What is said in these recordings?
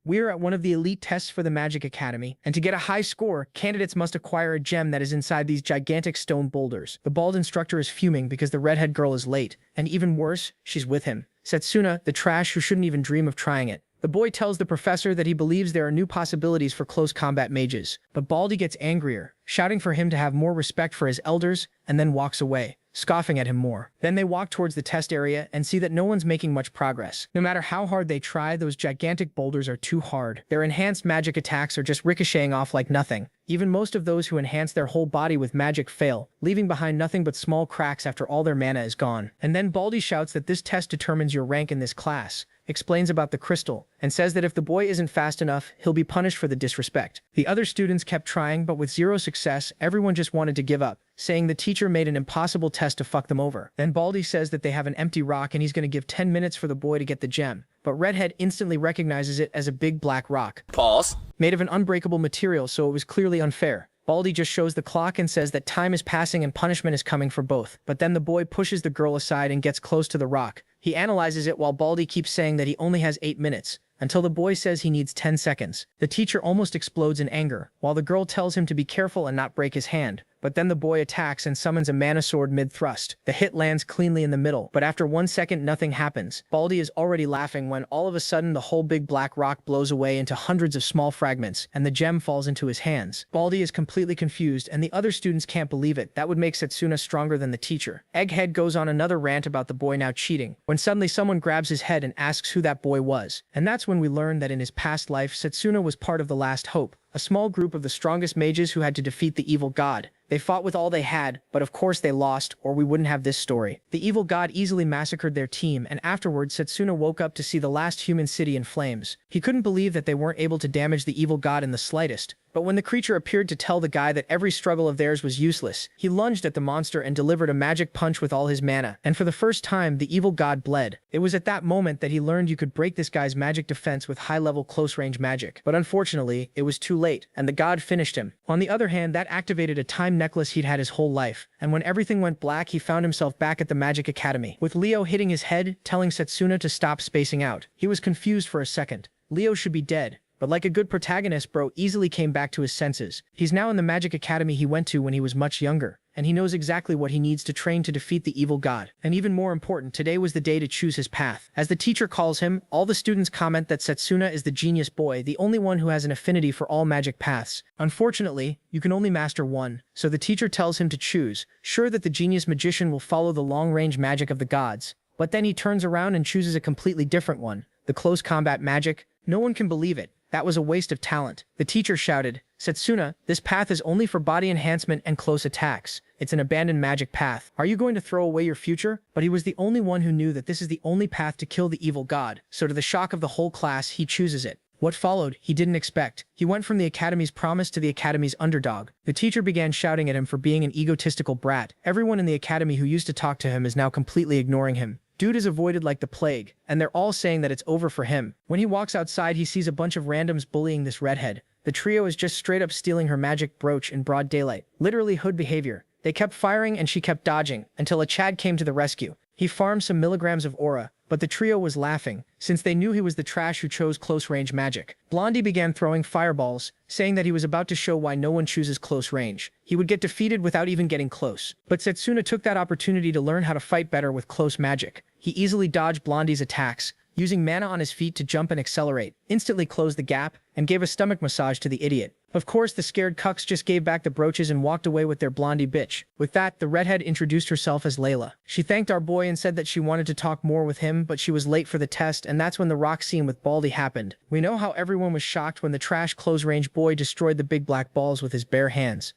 We're at one of the elite tests for the Magic Academy, and to get a high score, candidates must acquire a gem that is inside these gigantic stone boulders. The bald instructor is fuming because the redhead girl is late, and even worse, she's with him. Setsuna, the trash who shouldn't even dream of trying it. The boy tells the professor that he believes there are new possibilities for close combat mages, but Baldy gets angrier, shouting for him to have more respect for his elders, and then walks away, scoffing at him more. Then they walk towards the test area and see that no one's making much progress. No matter how hard they try, those gigantic boulders are too hard. Their enhanced magic attacks are just ricocheting off like nothing. Even most of those who enhance their whole body with magic fail, leaving behind nothing but small cracks after all their mana is gone. And then Baldy shouts that this test determines your rank in this class, explains about the crystal, and says that if the boy isn't fast enough, he'll be punished for the disrespect. The other students kept trying, but with zero success, everyone just wanted to give up, saying the teacher made an impossible test to fuck them over. Then Baldy says that they have an empty rock and he's going to give 10 minutes for the boy to get the gem, but Redhead instantly recognizes it as a big black rock. Pause. Made of an unbreakable material, so it was clearly unfair. Baldy just shows the clock and says that time is passing and punishment is coming for both. But then the boy pushes the girl aside and gets close to the rock. He analyzes it while Baldy keeps saying that he only has 8 minutes, until the boy says he needs 10 seconds. The teacher almost explodes in anger, while the girl tells him to be careful and not break his hand. But then the boy attacks and summons a mana sword mid-thrust. The hit lands cleanly in the middle, but after 1 second nothing happens. Baldy is already laughing when all of a sudden the whole big black rock blows away into hundreds of small fragments, and the gem falls into his hands. Baldy is completely confused, and the other students can't believe it. That would make Setsuna stronger than the teacher. Egghead goes on another rant about the boy now cheating, when suddenly someone grabs his head and asks who that boy was. And that's when we learn that in his past life, Setsuna was part of the Last Hope, a small group of the strongest mages who had to defeat the evil god. They fought with all they had, but of course they lost, or we wouldn't have this story. The evil god easily massacred their team, and afterwards Setsuna woke up to see the last human city in flames. He couldn't believe that they weren't able to damage the evil god in the slightest. But when the creature appeared to tell the guy that every struggle of theirs was useless, he lunged at the monster and delivered a magic punch with all his mana, and for the first time, the evil god bled. It was at that moment that he learned you could break this guy's magic defense with high-level close-range magic. But unfortunately, it was too late, and the god finished him. On the other hand, that activated a time necklace he'd had his whole life, and when everything went black, he found himself back at the Magic Academy, with Leo hitting his head, telling Setsuna to stop spacing out. He was confused for a second. Leo should be dead. But like a good protagonist, bro easily came back to his senses. He's now in the Magic Academy he went to when he was much younger, and he knows exactly what he needs to train to defeat the evil god. And even more important, today was the day to choose his path. As the teacher calls him, all the students comment that Setsuna is the genius boy, the only one who has an affinity for all magic paths. Unfortunately, you can only master one, so the teacher tells him to choose, sure that the genius magician will follow the long-range magic of the gods. But then he turns around and chooses a completely different one, the close combat magic. No one can believe it. That was a waste of talent. The teacher shouted, Setsuna, this path is only for body enhancement and close attacks. It's an abandoned magic path. Are you going to throw away your future? But he was the only one who knew that this is the only path to kill the evil god, so to the shock of the whole class, he chooses it. What followed, he didn't expect. He went from the Academy's promise to the Academy's underdog. The teacher began shouting at him for being an egotistical brat. Everyone in the Academy who used to talk to him is now completely ignoring him. Dude is avoided like the plague, and they're all saying that it's over for him. When he walks outside, he sees a bunch of randoms bullying this redhead. The trio is just straight up stealing her magic brooch in broad daylight. Literally hood behavior. They kept firing and she kept dodging, until a Chad came to the rescue. He farmed some milligrams of aura, but the trio was laughing, since they knew he was the trash who chose close-range magic. Blondie began throwing fireballs, saying that he was about to show why no one chooses close range. He would get defeated without even getting close. But Setsuna took that opportunity to learn how to fight better with close magic. He easily dodged Blondie's attacks, using mana on his feet to jump and accelerate, instantly closed the gap, and gave a stomach massage to the idiot. Of course, the scared cucks just gave back the brooches and walked away with their Blondie bitch. With that, the redhead introduced herself as Layla. She thanked our boy and said that she wanted to talk more with him, but she was late for the test, and that's when the rock scene with Baldy happened. We know how everyone was shocked when the trash close-range boy destroyed the big black balls with his bare hands.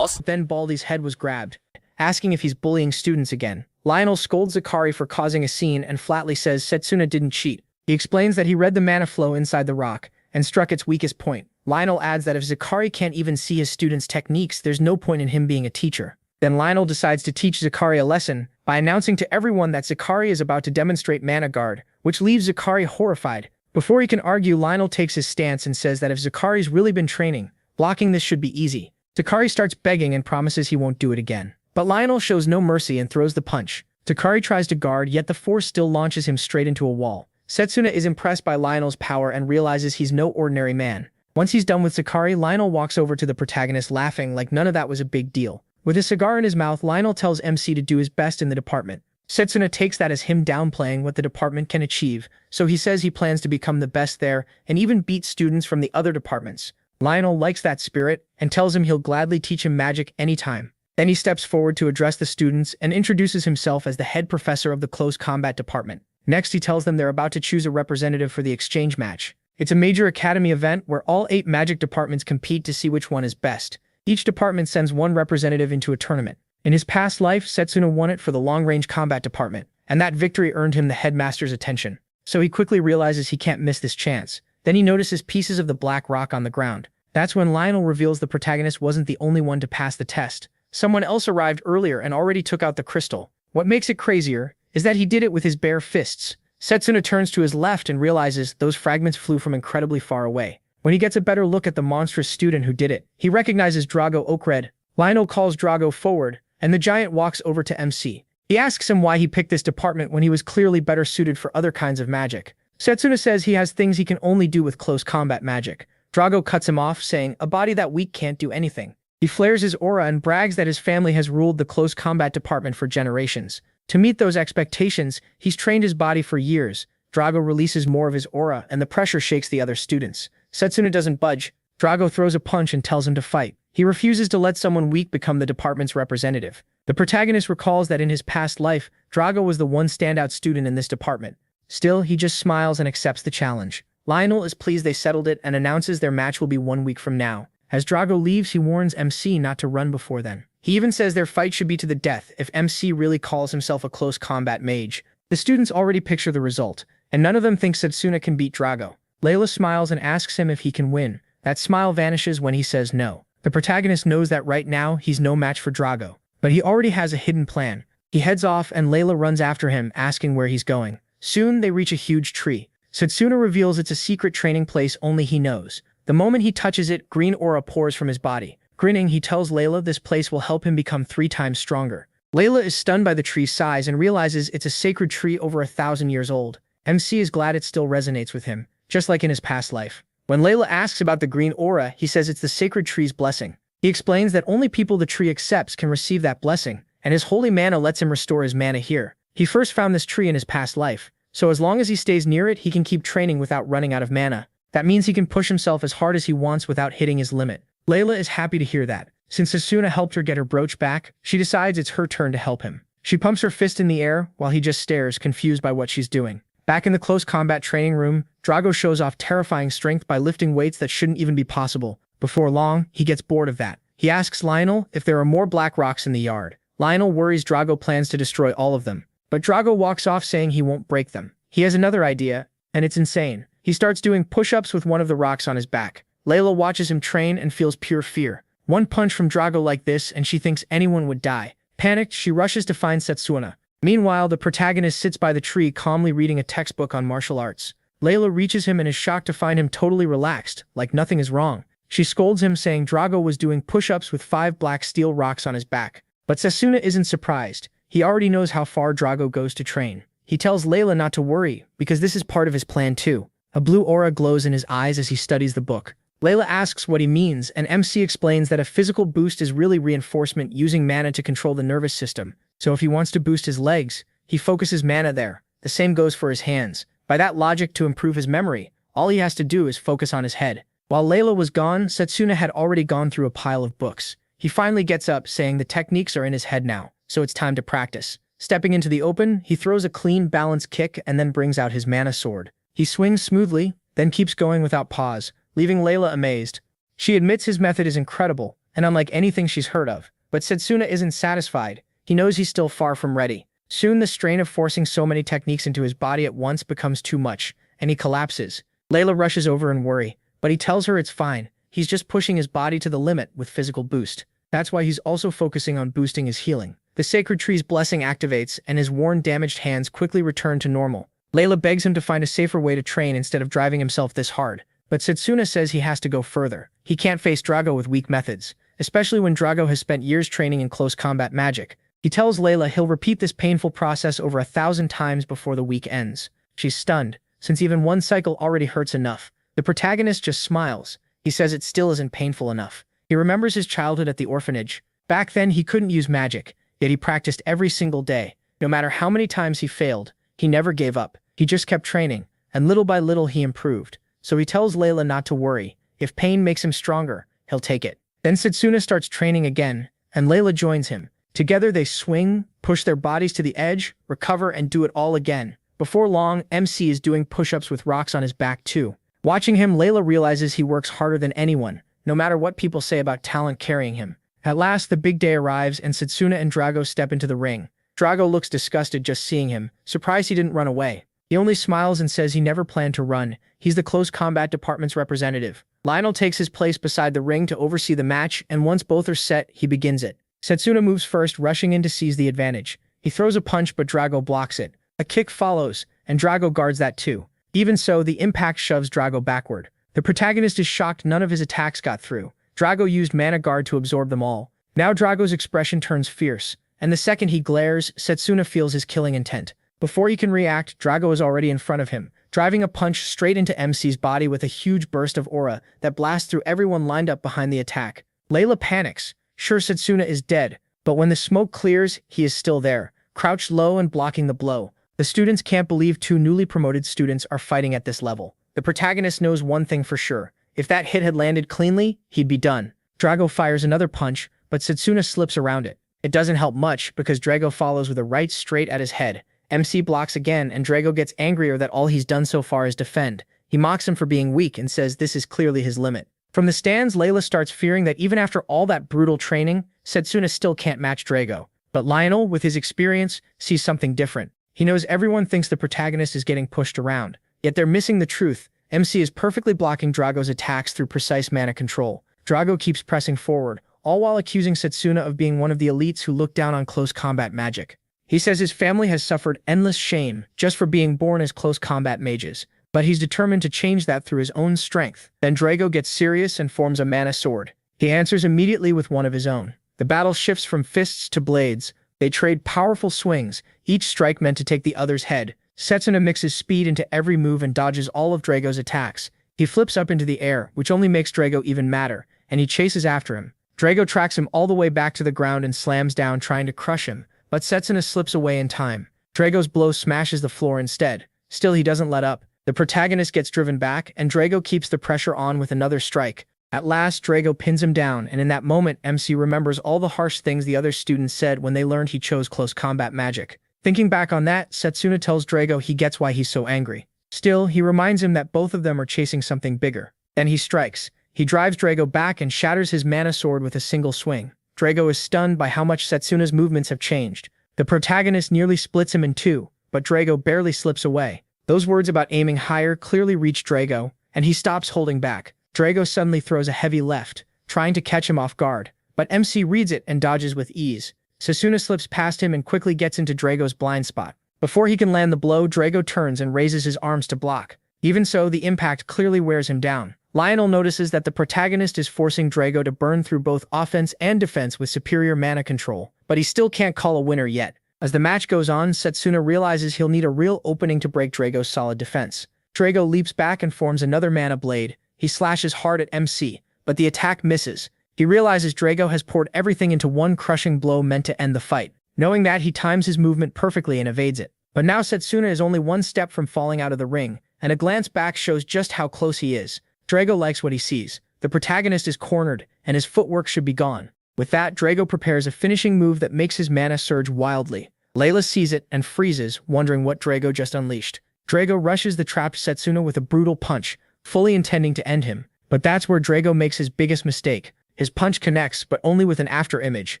Then Baldy's head was grabbed, asking if he's bullying students again. Lionel scolds Zakari for causing a scene and flatly says Setsuna didn't cheat. He explains that he read the mana flow inside the rock and struck its weakest point. Lionel adds that if Zakari can't even see his students' techniques, there's no point in him being a teacher. Then Lionel decides to teach Zakari a lesson by announcing to everyone that Zakari is about to demonstrate Mana Guard, which leaves Zakari horrified. Before he can argue, Lionel takes his stance and says that if Zakari's really been training, blocking this should be easy. Zakari starts begging and promises he won't do it again. But Lionel shows no mercy and throws the punch. Zakari tries to guard, yet the force still launches him straight into a wall. Setsuna is impressed by Lionel's power and realizes he's no ordinary man. Once he's done with Sakari, Lionel walks over to the protagonist laughing like none of that was a big deal. With his cigar in his mouth, Lionel tells MC to do his best in the department. Setsuna takes that as him downplaying what the department can achieve, so he says he plans to become the best there and even beat students from the other departments. Lionel likes that spirit and tells him he'll gladly teach him magic anytime. Then he steps forward to address the students and introduces himself as the head professor of the close combat department. Next, he tells them they're about to choose a representative for the exchange match. It's a major academy event where all 8 magic departments compete to see which one is best. Each department sends one representative into a tournament. In his past life, Setsuna won it for the long-range combat department, and that victory earned him the headmaster's attention. So he quickly realizes he can't miss this chance. Then he notices pieces of the black rock on the ground. That's when Lionel reveals the protagonist wasn't the only one to pass the test. Someone else arrived earlier and already took out the crystal. What makes it crazier is that he did it with his bare fists. Setsuna turns to his left and realizes those fragments flew from incredibly far away. When he gets a better look at the monstrous student who did it, he recognizes Drago Oakred. Lionel calls Drago forward, and the giant walks over to MC. He asks him why he picked this department when he was clearly better suited for other kinds of magic. Setsuna says he has things he can only do with close combat magic. Drago cuts him off, saying, "A body that weak can't do anything." He flares his aura and brags that his family has ruled the close combat department for generations. To meet those expectations, he's trained his body for years. Drago releases more of his aura, and the pressure shakes the other students. Setsuna doesn't budge. Drago throws a punch and tells him to fight. He refuses to let someone weak become the department's representative. The protagonist recalls that in his past life, Drago was the one standout student in this department. Still, he just smiles and accepts the challenge. Lionel is pleased they settled it and announces their match will be 1 week from now. As Drago leaves, he warns MC not to run before then. He even says their fight should be to the death if MC really calls himself a close combat mage. The students already picture the result, and none of them think Setsuna can beat Drago. Layla smiles and asks him if he can win. That smile vanishes when he says no. The protagonist knows that right now he's no match for Drago, but he already has a hidden plan. He heads off and Layla runs after him, asking where he's going. Soon they reach a huge tree. Setsuna reveals it's a secret training place only he knows. The moment he touches it, green aura pours from his body. Grinning, he tells Layla this place will help him become 3 times stronger. Layla is stunned by the tree's size and realizes it's a sacred tree over 1,000 years old. MC is glad it still resonates with him, just like in his past life. When Layla asks about the green aura, he says it's the sacred tree's blessing. He explains that only people the tree accepts can receive that blessing, and his holy mana lets him restore his mana here. He first found this tree in his past life, so as long as he stays near it, he can keep training without running out of mana. That means he can push himself as hard as he wants without hitting his limit. Layla is happy to hear that. Since Asuna helped her get her brooch back, she decides it's her turn to help him. She pumps her fist in the air while he just stares, confused by what she's doing. Back in the close combat training room, Drago shows off terrifying strength by lifting weights that shouldn't even be possible. Before long, he gets bored of that. He asks Lionel if there are more black rocks in the yard. Lionel worries Drago plans to destroy all of them, but Drago walks off saying he won't break them. He has another idea, and it's insane. He starts doing push-ups with one of the rocks on his back. Layla watches him train and feels pure fear. One punch from Drago like this and she thinks anyone would die. Panicked, she rushes to find Setsuna. Meanwhile, the protagonist sits by the tree calmly reading a textbook on martial arts. Layla reaches him and is shocked to find him totally relaxed, like nothing is wrong. She scolds him, saying Drago was doing push-ups with 5 black steel rocks on his back. But Setsuna isn't surprised. He already knows how far Drago goes to train. He tells Layla not to worry, because this is part of his plan too. A blue aura glows in his eyes as he studies the book. Layla asks what he means, and MC explains that a physical boost is really reinforcement using mana to control the nervous system. So if he wants to boost his legs, he focuses mana there. The same goes for his hands. By that logic, to improve his memory, all he has to do is focus on his head. While Layla was gone, Setsuna had already gone through a pile of books. He finally gets up, saying the techniques are in his head now, so it's time to practice. Stepping into the open, he throws a clean, balanced kick and then brings out his mana sword. He swings smoothly, then keeps going without pause, leaving Layla amazed. She admits his method is incredible and unlike anything she's heard of, but Setsuna isn't satisfied. He knows he's still far from ready. Soon the strain of forcing so many techniques into his body at once becomes too much, and he collapses. Layla rushes over in worry, but he tells her it's fine. He's just pushing his body to the limit with physical boost. That's why he's also focusing on boosting his healing. The sacred tree's blessing activates, and his worn, damaged hands quickly return to normal. Layla begs him to find a safer way to train instead of driving himself this hard. But Setsuna says he has to go further. He can't face Drago with weak methods, especially when Drago has spent years training in close combat magic. He tells Layla he'll repeat this painful process over 1,000 times before the week ends. She's stunned. since even one cycle already hurts enough. The protagonist just smiles. He says it still isn't painful enough. He remembers his childhood at the orphanage. Back then he couldn't use magic, yet he practiced every single day. No matter how many times he failed, he never gave up. He just kept training, and little by little he improved. So he tells Layla not to worry. If pain makes him stronger, he'll take it. Then Setsuna starts training again, and Layla joins him. Together they swing, push their bodies to the edge, recover, and do it all again. Before long, MC is doing push-ups with rocks on his back too. Watching him, Layla realizes he works harder than anyone, no matter what people say about talent carrying him. At last, the big day arrives and Setsuna and Drago step into the ring. Drago looks disgusted just seeing him, surprised he didn't run away. He only smiles and says he never planned to run. He's the close combat department's representative. Lionel takes his place beside the ring to oversee the match, and once both are set, he begins it. Setsuna moves first, rushing in to seize the advantage. He throws a punch, but Drago blocks it. A kick follows, and Drago guards that too. Even so, the impact shoves Drago backward. The protagonist is shocked none of his attacks got through. Drago used Mana Guard to absorb them all. Now Drago's expression turns fierce, and the second he glares, Setsuna feels his killing intent. Before he can react, Drago is already in front of him, driving a punch straight into MC's body with a huge burst of aura that blasts through everyone lined up behind the attack. Layla panics. Sure, Setsuna is dead, but when the smoke clears, he is still there, crouched low and blocking the blow. The students can't believe two newly promoted students are fighting at this level. The protagonist knows one thing for sure. If that hit had landed cleanly, he'd be done. Drago fires another punch, but Setsuna slips around it. It doesn't help much because Drago follows with a right straight at his head. MC blocks again, and Drago gets angrier that all he's done so far is defend. He mocks him for being weak and says this is clearly his limit. From the stands, Layla starts fearing that even after all that brutal training, Setsuna still can't match Drago. But Lionel, with his experience, sees something different. He knows everyone thinks the protagonist is getting pushed around, yet they're missing the truth. MC is perfectly blocking Drago's attacks through precise mana control. Drago keeps pressing forward, all while accusing Setsuna of being one of the elites who look down on close combat magic. He says his family has suffered endless shame just for being born as close combat mages, but he's determined to change that through his own strength. Then Drago gets serious and forms a mana sword. He answers immediately with one of his own. The battle shifts from fists to blades. They trade powerful swings, each strike meant to take the other's head. Setsuna mixes speed into every move and dodges all of Drago's attacks. He flips up into the air, which only makes Drago even madder, and he chases after him. Drago tracks him all the way back to the ground and slams down, trying to crush him, but Setsuna slips away in time. Drago's blow smashes the floor instead. Still, he doesn't let up. The protagonist gets driven back, and Drago keeps the pressure on with another strike. At last, Drago pins him down, and in that moment, MC remembers all the harsh things the other students said when they learned he chose close combat magic. Thinking back on that, Setsuna tells Drago he gets why he's so angry. Still, he reminds him that both of them are chasing something bigger. Then he strikes. He drives Drago back and shatters his mana sword with a single swing. Drago is stunned by how much Setsuna's movements have changed. The protagonist nearly splits him in two, but Drago barely slips away. Those words about aiming higher clearly reach Drago, and he stops holding back. Drago suddenly throws a heavy left, trying to catch him off guard, but MC reads it and dodges with ease. Setsuna slips past him and quickly gets into Drago's blind spot. Before he can land the blow, Drago turns and raises his arms to block. Even so, the impact clearly wears him down. Lionel notices that the protagonist is forcing Drago to burn through both offense and defense with superior mana control, but he still can't call a winner yet. As the match goes on, Setsuna realizes he'll need a real opening to break Drago's solid defense. Drago leaps back and forms another mana blade. He slashes hard at MC, but the attack misses. He realizes Drago has poured everything into one crushing blow meant to end the fight. Knowing that, he times his movement perfectly and evades it. But now Setsuna is only one step from falling out of the ring, and a glance back shows just how close he is. Drago likes what he sees. The protagonist is cornered, and his footwork should be gone. With that, Drago prepares a finishing move that makes his mana surge wildly. Layla sees it and freezes, wondering what Drago just unleashed. Drago rushes the trapped Setsuna with a brutal punch, fully intending to end him. But that's where Drago makes his biggest mistake. His punch connects, but only with an after image.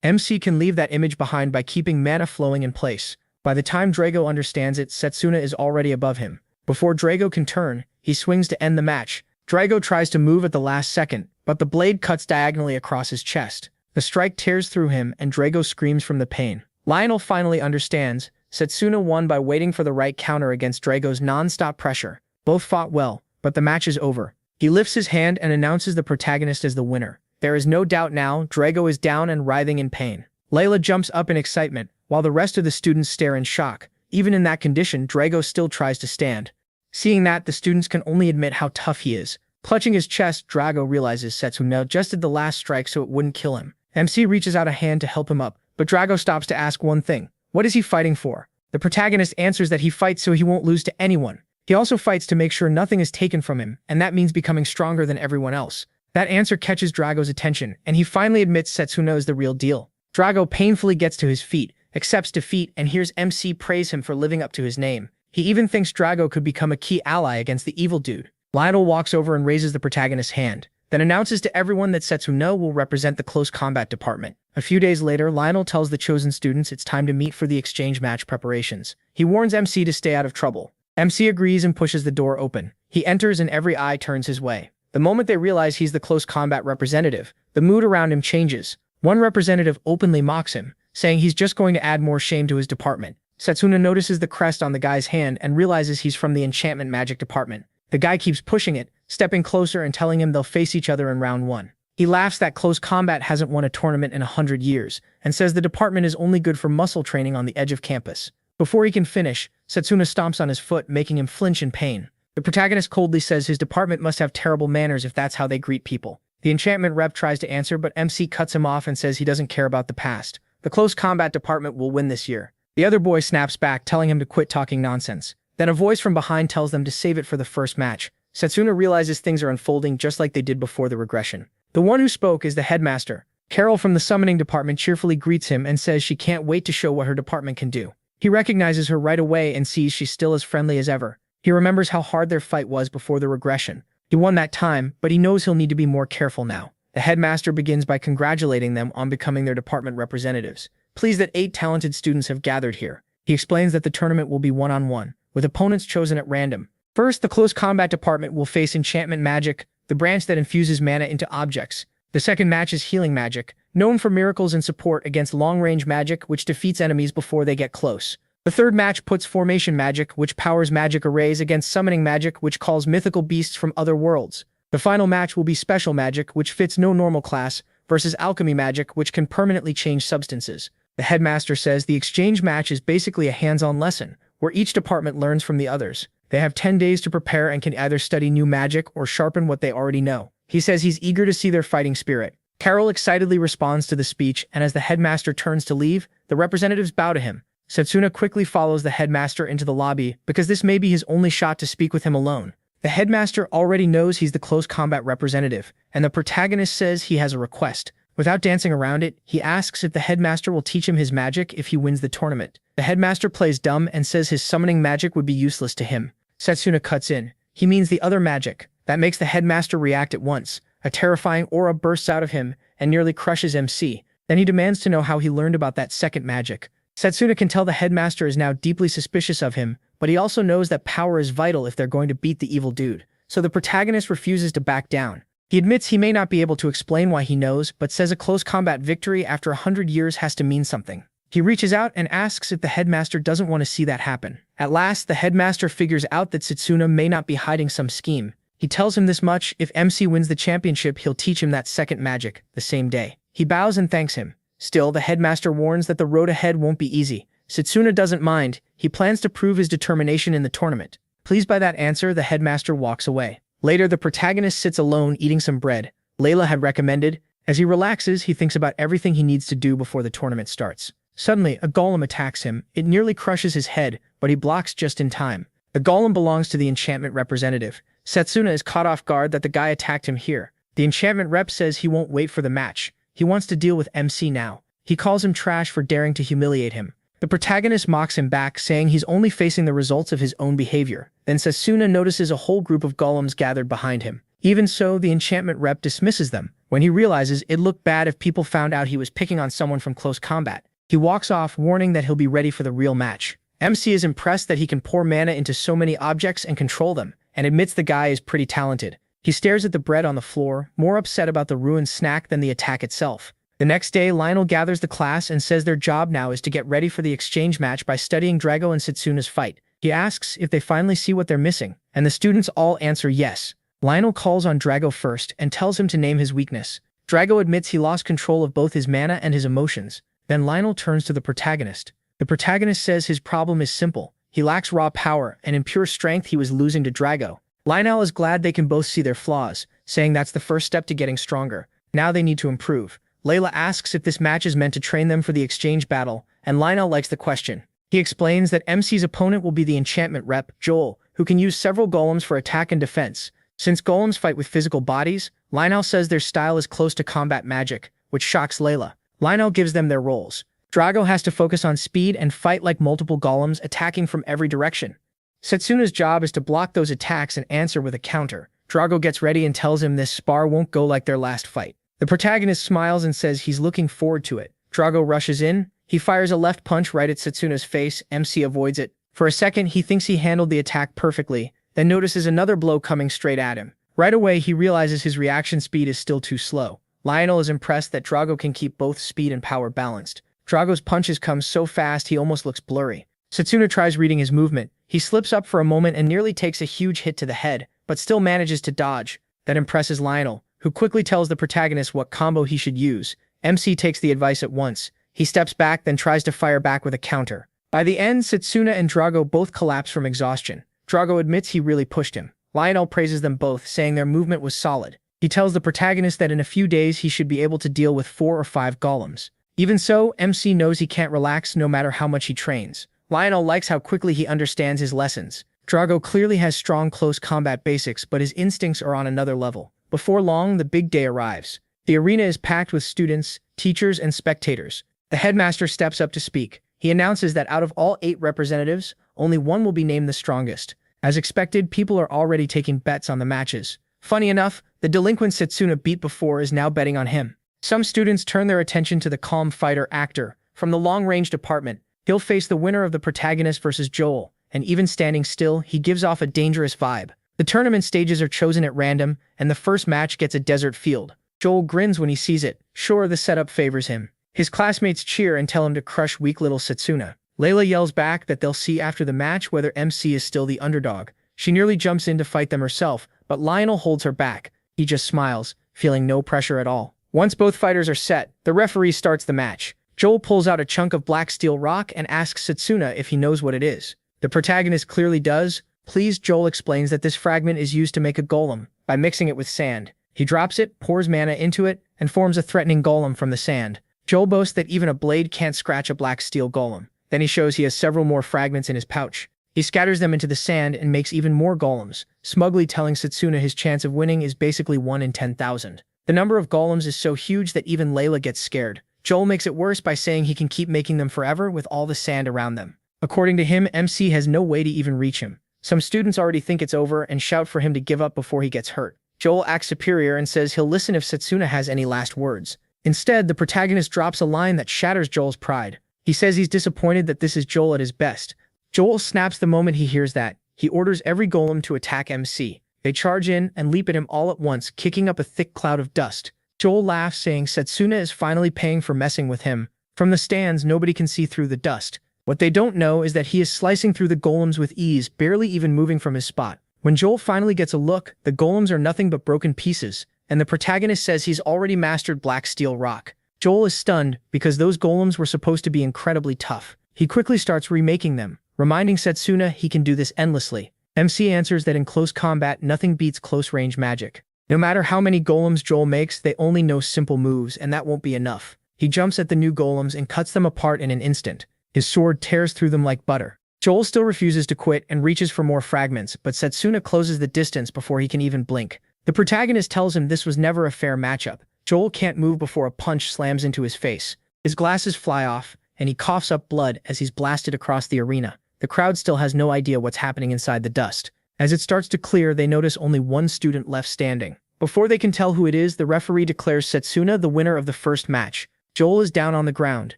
MC can leave that image behind by keeping mana flowing in place. By the time Drago understands it, Setsuna is already above him. Before Drago can turn, he swings to end the match. Drago tries to move at the last second, but the blade cuts diagonally across his chest. The strike tears through him, and Drago screams from the pain. Lionel finally understands. Setsuna won by waiting for the right counter against Drago's non-stop pressure. Both fought well, but the match is over. He lifts his hand and announces the protagonist as the winner. There is no doubt now, Drago is down and writhing in pain. Layla jumps up in excitement, while the rest of the students stare in shock. Even in that condition, Drago still tries to stand. Seeing that, the students can only admit how tough he is. Clutching his chest, Drago realizes Setsuna just did the last strike so it wouldn't kill him. MC reaches out a hand to help him up, but Drago stops to ask one thing. What is he fighting for? The protagonist answers that he fights so he won't lose to anyone. He also fights to make sure nothing is taken from him, and that means becoming stronger than everyone else. That answer catches Drago's attention, and he finally admits Setsuna is the real deal. Drago painfully gets to his feet, accepts defeat, and hears MC praise him for living up to his name. He even thinks Drago could become a key ally against the evil dude. Lionel walks over and raises the protagonist's hand, then announces to everyone that Setsuna will represent the close combat department. A few days later, Lionel tells the chosen students it's time to meet for the exchange match preparations. He warns MC to stay out of trouble. MC agrees and pushes the door open. He enters and every eye turns his way. The moment they realize he's the close combat representative, the mood around him changes. One representative openly mocks him, saying he's just going to add more shame to his department. Setsuna notices the crest on the guy's hand and realizes he's from the enchantment magic department. The guy keeps pushing it, stepping closer and telling him they'll face each other in round 1. He laughs that close combat hasn't won a tournament in 100 years, and says the department is only good for muscle training on the edge of campus. Before he can finish, Setsuna stomps on his foot, making him flinch in pain. The protagonist coldly says his department must have terrible manners if that's how they greet people. The enchantment rep tries to answer, but MC cuts him off and says he doesn't care about the past. The close combat department will win this year. The other boy snaps back, telling him to quit talking nonsense. Then a voice from behind tells them to save it for the first match. Setsuna realizes things are unfolding just like they did before the regression. The one who spoke is the headmaster. Carol from the summoning department cheerfully greets him and says she can't wait to show what her department can do. He recognizes her right away and sees she's still as friendly as ever. He remembers how hard their fight was before the regression. He won that time, but he knows he'll need to be more careful now. The headmaster begins by congratulating them on becoming their department representatives, pleased that 8 talented students have gathered here. He explains that the tournament will be one-on-one, with opponents chosen at random. First, the close combat department will face enchantment magic, the branch that infuses mana into objects. The second match is healing magic, known for miracles and support against long-range magic, which defeats enemies before they get close. The third match puts formation magic, which powers magic arrays, against summoning magic, which calls mythical beasts from other worlds. The final match will be special magic, which fits no normal class, versus alchemy magic, which can permanently change substances. The headmaster says the exchange match is basically a hands-on lesson, where each department learns from the others. They have 10 days to prepare and can either study new magic or sharpen what they already know. He says he's eager to see their fighting spirit. Carol excitedly responds to the speech, and as the headmaster turns to leave, the representatives bow to him. Setsuna quickly follows the headmaster into the lobby because this may be his only shot to speak with him alone. The headmaster already knows he's the close combat representative, and the protagonist says he has a request. Without dancing around it, he asks if the headmaster will teach him his magic if he wins the tournament. The headmaster plays dumb and says his summoning magic would be useless to him. Setsuna cuts in. He means the other magic. That makes the headmaster react at once. A terrifying aura bursts out of him and nearly crushes MC. Then he demands to know how he learned about that second magic. Setsuna can tell the headmaster is now deeply suspicious of him, but he also knows that power is vital if they're going to beat the evil dude. So the protagonist refuses to back down. He admits he may not be able to explain why he knows, but says a close combat victory after 100 years has to mean something. He reaches out and asks if the headmaster doesn't want to see that happen. At last, the headmaster figures out that Setsuna may not be hiding some scheme. He tells him this much: if MC wins the championship, he'll teach him that second magic the same day. He bows and thanks him. Still, the headmaster warns that the road ahead won't be easy. Setsuna doesn't mind. He plans to prove his determination in the tournament. Pleased by that answer, the headmaster walks away. Later, the protagonist sits alone eating some bread Layla had recommended. As he relaxes, he thinks about everything he needs to do before the tournament starts. Suddenly, a golem attacks him. It nearly crushes his head, but he blocks just in time. The golem belongs to the enchantment representative. Setsuna is caught off guard that the guy attacked him here. The enchantment rep says he won't wait for the match. He wants to deal with MC now. He calls him trash for daring to humiliate him. The protagonist mocks him back, saying he's only facing the results of his own behavior. Then Setsuna notices a whole group of golems gathered behind him. Even so, the enchantment rep dismisses them. When he realizes it looked bad if people found out he was picking on someone from close combat, he walks off, warning that he'll be ready for the real match. MC is impressed that he can pour mana into so many objects and control them, and admits the guy is pretty talented. He stares at the bread on the floor, more upset about the ruined snack than the attack itself. The next day, Lionel gathers the class and says their job now is to get ready for the exchange match by studying Drago and Setsuna's fight. He asks if they finally see what they're missing, and the students all answer yes. Lionel calls on Drago first and tells him to name his weakness. Drago admits he lost control of both his mana and his emotions. Then Lionel turns to the protagonist. The protagonist says his problem is simple. He lacks raw power, and in pure strength he was losing to Drago. Lionel is glad they can both see their flaws, saying that's the first step to getting stronger. Now they need to improve. Layla asks if this match is meant to train them for the exchange battle, and Lionel likes the question. He explains that MC's opponent will be the enchantment rep, Joel, who can use several golems for attack and defense. Since golems fight with physical bodies, Lionel says their style is close to combat magic, which shocks Layla. Lionel gives them their roles. Drago has to focus on speed and fight like multiple golems attacking from every direction. Setsuna's job is to block those attacks and answer with a counter. Drago gets ready and tells him this spar won't go like their last fight. The protagonist smiles and says he's looking forward to it. Drago rushes in. He fires a left punch right at Setsuna's face. MC avoids it. For a second, he thinks he handled the attack perfectly, then notices another blow coming straight at him. Right away, he realizes his reaction speed is still too slow. Lionel is impressed that Drago can keep both speed and power balanced. Drago's punches come so fast he almost looks blurry. Setsuna tries reading his movement. He slips up for a moment and nearly takes a huge hit to the head, but still manages to dodge. That impresses Lionel, who quickly tells the protagonist what combo he should use. MC takes the advice at once. He steps back, then tries to fire back with a counter. By the end, Setsuna and Drago both collapse from exhaustion. Drago admits he really pushed him. Lionel praises them both, saying their movement was solid. He tells the protagonist that in a few days he should be able to deal with 4 or 5 golems. Even so, MC knows he can't relax no matter how much he trains. Lionel likes how quickly he understands his lessons. Drago clearly has strong close combat basics, but his instincts are on another level. Before long, the big day arrives. The arena is packed with students, teachers, and spectators. The headmaster steps up to speak. He announces that out of all 8 representatives, only one will be named the strongest. As expected, people are already taking bets on the matches. Funny enough, the delinquent Setsuna beat before is now betting on him. Some students turn their attention to the calm fighter actor. From the long-range department, he'll face the winner of the protagonist versus Joel, and even standing still, he gives off a dangerous vibe. The tournament stages are chosen at random, and the first match gets a desert field. Joel grins when he sees it. Sure, the setup favors him. His classmates cheer and tell him to crush weak little Setsuna. Layla yells back that they'll see after the match whether MC is still the underdog. She nearly jumps in to fight them herself, but Lionel holds her back. He just smiles, feeling no pressure at all. Once both fighters are set, the referee starts the match. Joel pulls out a chunk of black steel rock and asks Setsuna if he knows what it is. The protagonist clearly does. Please, Joel explains that this fragment is used to make a golem, by mixing it with sand. He drops it, pours mana into it, and forms a threatening golem from the sand. Joel boasts that even a blade can't scratch a black steel golem. Then he shows he has several more fragments in his pouch. He scatters them into the sand and makes even more golems, smugly telling Setsuna his chance of winning is basically 1 in 10,000. The number of golems is so huge that even Layla gets scared. Joel makes it worse by saying he can keep making them forever with all the sand around them. According to him, MC has no way to even reach him. Some students already think it's over and shout for him to give up before he gets hurt. Joel acts superior and says he'll listen if Setsuna has any last words. Instead, the protagonist drops a line that shatters Joel's pride. He says he's disappointed that this is Joel at his best. Joel snaps the moment he hears that. He orders every golem to attack MC. They charge in and leap at him all at once, kicking up a thick cloud of dust. Joel laughs, saying Setsuna is finally paying for messing with him. From the stands, nobody can see through the dust. What they don't know is that he is slicing through the golems with ease, barely even moving from his spot. When Joel finally gets a look, the golems are nothing but broken pieces, and the protagonist says he's already mastered black steel rock. Joel is stunned because those golems were supposed to be incredibly tough. He quickly starts remaking them, reminding Setsuna he can do this endlessly. MC answers that in close combat, nothing beats close-range magic. No matter how many golems Joel makes, they only know simple moves, and that won't be enough. He jumps at the new golems and cuts them apart in an instant. His sword tears through them like butter. Joel still refuses to quit and reaches for more fragments, but Setsuna closes the distance before he can even blink. The protagonist tells him this was never a fair matchup. Joel can't move before a punch slams into his face. His glasses fly off, and he coughs up blood as he's blasted across the arena. The crowd still has no idea what's happening inside the dust. As it starts to clear, they notice only one student left standing. Before they can tell who it is, the referee declares Setsuna the winner of the first match. Joel is down on the ground.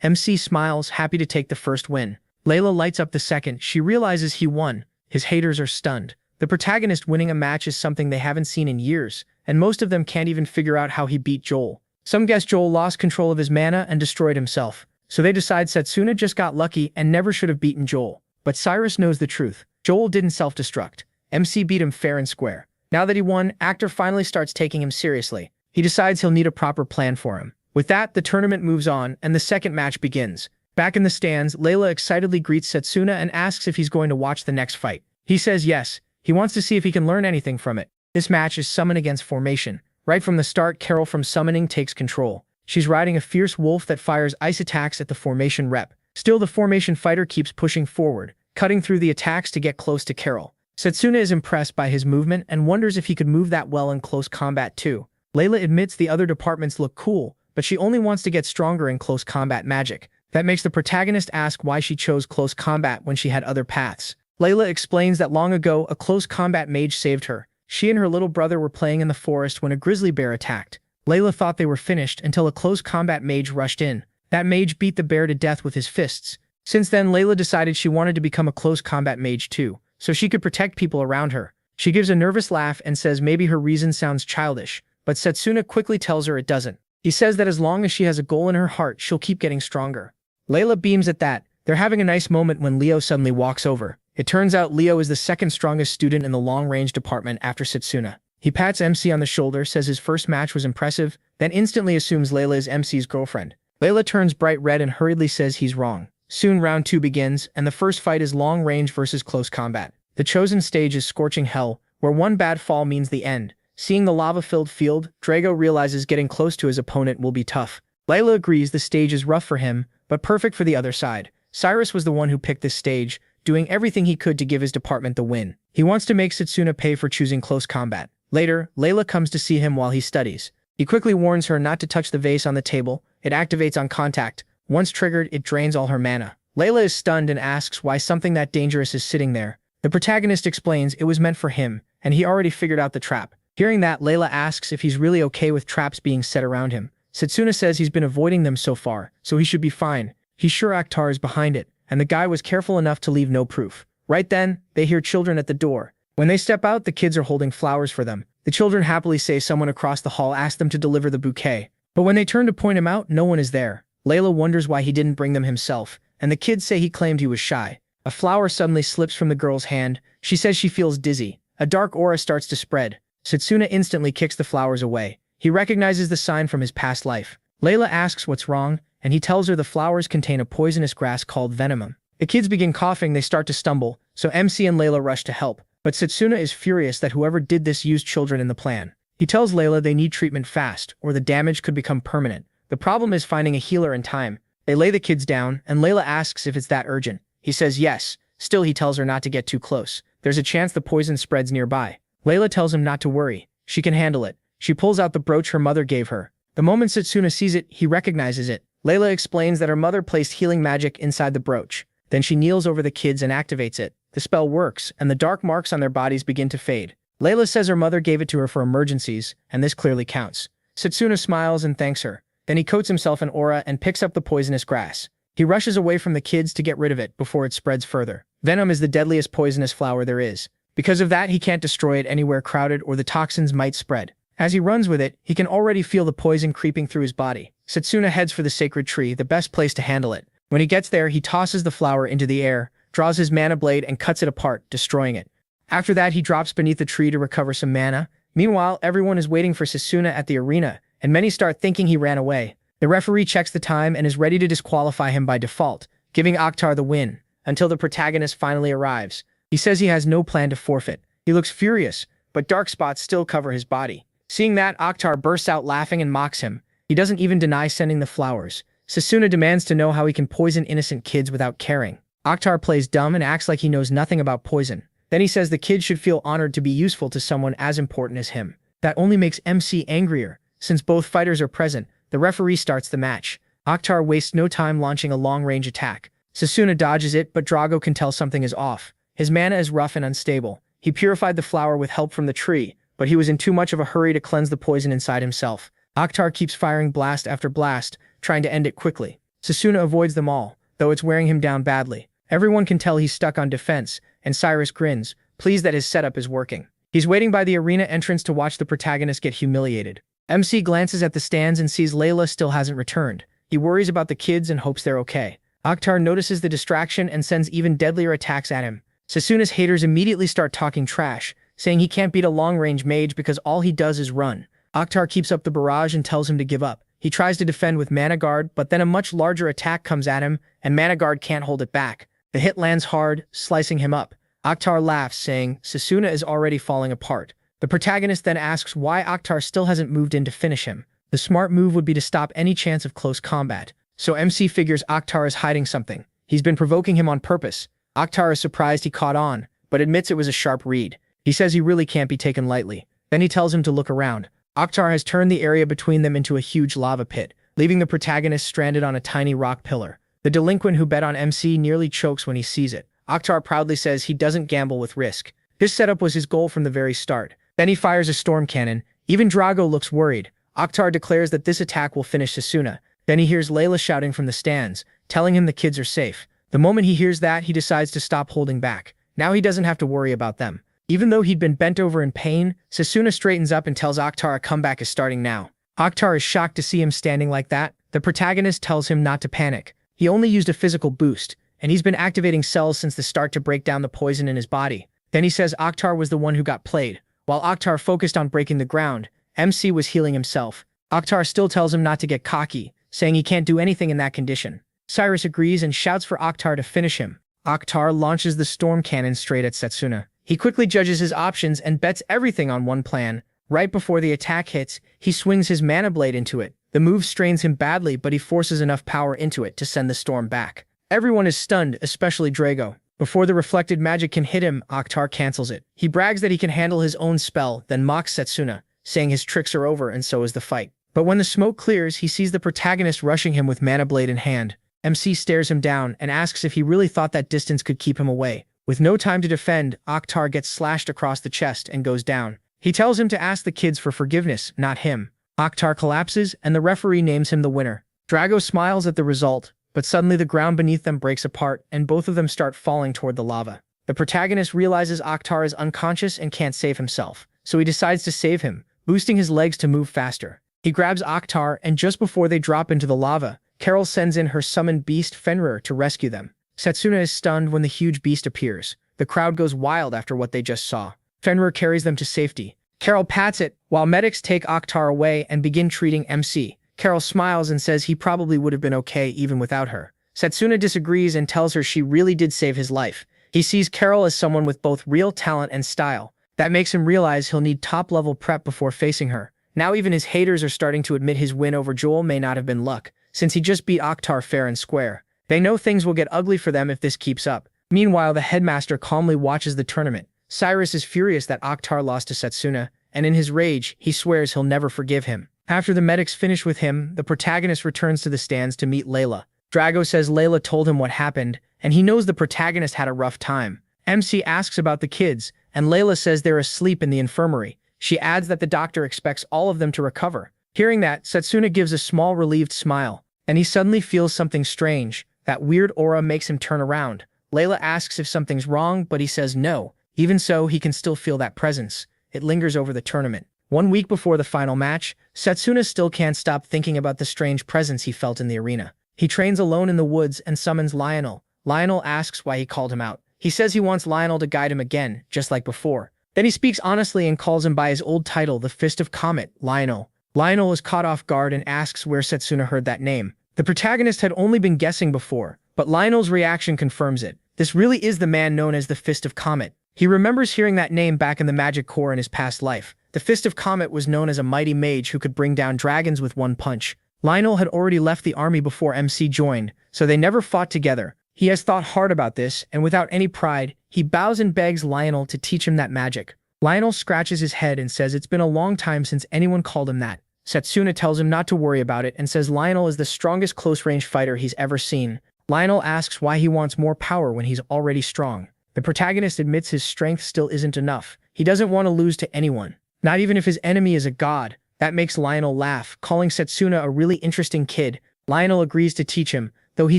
MC smiles, happy to take the first win. Layla lights up the second. She realizes he won. His haters are stunned. The protagonist winning a match is something they haven't seen in years, and most of them can't even figure out how he beat Joel. Some guess Joel lost control of his mana and destroyed himself, so they decide Setsuna just got lucky and never should have beaten Joel. But Cyrus knows the truth. Joel didn't self-destruct. MC beat him fair and square. Now that he won, Actor finally starts taking him seriously. He decides he'll need a proper plan for him. With that, the tournament moves on, and the second match begins. Back in the stands, Layla excitedly greets Setsuna and asks if he's going to watch the next fight. He says yes. He wants to see if he can learn anything from it. This match is summon against formation. Right from the start, Carol from summoning takes control. She's riding a fierce wolf that fires ice attacks at the formation rep. Still, the formation fighter keeps pushing forward, cutting through the attacks to get close to Carol. Setsuna is impressed by his movement and wonders if he could move that well in close combat too. Layla admits the other departments look cool, but she only wants to get stronger in close combat magic. That makes the protagonist ask why she chose close combat when she had other paths. Layla explains that long ago, a close combat mage saved her. She and her little brother were playing in the forest when a grizzly bear attacked. Layla thought they were finished until a close combat mage rushed in. That mage beat the bear to death with his fists. Since then, Layla decided she wanted to become a close combat mage too, so she could protect people around her. She gives a nervous laugh and says maybe her reason sounds childish, but Setsuna quickly tells her it doesn't. He says that as long as she has a goal in her heart, she'll keep getting stronger. Layla beams at that. They're having a nice moment when Leo suddenly walks over. It turns out Leo is the second strongest student in the long-range department after Setsuna. He pats MC on the shoulder, says his first match was impressive, then instantly assumes Layla is MC's girlfriend. Layla turns bright red and hurriedly says he's wrong. Soon round 2 begins, and the first fight is long-range versus close combat. The chosen stage is Scorching Hell, where one bad fall means the end. Seeing the lava-filled field, Drago realizes getting close to his opponent will be tough. Layla agrees the stage is rough for him, but perfect for the other side. Cyrus was the one who picked this stage, doing everything he could to give his department the win. He wants to make Setsuna pay for choosing close combat. Later, Layla comes to see him while he studies. He quickly warns her not to touch the vase on the table. It activates on contact. Once triggered, it drains all her mana. Layla is stunned and asks why something that dangerous is sitting there. The protagonist explains it was meant for him, and he already figured out the trap. Hearing that, Layla asks if he's really okay with traps being set around him. Setsuna says he's been avoiding them so far, so he should be fine. He's sure Akhtar is behind it, and the guy was careful enough to leave no proof. Right then, they hear children at the door. When they step out, the kids are holding flowers for them. The children happily say someone across the hall asked them to deliver the bouquet. But when they turn to point him out, no one is there. Layla wonders why he didn't bring them himself, and the kids say he claimed he was shy. A flower suddenly slips from the girl's hand. She says she feels dizzy. A dark aura starts to spread. Setsuna instantly kicks the flowers away. He recognizes the sign from his past life. Layla asks what's wrong, and he tells her the flowers contain a poisonous grass called venomum. The kids begin coughing, they start to stumble, so MC and Layla rush to help. But Setsuna is furious that whoever did this used children in the plan. He tells Layla they need treatment fast, or the damage could become permanent. The problem is finding a healer in time. They lay the kids down, and Layla asks if it's that urgent. He says yes. Still, he tells her not to get too close. There's a chance the poison spreads nearby. Layla tells him not to worry. She can handle it. She pulls out the brooch her mother gave her. The moment Setsuna sees it, he recognizes it. Layla explains that her mother placed healing magic inside the brooch. Then she kneels over the kids and activates it. The spell works, and the dark marks on their bodies begin to fade. Layla says her mother gave it to her for emergencies, and this clearly counts. Setsuna smiles and thanks her. Then he coats himself in aura and picks up the poisonous grass. He rushes away from the kids to get rid of it before it spreads further. Venom is the deadliest poisonous flower there is. Because of that, he can't destroy it anywhere crowded or the toxins might spread. As he runs with it, he can already feel the poison creeping through his body. Setsuna heads for the sacred tree, the best place to handle it. When he gets there, he tosses the flower into the air, draws his mana blade and cuts it apart, destroying it. After that, he drops beneath the tree to recover some mana. Meanwhile, everyone is waiting for Setsuna at the arena, and many start thinking he ran away. The referee checks the time and is ready to disqualify him by default, giving Akhtar the win, until the protagonist finally arrives. He says he has no plan to forfeit. He looks furious, but dark spots still cover his body. Seeing that, Akhtar bursts out laughing and mocks him. He doesn't even deny sending the flowers. Setsuna demands to know how he can poison innocent kids without caring. Akhtar plays dumb and acts like he knows nothing about poison. Then he says the kids should feel honored to be useful to someone as important as him. That only makes MC angrier. Since both fighters are present, the referee starts the match. Akhtar wastes no time launching a long-range attack. Setsuna dodges it, but Drago can tell something is off. His mana is rough and unstable. He purified the flower with help from the tree, but he was in too much of a hurry to cleanse the poison inside himself. Akhtar keeps firing blast after blast, trying to end it quickly. Setsuna avoids them all, though it's wearing him down badly. Everyone can tell he's stuck on defense, and Cyrus grins, pleased that his setup is working. He's waiting by the arena entrance to watch the protagonist get humiliated. MC glances at the stands and sees Layla still hasn't returned. He worries about the kids and hopes they're okay. Akhtar notices the distraction and sends even deadlier attacks at him. Setsuna's haters immediately start talking trash, saying he can't beat a long-range mage because all he does is run. Akhtar keeps up the barrage and tells him to give up. He tries to defend with Mana Guard, but then a much larger attack comes at him, and Mana Guard can't hold it back. The hit lands hard, slicing him up. Akhtar laughs, saying, "Sasuna is already falling apart." The protagonist then asks why Akhtar still hasn't moved in to finish him. The smart move would be to stop any chance of close combat. So MC figures Akhtar is hiding something. He's been provoking him on purpose. Akhtar is surprised he caught on, but admits it was a sharp read. He says he really can't be taken lightly. Then he tells him to look around. Akhtar has turned the area between them into a huge lava pit, leaving the protagonist stranded on a tiny rock pillar. The delinquent who bet on MC nearly chokes when he sees it. Akhtar proudly says he doesn't gamble with risk. This setup was his goal from the very start. Then he fires a storm cannon. Even Drago looks worried. Akhtar declares that this attack will finish Sasuna. Then he hears Layla shouting from the stands, telling him the kids are safe. The moment he hears that, he decides to stop holding back. Now he doesn't have to worry about them. Even though he'd been bent over in pain, Sasuna straightens up and tells Akhtar a comeback is starting now. Akhtar is shocked to see him standing like that. The protagonist tells him not to panic. He only used a physical boost, and he's been activating cells since the start to break down the poison in his body. Then he says Akhtar was the one who got played. While Akhtar focused on breaking the ground, MC was healing himself. Akhtar still tells him not to get cocky, saying he can't do anything in that condition. Cyrus agrees and shouts for Akhtar to finish him. Akhtar launches the storm cannon straight at Setsuna. He quickly judges his options and bets everything on one plan. Right before the attack hits, he swings his mana blade into it. The move strains him badly, but he forces enough power into it to send the storm back. Everyone is stunned, especially Drago. Before the reflected magic can hit him, Akhtar cancels it. He brags that he can handle his own spell, then mocks Setsuna, saying his tricks are over and so is the fight. But when the smoke clears, he sees the protagonist rushing him with mana blade in hand. MC stares him down and asks if he really thought that distance could keep him away. With no time to defend, Akhtar gets slashed across the chest and goes down. He tells him to ask the kids for forgiveness, not him. Akhtar collapses, and the referee names him the winner. Drago smiles at the result, but suddenly the ground beneath them breaks apart, and both of them start falling toward the lava. The protagonist realizes Akhtar is unconscious and can't save himself, so he decides to save him, boosting his legs to move faster. He grabs Akhtar, and just before they drop into the lava, Carol sends in her summoned beast Fenrir to rescue them. Setsuna is stunned when the huge beast appears. The crowd goes wild after what they just saw. Fenrir carries them to safety. Carol pats it, while medics take Akhtar away and begin treating MC. Carol smiles and says he probably would have been okay even without her. Setsuna disagrees and tells her she really did save his life. He sees Carol as someone with both real talent and style. That makes him realize he'll need top-level prep before facing her. Now even his haters are starting to admit his win over Joel may not have been luck, since he just beat Akhtar fair and square. They know things will get ugly for them if this keeps up. Meanwhile, the headmaster calmly watches the tournament. Cyrus is furious that Akhtar lost to Setsuna, and in his rage, he swears he'll never forgive him. After the medics finish with him, the protagonist returns to the stands to meet Layla. Drago says Layla told him what happened, and he knows the protagonist had a rough time. MC asks about the kids, and Layla says they're asleep in the infirmary. She adds that the doctor expects all of them to recover. Hearing that, Setsuna gives a small relieved smile, and he suddenly feels something strange. That weird aura makes him turn around. Layla asks if something's wrong, but he says no. Even so, he can still feel that presence. It lingers over the tournament. 1 week before the final match, Setsuna still can't stop thinking about the strange presence he felt in the arena. He trains alone in the woods and summons Lionel. Lionel asks why he called him out. He says he wants Lionel to guide him again, just like before. Then he speaks honestly and calls him by his old title, the Fist of Comet, Lionel. Lionel is caught off guard and asks where Setsuna heard that name. The protagonist had only been guessing before, but Lionel's reaction confirms it. This really is the man known as the Fist of Comet. He remembers hearing that name back in the magic core in his past life. The Fist of Comet was known as a mighty mage who could bring down dragons with one punch. Lionel had already left the army before MC joined, so they never fought together. He has thought hard about this, and without any pride, he bows and begs Lionel to teach him that magic. Lionel scratches his head and says it's been a long time since anyone called him that. Setsuna tells him not to worry about it and says Lionel is the strongest close-range fighter he's ever seen. Lionel asks why he wants more power when he's already strong. The protagonist admits his strength still isn't enough. He doesn't want to lose to anyone, not even if his enemy is a god. That makes Lionel laugh, calling Setsuna a really interesting kid. Lionel agrees to teach him, though he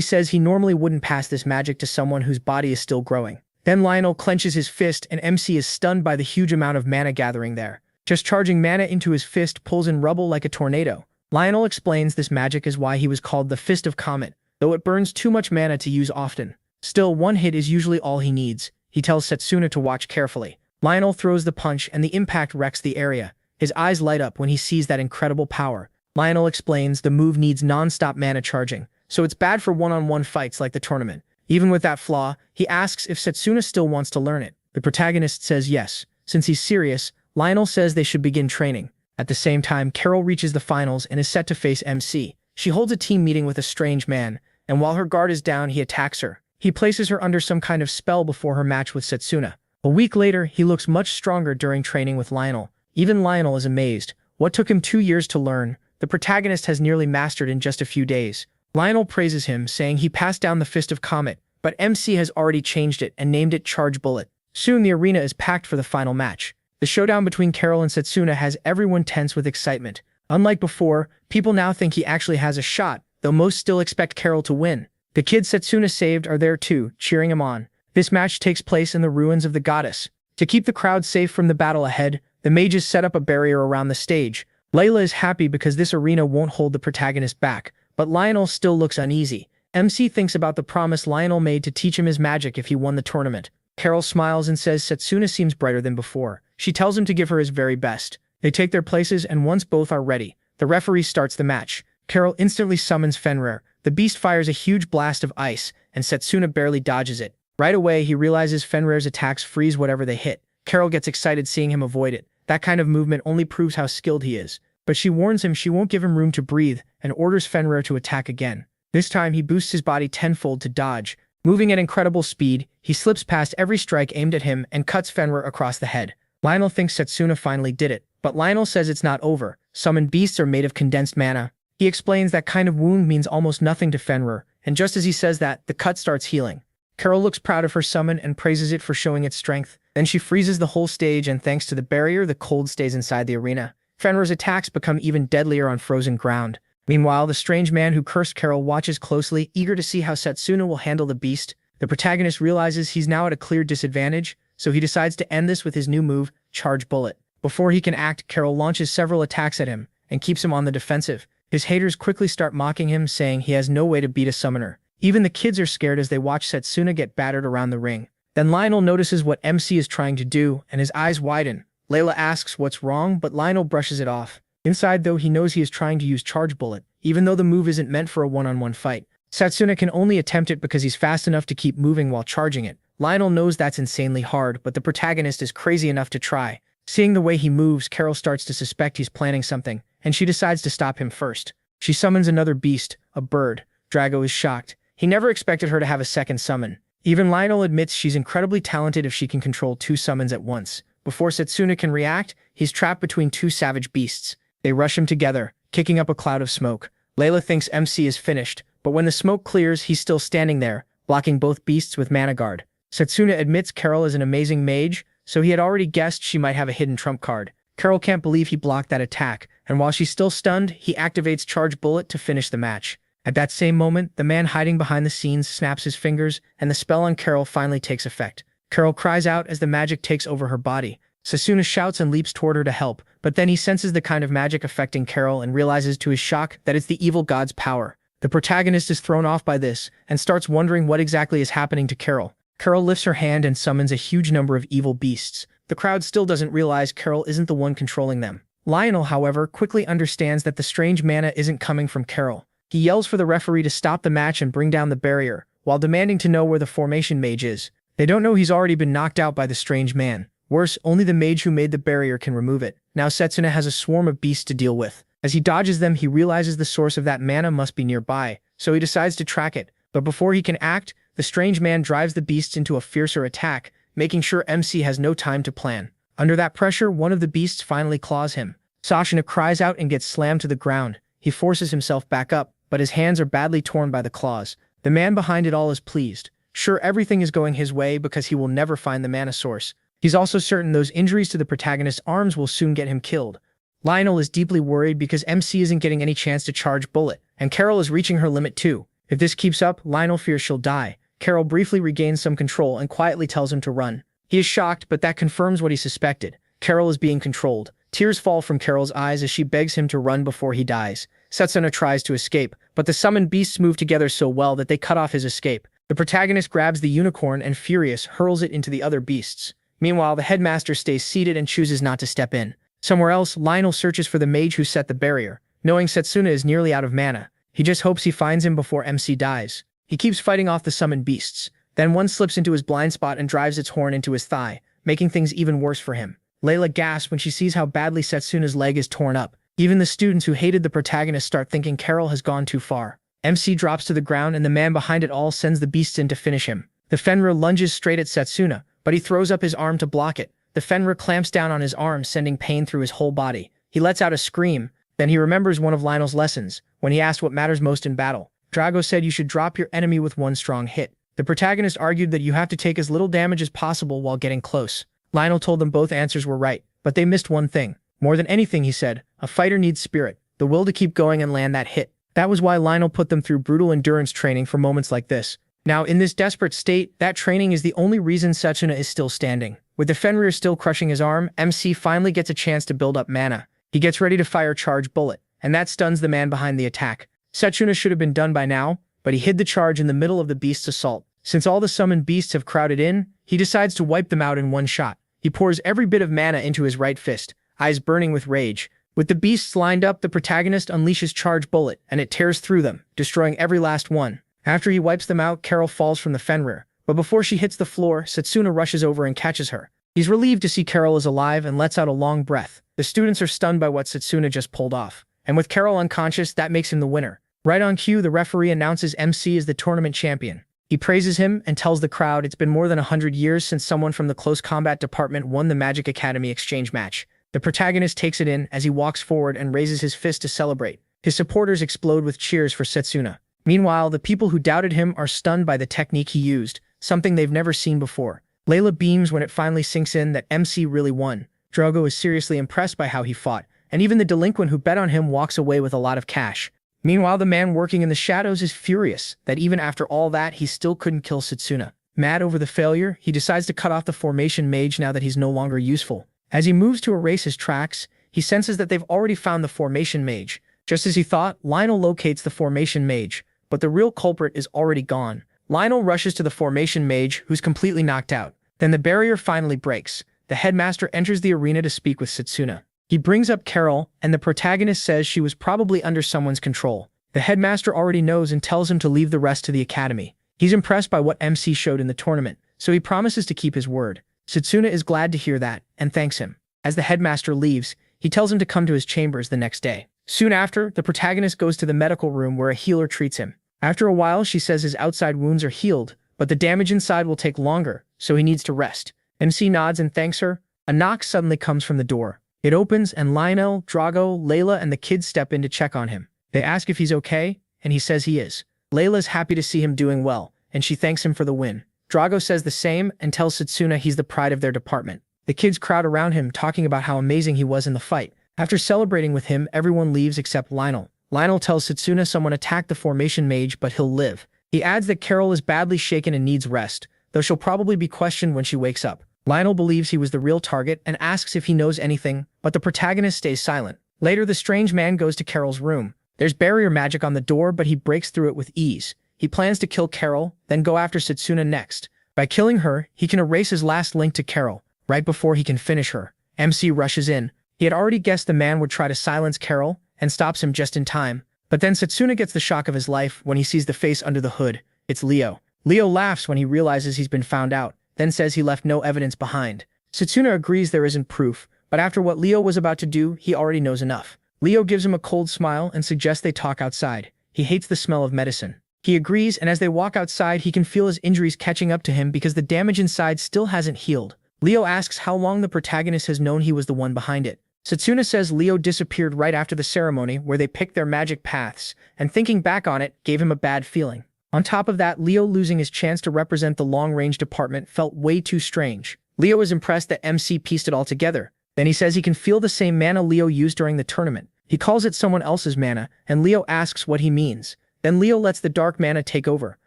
says he normally wouldn't pass this magic to someone whose body is still growing. Then Lionel clenches his fist and MC is stunned by the huge amount of mana gathering there. Just charging mana into his fist pulls in rubble like a tornado. Lionel explains this magic is why he was called the Fist of Comet, though it burns too much mana to use often. Still, one hit is usually all he needs. He tells Setsuna to watch carefully. Lionel throws the punch and the impact wrecks the area. His eyes light up when he sees that incredible power. Lionel explains the move needs non-stop mana charging, so it's bad for one-on-one fights like the tournament. Even with that flaw, he asks if Setsuna still wants to learn it. The protagonist says yes. Since he's serious, Lionel says they should begin training. At the same time, Carol reaches the finals and is set to face MC. She holds a team meeting with a strange man, and while her guard is down, he attacks her. He places her under some kind of spell before her match with Setsuna. A week later, he looks much stronger during training with Lionel. Even Lionel is amazed. What took him 2 years to learn, the protagonist has nearly mastered in just a few days. Lionel praises him, saying he passed down the Fist of Comet, but MC has already changed it and named it Charge Bullet. Soon the arena is packed for the final match. The showdown between Carol and Setsuna has everyone tense with excitement. Unlike before, people now think he actually has a shot, though most still expect Carol to win. The kids Setsuna saved are there too, cheering him on. This match takes place in the ruins of the goddess. To keep the crowd safe from the battle ahead, the mages set up a barrier around the stage. Layla is happy because this arena won't hold the protagonist back, but Lionel still looks uneasy. MC thinks about the promise Lionel made to teach him his magic if he won the tournament. Carol smiles and says Setsuna seems brighter than before. She tells him to give her his very best. They take their places, and once both are ready, the referee starts the match. Carol instantly summons Fenrir. The beast fires a huge blast of ice, and Setsuna barely dodges it. Right away, he realizes Fenrir's attacks freeze whatever they hit. Carol gets excited seeing him avoid it. That kind of movement only proves how skilled he is. But she warns him she won't give him room to breathe, and orders Fenrir to attack again. This time, he boosts his body tenfold to dodge. Moving at incredible speed, he slips past every strike aimed at him and cuts Fenrir across the head. Lionel thinks Setsuna finally did it, but Lionel says it's not over. Summoned beasts are made of condensed mana. He explains that kind of wound means almost nothing to Fenrir, and just as he says that, the cut starts healing. Carol looks proud of her summon and praises it for showing its strength. Then she freezes the whole stage, and thanks to the barrier, the cold stays inside the arena. Fenrir's attacks become even deadlier on frozen ground. Meanwhile, the strange man who cursed Carol watches closely, eager to see how Setsuna will handle the beast. The protagonist realizes he's now at a clear disadvantage, so he decides to end this with his new move, Charge Bullet. Before he can act, Carol launches several attacks at him and keeps him on the defensive. His haters quickly start mocking him, saying he has no way to beat a summoner. Even the kids are scared as they watch Setsuna get battered around the ring. Then Lionel notices what MC is trying to do, and his eyes widen. Layla asks what's wrong, but Lionel brushes it off. Inside, though, he knows he is trying to use Charge Bullet, even though the move isn't meant for a one-on-one fight. Setsuna can only attempt it because he's fast enough to keep moving while charging it. Lionel knows that's insanely hard, but the protagonist is crazy enough to try. Seeing the way he moves, Carol starts to suspect he's planning something, and she decides to stop him first. She summons another beast, a bird. Drago is shocked. He never expected her to have a second summon. Even Lionel admits she's incredibly talented if she can control 2 summons at once. Before Setsuna can react, he's trapped between 2 savage beasts. They rush him together, kicking up a cloud of smoke. Layla thinks MC is finished, but when the smoke clears, he's still standing there, blocking both beasts with mana guard. Setsuna admits Carol is an amazing mage, so he had already guessed she might have a hidden trump card. Carol can't believe he blocked that attack, and while she's still stunned, he activates Charge Bullet to finish the match. At that same moment, the man hiding behind the scenes snaps his fingers, and the spell on Carol finally takes effect. Carol cries out as the magic takes over her body. Setsuna shouts and leaps toward her to help, but then he senses the kind of magic affecting Carol and realizes to his shock that it's the evil god's power. The protagonist is thrown off by this, and starts wondering what exactly is happening to Carol. Carol lifts her hand and summons a huge number of evil beasts. The crowd still doesn't realize Carol isn't the one controlling them. Lionel, however, quickly understands that the strange mana isn't coming from Carol. He yells for the referee to stop the match and bring down the barrier, while demanding to know where the formation mage is. They don't know he's already been knocked out by the strange man. Worse, only the mage who made the barrier can remove it. Now Setsuna has a swarm of beasts to deal with. As he dodges them, he realizes the source of that mana must be nearby, so he decides to track it. But before he can act, the strange man drives the beasts into a fiercer attack, making sure MC has no time to plan. Under that pressure, one of the beasts finally claws him. Sashina cries out and gets slammed to the ground. He forces himself back up, but his hands are badly torn by the claws. The man behind it all is pleased. Sure, everything is going his way because he will never find the mana source. He's also certain those injuries to the protagonist's arms will soon get him killed. Lionel is deeply worried because MC isn't getting any chance to charge Bullet, and Carol is reaching her limit too. If this keeps up, Lionel fears she'll die. Carol briefly regains some control and quietly tells him to run. He is shocked, but that confirms what he suspected. Carol is being controlled. Tears fall from Carol's eyes as she begs him to run before he dies. Setsuna tries to escape, but the summoned beasts move together so well that they cut off his escape. The protagonist grabs the unicorn and, furious, hurls it into the other beasts. Meanwhile, the headmaster stays seated and chooses not to step in. Somewhere else, Lionel searches for the mage who set the barrier. knowing Setsuna is nearly out of mana. He just hopes he finds him before MC dies. He keeps fighting off the summoned beasts. Then one slips into his blind spot and drives its horn into his thigh, making things even worse for him. Layla gasps when she sees how badly Setsuna's leg is torn up. Even the students who hated the protagonist start thinking Carol has gone too far. MC drops to the ground and the man behind it all sends the beasts in to finish him. The Fenrir lunges straight at Setsuna, but he throws up his arm to block it. The Fenrir clamps down on his arm, sending pain through his whole body. He lets out a scream. Then he remembers one of Lionel's lessons, when he asked what matters most in battle. Drago said you should drop your enemy with one strong hit. The protagonist argued that you have to take as little damage as possible while getting close. Lionel told them both answers were right, but they missed one thing. More than anything, he said, a fighter needs spirit, the will to keep going and land that hit. That was why Lionel put them through brutal endurance training for moments like this. Now, in this desperate state, that training is the only reason Setsuna is still standing. With the Fenrir still crushing his arm, MC finally gets a chance to build up mana. He gets ready to fire Charge Bullet, and that stuns the man behind the attack. Setsuna should have been done by now, but he hid the charge in the middle of the beast's assault. Since all the summoned beasts have crowded in, he decides to wipe them out in one shot. He pours every bit of mana into his right fist, eyes burning with rage. With the beasts lined up, the protagonist unleashes Charge Bullet, and it tears through them, destroying every last one. After he wipes them out, Carol falls from the Fenrir, but before she hits the floor, Setsuna rushes over and catches her. He's relieved to see Carol is alive and lets out a long breath. The students are stunned by what Setsuna just pulled off. And with Carol unconscious, that makes him the winner. Right on cue, the referee announces MC as the tournament champion. He praises him and tells the crowd it's been more than 100 years since someone from the close combat department won the Magic Academy exchange match. The protagonist takes it in as he walks forward and raises his fist to celebrate. His supporters explode with cheers for Setsuna. Meanwhile, the people who doubted him are stunned by the technique he used, something they've never seen before. Layla beams when it finally sinks in that MC really won. Drago is seriously impressed by how he fought, and even the delinquent who bet on him walks away with a lot of cash. Meanwhile, the man working in the shadows is furious that even after all that, he still couldn't kill Setsuna. Mad over the failure, he decides to cut off the formation mage now that he's no longer useful. As he moves to erase his tracks, he senses that they've already found the formation mage. Just as he thought, Lionel locates the formation mage, but the real culprit is already gone. Lionel rushes to the formation mage, who's completely knocked out. Then the barrier finally breaks. The headmaster enters the arena to speak with Setsuna. He brings up Carol, and the protagonist says she was probably under someone's control. The headmaster already knows and tells him to leave the rest to the academy. He's impressed by what MC showed in the tournament, so he promises to keep his word. Setsuna is glad to hear that, and thanks him. As the headmaster leaves, he tells him to come to his chambers the next day. Soon after, the protagonist goes to the medical room where a healer treats him. After a while, she says his outside wounds are healed, but the damage inside will take longer, so he needs to rest. MC nods and thanks her. A knock suddenly comes from the door. It opens, and Lionel, Drago, Layla, and the kids step in to check on him. They ask if he's okay, and he says he is. Layla's happy to see him doing well, and she thanks him for the win. Drago says the same and tells Setsuna he's the pride of their department. The kids crowd around him, talking about how amazing he was in the fight. After celebrating with him, everyone leaves except Lionel. Lionel tells Setsuna someone attacked the formation mage, but he'll live. He adds that Carol is badly shaken and needs rest, though she'll probably be questioned when she wakes up. Lionel believes he was the real target and asks if he knows anything, but the protagonist stays silent. Later, the strange man goes to Carol's room. There's barrier magic on the door, but he breaks through it with ease. He plans to kill Carol, then go after Setsuna next. By killing her, he can erase his last link to Carol, right before he can finish her. MC rushes in. He had already guessed the man would try to silence Carol, and stops him just in time. But then Setsuna gets the shock of his life when he sees the face under the hood. It's Leo. Leo laughs when he realizes he's been found out, then says he left no evidence behind. Setsuna agrees there isn't proof, but after what Leo was about to do, he already knows enough. Leo gives him a cold smile and suggests they talk outside. He hates the smell of medicine. He agrees, and as they walk outside, he can feel his injuries catching up to him because the damage inside still hasn't healed. Leo asks how long the protagonist has known he was the one behind it. Setsuna says Leo disappeared right after the ceremony where they picked their magic paths, and thinking back on it gave him a bad feeling. On top of that, Leo losing his chance to represent the long-range department felt way too strange. Leo is impressed that MC pieced it all together. Then he says he can feel the same mana Leo used during the tournament. He calls it someone else's mana, and Leo asks what he means. Then Leo lets the dark mana take over,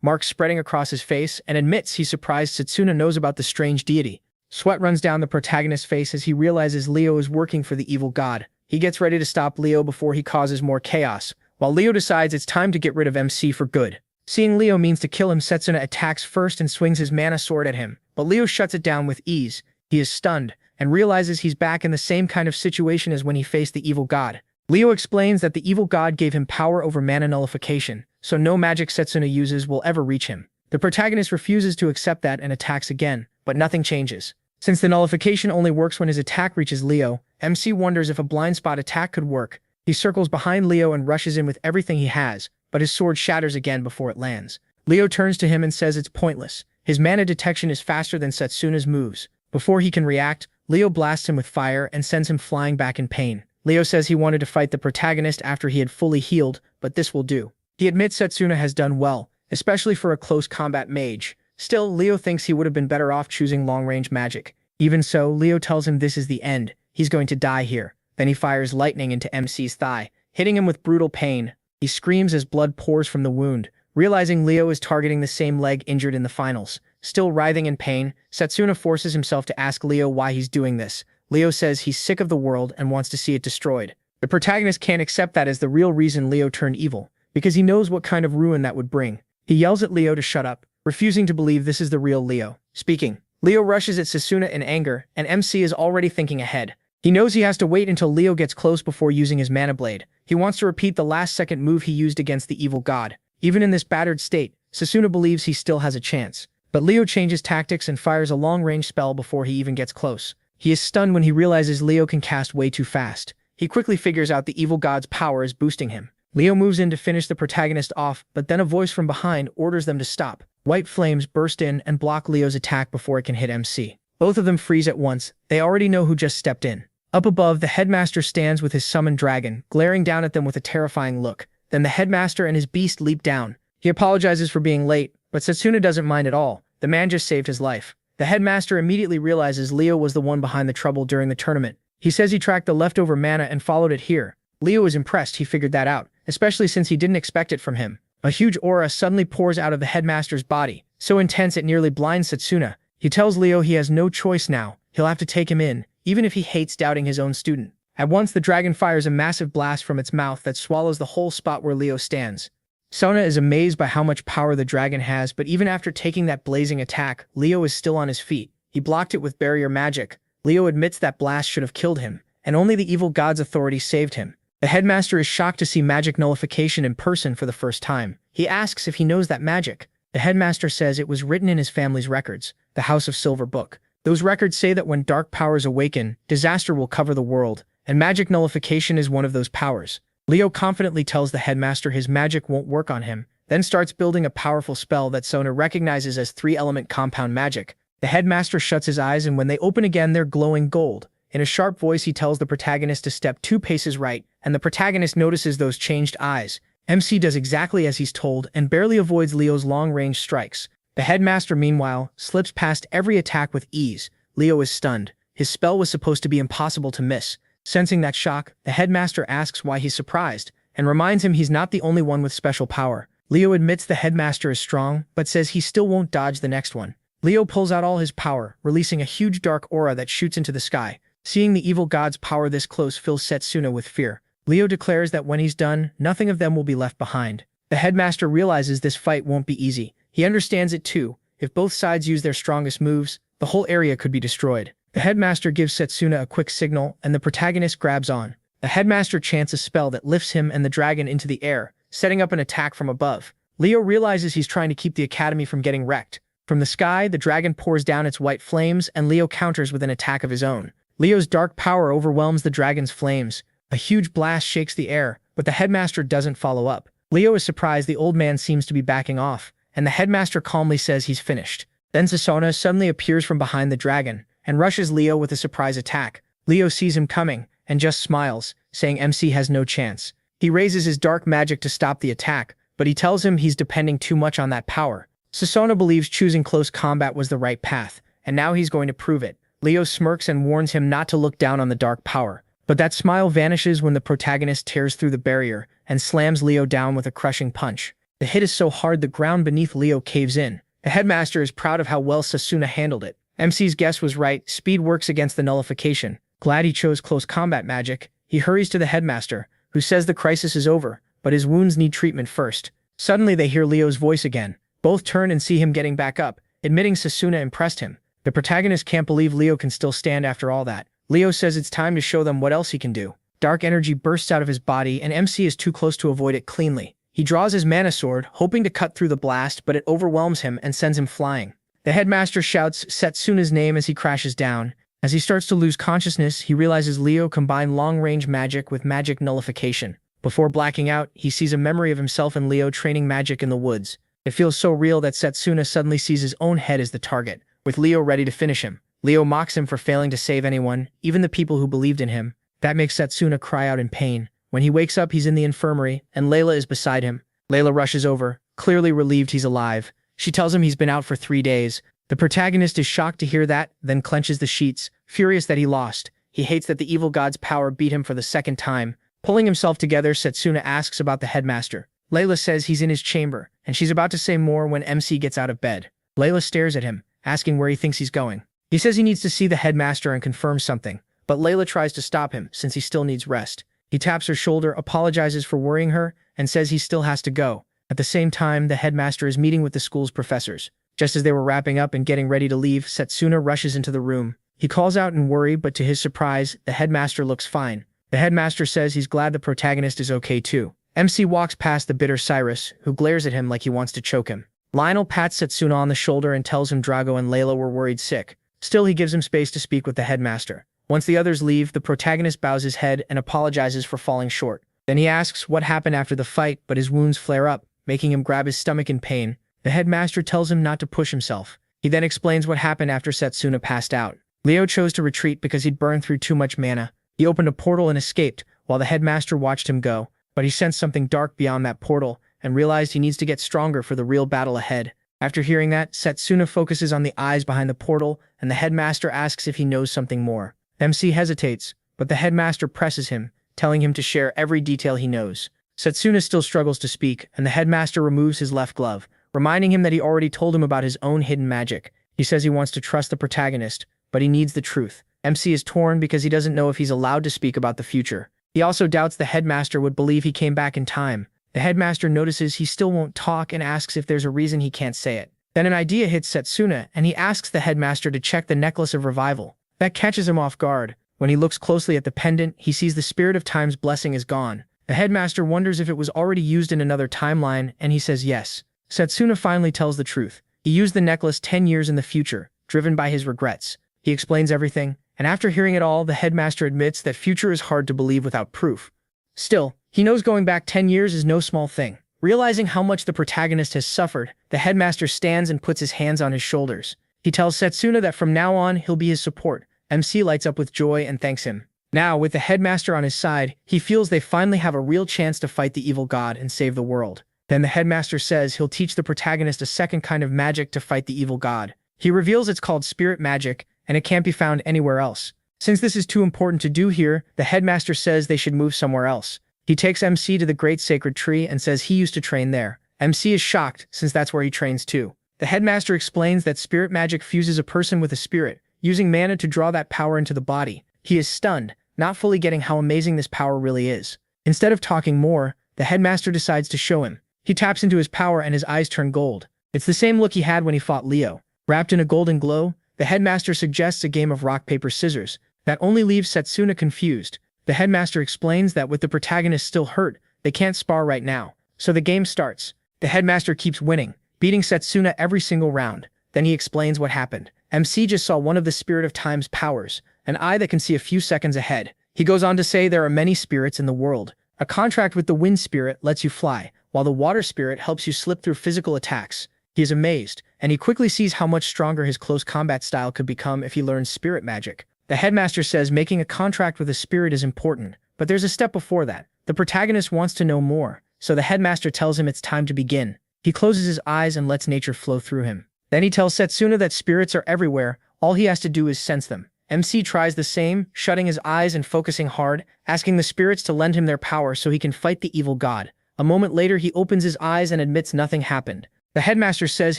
marks spreading across his face, and admits he's surprised Setsuna knows about the strange deity. Sweat runs down the protagonist's face as he realizes Leo is working for the evil god. He gets ready to stop Leo before he causes more chaos, while Leo decides it's time to get rid of MC for good. Seeing Leo means to kill him, Setsuna attacks first and swings his mana sword at him, but Leo shuts it down with ease. He is stunned, and realizes he's back in the same kind of situation as when he faced the evil god. Leo explains that the evil god gave him power over mana nullification, so no magic Setsuna uses will ever reach him. The protagonist refuses to accept that and attacks again, but nothing changes. Since the nullification only works when his attack reaches Leo, MC wonders if a blind spot attack could work. He circles behind Leo and rushes in with everything he has, but his sword shatters again before it lands. Leo turns to him and says it's pointless. His mana detection is faster than Setsuna's moves. Before he can react, Leo blasts him with fire and sends him flying back in pain. Leo says he wanted to fight the protagonist after he had fully healed, but this will do. He admits Setsuna has done well, especially for a close combat mage. Still, Leo thinks he would have been better off choosing long-range magic. Even so, Leo tells him this is the end. He's going to die here. Then he fires lightning into MC's thigh, hitting him with brutal pain. He screams as blood pours from the wound. Realizing Leo is targeting the same leg injured in the finals. Still writhing in pain, Setsuna forces himself to ask Leo why he's doing this. Leo says he's sick of the world and wants to see it destroyed. The protagonist can't accept that as the real reason Leo turned evil, because he knows what kind of ruin that would bring. He yells at Leo to shut up, refusing to believe this is the real Leo speaking. Leo rushes at Setsuna in anger, and MC is already thinking ahead. He knows he has to wait until Leo gets close before using his mana blade. He wants to repeat the last-second move he used against the evil god. Even in this battered state, Setsuna believes he still has a chance. But Leo changes tactics and fires a long-range spell before he even gets close. He is stunned when he realizes Leo can cast way too fast. He quickly figures out the evil god's power is boosting him. Leo moves in to finish the protagonist off, but then a voice from behind orders them to stop. White flames burst in and block Leo's attack before it can hit MC. Both of them freeze at once. They already know who just stepped in. Up above, the headmaster stands with his summoned dragon, glaring down at them with a terrifying look. Then the headmaster and his beast leap down. He apologizes for being late, but Setsuna doesn't mind at all. The man just saved his life. The headmaster immediately realizes Leo was the one behind the trouble during the tournament. He says he tracked the leftover mana and followed it here. Leo is impressed he figured that out, especially since he didn't expect it from him. A huge aura suddenly pours out of the headmaster's body, so intense it nearly blinds Setsuna. He tells Leo he has no choice now. He'll have to take him in, even if he hates doubting his own student. At once, the dragon fires a massive blast from its mouth that swallows the whole spot where Leo stands. Sona is amazed by how much power the dragon has, but even after taking that blazing attack, Leo is still on his feet. He blocked it with barrier magic. Leo admits that blast should have killed him, and only the evil god's authority saved him. The headmaster is shocked to see magic nullification in person for the first time. He asks if he knows that magic. The headmaster says it was written in his family's records, the House of Silver Book. Those records say that when dark powers awaken, disaster will cover the world, and magic nullification is one of those powers. Leo confidently tells the headmaster his magic won't work on him, then starts building a powerful spell that Sona recognizes as 3-element compound magic. The headmaster shuts his eyes, and when they open again, they're glowing gold. In a sharp voice, he tells the protagonist to step 2 paces right, and the protagonist notices those changed eyes. MC does exactly as he's told and barely avoids Leo's long-range strikes. The headmaster, meanwhile, slips past every attack with ease. Leo is stunned. His spell was supposed to be impossible to miss. Sensing that shock, the headmaster asks why he's surprised, and reminds him he's not the only one with special power. Leo admits the headmaster is strong, but says he still won't dodge the next one. Leo pulls out all his power, releasing a huge dark aura that shoots into the sky. Seeing the evil god's power this close fills Setsuna with fear. Leo declares that when he's done, nothing of them will be left behind. The headmaster realizes this fight won't be easy. He understands it too. If both sides use their strongest moves, the whole area could be destroyed. The headmaster gives Setsuna a quick signal, and the protagonist grabs on. The headmaster chants a spell that lifts him and the dragon into the air, setting up an attack from above. Leo realizes he's trying to keep the academy from getting wrecked. From the sky, the dragon pours down its white flames, and Leo counters with an attack of his own. Leo's dark power overwhelms the dragon's flames. A huge blast shakes the air, but the headmaster doesn't follow up. Leo is surprised the old man seems to be backing off, and the headmaster calmly says he's finished. Then Setsuna suddenly appears from behind the dragon, and rushes Leo with a surprise attack. Leo sees him coming, and just smiles, saying MC has no chance. He raises his dark magic to stop the attack, but he tells him he's depending too much on that power. Setsuna believes choosing close combat was the right path, and now he's going to prove it. Leo smirks and warns him not to look down on the dark power. But that smile vanishes when the protagonist tears through the barrier and slams Leo down with a crushing punch. The hit is so hard the ground beneath Leo caves in. The headmaster is proud of how well Setsuna handled it. MC's guess was right, speed works against the nullification. Glad he chose close combat magic, he hurries to the headmaster, who says the crisis is over, but his wounds need treatment first. Suddenly they hear Leo's voice again. Both turn and see him getting back up, admitting Setsuna impressed him. The protagonist can't believe Leo can still stand after all that. Leo says it's time to show them what else he can do. Dark energy bursts out of his body, and MC is too close to avoid it cleanly. He draws his mana sword, hoping to cut through the blast, but it overwhelms him and sends him flying. The headmaster shouts Setsuna's name as he crashes down. As he starts to lose consciousness, he realizes Leo combined long-range magic with magic nullification. Before blacking out, he sees a memory of himself and Leo training magic in the woods. It feels so real that Setsuna suddenly sees his own head as the target, with Leo ready to finish him. Leo mocks him for failing to save anyone, even the people who believed in him. That makes Setsuna cry out in pain. When he wakes up, he's in the infirmary, and Layla is beside him. Layla rushes over, clearly relieved he's alive. She tells him he's been out for 3 days. The protagonist is shocked to hear that, then clenches the sheets, furious that he lost. He hates that the evil god's power beat him for the second time. Pulling himself together, Setsuna asks about the headmaster. Layla says he's in his chamber, and she's about to say more when MC gets out of bed. Layla stares at him, asking where he thinks he's going. He says he needs to see the headmaster and confirm something, but Layla tries to stop him since he still needs rest. He taps her shoulder, apologizes for worrying her, and says he still has to go. At the same time, the headmaster is meeting with the school's professors. Just as they were wrapping up and getting ready to leave, Setsuna rushes into the room. He calls out in worry, but to his surprise, the headmaster looks fine. The headmaster says he's glad the protagonist is okay too. MC walks past the bitter Cyrus, who glares at him like he wants to choke him. Lionel pats Setsuna on the shoulder and tells him Drago and Layla were worried sick. Still, he gives him space to speak with the headmaster. Once the others leave, the protagonist bows his head and apologizes for falling short. Then he asks what happened after the fight, but his wounds flare up, making him grab his stomach in pain. The headmaster tells him not to push himself. He then explains what happened after Setsuna passed out. Leo chose to retreat because he'd burned through too much mana. He opened a portal and escaped, while the headmaster watched him go. But he sensed something dark beyond that portal, and realized he needs to get stronger for the real battle ahead. After hearing that, Setsuna focuses on the eyes behind the portal, and the headmaster asks if he knows something more. MC hesitates, but the headmaster presses him, telling him to share every detail he knows. Setsuna still struggles to speak, and the headmaster removes his left glove, reminding him that he already told him about his own hidden magic. He says he wants to trust the protagonist, but he needs the truth. MC is torn because he doesn't know if he's allowed to speak about the future. He also doubts the headmaster would believe he came back in time. The headmaster notices he still won't talk and asks if there's a reason he can't say it. Then an idea hits Setsuna, and he asks the headmaster to check the necklace of revival. That catches him off guard. When he looks closely at the pendant, he sees the spirit of time's blessing is gone. The headmaster wonders if it was already used in another timeline, and he says yes. Setsuna finally tells the truth. He used the necklace 10 years in the future, driven by his regrets. He explains everything, and after hearing it all, the headmaster admits that future is hard to believe without proof. Still, he knows going back 10 years is no small thing. Realizing how much the protagonist has suffered, the headmaster stands and puts his hands on his shoulders. He tells Setsuna that from now on, he'll be his support. MC lights up with joy and thanks him. Now, with the headmaster on his side, he feels they finally have a real chance to fight the evil god and save the world. Then the headmaster says he'll teach the protagonist a second kind of magic to fight the evil god. He reveals it's called spirit magic, and it can't be found anywhere else. Since this is too important to do here, the headmaster says they should move somewhere else. He takes MC to the Great Sacred Tree and says he used to train there. MC is shocked, since that's where he trains too. The headmaster explains that spirit magic fuses a person with a spirit, using mana to draw that power into the body. He is stunned, not fully getting how amazing this power really is. Instead of talking more, the headmaster decides to show him. He taps into his power and his eyes turn gold. It's the same look he had when he fought Leo. Wrapped in a golden glow, the headmaster suggests a game of rock, paper, scissors. That only leaves Setsuna confused. The headmaster explains that with the protagonist still hurt, they can't spar right now. So the game starts. The headmaster keeps winning, beating Setsuna every single round. Then he explains what happened. MC just saw one of the Spirit of Time's powers, an eye that can see a few seconds ahead. He goes on to say there are many spirits in the world. A contract with the wind spirit lets you fly, while the water spirit helps you slip through physical attacks. He is amazed, and he quickly sees how much stronger his close combat style could become if he learns spirit magic. The headmaster says making a contract with a spirit is important, but there's a step before that. The protagonist wants to know more, so the headmaster tells him it's time to begin. He closes his eyes and lets nature flow through him. Then he tells Setsuna that spirits are everywhere, all he has to do is sense them. MC tries the same, shutting his eyes and focusing hard, asking the spirits to lend him their power so he can fight the evil god. A moment later, he opens his eyes and admits nothing happened. The headmaster says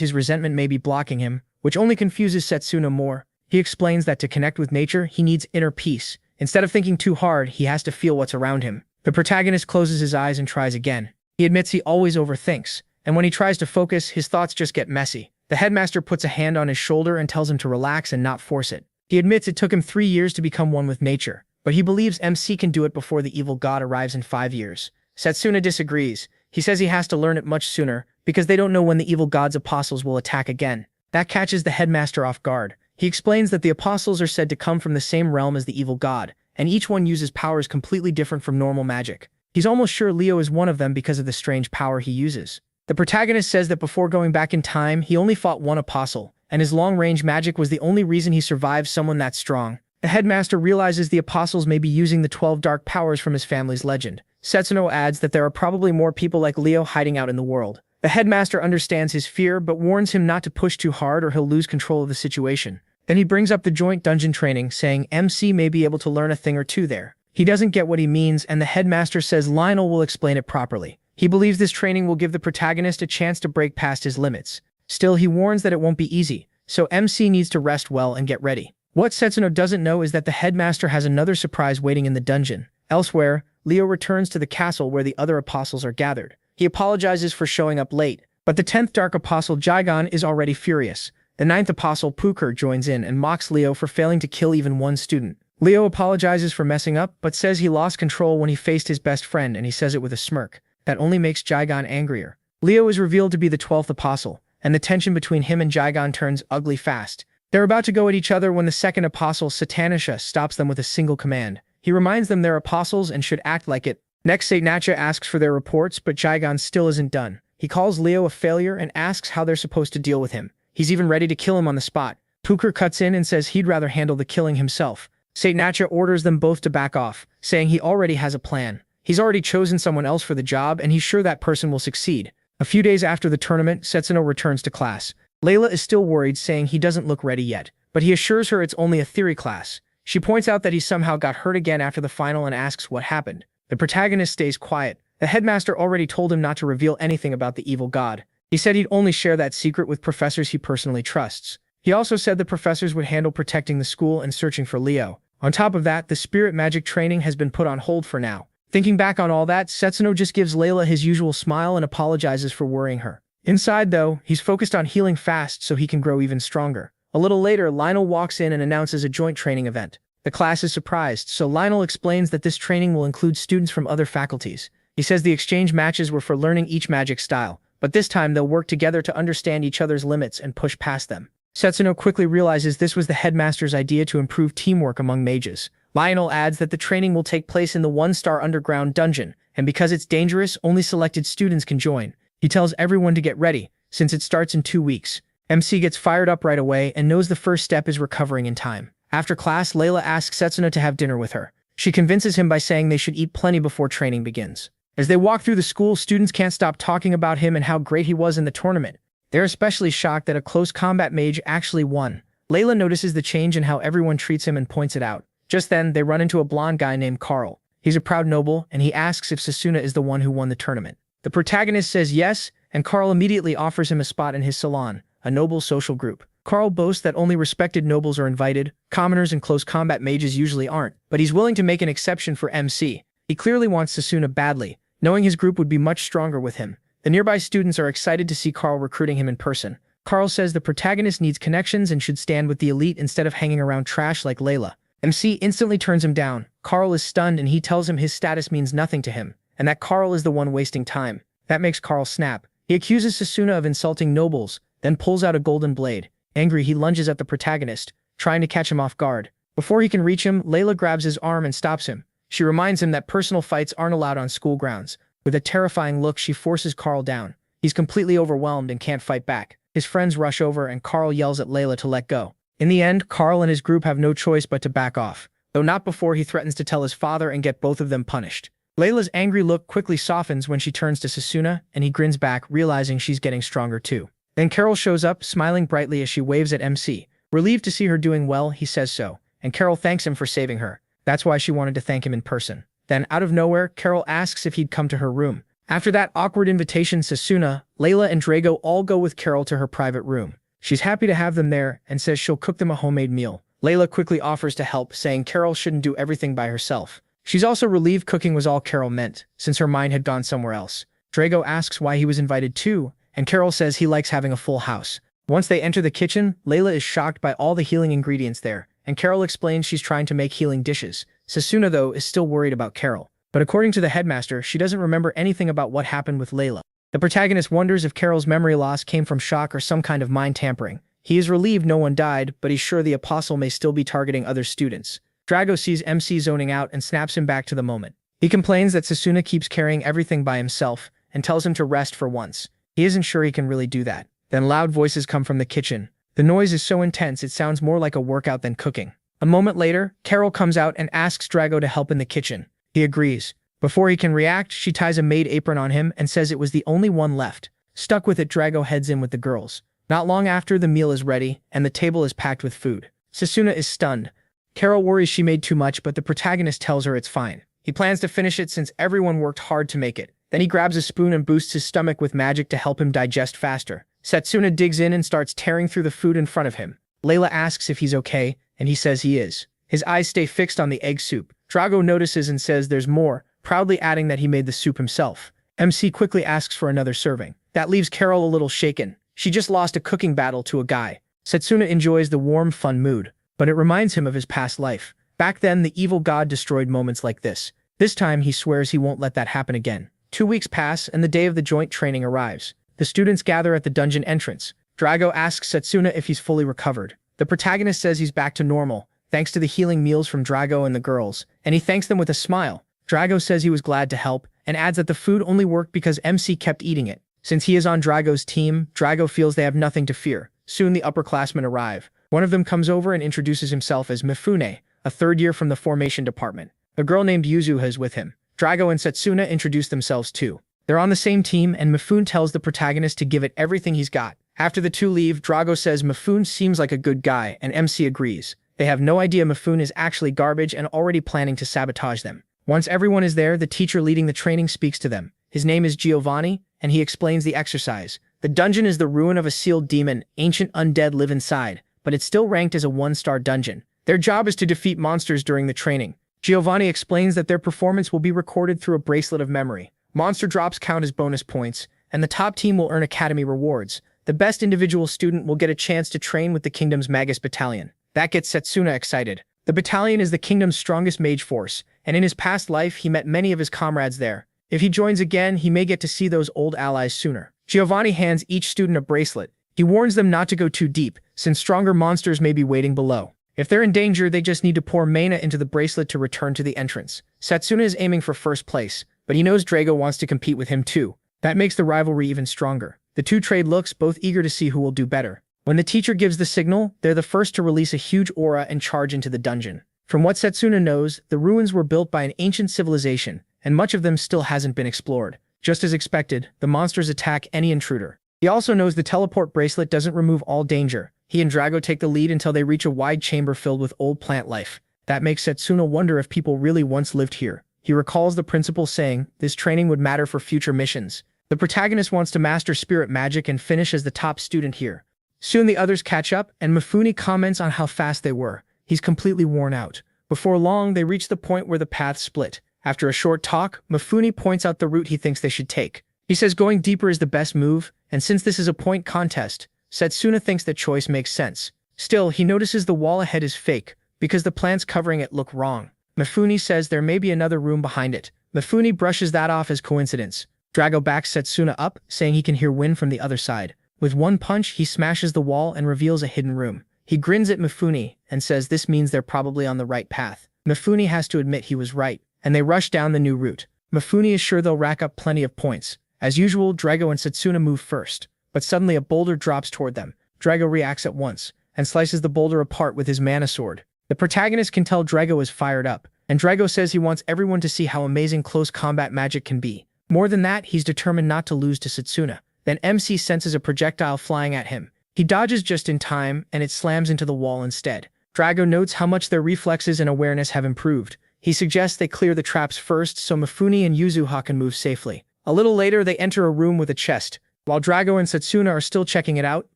his resentment may be blocking him, which only confuses Setsuna more. He explains that to connect with nature, he needs inner peace. Instead of thinking too hard, he has to feel what's around him. The protagonist closes his eyes and tries again. He admits he always overthinks, and when he tries to focus, his thoughts just get messy. The headmaster puts a hand on his shoulder and tells him to relax and not force it. He admits it took him 3 years to become one with nature, but he believes MC can do it before the evil god arrives in 5 years. Setsuna disagrees. He says he has to learn it much sooner, because they don't know when the evil god's apostles will attack again. That catches the headmaster off guard. He explains that the apostles are said to come from the same realm as the evil god, and each one uses powers completely different from normal magic. He's almost sure Leo is one of them because of the strange power he uses. The protagonist says that before going back in time, he only fought one apostle, and his long-range magic was the only reason he survived someone that strong. The headmaster realizes the apostles may be using the 12 dark powers from his family's legend. Setsuno adds that there are probably more people like Leo hiding out in the world. The headmaster understands his fear but warns him not to push too hard or he'll lose control of the situation. Then he brings up the joint dungeon training, saying MC may be able to learn a thing or two there. He doesn't get what he means, and the headmaster says Lionel will explain it properly. He believes this training will give the protagonist a chance to break past his limits. Still, he warns that it won't be easy, so MC needs to rest well and get ready. What Setsuno doesn't know is that the headmaster has another surprise waiting in the dungeon. Elsewhere, Leo returns to the castle where the other apostles are gathered. He apologizes for showing up late, but the 10th Dark Apostle Jigon is already furious. The 9th Apostle Puker joins in and mocks Leo for failing to kill even one student. Leo apologizes for messing up, but says he lost control when he faced his best friend, and he says it with a smirk. That only makes Jigon angrier. Leo is revealed to be the 12th Apostle, and the tension between him and Jigon turns ugly fast. They're about to go at each other when the 2nd Apostle Satanisha stops them with a single command. He reminds them they're apostles and should act like it. Next, Satnacha asks for their reports, but Jigon still isn't done. He calls Leo a failure and asks how they're supposed to deal with him. He's even ready to kill him on the spot. Puker cuts in and says he'd rather handle the killing himself. Satnacha orders them both to back off, saying he already has a plan. He's already chosen someone else for the job, and he's sure that person will succeed. A few days after the tournament, Setsuno returns to class. Layla is still worried, saying he doesn't look ready yet, but he assures her it's only a theory class. She points out that he somehow got hurt again after the final and asks what happened. The protagonist stays quiet. The headmaster already told him not to reveal anything about the evil god. He said he'd only share that secret with professors he personally trusts. He also said the professors would handle protecting the school and searching for Leo. On top of that, the spirit magic training has been put on hold for now. Thinking back on all that, Setsuno just gives Layla his usual smile and apologizes for worrying her. Inside, though, he's focused on healing fast so he can grow even stronger. A little later, Lionel walks in and announces a joint training event. The class is surprised, so Lionel explains that this training will include students from other faculties. He says the exchange matches were for learning each magic style, but this time they'll work together to understand each other's limits and push past them. Setsuno quickly realizes this was the headmaster's idea to improve teamwork among mages. Lionel adds that the training will take place in the 1-star underground dungeon, and because it's dangerous, only selected students can join. He tells everyone to get ready, since it starts in 2 weeks. MC gets fired up right away and knows the first step is recovering in time. After class, Layla asks Setsuno to have dinner with her. She convinces him by saying they should eat plenty before training begins. As they walk through the school, students can't stop talking about him and how great he was in the tournament. They're especially shocked that a close combat mage actually won. Layla notices the change in how everyone treats him and points it out. Just then, they run into a blonde guy named Carl. He's a proud noble, and he asks if Sasuna is the one who won the tournament. The protagonist says yes, and Carl immediately offers him a spot in his salon, a noble social group. Carl boasts that only respected nobles are invited, commoners and close combat mages usually aren't, but he's willing to make an exception for MC. He clearly wants Sasuna badly, knowing his group would be much stronger with him. The nearby students are excited to see Carl recruiting him in person. Carl says the protagonist needs connections and should stand with the elite instead of hanging around trash like Layla. MC instantly turns him down. Carl is stunned and he tells him his status means nothing to him, and that Carl is the one wasting time. That makes Carl snap. He accuses Sasuna of insulting nobles, then pulls out a golden blade. Angry, he lunges at the protagonist, trying to catch him off guard. Before he can reach him, Layla grabs his arm and stops him. She reminds him that personal fights aren't allowed on school grounds. With a terrifying look, she forces Carl down. He's completely overwhelmed and can't fight back. His friends rush over and Carl yells at Layla to let go. In the end, Carl and his group have no choice but to back off, though not before he threatens to tell his father and get both of them punished. Layla's angry look quickly softens when she turns to Sasuna, and he grins back, realizing she's getting stronger too. Then Carol shows up, smiling brightly as she waves at MC. Relieved to see her doing well, he says so, and Carol thanks him for saving her. That's why she wanted to thank him in person. Then, out of nowhere, Carol asks if he'd come to her room. After that awkward invitation, Sasuna, Layla, and Drago all go with Carol to her private room. She's happy to have them there and says she'll cook them a homemade meal. Layla quickly offers to help, saying Carol shouldn't do everything by herself. She's also relieved cooking was all Carol meant, since her mind had gone somewhere else. Drago asks why he was invited too, and Carol says he likes having a full house. Once they enter the kitchen, Layla is shocked by all the healing ingredients there, and Carol explains she's trying to make healing dishes. Sasuna, though, is still worried about Carol. But according to the headmaster, she doesn't remember anything about what happened with Layla. The protagonist wonders if Carol's memory loss came from shock or some kind of mind tampering. He is relieved no one died, but he's sure the apostle may still be targeting other students. Drago sees MC zoning out and snaps him back to the moment. He complains that Sasuna keeps carrying everything by himself and tells him to rest for once. He isn't sure he can really do that. Then loud voices come from the kitchen. The noise is so intense it sounds more like a workout than cooking. A moment later, Carol comes out and asks Drago to help in the kitchen. He agrees. Before he can react, she ties a maid apron on him and says it was the only one left. Stuck with it, Drago heads in with the girls. Not long after, the meal is ready, and the table is packed with food. Sasuna is stunned. Carol worries she made too much, but the protagonist tells her it's fine. He plans to finish it since everyone worked hard to make it. Then he grabs a spoon and boosts his stomach with magic to help him digest faster. Setsuna digs in and starts tearing through the food in front of him. Layla asks if he's okay, and he says he is. His eyes stay fixed on the egg soup. Drago notices and says there's more, proudly adding that he made the soup himself. MC quickly asks for another serving. That leaves Carol a little shaken. She just lost a cooking battle to a guy. Setsuna enjoys the warm, fun mood, but it reminds him of his past life. Back then, the evil god destroyed moments like this. This time, he swears he won't let that happen again. 2 weeks pass, and the day of the joint training arrives. The students gather at the dungeon entrance. Drago asks Setsuna if he's fully recovered. The protagonist says he's back to normal, thanks to the healing meals from Drago and the girls, and he thanks them with a smile. Drago says he was glad to help, and adds that the food only worked because MC kept eating it. Since he is on Drago's team, Drago feels they have nothing to fear. Soon the upperclassmen arrive. One of them comes over and introduces himself as Mifune, a third year from the formation department. A girl named Yuzuha is with him. Drago and Setsuna introduce themselves too. They're on the same team, and Mifune tells the protagonist to give it everything he's got. After the two leave, Drago says Mifune seems like a good guy, and MC agrees. They have no idea Mifune is actually garbage and already planning to sabotage them. Once everyone is there, the teacher leading the training speaks to them. His name is Giovanni, and he explains the exercise. The dungeon is the ruin of a sealed demon. Ancient undead live inside, but it's still ranked as a 1-star dungeon. Their job is to defeat monsters during the training. Giovanni explains that their performance will be recorded through a bracelet of memory. Monster drops count as bonus points, and the top team will earn academy rewards. The best individual student will get a chance to train with the kingdom's Magus battalion. That gets Setsuna excited. The battalion is the kingdom's strongest mage force, and in his past life he met many of his comrades there. If he joins again, he may get to see those old allies sooner. Giovanni hands each student a bracelet. He warns them not to go too deep, since stronger monsters may be waiting below. If they're in danger, they just need to pour mana into the bracelet to return to the entrance. Setsuna is aiming for first place, but he knows Drago wants to compete with him too. That makes the rivalry even stronger. The two trade looks, both eager to see who will do better. When the teacher gives the signal, they're the first to release a huge aura and charge into the dungeon. From what Setsuna knows, the ruins were built by an ancient civilization, and much of them still hasn't been explored. Just as expected, the monsters attack any intruder. He also knows the teleport bracelet doesn't remove all danger. He and Drago take the lead until they reach a wide chamber filled with old plant life. That makes Setsuna wonder if people really once lived here. He recalls the principal saying, this training would matter for future missions. The protagonist wants to master spirit magic and finish as the top student here. Soon the others catch up, and Mifune comments on how fast they were. He's completely worn out. Before long, they reach the point where the paths split. After a short talk, Mifune points out the route he thinks they should take. He says going deeper is the best move, and since this is a point contest, Setsuna thinks that choice makes sense. Still, he notices the wall ahead is fake, because the plants covering it look wrong. Mifune says there may be another room behind it. Mifune brushes that off as coincidence. Drago backs Setsuna up, saying he can hear wind from the other side. With one punch, he smashes the wall and reveals a hidden room. He grins at Mifune and says this means they're probably on the right path. Mifune has to admit he was right, and they rush down the new route. Mifune is sure they'll rack up plenty of points. As usual, Drago and Setsuna move first, but suddenly a boulder drops toward them. Drago reacts at once, and slices the boulder apart with his mana sword. The protagonist can tell Drago is fired up, and Drago says he wants everyone to see how amazing close combat magic can be. More than that, he's determined not to lose to Setsuna. Then MC senses a projectile flying at him. He dodges just in time, and it slams into the wall instead. Drago notes how much their reflexes and awareness have improved. He suggests they clear the traps first so Mifune and Yuzuha can move safely. A little later, they enter a room with a chest. While Drago and Setsuna are still checking it out,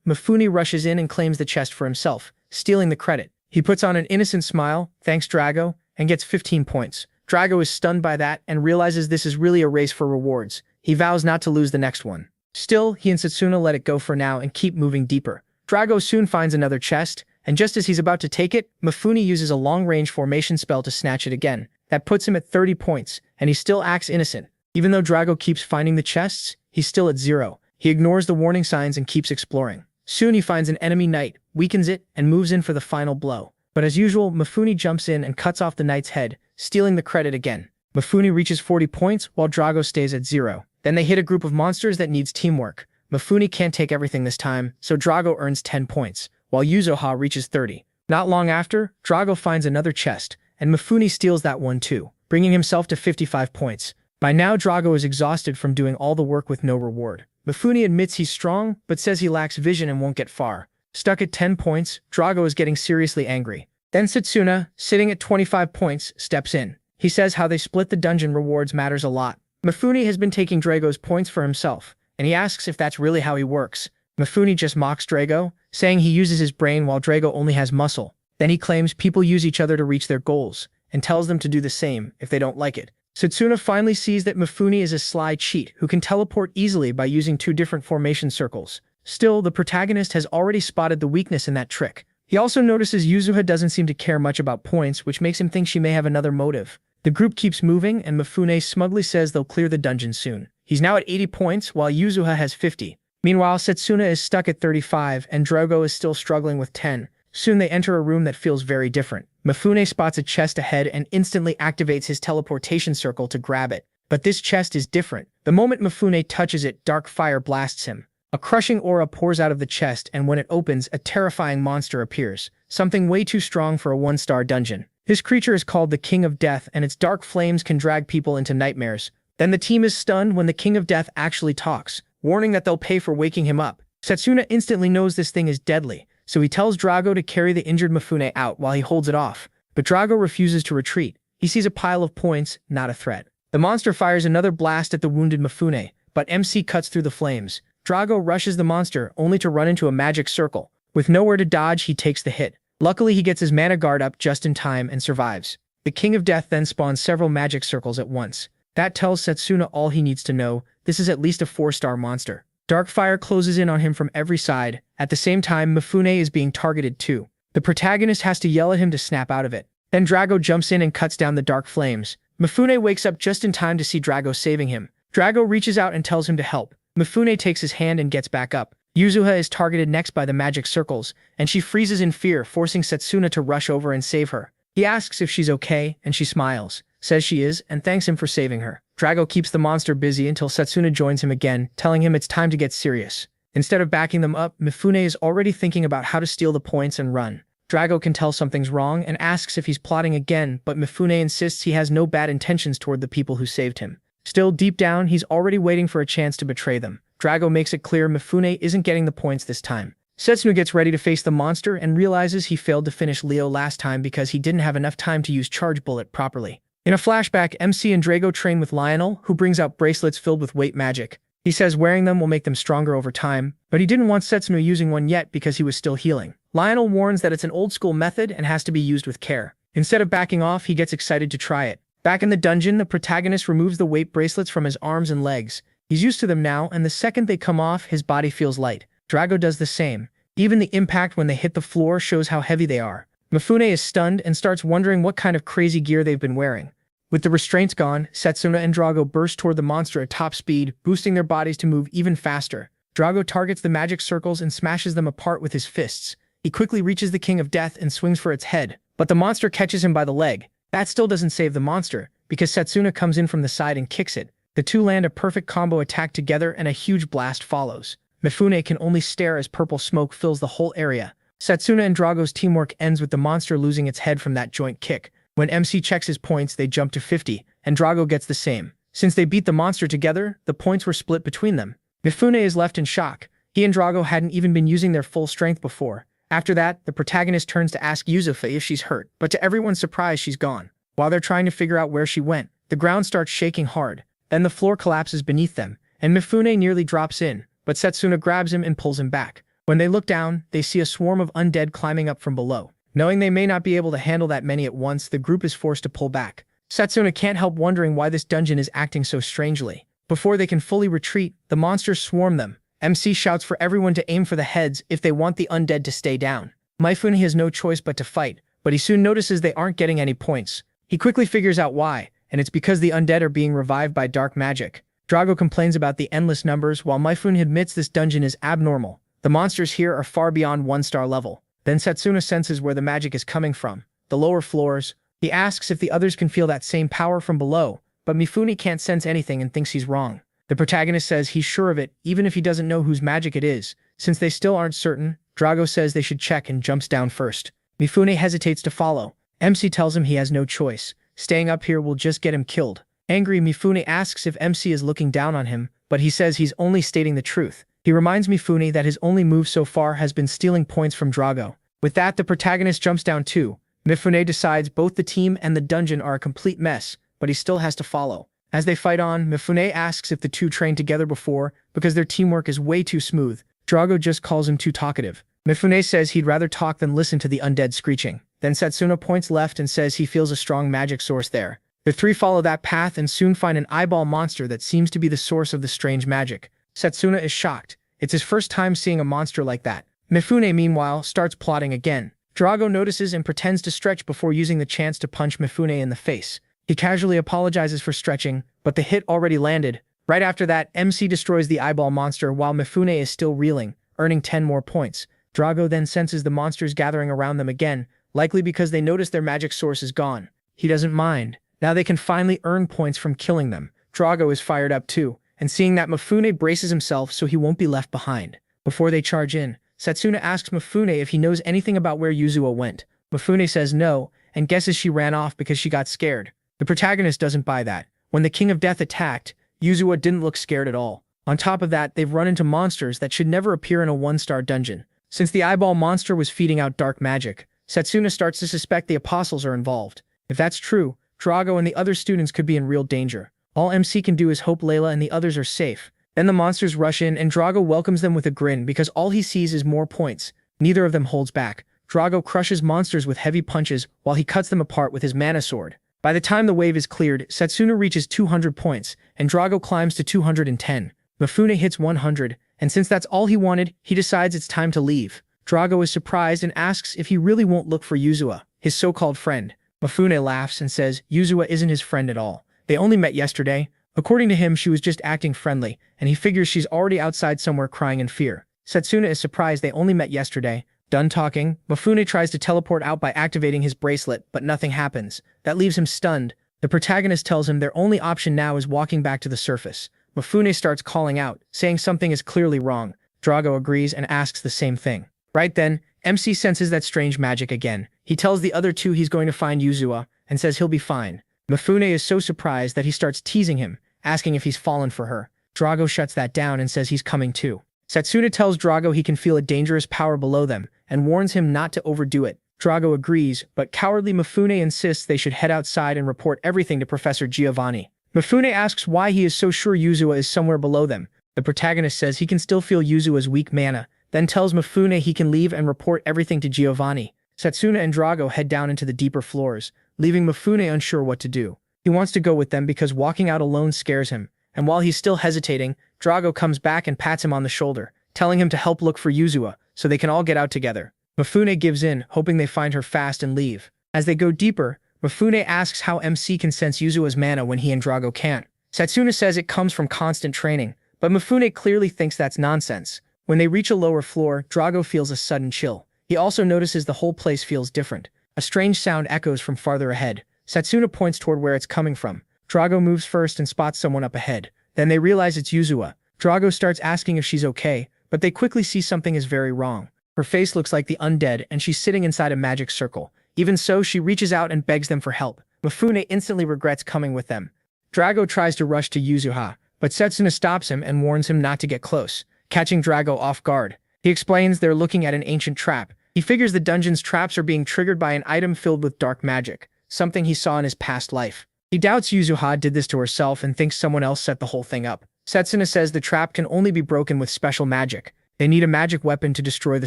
Mifune rushes in and claims the chest for himself, stealing the credit. He puts on an innocent smile, thanks Drago, and gets 15 points. Drago is stunned by that and realizes this is really a race for rewards. He vows not to lose the next one. Still, he and Setsuna let it go for now and keep moving deeper. Drago soon finds another chest, and just as he's about to take it, Mifune uses a long-range formation spell to snatch it again. That puts him at 30 points, and he still acts innocent. Even though Drago keeps finding the chests, he's still at 0. He ignores the warning signs and keeps exploring. Soon he finds an enemy knight, weakens it, and moves in for the final blow. But as usual, Mifune jumps in and cuts off the knight's head, stealing the credit again. Mifune reaches 40 points while Drago stays at 0. Then they hit a group of monsters that needs teamwork. Mifune can't take everything this time, so Drago earns 10 points, while Yuzuha reaches 30. Not long after, Drago finds another chest, and Mifune steals that one too, bringing himself to 55 points. By now, Drago is exhausted from doing all the work with no reward. Mifune admits he's strong, but says he lacks vision and won't get far. Stuck at 10 points, Drago is getting seriously angry. Then Setsuna, sitting at 25 points, steps in. He says how they split the dungeon rewards matters a lot. Mifune has been taking Drago's points for himself, and he asks if that's really how he works. Mifune just mocks Drago, saying he uses his brain while Drago only has muscle. Then he claims people use each other to reach their goals, and tells them to do the same if they don't like it. Setsuna finally sees that Mifune is a sly cheat who can teleport easily by using 2 different formation circles. Still, the protagonist has already spotted the weakness in that trick. He also notices Yuzuha doesn't seem to care much about points, which makes him think she may have another motive. The group keeps moving, and Mifune smugly says they'll clear the dungeon soon. He's now at 80 points, while Yuzuha has 50. Meanwhile, Setsuna is stuck at 35, and Drago is still struggling with 10. Soon they enter a room that feels very different. Mifune spots a chest ahead and instantly activates his teleportation circle to grab it. But this chest is different. The moment Mifune touches it, dark fire blasts him. A crushing aura pours out of the chest, and when it opens, a terrifying monster appears. Something way too strong for a 1-star dungeon. This creature is called the King of Death, and its dark flames can drag people into nightmares. Then the team is stunned when the King of Death actually talks, warning that they'll pay for waking him up. Setsuna instantly knows this thing is deadly, so he tells Drago to carry the injured Mifune out while he holds it off. But Drago refuses to retreat. He sees a pile of points, not a threat. The monster fires another blast at the wounded Mifune, but MC cuts through the flames. Drago rushes the monster, only to run into a magic circle. With nowhere to dodge, he takes the hit. Luckily, he gets his mana guard up just in time and survives. The King of Death then spawns several magic circles at once. That tells Setsuna all he needs to know. This is at least a 4-star monster. Dark fire closes in on him from every side. At the same time, Mifune is being targeted too. The protagonist has to yell at him to snap out of it. Then Drago jumps in and cuts down the dark flames. Mifune wakes up just in time to see Drago saving him. Drago reaches out and tells him to help. Mifune takes his hand and gets back up. Yuzuha is targeted next by the magic circles, and she freezes in fear, forcing Setsuna to rush over and save her. He asks if she's okay, and she smiles, says she is, and thanks him for saving her. Drago keeps the monster busy until Setsuna joins him again, telling him it's time to get serious. Instead of backing them up, Mifune is already thinking about how to steal the points and run. Drago can tell something's wrong and asks if he's plotting again, but Mifune insists he has no bad intentions toward the people who saved him. Still, deep down, he's already waiting for a chance to betray them. Drago makes it clear Mifune isn't getting the points this time. Setsuna gets ready to face the monster and realizes he failed to finish Leo last time because he didn't have enough time to use Charge Bullet properly. In a flashback, MC and Drago train with Lionel, who brings out bracelets filled with weight magic. He says wearing them will make them stronger over time, but he didn't want Setsuna using one yet because he was still healing. Lionel warns that it's an old-school method and has to be used with care. Instead of backing off, he gets excited to try it. Back in the dungeon, the protagonist removes the weight bracelets from his arms and legs. He's used to them now, and the second they come off, his body feels light. Drago does the same. Even the impact when they hit the floor shows how heavy they are. Mifune is stunned and starts wondering what kind of crazy gear they've been wearing. With the restraints gone, Setsuna and Drago burst toward the monster at top speed, boosting their bodies to move even faster. Drago targets the magic circles and smashes them apart with his fists. He quickly reaches the King of Death and swings for its head, but the monster catches him by the leg. That still doesn't save the monster, because Setsuna comes in from the side and kicks it. The two land a perfect combo attack together and a huge blast follows. Mifune can only stare as purple smoke fills the whole area. Setsuna and Drago's teamwork ends with the monster losing its head from that joint kick. When MC checks his points, they jump to 50, and Drago gets the same. Since they beat the monster together, the points were split between them. Mifune is left in shock. He and Drago hadn't even been using their full strength before. After that, the protagonist turns to ask Yuzuha if she's hurt, but to everyone's surprise, she's gone. While they're trying to figure out where she went, the ground starts shaking hard. Then the floor collapses beneath them, and Mifune nearly drops in, but Setsuna grabs him and pulls him back. When they look down, they see a swarm of undead climbing up from below. Knowing they may not be able to handle that many at once, the group is forced to pull back. Setsuna can't help wondering why this dungeon is acting so strangely. Before they can fully retreat, the monsters swarm them. MC shouts for everyone to aim for the heads if they want the undead to stay down. Mifune has no choice but to fight, but he soon notices they aren't getting any points. He quickly figures out why, and it's because the undead are being revived by dark magic. Drago complains about the endless numbers while Mifune admits this dungeon is abnormal. The monsters here are far beyond 1-star level. Then Setsuna senses where the magic is coming from, the lower floors. He asks if the others can feel that same power from below, but Mifune can't sense anything and thinks he's wrong. The protagonist says he's sure of it, even if he doesn't know whose magic it is. Since they still aren't certain, Drago says they should check and jumps down first. Mifune hesitates to follow. MC tells him he has no choice. Staying up here will just get him killed. Angry, Mifune asks if MC is looking down on him, but he says he's only stating the truth. He reminds Mifune that his only move so far has been stealing points from Drago. With that, the protagonist jumps down too. Mifune decides both the team and the dungeon are a complete mess, but he still has to follow. As they fight on, Mifune asks if the two trained together before, because their teamwork is way too smooth. Drago just calls him too talkative. Mifune says he'd rather talk than listen to the undead screeching. Then Setsuna points left and says he feels a strong magic source there. The three follow that path and soon find an eyeball monster that seems to be the source of the strange magic. Setsuna is shocked. It's his first time seeing a monster like that. Mifune, meanwhile, starts plotting again. Drago notices and pretends to stretch before using the chance to punch Mifune in the face. He casually apologizes for stretching, but the hit already landed. Right after that, MC destroys the eyeball monster while Mifune is still reeling, earning 10 more points. Drago then senses the monsters gathering around them again, likely because they notice their magic source is gone. He doesn't mind. Now they can finally earn points from killing them. Drago is fired up too, and seeing that Mifune braces himself so he won't be left behind. Before they charge in, Setsuna asks Mifune if he knows anything about where Yuzua went. Mifune says no, and guesses she ran off because she got scared. The protagonist doesn't buy that. When the King of Death attacked, Yuzua didn't look scared at all. On top of that, they've run into monsters that should never appear in a 1-star dungeon. Since the eyeball monster was feeding out dark magic, Setsuna starts to suspect the apostles are involved. If that's true, Drago and the other students could be in real danger. All MC can do is hope Layla and the others are safe. Then the monsters rush in and Drago welcomes them with a grin because all he sees is more points. Neither of them holds back. Drago crushes monsters with heavy punches while he cuts them apart with his mana sword. By the time the wave is cleared, Setsuna reaches 200 points, and Drago climbs to 210. Mifune hits 100, and since that's all he wanted, he decides it's time to leave. Drago is surprised and asks if he really won't look for Yuzua, his so-called friend. Mifune laughs and says Yuzua isn't his friend at all. They only met yesterday. According to him, she was just acting friendly, and he figures she's already outside somewhere crying in fear. Setsuna is surprised they only met yesterday. Done talking, Mifune tries to teleport out by activating his bracelet, but nothing happens. That leaves him stunned. The protagonist tells him their only option now is walking back to the surface. Mifune starts calling out, saying something is clearly wrong. Drago agrees and asks the same thing. Right then, MC senses that strange magic again. He tells the other two he's going to find Yuzua, and says he'll be fine. Mifune is so surprised that he starts teasing him, asking if he's fallen for her. Drago shuts that down and says he's coming too. Setsuna tells Drago he can feel a dangerous power below them, and warns him not to overdo it. Drago agrees, but cowardly Mifune insists they should head outside and report everything to Professor Giovanni. Mifune asks why he is so sure Yuzua is somewhere below them. The protagonist says he can still feel Yuzua's weak mana, then tells Mifune he can leave and report everything to Giovanni. Setsuna and Drago head down into the deeper floors, leaving Mifune unsure what to do. He wants to go with them because walking out alone scares him, and while he's still hesitating, Drago comes back and pats him on the shoulder, telling him to help look for Yuzua, so they can all get out together. Mifune gives in, hoping they find her fast and leave. As they go deeper, Mifune asks how MC can sense Yuzua's mana when he and Drago can't. Setsuna says it comes from constant training, but Mifune clearly thinks that's nonsense. When they reach a lower floor, Drago feels a sudden chill. He also notices the whole place feels different. A strange sound echoes from farther ahead. Setsuna points toward where it's coming from. Drago moves first and spots someone up ahead. Then they realize it's Yuzua. Drago starts asking if she's okay, but they quickly see something is very wrong. Her face looks like the undead, and she's sitting inside a magic circle. Even so, she reaches out and begs them for help. Mifune instantly regrets coming with them. Drago tries to rush to Yuzua, but Setsuna stops him and warns him not to get close, catching Drago off guard. He explains they're looking at an ancient trap. He figures the dungeon's traps are being triggered by an item filled with dark magic, something he saw in his past life. He doubts Yuzua did this to herself and thinks someone else set the whole thing up. Setsuna says the trap can only be broken with special magic. They need a magic weapon to destroy the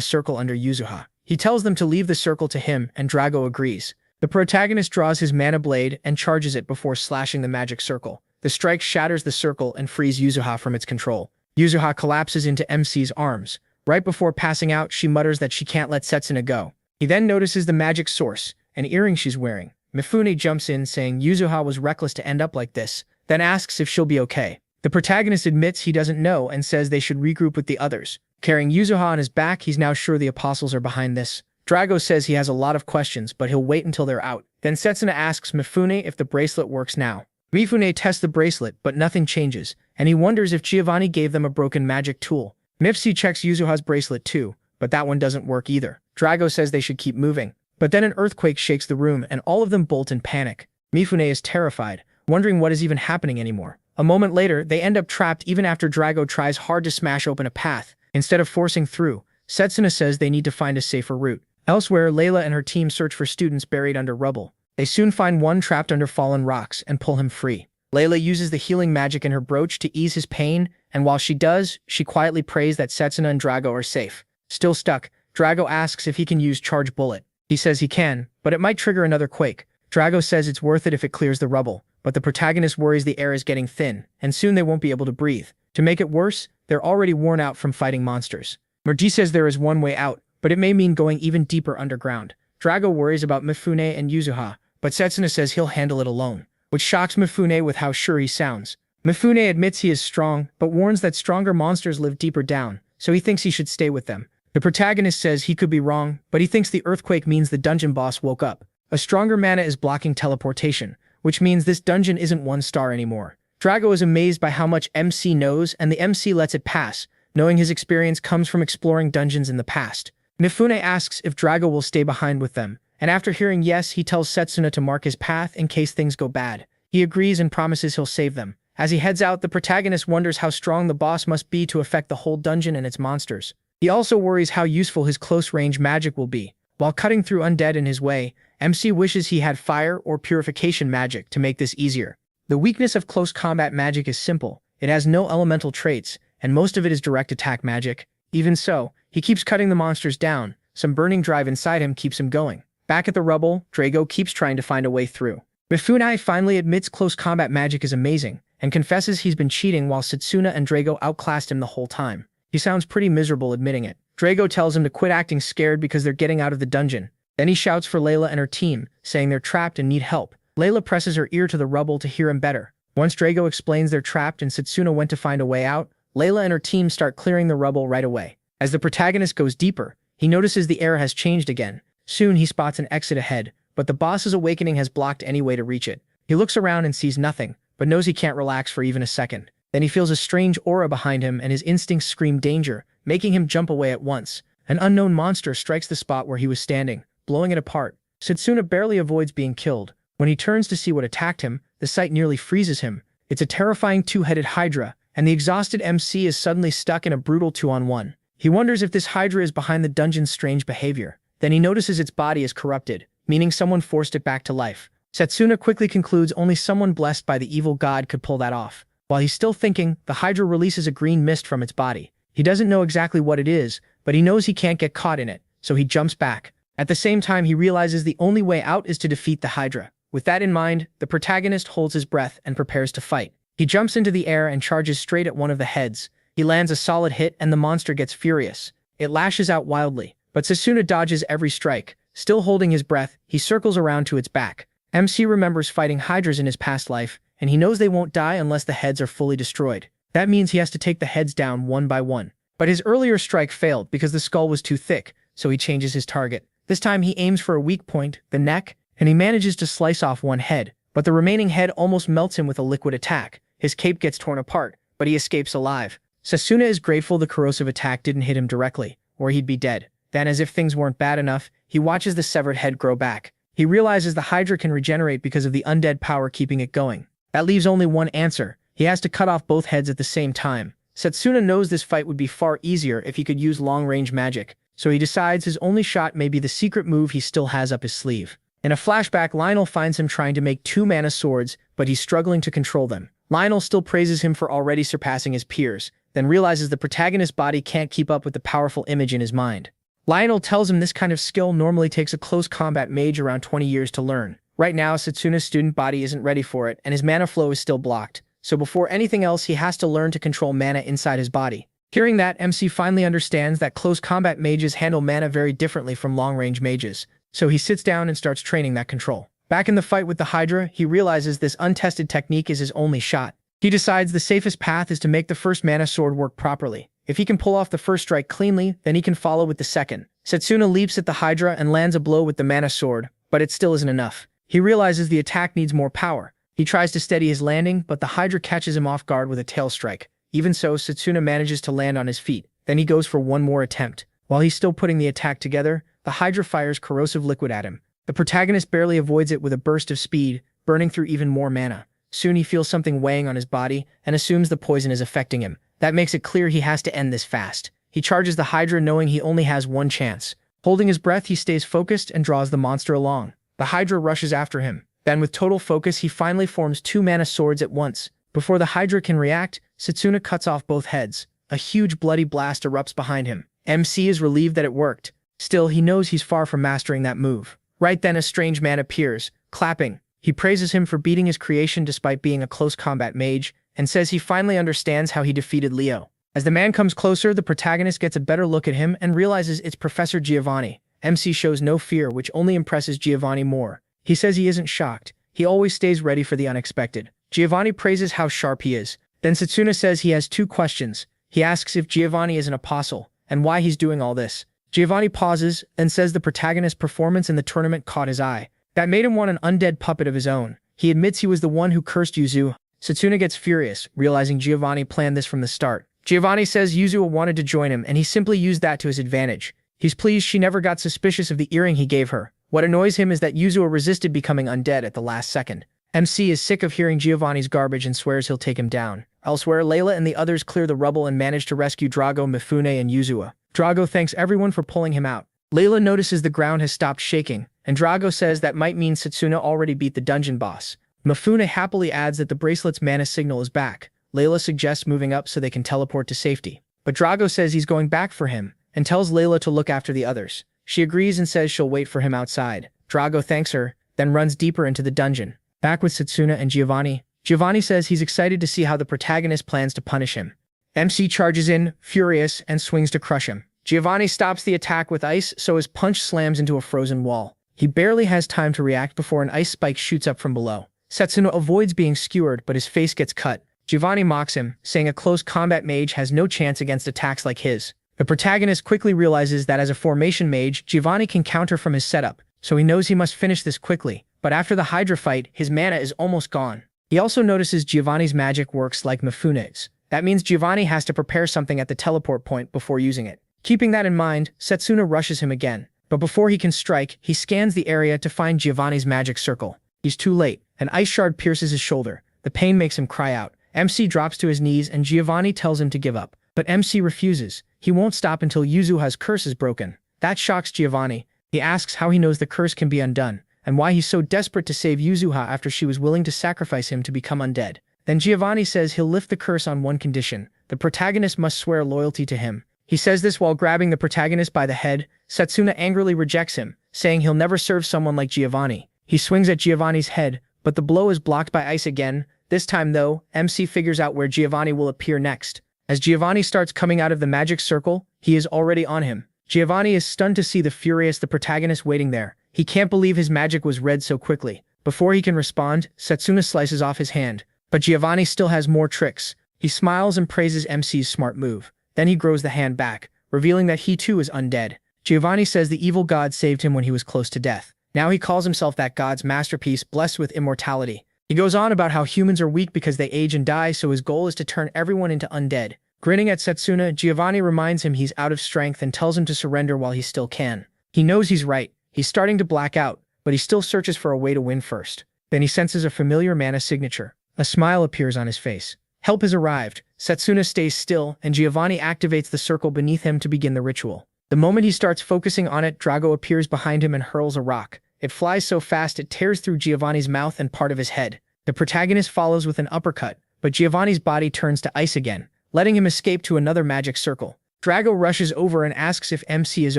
circle under Yuzua. He tells them to leave the circle to him, and Drago agrees. The protagonist draws his mana blade and charges it before slashing the magic circle. The strike shatters the circle and frees Yuzua from its control. Yuzua collapses into MC's arms. Right before passing out, she mutters that she can't let Setsuna go. He then notices the magic source, an earring she's wearing. Mifune jumps in saying Yuzuha was reckless to end up like this, then asks if she'll be okay. The protagonist admits he doesn't know and says they should regroup with the others. Carrying Yuzuha on his back, he's now sure the apostles are behind this. Drago says he has a lot of questions, but he'll wait until they're out. Then Setsuna asks Mifune if the bracelet works now. Mifune tests the bracelet, but nothing changes, and he wonders if Giovanni gave them a broken magic tool. Mifsy checks Yuzuha's bracelet too, but that one doesn't work either. Drago says they should keep moving. But then an earthquake shakes the room and all of them bolt in panic. Mifune is terrified, wondering what is even happening anymore. A moment later, they end up trapped even after Drago tries hard to smash open a path. Instead of forcing through, Setsuna says they need to find a safer route. Elsewhere, Layla and her team search for students buried under rubble. They soon find one trapped under fallen rocks and pull him free. Layla uses the healing magic in her brooch to ease his pain, and while she does, she quietly prays that Setsuna and Drago are safe. Still stuck, Drago asks if he can use Charge Bullet. He says he can, but it might trigger another quake. Drago says it's worth it if it clears the rubble, but the protagonist worries the air is getting thin, and soon they won't be able to breathe. To make it worse, they're already worn out from fighting monsters. Murji says there is one way out, but it may mean going even deeper underground. Drago worries about Mifune and Yuzuha, but Setsuna says he'll handle it alone, which shocks Mifune with how sure he sounds. Mifune admits he is strong, but warns that stronger monsters live deeper down, so he thinks he should stay with them. The protagonist says he could be wrong, but he thinks the earthquake means the dungeon boss woke up. A stronger mana is blocking teleportation, which means this dungeon isn't 1 star anymore. Drago is amazed by how much MC knows, and the MC lets it pass, knowing his experience comes from exploring dungeons in the past. Mifune asks if Drago will stay behind with them, and after hearing yes, he tells Setsuna to mark his path in case things go bad. He agrees and promises he'll save them. As he heads out, the protagonist wonders how strong the boss must be to affect the whole dungeon and its monsters. He also worries how useful his close-range magic will be. While cutting through undead in his way, MC wishes he had fire or purification magic to make this easier. The weakness of close combat magic is simple. It has no elemental traits, and most of it is direct attack magic. Even so, he keeps cutting the monsters down. Some burning drive inside him keeps him going. Back at the rubble, Drago keeps trying to find a way through. Mifune finally admits close combat magic is amazing, and confesses he's been cheating while Setsuna and Drago outclassed him the whole time. He sounds pretty miserable admitting it. Drago tells him to quit acting scared because they're getting out of the dungeon. Then he shouts for Layla and her team, saying they're trapped and need help. Layla presses her ear to the rubble to hear him better. Once Drago explains they're trapped and Setsuna went to find a way out, Layla and her team start clearing the rubble right away. As the protagonist goes deeper, he notices the air has changed again. Soon he spots an exit ahead, but the boss's awakening has blocked any way to reach it. He looks around and sees nothing, but knows he can't relax for even a second. Then he feels a strange aura behind him and his instincts scream danger, making him jump away at once. An unknown monster strikes the spot where he was standing, blowing it apart. Setsuna barely avoids being killed. When he turns to see what attacked him, the sight nearly freezes him. It's a terrifying 2-headed Hydra, and the exhausted MC is suddenly stuck in a brutal 2-on-1. He wonders if this Hydra is behind the dungeon's strange behavior. Then he notices its body is corrupted, meaning someone forced it back to life. Setsuna quickly concludes only someone blessed by the evil god could pull that off. While he's still thinking, the Hydra releases a green mist from its body. He doesn't know exactly what it is, but he knows he can't get caught in it, so he jumps back. At the same time, he realizes the only way out is to defeat the Hydra. With that in mind, the protagonist holds his breath and prepares to fight. He jumps into the air and charges straight at one of the heads. He lands a solid hit and the monster gets furious. It lashes out wildly, but Setsuna dodges every strike. Still holding his breath, he circles around to its back. MC remembers fighting Hydras in his past life, and he knows they won't die unless the heads are fully destroyed. That means he has to take the heads down one by one. But his earlier strike failed because the skull was too thick, so he changes his target. This time he aims for a weak point, the neck, and he manages to slice off one head, but the remaining head almost melts him with a liquid attack. His cape gets torn apart, but he escapes alive. Setsuna is grateful the corrosive attack didn't hit him directly, or he'd be dead. Then, as if things weren't bad enough, he watches the severed head grow back. He realizes the Hydra can regenerate because of the undead power keeping it going. That leaves only one answer. He has to cut off both heads at the same time. Setsuna knows this fight would be far easier if he could use long-range magic, so he decides his only shot may be the secret move he still has up his sleeve. In a flashback, Lionel finds him trying to make 2-mana swords, but he's struggling to control them. Lionel still praises him for already surpassing his peers, then realizes the protagonist's body can't keep up with the powerful image in his mind. Lionel tells him this kind of skill normally takes a close combat mage around 20 years to learn. Right now, Setsuna's student body isn't ready for it, and his mana flow is still blocked, so before anything else he has to learn to control mana inside his body. Hearing that, MC finally understands that close combat mages handle mana very differently from long-range mages, so he sits down and starts training that control. Back in the fight with the Hydra, he realizes this untested technique is his only shot. He decides the safest path is to make the first mana sword work properly. If he can pull off the first strike cleanly, then he can follow with the second. Setsuna leaps at the Hydra and lands a blow with the mana sword, but it still isn't enough. He realizes the attack needs more power. He tries to steady his landing, but the Hydra catches him off guard with a tail strike. Even so, Setsuna manages to land on his feet. Then he goes for one more attempt. While he's still putting the attack together, the Hydra fires corrosive liquid at him. The protagonist barely avoids it with a burst of speed, burning through even more mana. Soon he feels something weighing on his body and assumes the poison is affecting him. That makes it clear he has to end this fast. He charges the Hydra knowing he only has one chance. Holding his breath, he stays focused and draws the monster along. The Hydra rushes after him. Then with total focus, he finally forms 2 mana swords at once. Before the Hydra can react, Setsuna cuts off both heads. A huge bloody blast erupts behind him. MC is relieved that it worked. Still, he knows he's far from mastering that move. Right then, a strange man appears, clapping. He praises him for beating his creation despite being a close combat mage, and says he finally understands how he defeated Leo. As the man comes closer, the protagonist gets a better look at him and realizes it's Professor Giovanni. MC shows no fear, which only impresses Giovanni more. He says he isn't shocked. He always stays ready for the unexpected. Giovanni praises how sharp he is. Then Setsuna says he has 2 questions. He asks if Giovanni is an apostle, and why he's doing all this. Giovanni pauses and says the protagonist's performance in the tournament caught his eye. That made him want an undead puppet of his own. He admits he was the one who cursed Yuzu. Setsuna gets furious, realizing Giovanni planned this from the start. Giovanni says Yuzu wanted to join him and he simply used that to his advantage. He's pleased she never got suspicious of the earring he gave her. What annoys him is that Yuzu resisted becoming undead at the last second. MC is sick of hearing Giovanni's garbage and swears he'll take him down. Elsewhere, Layla and the others clear the rubble and manage to rescue Drago, Mifune, and Yuzua. Drago thanks everyone for pulling him out. Layla notices the ground has stopped shaking, and Drago says that might mean Setsuna already beat the dungeon boss. Mifune happily adds that the bracelet's mana signal is back. Layla suggests moving up so they can teleport to safety. But Drago says he's going back for him, and tells Layla to look after the others. She agrees and says she'll wait for him outside. Drago thanks her, then runs deeper into the dungeon. Back with Setsuna and Giovanni. Giovanni says he's excited to see how the protagonist plans to punish him. MC charges in, furious, and swings to crush him. Giovanni stops the attack with ice, so his punch slams into a frozen wall. He barely has time to react before an ice spike shoots up from below. Setsuna avoids being skewered, but his face gets cut. Giovanni mocks him, saying a close combat mage has no chance against attacks like his. The protagonist quickly realizes that as a formation mage, Giovanni can counter from his setup, so he knows he must finish this quickly. But after the Hydra fight, his mana is almost gone. He also notices Giovanni's magic works like Mifune's. That means Giovanni has to prepare something at the teleport point before using it. Keeping that in mind, Setsuna rushes him again. But before he can strike, he scans the area to find Giovanni's magic circle. He's too late. An ice shard pierces his shoulder. The pain makes him cry out. MC drops to his knees and Giovanni tells him to give up. But MC refuses. He won't stop until Yuzuha's curse is broken. That shocks Giovanni. He asks how he knows the curse can be undone, and why he's so desperate to save Yuzuha after she was willing to sacrifice him to become undead. Then Giovanni says he'll lift the curse on one condition. The protagonist must swear loyalty to him. He says this while grabbing the protagonist by the head. Setsuna angrily rejects him, saying he'll never serve someone like Giovanni. He swings at Giovanni's head, but the blow is blocked by ice again. This time though, MC figures out where Giovanni will appear next. As Giovanni starts coming out of the magic circle, he is already on him. Giovanni is stunned to see the furious protagonist waiting there. He can't believe his magic was read so quickly. Before he can respond, Setsuna slices off his hand. But Giovanni still has more tricks. He smiles and praises MC's smart move. Then he grows the hand back, revealing that he too is undead. Giovanni says the evil god saved him when he was close to death. Now he calls himself that god's masterpiece, blessed with immortality. He goes on about how humans are weak because they age and die, so his goal is to turn everyone into undead. Grinning at Setsuna, Giovanni reminds him he's out of strength and tells him to surrender while he still can. He knows he's right. He's starting to black out, but he still searches for a way to win first. Then he senses a familiar mana signature. A smile appears on his face. Help has arrived. Setsuna stays still, and Giovanni activates the circle beneath him to begin the ritual. The moment he starts focusing on it, Drago appears behind him and hurls a rock. It flies so fast it tears through Giovanni's mouth and part of his head. The protagonist follows with an uppercut, but Giovanni's body turns to ice again, letting him escape to another magic circle. Drago rushes over and asks if MC is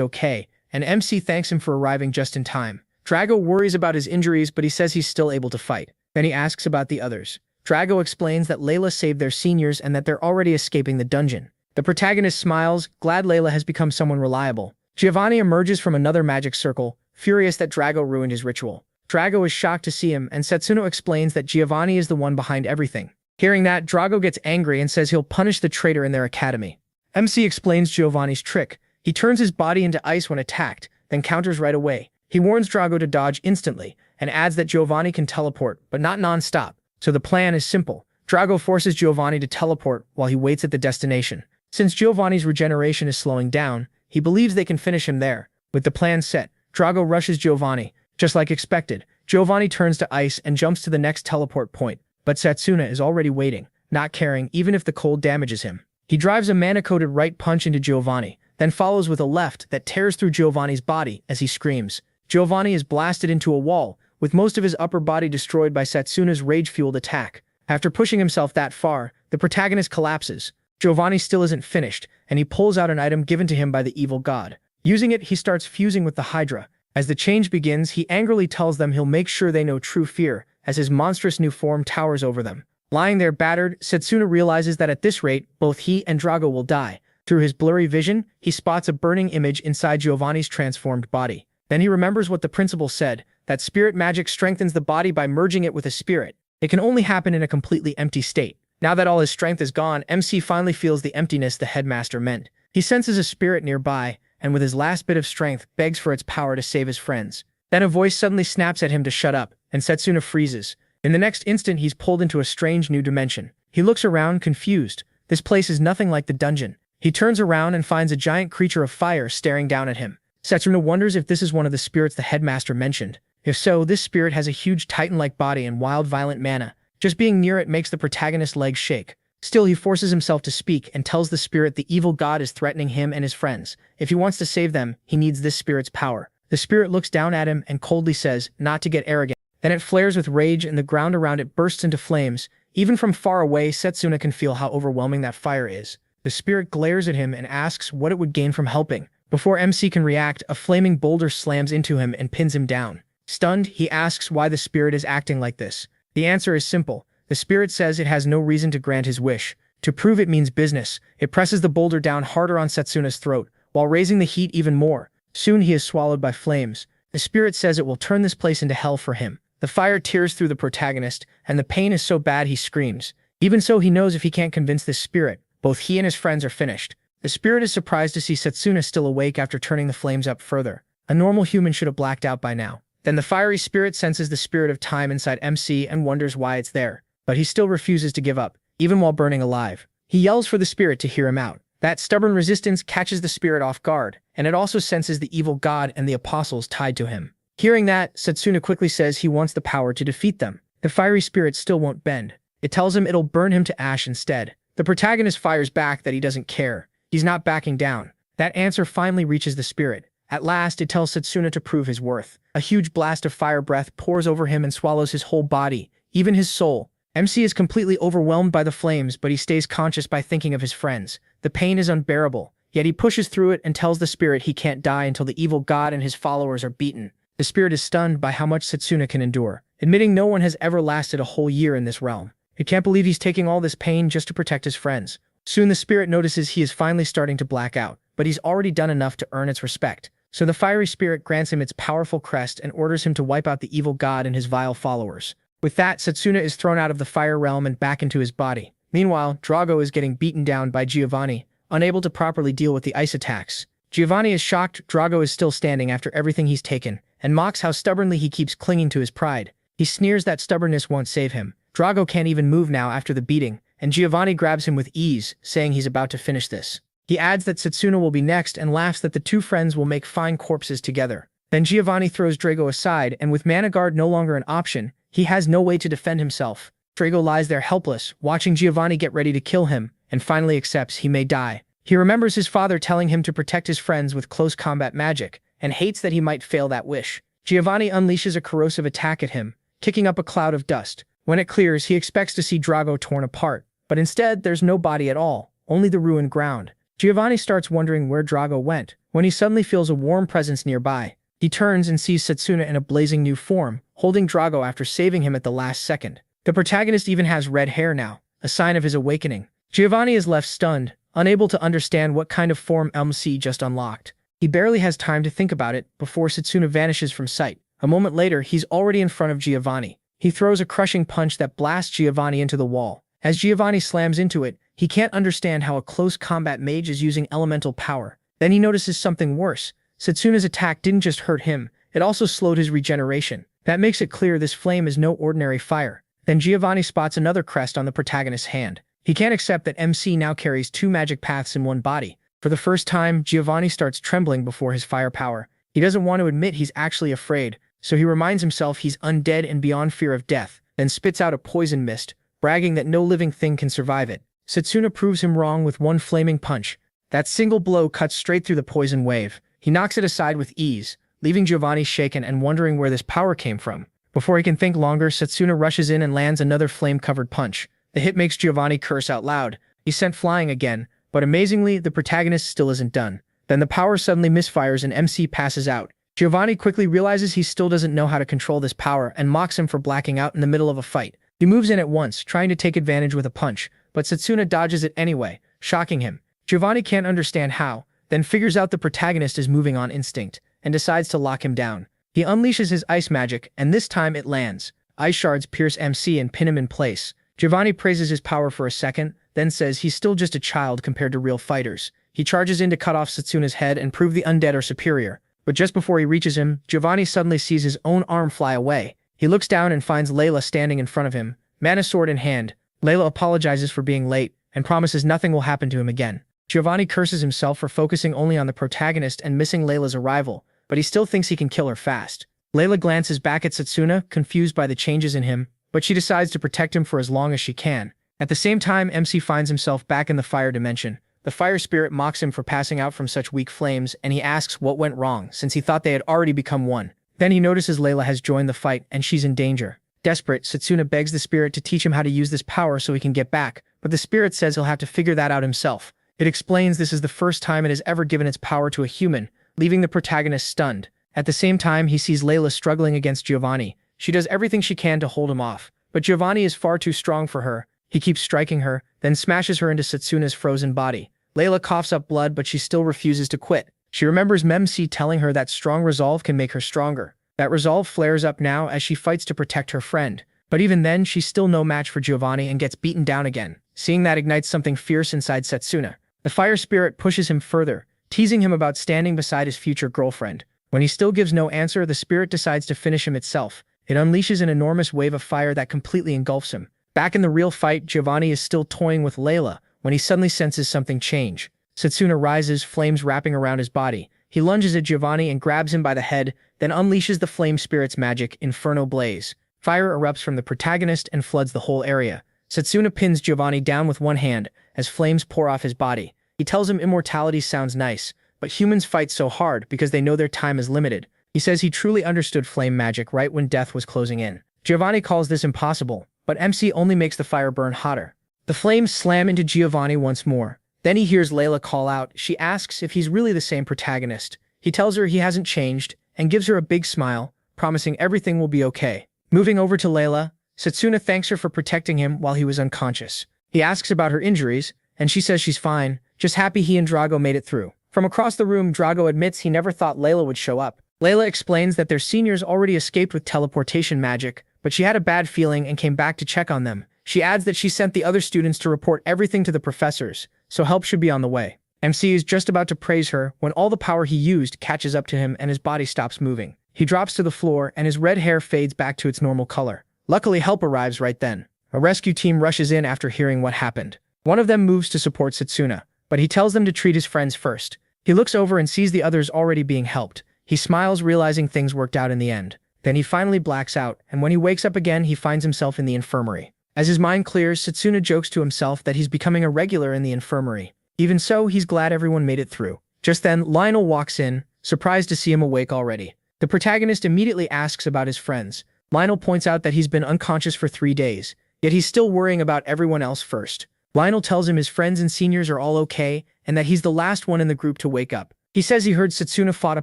okay, and MC thanks him for arriving just in time. Drago worries about his injuries, but he says he's still able to fight. Then he asks about the others. Drago explains that Layla saved their seniors and that they're already escaping the dungeon. The protagonist smiles, glad Layla has become someone reliable. Giovanni emerges from another magic circle, furious that Drago ruined his ritual. Drago is shocked to see him, and Setsuno explains that Giovanni is the one behind everything. Hearing that, Drago gets angry and says he'll punish the traitor in their academy. MC explains Giovanni's trick. He turns his body into ice when attacked, then counters right away. He warns Drago to dodge instantly, and adds that Giovanni can teleport, but not non-stop. So the plan is simple. Drago forces Giovanni to teleport while he waits at the destination. Since Giovanni's regeneration is slowing down, he believes they can finish him there. With the plan set, Drago rushes Giovanni. Just like expected, Giovanni turns to ice and jumps to the next teleport point, but Setsuna is already waiting, not caring even if the cold damages him. He drives a mana-coated right punch into Giovanni, then follows with a left that tears through Giovanni's body as he screams. Giovanni is blasted into a wall, with most of his upper body destroyed by Setsuna's rage-fueled attack. After pushing himself that far, the protagonist collapses. Giovanni still isn't finished, and he pulls out an item given to him by the evil god. Using it, he starts fusing with the Hydra. As the change begins, he angrily tells them he'll make sure they know true fear, as his monstrous new form towers over them. Lying there battered, Setsuna realizes that at this rate, both he and Drago will die. Through his blurry vision, he spots a burning image inside Giovanni's transformed body. Then he remembers what the principal said, that spirit magic strengthens the body by merging it with a spirit. It can only happen in a completely empty state. Now that all his strength is gone, MC finally feels the emptiness the headmaster meant. He senses a spirit nearby, and with his last bit of strength, begs for its power to save his friends. Then a voice suddenly snaps at him to shut up, and Setsuna freezes. In the next instant, he's pulled into a strange new dimension. He looks around, confused. This place is nothing like the dungeon. He turns around and finds a giant creature of fire staring down at him. Setsuna wonders if this is one of the spirits the headmaster mentioned. If so, this spirit has a huge titan-like body and wild, violent mana. Just being near it makes the protagonist's legs shake. Still, he forces himself to speak and tells the spirit the evil god is threatening him and his friends. If he wants to save them, he needs this spirit's power. The spirit looks down at him and coldly says, not to get arrogant. Then it flares with rage and the ground around it bursts into flames. Even from far away, Setsuna can feel how overwhelming that fire is. The spirit glares at him and asks what it would gain from helping. Before MC can react, a flaming boulder slams into him and pins him down. Stunned, he asks why the spirit is acting like this. The answer is simple. The spirit says it has no reason to grant his wish. To prove it means business, it presses the boulder down harder on Setsuna's throat, while raising the heat even more. Soon he is swallowed by flames. The spirit says it will turn this place into hell for him. The fire tears through the protagonist, and the pain is so bad he screams. Even so, he knows if he can't convince this spirit, both he and his friends are finished. The spirit is surprised to see Setsuna still awake after turning the flames up further. A normal human should have blacked out by now. Then the fiery spirit senses the spirit of time inside MC and wonders why it's there. But he still refuses to give up, even while burning alive. He yells for the spirit to hear him out. That stubborn resistance catches the spirit off guard, and it also senses the evil god and the apostles tied to him. Hearing that, Setsuna quickly says he wants the power to defeat them. The fiery spirit still won't bend. It tells him it'll burn him to ash instead. The protagonist fires back that he doesn't care. He's not backing down. That answer finally reaches the spirit. At last, it tells Setsuna to prove his worth. A huge blast of fire breath pours over him and swallows his whole body, even his soul. MC is completely overwhelmed by the flames, but he stays conscious by thinking of his friends. The pain is unbearable, yet he pushes through it and tells the spirit he can't die until the evil god and his followers are beaten. The spirit is stunned by how much Setsuna can endure, admitting no one has ever lasted a whole year in this realm. He can't believe he's taking all this pain just to protect his friends. Soon the spirit notices he is finally starting to black out, but he's already done enough to earn its respect. So the fiery spirit grants him its powerful crest and orders him to wipe out the evil god and his vile followers. With that, Setsuna is thrown out of the fire realm and back into his body. Meanwhile, Drago is getting beaten down by Giovanni, unable to properly deal with the ice attacks. Giovanni is shocked Drago is still standing after everything he's taken, and mocks how stubbornly he keeps clinging to his pride. He sneers that stubbornness won't save him. Drago can't even move now after the beating, and Giovanni grabs him with ease, saying he's about to finish this. He adds that Setsuna will be next and laughs that the two friends will make fine corpses together. Then Giovanni throws Drago aside, and with Mana Guard no longer an option, he has no way to defend himself. Drago lies there helpless, watching Giovanni get ready to kill him, and finally accepts he may die. He remembers his father telling him to protect his friends with close combat magic, and hates that he might fail that wish. Giovanni unleashes a corrosive attack at him, kicking up a cloud of dust. When it clears, he expects to see Drago torn apart, but instead there's no body at all, only the ruined ground. Giovanni starts wondering where Drago went, when he suddenly feels a warm presence nearby. He turns and sees Setsuna in a blazing new form, holding Drago after saving him at the last second. The protagonist even has red hair now, a sign of his awakening. Giovanni is left stunned, unable to understand what kind of form MC just unlocked. He barely has time to think about it before Setsuna vanishes from sight. A moment later, he's already in front of Giovanni. He throws a crushing punch that blasts Giovanni into the wall. As Giovanni slams into it, he can't understand how a close combat mage is using elemental power. Then he notices something worse. Setsuna's attack didn't just hurt him, it also slowed his regeneration. That makes it clear this flame is no ordinary fire. Then Giovanni spots another crest on the protagonist's hand. He can't accept that MC now carries two magic paths in one body. For the first time, Giovanni starts trembling before his firepower. He doesn't want to admit he's actually afraid, so he reminds himself he's undead and beyond fear of death, then spits out a poison mist, bragging that no living thing can survive it. Setsuna proves him wrong with one flaming punch. That single blow cuts straight through the poison wave. He knocks it aside with ease, leaving Giovanni shaken and wondering where this power came from. Before he can think longer, Setsuna rushes in and lands another flame-covered punch. The hit makes Giovanni curse out loud. He's sent flying again, but amazingly, the protagonist still isn't done. Then the power suddenly misfires and MC passes out. Giovanni quickly realizes he still doesn't know how to control this power and mocks him for blacking out in the middle of a fight. He moves in at once, trying to take advantage with a punch, but Setsuna dodges it anyway, shocking him. Giovanni can't understand how, then figures out the protagonist is moving on instinct, and decides to lock him down. He unleashes his ice magic, and this time it lands. Ice shards pierce MC and pin him in place. Giovanni praises his power for a second, then says he's still just a child compared to real fighters. He charges in to cut off Setsuna's head and prove the undead are superior. But just before he reaches him, Giovanni suddenly sees his own arm fly away. He looks down and finds Layla standing in front of him, mana sword in hand. Layla apologizes for being late, and promises nothing will happen to him again. Giovanni curses himself for focusing only on the protagonist and missing Layla's arrival, but he still thinks he can kill her fast. Layla glances back at Setsuna, confused by the changes in him, but she decides to protect him for as long as she can. At the same time, MC finds himself back in the fire dimension. The fire spirit mocks him for passing out from such weak flames, and he asks what went wrong, since he thought they had already become one. Then he notices Layla has joined the fight, and she's in danger. Desperate, Setsuna begs the spirit to teach him how to use this power so he can get back, but the spirit says he'll have to figure that out himself. It explains this is the first time it has ever given its power to a human, leaving the protagonist stunned. At the same time, he sees Layla struggling against Giovanni. She does everything she can to hold him off, but Giovanni is far too strong for her. He keeps striking her, then smashes her into Setsuna's frozen body. Layla coughs up blood, but she still refuses to quit. She remembers MC telling her that strong resolve can make her stronger. That resolve flares up now as she fights to protect her friend. But even then, she's still no match for Giovanni and gets beaten down again. Seeing that ignites something fierce inside Setsuna. The fire spirit pushes him further, teasing him about standing beside his future girlfriend. When he still gives no answer, the spirit decides to finish him itself. It unleashes an enormous wave of fire that completely engulfs him. Back in the real fight, Giovanni is still toying with Layla when he suddenly senses something change. Setsuna rises, flames wrapping around his body. He lunges at Giovanni and grabs him by the head, then unleashes the flame spirit's magic, Inferno Blaze. Fire erupts from the protagonist and floods the whole area. Setsuna pins Giovanni down with one hand as flames pour off his body. He tells him immortality sounds nice, but humans fight so hard because they know their time is limited. He says he truly understood flame magic right when death was closing in. Giovanni calls this impossible, but MC only makes the fire burn hotter. The flames slam into Giovanni once more. Then he hears Layla call out. She asks if he's really the same protagonist. He tells her he hasn't changed and gives her a big smile, promising everything will be okay. Moving over to Layla, Setsuna thanks her for protecting him while he was unconscious. He asks about her injuries, and she says she's fine, just happy he and Drago made it through. From across the room, Drago admits he never thought Layla would show up. Layla explains that their seniors already escaped with teleportation magic, but she had a bad feeling and came back to check on them. She adds that she sent the other students to report everything to the professors, so help should be on the way. MC is just about to praise her when all the power he used catches up to him and his body stops moving. He drops to the floor and his red hair fades back to its normal color. Luckily, help arrives right then. A rescue team rushes in after hearing what happened. One of them moves to support Setsuna, but he tells them to treat his friends first. He looks over and sees the others already being helped. He smiles, realizing things worked out in the end. Then he finally blacks out, and when he wakes up again, he finds himself in the infirmary. As his mind clears, Setsuna jokes to himself that he's becoming a regular in the infirmary. Even so, he's glad everyone made it through. Just then, Lionel walks in, surprised to see him awake already. The protagonist immediately asks about his friends. Lionel points out that he's been unconscious for 3 days, yet he's still worrying about everyone else first. Lionel tells him his friends and seniors are all okay, and that he's the last one in the group to wake up. He says he heard Setsuna fought a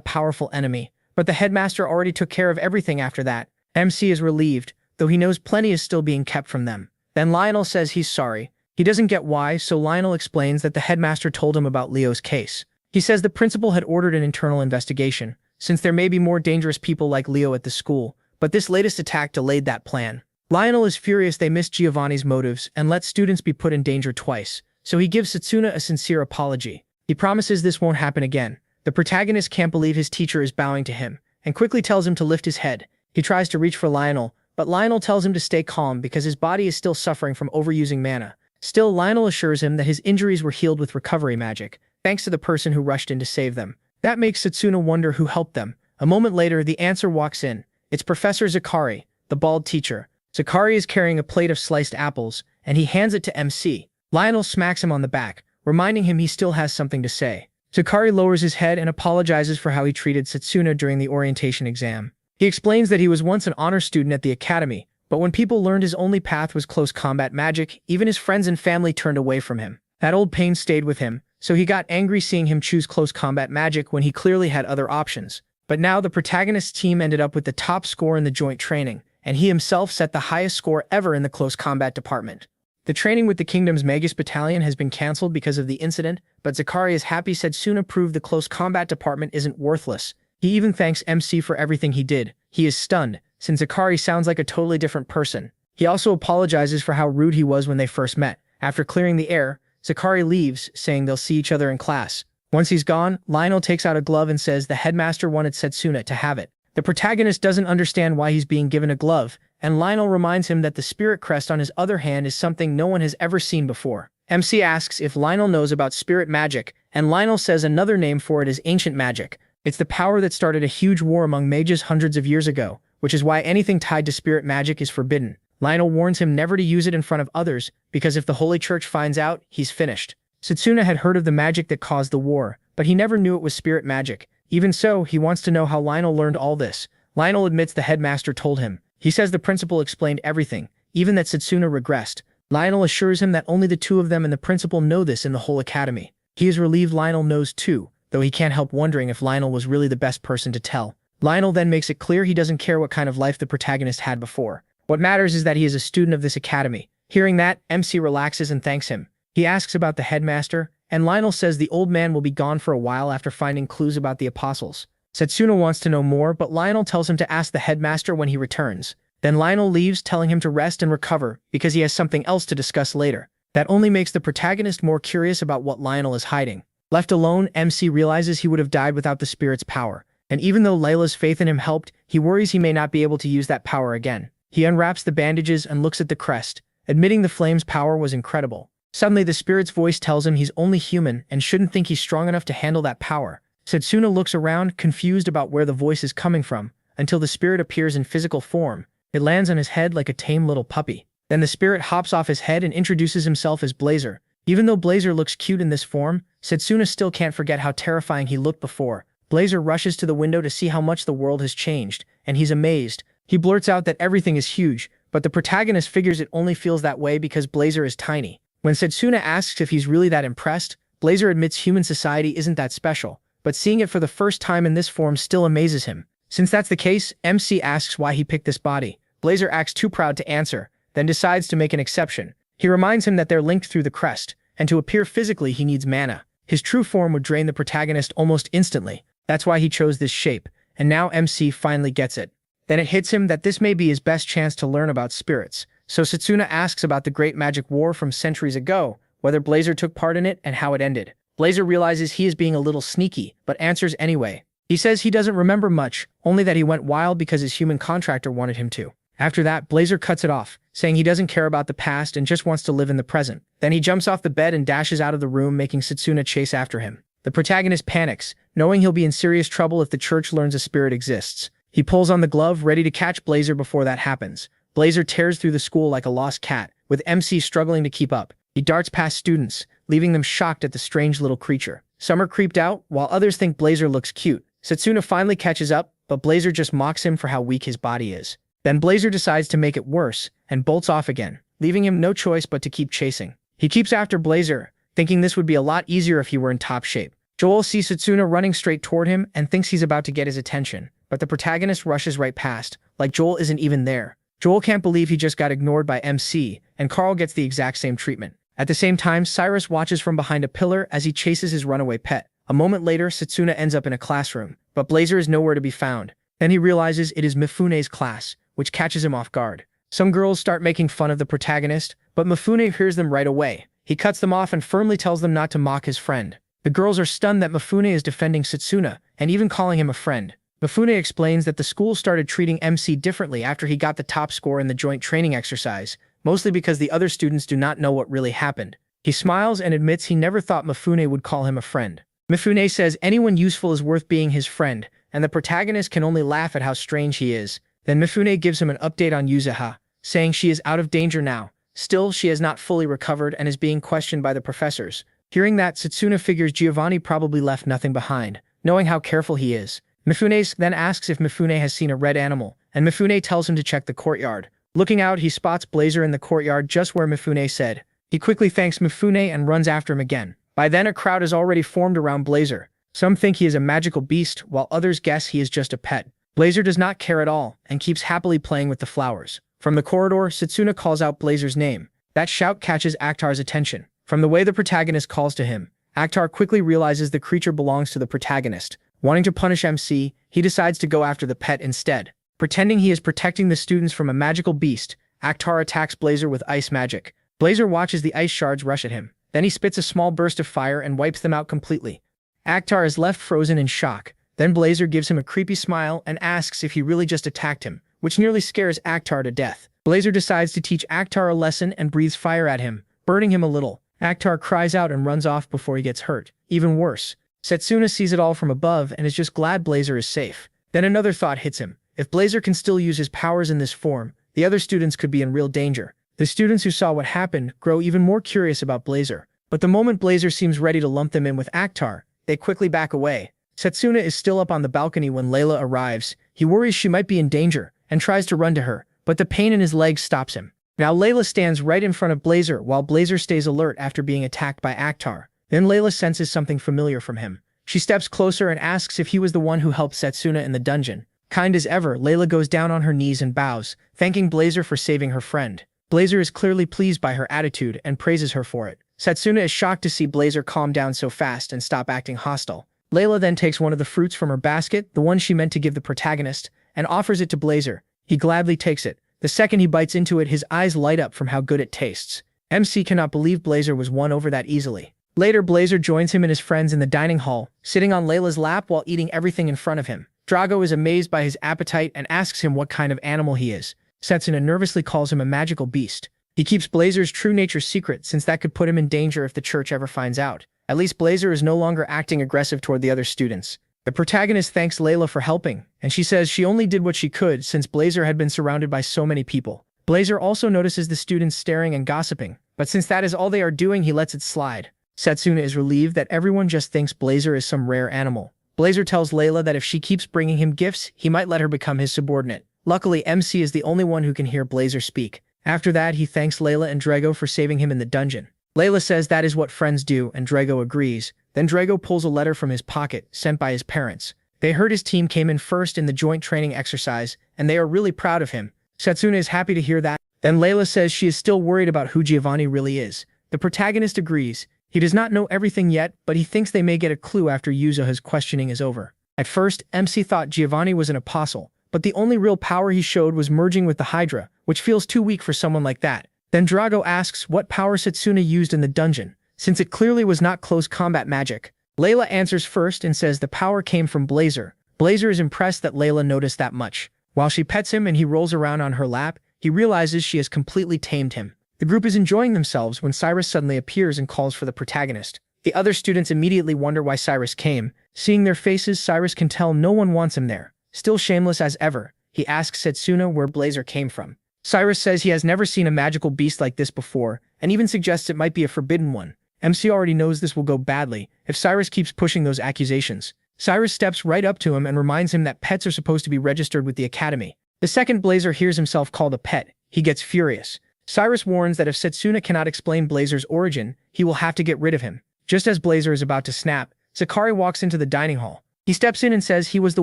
powerful enemy, but the headmaster already took care of everything after that. MC is relieved, though he knows plenty is still being kept from them. Then Lionel says he's sorry, He doesn't get why, so Lionel explains that the headmaster told him about Leo's case. He says the principal had ordered an internal investigation, since there may be more dangerous people like Leo at the school, but this latest attack delayed that plan. Lionel is furious they missed Giovanni's motives and let students be put in danger twice, so he gives Setsuna a sincere apology. He promises this won't happen again. The protagonist can't believe his teacher is bowing to him, and quickly tells him to lift his head. He tries to reach for Lionel, but Lionel tells him to stay calm because his body is still suffering from overusing mana. Still, Lionel assures him that his injuries were healed with recovery magic, thanks to the person who rushed in to save them. That makes Setsuna wonder who helped them. A moment later, the answer walks in. It's Professor Zakari, the bald teacher. Zakari is carrying a plate of sliced apples, and he hands it to MC. Lionel smacks him on the back, reminding him he still has something to say. Zakari lowers his head and apologizes for how he treated Setsuna during the orientation exam. He explains that he was once an honor student at the academy, but when people learned his only path was close combat magic, even his friends and family turned away from him. That old pain stayed with him, so he got angry seeing him choose close combat magic when he clearly had other options. But now the protagonist's team ended up with the top score in the joint training, and he himself set the highest score ever in the close combat department. The training with the kingdom's Magus battalion has been cancelled because of the incident, but Zakari is happy Setsuna proved the close combat department isn't worthless. He even thanks MC for everything he did. He is stunned, since Zakari sounds like a totally different person. He also apologizes for how rude he was when they first met. After clearing the air, Zakari leaves, saying they'll see each other in class. Once he's gone, Lionel takes out a glove and says the headmaster wanted Setsuna to have it. The protagonist doesn't understand why he's being given a glove, and Lionel reminds him that the spirit crest on his other hand is something no one has ever seen before. MC asks if Lionel knows about spirit magic, and Lionel says another name for it is ancient magic. It's the power that started a huge war among mages hundreds of years ago, which is why anything tied to spirit magic is forbidden. Lionel warns him never to use it in front of others, because if the Holy Church finds out, he's finished. Setsuna had heard of the magic that caused the war, but he never knew it was spirit magic. Even so, he wants to know how Lionel learned all this. Lionel admits the headmaster told him. He says the principal explained everything, even that Setsuna regressed. Lionel assures him that only the two of them and the principal know this in the whole academy. He is relieved Lionel knows too, though he can't help wondering if Lionel was really the best person to tell. Lionel then makes it clear he doesn't care what kind of life the protagonist had before. What matters is that he is a student of this academy. Hearing that, MC relaxes and thanks him. He asks about the headmaster, and Lionel says the old man will be gone for a while after finding clues about the apostles. Setsuna wants to know more, but Lionel tells him to ask the headmaster when he returns. Then Lionel leaves, telling him to rest and recover, because he has something else to discuss later. That only makes the protagonist more curious about what Lionel is hiding. Left alone, MC realizes he would have died without the spirit's power, and even though Layla's faith in him helped, he worries he may not be able to use that power again. He unwraps the bandages and looks at the crest, admitting the flame's power was incredible. Suddenly, the spirit's voice tells him he's only human and shouldn't think he's strong enough to handle that power. Setsuna looks around, confused about where the voice is coming from, until the spirit appears in physical form. It lands on his head like a tame little puppy. Then the spirit hops off his head and introduces himself as Blazer. Even though Blazer looks cute in this form, Setsuna still can't forget how terrifying he looked before. Blazer rushes to the window to see how much the world has changed, and he's amazed. He blurts out that everything is huge, but the protagonist figures it only feels that way because Blazer is tiny. When Setsuna asks if he's really that impressed, Blazer admits human society isn't that special, but seeing it for the first time in this form still amazes him. Since that's the case, MC asks why he picked this body. Blazer acts too proud to answer, then decides to make an exception. He reminds him that they're linked through the crest, and to appear physically he needs mana. His true form would drain the protagonist almost instantly. That's why he chose this shape, and now MC finally gets it. Then it hits him that this may be his best chance to learn about spirits. So Setsuna asks about the Great Magic War from centuries ago, whether Blazer took part in it and how it ended. Blazer realizes he is being a little sneaky, but answers anyway. He says he doesn't remember much, only that he went wild because his human contractor wanted him to. After that, Blazer cuts it off, saying he doesn't care about the past and just wants to live in the present. Then he jumps off the bed and dashes out of the room, making Setsuna chase after him. The protagonist panics, knowing he'll be in serious trouble if the church learns a spirit exists. He pulls on the glove, ready to catch Blazer before that happens. Blazer tears through the school like a lost cat, with MC struggling to keep up. He darts past students, leaving them shocked at the strange little creature. Some are creeped out, while others think Blazer looks cute. Setsuna finally catches up, but Blazer just mocks him for how weak his body is. Then Blazer decides to make it worse, and bolts off again, leaving him no choice but to keep chasing. He keeps after Blazer, thinking this would be a lot easier if he were in top shape. Joel sees Setsuna running straight toward him and thinks he's about to get his attention, but the protagonist rushes right past, like Joel isn't even there. Joel can't believe he just got ignored by MC, and Carl gets the exact same treatment. At the same time, Cyrus watches from behind a pillar as he chases his runaway pet. A moment later, Setsuna ends up in a classroom, but Blazer is nowhere to be found. Then he realizes it is Mifune's class, which catches him off guard. Some girls start making fun of the protagonist, but Mifune hears them right away. He cuts them off and firmly tells them not to mock his friend. The girls are stunned that Mifune is defending Setsuna, and even calling him a friend. Mifune explains that the school started treating MC differently after he got the top score in the joint training exercise, mostly because the other students do not know what really happened. He smiles and admits he never thought Mifune would call him a friend. Mifune says anyone useful is worth being his friend, and the protagonist can only laugh at how strange he is. Then Mifune gives him an update on Yuzuha, saying she is out of danger now. Still, she has not fully recovered and is being questioned by the professors. Hearing that, Setsuna figures Giovanni probably left nothing behind, knowing how careful he is. Mifune then asks if Mifune has seen a red animal, and Mifune tells him to check the courtyard. Looking out, he spots Blazer in the courtyard just where Mifune said. He quickly thanks Mifune and runs after him again. By then, a crowd has already formed around Blazer. Some think he is a magical beast, while others guess he is just a pet. Blazer does not care at all, and keeps happily playing with the flowers. From the corridor, Setsuna calls out Blazer's name. That shout catches Akhtar's attention. From the way the protagonist calls to him, Akhtar quickly realizes the creature belongs to the protagonist. Wanting to punish MC, he decides to go after the pet instead. Pretending he is protecting the students from a magical beast, Akhtar attacks Blazer with ice magic. Blazer watches the ice shards rush at him. Then he spits a small burst of fire and wipes them out completely. Akhtar is left frozen in shock. Then Blazer gives him a creepy smile and asks if he really just attacked him, which nearly scares Akhtar to death. Blazer decides to teach Akhtar a lesson and breathes fire at him, burning him a little. Akhtar cries out and runs off before he gets hurt. Even worse, Setsuna sees it all from above and is just glad Blazer is safe. Then another thought hits him. If Blazer can still use his powers in this form, the other students could be in real danger. The students who saw what happened grow even more curious about Blazer. But the moment Blazer seems ready to lump them in with Akhtar, they quickly back away. Setsuna is still up on the balcony when Layla arrives. He worries she might be in danger and tries to run to her, but the pain in his legs stops him. Now Layla stands right in front of Blazer while Blazer stays alert after being attacked by Akhtar. Then Layla senses something familiar from him. She steps closer and asks if he was the one who helped Setsuna in the dungeon. Kind as ever, Layla goes down on her knees and bows, thanking Blazer for saving her friend. Blazer is clearly pleased by her attitude and praises her for it. Setsuna is shocked to see Blazer calm down so fast and stop acting hostile. Layla then takes one of the fruits from her basket, the one she meant to give the protagonist, and offers it to Blazer. He gladly takes it. The second he bites into it, his eyes light up from how good it tastes. MC cannot believe Blazer was won over that easily. Later, Blazer joins him and his friends in the dining hall, sitting on Layla's lap while eating everything in front of him. Drago is amazed by his appetite and asks him what kind of animal he is. Setsuna nervously calls him a magical beast. He keeps Blazer's true nature secret since that could put him in danger if the church ever finds out. At least Blazer is no longer acting aggressive toward the other students. The protagonist thanks Layla for helping, and she says she only did what she could since Blazer had been surrounded by so many people. Blazer also notices the students staring and gossiping, but since that is all they are doing, he lets it slide. Setsuna is relieved that everyone just thinks Blazer is some rare animal. Blazer tells Layla that if she keeps bringing him gifts, he might let her become his subordinate. Luckily, MC is the only one who can hear Blazer speak. After that, he thanks Layla and Drago for saving him in the dungeon. Layla says that is what friends do, and Drago agrees. Then Drago pulls a letter from his pocket, sent by his parents. They heard his team came in first in the joint training exercise, and they are really proud of him. Setsuna is happy to hear that. Then Layla says she is still worried about who Giovanni really is. The protagonist agrees. He does not know everything yet, but he thinks they may get a clue after Yuzuha's questioning is over. At first, MC thought Giovanni was an apostle, but the only real power he showed was merging with the Hydra, which feels too weak for someone like that. Then Drago asks what power Setsuna used in the dungeon, since it clearly was not close combat magic. Layla answers first and says the power came from Blazer. Blazer is impressed that Layla noticed that much. While she pets him and he rolls around on her lap, he realizes she has completely tamed him. The group is enjoying themselves when Cyrus suddenly appears and calls for the protagonist. The other students immediately wonder why Cyrus came. Seeing their faces, Cyrus can tell no one wants him there. Still shameless as ever, he asks Setsuna where Blazer came from. Cyrus says he has never seen a magical beast like this before, and even suggests it might be a forbidden one. MC already knows this will go badly if Cyrus keeps pushing those accusations. Cyrus steps right up to him and reminds him that pets are supposed to be registered with the academy. The second Blazer hears himself called a pet, he gets furious. Cyrus warns that if Setsuna cannot explain Blazer's origin, he will have to get rid of him. Just as Blazer is about to snap, Sakari walks into the dining hall. He steps in and says he was the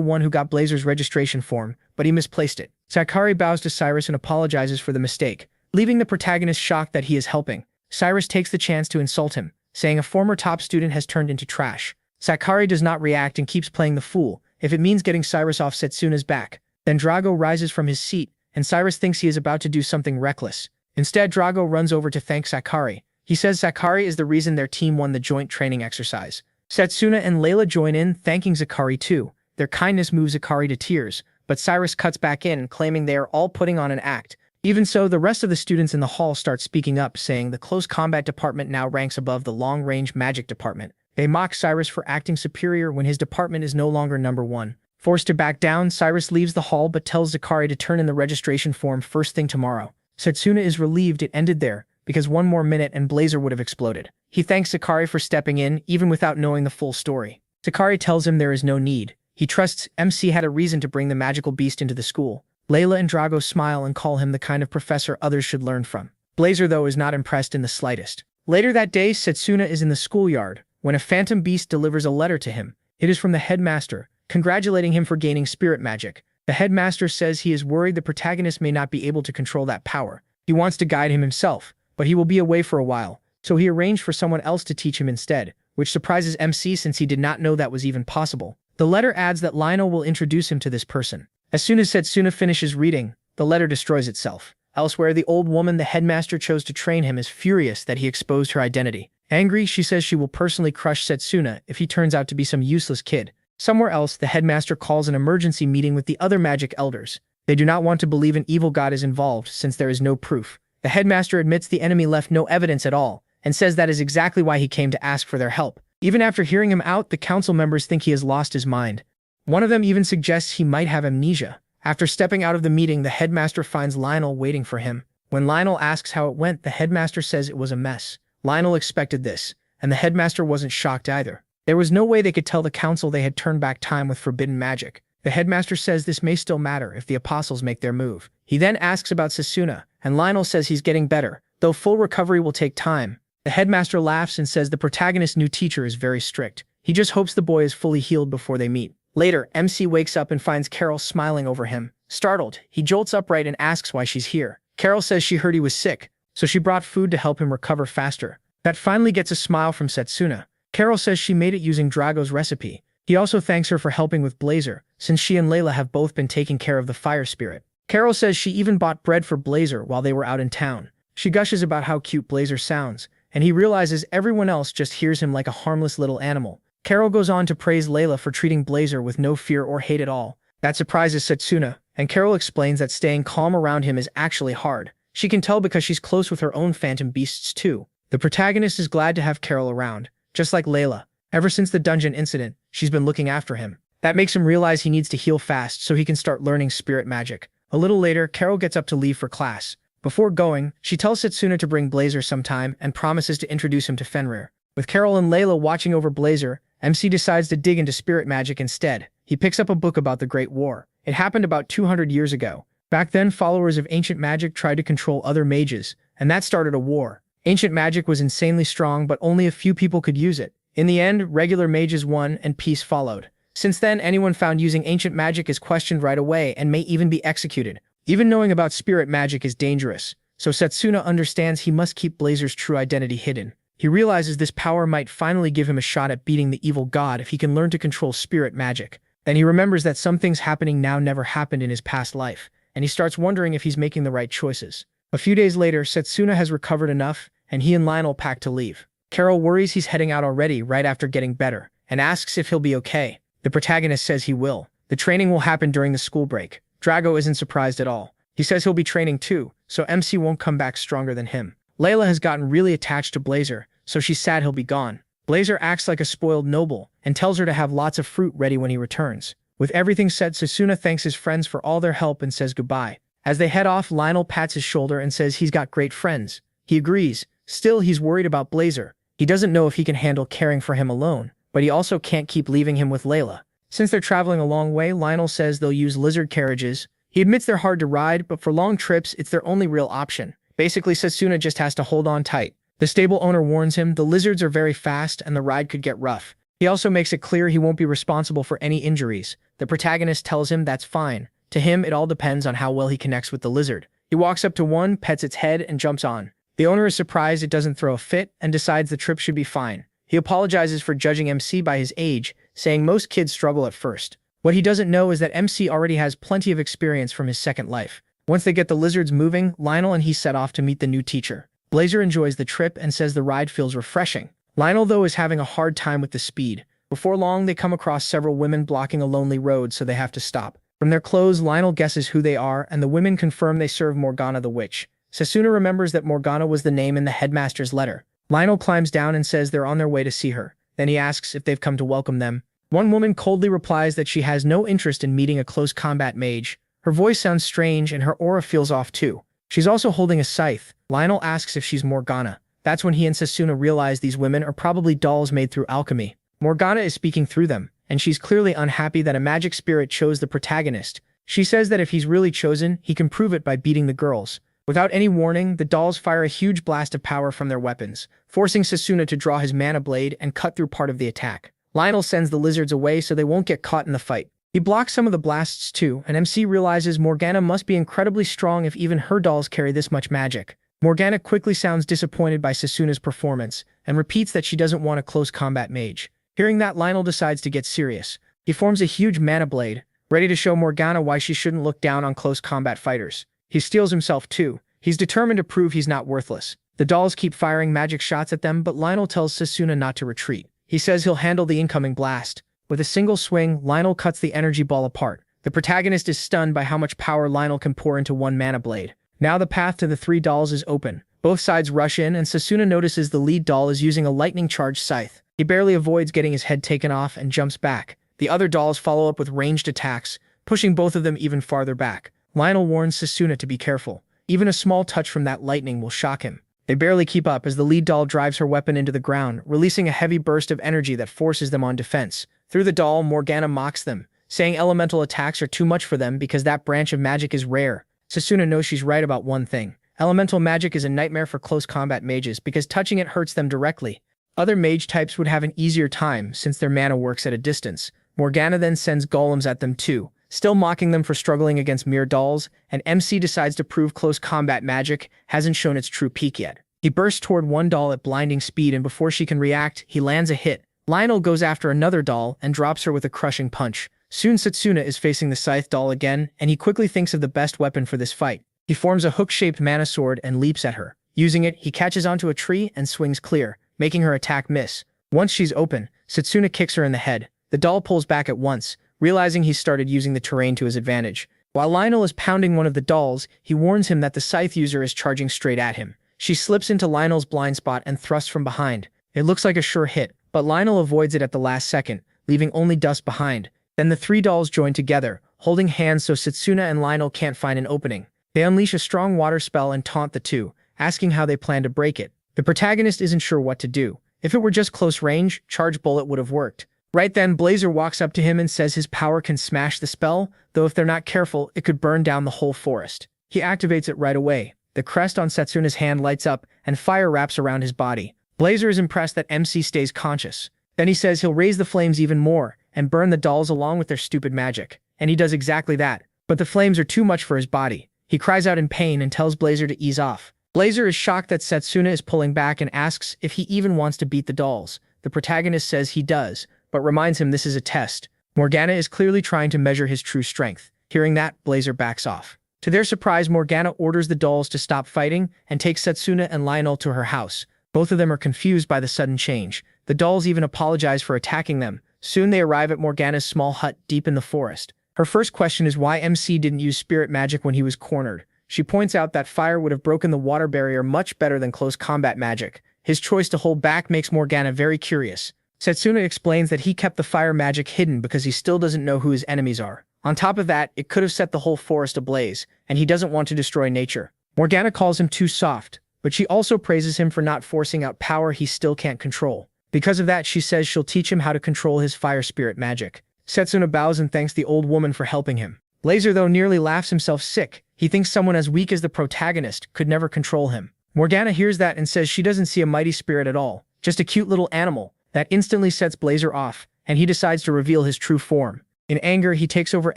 one who got Blazer's registration form, but he misplaced it. Sakari bows to Cyrus and apologizes for the mistake, leaving the protagonist shocked that he is helping. Cyrus takes the chance to insult him, saying a former top student has turned into trash. Sakari does not react and keeps playing the fool, if it means getting Cyrus off Setsuna's back. Then Drago rises from his seat, and Cyrus thinks he is about to do something reckless. Instead, Drago runs over to thank Sakari. He says Sakari is the reason their team won the joint training exercise. Setsuna and Layla join in, thanking Sakari too. Their kindness moves Sakari to tears, but Cyrus cuts back in, claiming they are all putting on an act. Even so, the rest of the students in the hall start speaking up, saying the close combat department now ranks above the long-range magic department. They mock Cyrus for acting superior when his department is no longer number one. Forced to back down, Cyrus leaves the hall but tells Sakari to turn in the registration form first thing tomorrow. Setsuna is relieved it ended there, because one more minute and Blazer would have exploded. He thanks Sakari for stepping in, even without knowing the full story. Sakari tells him there is no need. He trusts MC had a reason to bring the magical beast into the school. Layla and Drago smile and call him the kind of professor others should learn from. Blazer, though, is not impressed in the slightest. Later that day, Setsuna is in the schoolyard, when a phantom beast delivers a letter to him. It is from the headmaster, congratulating him for gaining spirit magic. The headmaster says he is worried the protagonist may not be able to control that power. He wants to guide him himself, but he will be away for a while, so he arranged for someone else to teach him instead, which surprises MC since he did not know that was even possible. The letter adds that Lionel will introduce him to this person. As soon as Setsuna finishes reading, the letter destroys itself. Elsewhere, the old woman the headmaster chose to train him is furious that he exposed her identity. Angry, she says she will personally crush Setsuna if he turns out to be some useless kid. Somewhere else, the headmaster calls an emergency meeting with the other magic elders. They do not want to believe an evil god is involved since there is no proof. The headmaster admits the enemy left no evidence at all, and says that is exactly why he came to ask for their help. Even after hearing him out, the council members think he has lost his mind. One of them even suggests he might have amnesia. After stepping out of the meeting, the headmaster finds Lionel waiting for him. When Lionel asks how it went, the headmaster says it was a mess. Lionel expected this, and the headmaster wasn't shocked either. There was no way they could tell the council they had turned back time with forbidden magic. The headmaster says this may still matter if the apostles make their move. He then asks about Setsuna, and Lionel says he's getting better, though full recovery will take time. The headmaster laughs and says the protagonist's new teacher is very strict. He just hopes the boy is fully healed before they meet. Later, MC wakes up and finds Carol smiling over him. Startled, he jolts upright and asks why she's here. Carol says she heard he was sick, so she brought food to help him recover faster. That finally gets a smile from Setsuna. Carol says she made it using Drago's recipe. He also thanks her for helping with Blazer, since she and Layla have both been taking care of the fire spirit. Carol says she even bought bread for Blazer while they were out in town. She gushes about how cute Blazer sounds, and he realizes everyone else just hears him like a harmless little animal. Carol goes on to praise Layla for treating Blazer with no fear or hate at all. That surprises Setsuna, and Carol explains that staying calm around him is actually hard. She can tell because she's close with her own phantom beasts too. The protagonist is glad to have Carol around, just like Layla. Ever since the dungeon incident, she's been looking after him. That makes him realize he needs to heal fast so he can start learning spirit magic. A little later, Carol gets up to leave for class. Before going, she tells Setsuna to bring Blazer sometime and promises to introduce him to Fenrir. With Carol and Layla watching over Blazer, MC decides to dig into spirit magic instead. He picks up a book about the Great War. It happened about 200 years ago. Back then, followers of ancient magic tried to control other mages, and that started a war. Ancient magic was insanely strong, but only a few people could use it. In the end, regular mages won and peace followed. Since then, anyone found using ancient magic is questioned right away and may even be executed. Even knowing about spirit magic is dangerous, so Setsuna understands he must keep Blazer's true identity hidden. He realizes this power might finally give him a shot at beating the evil god if he can learn to control spirit magic. Then he remembers that some things happening now never happened in his past life, and he starts wondering if he's making the right choices. A few days later, Setsuna has recovered enough, and he and Lionel pack to leave. Carol worries he's heading out already right after getting better, and asks if he'll be okay. The protagonist says he will. The training will happen during the school break. Drago isn't surprised at all. He says he'll be training too, so MC won't come back stronger than him. Layla has gotten really attached to Blazer, so she's sad he'll be gone. Blazer acts like a spoiled noble, and tells her to have lots of fruit ready when he returns. With everything said, Setsuna thanks his friends for all their help and says goodbye. As they head off, Lionel pats his shoulder and says he's got great friends. He agrees. Still, he's worried about Blazer. He doesn't know if he can handle caring for him alone, but he also can't keep leaving him with Layla. Since they're traveling a long way, Lionel says they'll use lizard carriages. He admits they're hard to ride, but for long trips, it's their only real option. Basically, Setsuna just has to hold on tight. The stable owner warns him the lizards are very fast and the ride could get rough. He also makes it clear he won't be responsible for any injuries. The protagonist tells him that's fine. To him, it all depends on how well he connects with the lizard. He walks up to one, pets its head, and jumps on. The owner is surprised it doesn't throw a fit and decides the trip should be fine. He apologizes for judging MC by his age, saying most kids struggle at first. What he doesn't know is that MC already has plenty of experience from his second life. Once they get the lizards moving, Lionel and he set off to meet the new teacher. Blazer enjoys the trip and says the ride feels refreshing. Lionel, though, is having a hard time with the speed. Before long, they come across several women blocking a lonely road, so they have to stop. From their clothes, Lionel guesses who they are, and the women confirm they serve Morgana the witch. Sasuna remembers that Morgana was the name in the headmaster's letter. Lionel climbs down and says they're on their way to see her. Then he asks if they've come to welcome them. One woman coldly replies that she has no interest in meeting a close combat mage. Her voice sounds strange and her aura feels off too. She's also holding a scythe. Lionel asks if she's Morgana. That's when he and Sasuna realize these women are probably dolls made through alchemy. Morgana is speaking through them, and she's clearly unhappy that a magic spirit chose the protagonist. She says that if he's really chosen, he can prove it by beating the girls. Without any warning, the dolls fire a huge blast of power from their weapons, forcing Sasuna to draw his mana blade and cut through part of the attack. Lionel sends the lizards away so they won't get caught in the fight. He blocks some of the blasts too, and MC realizes Morgana must be incredibly strong if even her dolls carry this much magic. Morgana quickly sounds disappointed by Sasuna's performance, and repeats that she doesn't want a close combat mage. Hearing that, Lionel decides to get serious. He forms a huge mana blade, ready to show Morgana why she shouldn't look down on close combat fighters. He steals himself too. He's determined to prove he's not worthless. The dolls keep firing magic shots at them, but Lionel tells Sasuna not to retreat. He says he'll handle the incoming blast. With a single swing, Lionel cuts the energy ball apart. The protagonist is stunned by how much power Lionel can pour into one mana blade. Now the path to the three dolls is open. Both sides rush in, and Sasuna notices the lead doll is using a lightning-charged scythe. He barely avoids getting his head taken off and jumps back. The other dolls follow up with ranged attacks, pushing both of them even farther back. Lionel warns Sasuna to be careful. Even a small touch from that lightning will shock him. They barely keep up as the lead doll drives her weapon into the ground, releasing a heavy burst of energy that forces them on defense. Through the doll, Morgana mocks them, saying elemental attacks are too much for them because that branch of magic is rare. Sasuna knows she's right about one thing. Elemental magic is a nightmare for close combat mages because touching it hurts them directly. Other mage types would have an easier time since their mana works at a distance. Morgana then sends golems at them too, still mocking them for struggling against mere dolls, and MC decides to prove close combat magic hasn't shown its true peak yet. He bursts toward one doll at blinding speed, and before she can react, he lands a hit. Lionel goes after another doll and drops her with a crushing punch. Soon Sasuna is facing the scythe doll again, and he quickly thinks of the best weapon for this fight. He forms a hook-shaped mana sword and leaps at her. Using it, he catches onto a tree and swings clear, making her attack miss. Once she's open, Sasuna kicks her in the head. The doll pulls back at once, realizing he's started using the terrain to his advantage. While Lionel is pounding one of the dolls, he warns him that the scythe user is charging straight at him. She slips into Lionel's blind spot and thrusts from behind. It looks like a sure hit, but Lionel avoids it at the last second, leaving only dust behind. Then the three dolls join together, holding hands so Setsuna and Lionel can't find an opening. They unleash a strong water spell and taunt the two, asking how they plan to break it. The protagonist isn't sure what to do. If it were just close range, Charge Bullet would have worked. Right then, Blazer walks up to him and says his power can smash the spell, though if they're not careful, it could burn down the whole forest. He activates it right away. The crest on Setsuna's hand lights up, and fire wraps around his body. Blazer is impressed that MC stays conscious. Then he says he'll raise the flames even more, and burn the dolls along with their stupid magic. And he does exactly that. But the flames are too much for his body. He cries out in pain and tells Blazer to ease off. Blazer is shocked that Setsuna is pulling back and asks if he even wants to beat the dolls. The protagonist says he does, but reminds him this is a test. Morgana is clearly trying to measure his true strength. Hearing that, Blazer backs off. To their surprise, Morgana orders the dolls to stop fighting and takes Setsuna and Lionel to her house. Both of them are confused by the sudden change. The dolls even apologize for attacking them. Soon they arrive at Morgana's small hut deep in the forest. Her first question is why MC didn't use spirit magic when he was cornered. She points out that fire would have broken the water barrier much better than close combat magic. His choice to hold back makes Morgana very curious. Setsuna explains that he kept the fire magic hidden because he still doesn't know who his enemies are. On top of that, it could have set the whole forest ablaze, and he doesn't want to destroy nature. Morgana calls him too soft, but she also praises him for not forcing out power he still can't control. Because of that, she says she'll teach him how to control his fire spirit magic. Setsuna bows and thanks the old woman for helping him. Blazer, though, nearly laughs himself sick. He thinks someone as weak as the protagonist could never control him. Morgana hears that and says she doesn't see a mighty spirit at all, just a cute little animal. That instantly sets Blazer off, and he decides to reveal his true form. In anger, he takes over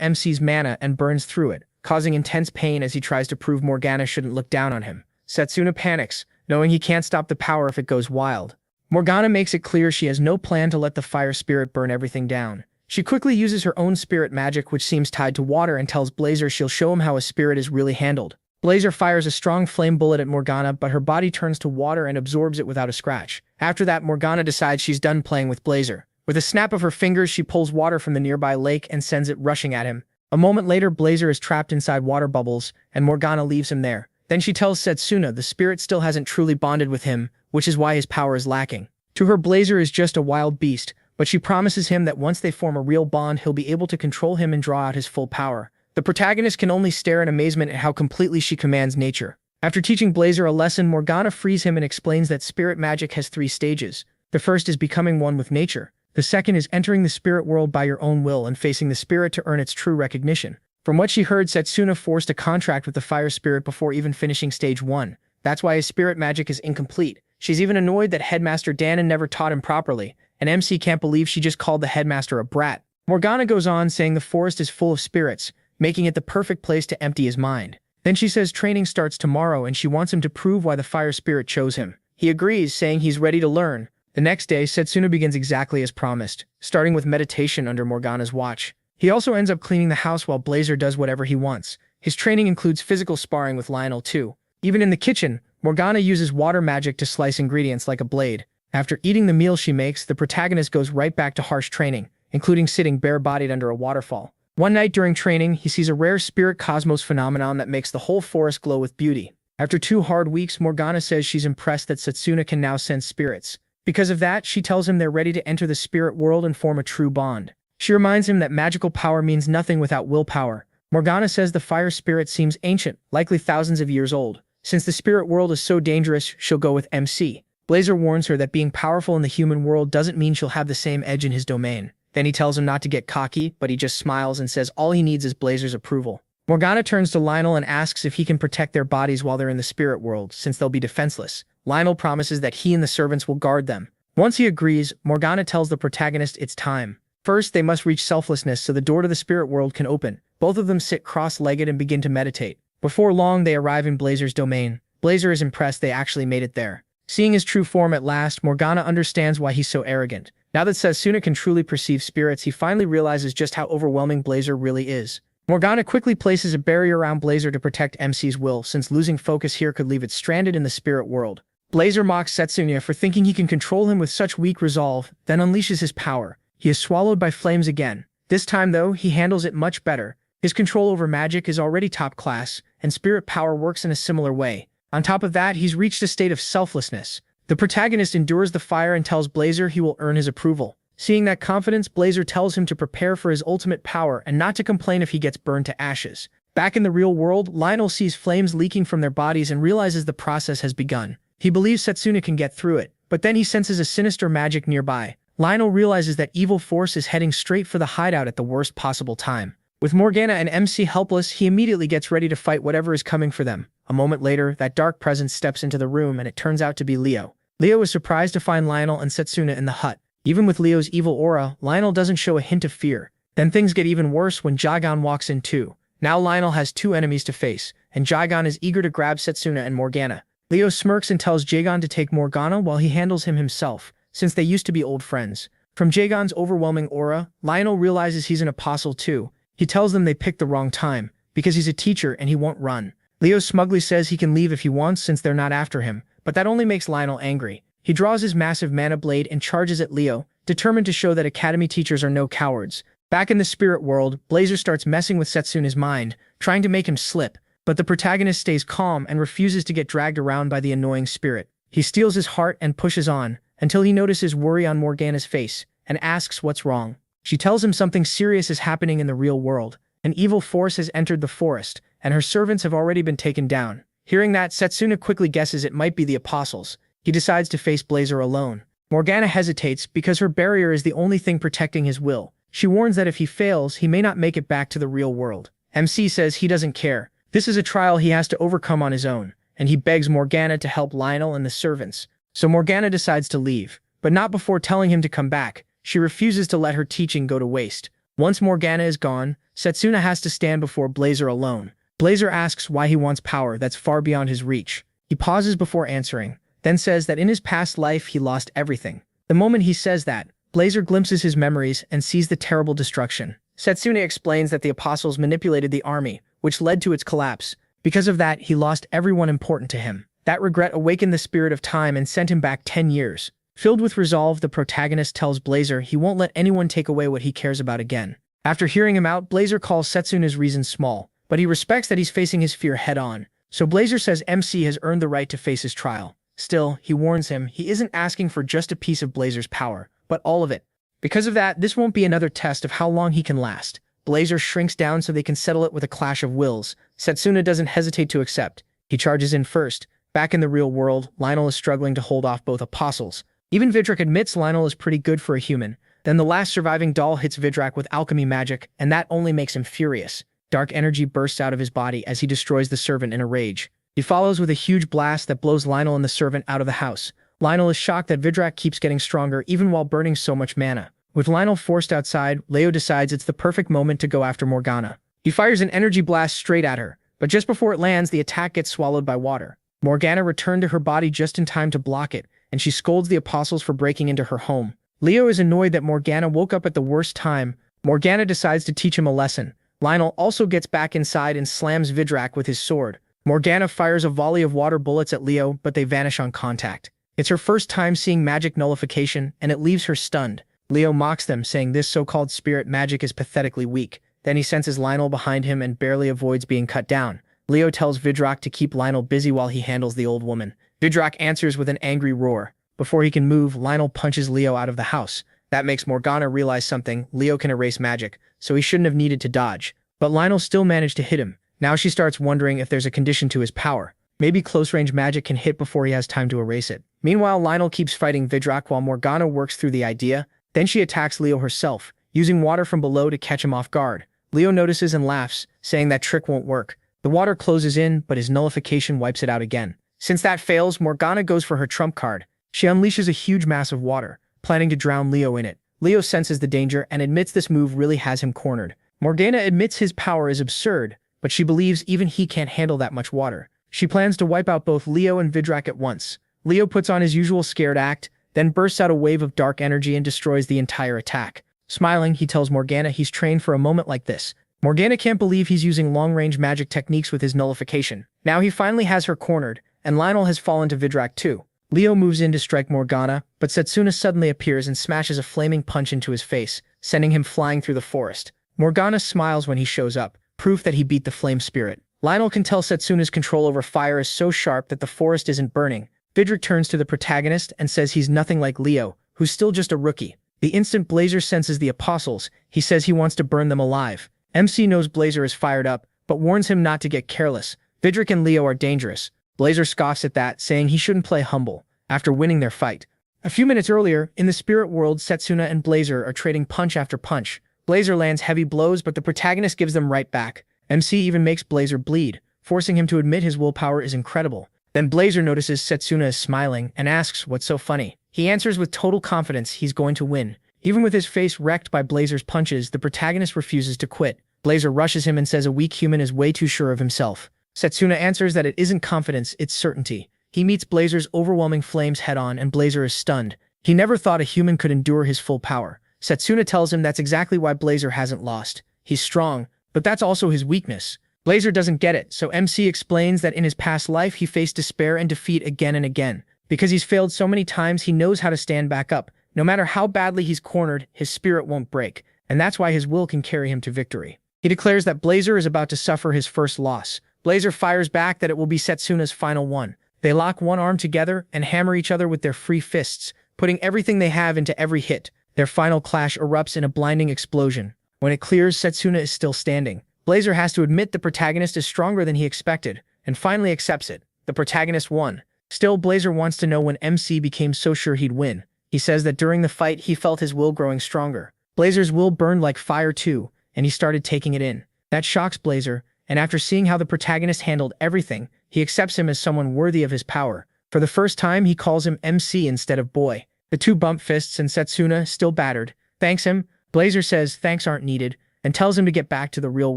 MC's mana and burns through it, causing intense pain as he tries to prove Morgana shouldn't look down on him. Setsuna panics, knowing he can't stop the power if it goes wild. Morgana makes it clear she has no plan to let the fire spirit burn everything down. She quickly uses her own spirit magic, which seems tied to water, and tells Blazer she'll show him how a spirit is really handled. Blazer fires a strong flame bullet at Morgana, but her body turns to water and absorbs it without a scratch. After that, Morgana decides she's done playing with Blazer. With a snap of her fingers, she pulls water from the nearby lake and sends it rushing at him. A moment later, Blazer is trapped inside water bubbles, and Morgana leaves him there. Then she tells Setsuna the spirit still hasn't truly bonded with him, which is why his power is lacking. To her, Blazer is just a wild beast, but she promises him that once they form a real bond, he'll be able to control him and draw out his full power. The protagonist can only stare in amazement at how completely she commands nature. After teaching Blazer a lesson, Morgana frees him and explains that spirit magic has 3 stages. The first is becoming one with nature. The second is entering the spirit world by your own will and facing the spirit to earn its true recognition. From what she heard, Setsuna forced a contract with the fire spirit before even finishing stage 1. That's why his spirit magic is incomplete. She's even annoyed that Headmaster Danon never taught him properly, and MC can't believe she just called the headmaster a brat. Morgana goes on saying the forest is full of spirits, making it the perfect place to empty his mind. Then she says training starts tomorrow and she wants him to prove why the fire spirit chose him. He agrees, saying he's ready to learn. The next day, Setsuna begins exactly as promised, starting with meditation under Morgana's watch. He also ends up cleaning the house while Blazer does whatever he wants. His training includes physical sparring with Lionel too. Even in the kitchen, Morgana uses water magic to slice ingredients like a blade. After eating the meal she makes, the protagonist goes right back to harsh training, including sitting bare-bodied under a waterfall. One night during training, he sees a rare spirit cosmos phenomenon that makes the whole forest glow with beauty. After 2 hard weeks, Morgana says she's impressed that Setsuna can now sense spirits. Because of that, she tells him they're ready to enter the spirit world and form a true bond. She reminds him that magical power means nothing without willpower. Morgana says the fire spirit seems ancient, likely thousands of years old. Since the spirit world is so dangerous, she'll go with MC. Blazer warns her that being powerful in the human world doesn't mean she'll have the same edge in his domain. Then he tells him not to get cocky, but he just smiles and says all he needs is Blazer's approval. Morgana turns to Lionel and asks if he can protect their bodies while they're in the spirit world, since they'll be defenseless. Lionel promises that he and the servants will guard them. Once he agrees, Morgana tells the protagonist it's time. First, they must reach selflessness so the door to the spirit world can open. Both of them sit cross-legged and begin to meditate. Before long, they arrive in Blazer's domain. Blazer is impressed they actually made it there. Seeing his true form at last, Morgana understands why he's so arrogant. Now that Setsuna can truly perceive spirits, he finally realizes just how overwhelming Blazer really is. Morgana quickly places a barrier around Blazer to protect MC's will, since losing focus here could leave it stranded in the spirit world. Blazer mocks Setsuna for thinking he can control him with such weak resolve, then unleashes his power. He is swallowed by flames again. This time, though, he handles it much better. His control over magic is already top class, and spirit power works in a similar way. On top of that, he's reached a state of selflessness. The protagonist endures the fire and tells Blazer he will earn his approval. Seeing that confidence, Blazer tells him to prepare for his ultimate power and not to complain if he gets burned to ashes. Back in the real world, Lionel sees flames leaking from their bodies and realizes the process has begun. He believes Setsuna can get through it, but then he senses a sinister magic nearby. Lionel realizes that evil force is heading straight for the hideout at the worst possible time. With Morgana and MC helpless, he immediately gets ready to fight whatever is coming for them. A moment later, that dark presence steps into the room and it turns out to be Leo. Leo is surprised to find Lionel and Setsuna in the hut. Even with Leo's evil aura, Lionel doesn't show a hint of fear. Then things get even worse when Jagan walks in too. Now Lionel has 2 enemies to face, and Jagan is eager to grab Setsuna and Morgana. Leo smirks and tells Jagan to take Morgana while he handles him himself, since they used to be old friends. From Jagan's overwhelming aura, Lionel realizes he's an apostle too. He tells them they picked the wrong time, because he's a teacher and he won't run. Leo smugly says he can leave if he wants since they're not after him, but that only makes Lionel angry. He draws his massive mana blade and charges at Leo, determined to show that academy teachers are no cowards. Back in the spirit world, Blazer starts messing with Setsuna's mind, trying to make him slip, but the protagonist stays calm and refuses to get dragged around by the annoying spirit. He steals his heart and pushes on, until he notices worry on Morgana's face, and asks what's wrong. She tells him something serious is happening in the real world. An evil force has entered the forest, and her servants have already been taken down. Hearing that, Setsuna quickly guesses it might be the apostles. He decides to face Blazer alone. Morgana hesitates because her barrier is the only thing protecting his will. She warns that if he fails, he may not make it back to the real world. MC says he doesn't care. This is a trial he has to overcome on his own, and he begs Morgana to help Lionel and the servants. So Morgana decides to leave, but not before telling him to come back. She refuses to let her teaching go to waste. Once Morgana is gone, Setsuna has to stand before Blazer alone. Blazer asks why he wants power that's far beyond his reach. He pauses before answering, then says that in his past life he lost everything. The moment he says that, Blazer glimpses his memories and sees the terrible destruction. Setsuna explains that the apostles manipulated the army, which led to its collapse. Because of that, he lost everyone important to him. That regret awakened the spirit of time and sent him back 10 years. Filled with resolve, the protagonist tells Blazer he won't let anyone take away what he cares about again. After hearing him out, Blazer calls Setsuna's reasons small, but he respects that he's facing his fear head-on. So Blazer says MC has earned the right to face his trial. Still, he warns him he isn't asking for just a piece of Blazer's power, but all of it. Because of that, this won't be another test of how long he can last. Blazer shrinks down so they can settle it with a clash of wills. Setsuna doesn't hesitate to accept. He charges in first. Back in the real world, Lionel is struggling to hold off both apostles. Even Vidrak admits Lionel is pretty good for a human. Then the last surviving doll hits Vidrak with alchemy magic, and that only makes him furious. Dark energy bursts out of his body as he destroys the servant in a rage. He follows with a huge blast that blows Lionel and the servant out of the house. Lionel is shocked that Vidrak keeps getting stronger even while burning so much mana. With Lionel forced outside, Leo decides it's the perfect moment to go after Morgana. He fires an energy blast straight at her, but just before it lands, the attack gets swallowed by water. Morgana returned to her body just in time to block it, and she scolds the apostles for breaking into her home. Leo is annoyed that Morgana woke up at the worst time. Morgana decides to teach him a lesson. Lionel also gets back inside and slams Vidrak with his sword. Morgana fires a volley of water bullets at Leo, but they vanish on contact. It's her first time seeing magic nullification, and it leaves her stunned. Leo mocks them, saying this so-called spirit magic is pathetically weak. Then he senses Lionel behind him and barely avoids being cut down. Leo tells Vidrak to keep Lionel busy while he handles the old woman. Vidrak answers with an angry roar. Before he can move, Lionel punches Leo out of the house. That makes Morgana realize something: Leo can erase magic, so he shouldn't have needed to dodge. But Lionel still managed to hit him. Now she starts wondering if there's a condition to his power. Maybe close-range magic can hit before he has time to erase it. Meanwhile, Lionel keeps fighting Vidrak while Morgana works through the idea. Then she attacks Leo herself, using water from below to catch him off guard. Leo notices and laughs, saying that trick won't work. The water closes in, but his nullification wipes it out again. Since that fails, Morgana goes for her trump card. She unleashes a huge mass of water, planning to drown Leo in it. Leo senses the danger and admits this move really has him cornered. Morgana admits his power is absurd, but she believes even he can't handle that much water. She plans to wipe out both Leo and Vidrak at once. Leo puts on his usual scared act, then bursts out a wave of dark energy and destroys the entire attack. Smiling, he tells Morgana he's trained for a moment like this. Morgana can't believe he's using long-range magic techniques with his nullification. Now he finally has her cornered, and Lionel has fallen to Vidrak too. Leo moves in to strike Morgana, but Setsuna suddenly appears and smashes a flaming punch into his face, sending him flying through the forest. Morgana smiles when he shows up, proof that he beat the flame spirit. Lionel can tell Setsuna's control over fire is so sharp that the forest isn't burning. Vidrak turns to the protagonist and says he's nothing like Leo, who's still just a rookie. The instant Blazer senses the apostles, he says he wants to burn them alive. MC knows Blazer is fired up, but warns him not to get careless. Vidrak and Leo are dangerous. Blazer scoffs at that, saying he shouldn't play humble, after winning their fight. A few minutes earlier, in the spirit world, Setsuna and Blazer are trading punch after punch. Blazer lands heavy blows, but the protagonist gives them right back. MC even makes Blazer bleed, forcing him to admit his willpower is incredible. Then Blazer notices Setsuna is smiling and asks what's so funny. He answers with total confidence he's going to win. Even with his face wrecked by Blazer's punches, the protagonist refuses to quit. Blazer rushes him and says a weak human is way too sure of himself. Setsuna answers that it isn't confidence, it's certainty. He meets Blazer's overwhelming flames head-on and Blazer is stunned. He never thought a human could endure his full power. Setsuna tells him that's exactly why Blazer hasn't lost. He's strong, but that's also his weakness. Blazer doesn't get it, so MC explains that in his past life he faced despair and defeat again and again. Because he's failed so many times, he knows how to stand back up. No matter how badly he's cornered, his spirit won't break, and that's why his will can carry him to victory. He declares that Blazer is about to suffer his first loss. Blazer fires back that it will be Setsuna's final one. They lock one arm together and hammer each other with their free fists, putting everything they have into every hit. Their final clash erupts in a blinding explosion. When it clears, Setsuna is still standing. Blazer has to admit the protagonist is stronger than he expected, and finally accepts it. The protagonist won. Still, Blazer wants to know when MC became so sure he'd win. He says that during the fight he felt his will growing stronger. Blazer's will burned like fire too, and he started taking it in. That shocks Blazer, and after seeing how the protagonist handled everything, he accepts him as someone worthy of his power. For the first time, he calls him MC instead of boy. The two bump fists and Setsuna, still battered, thanks him. Blazer says thanks aren't needed, and tells him to get back to the real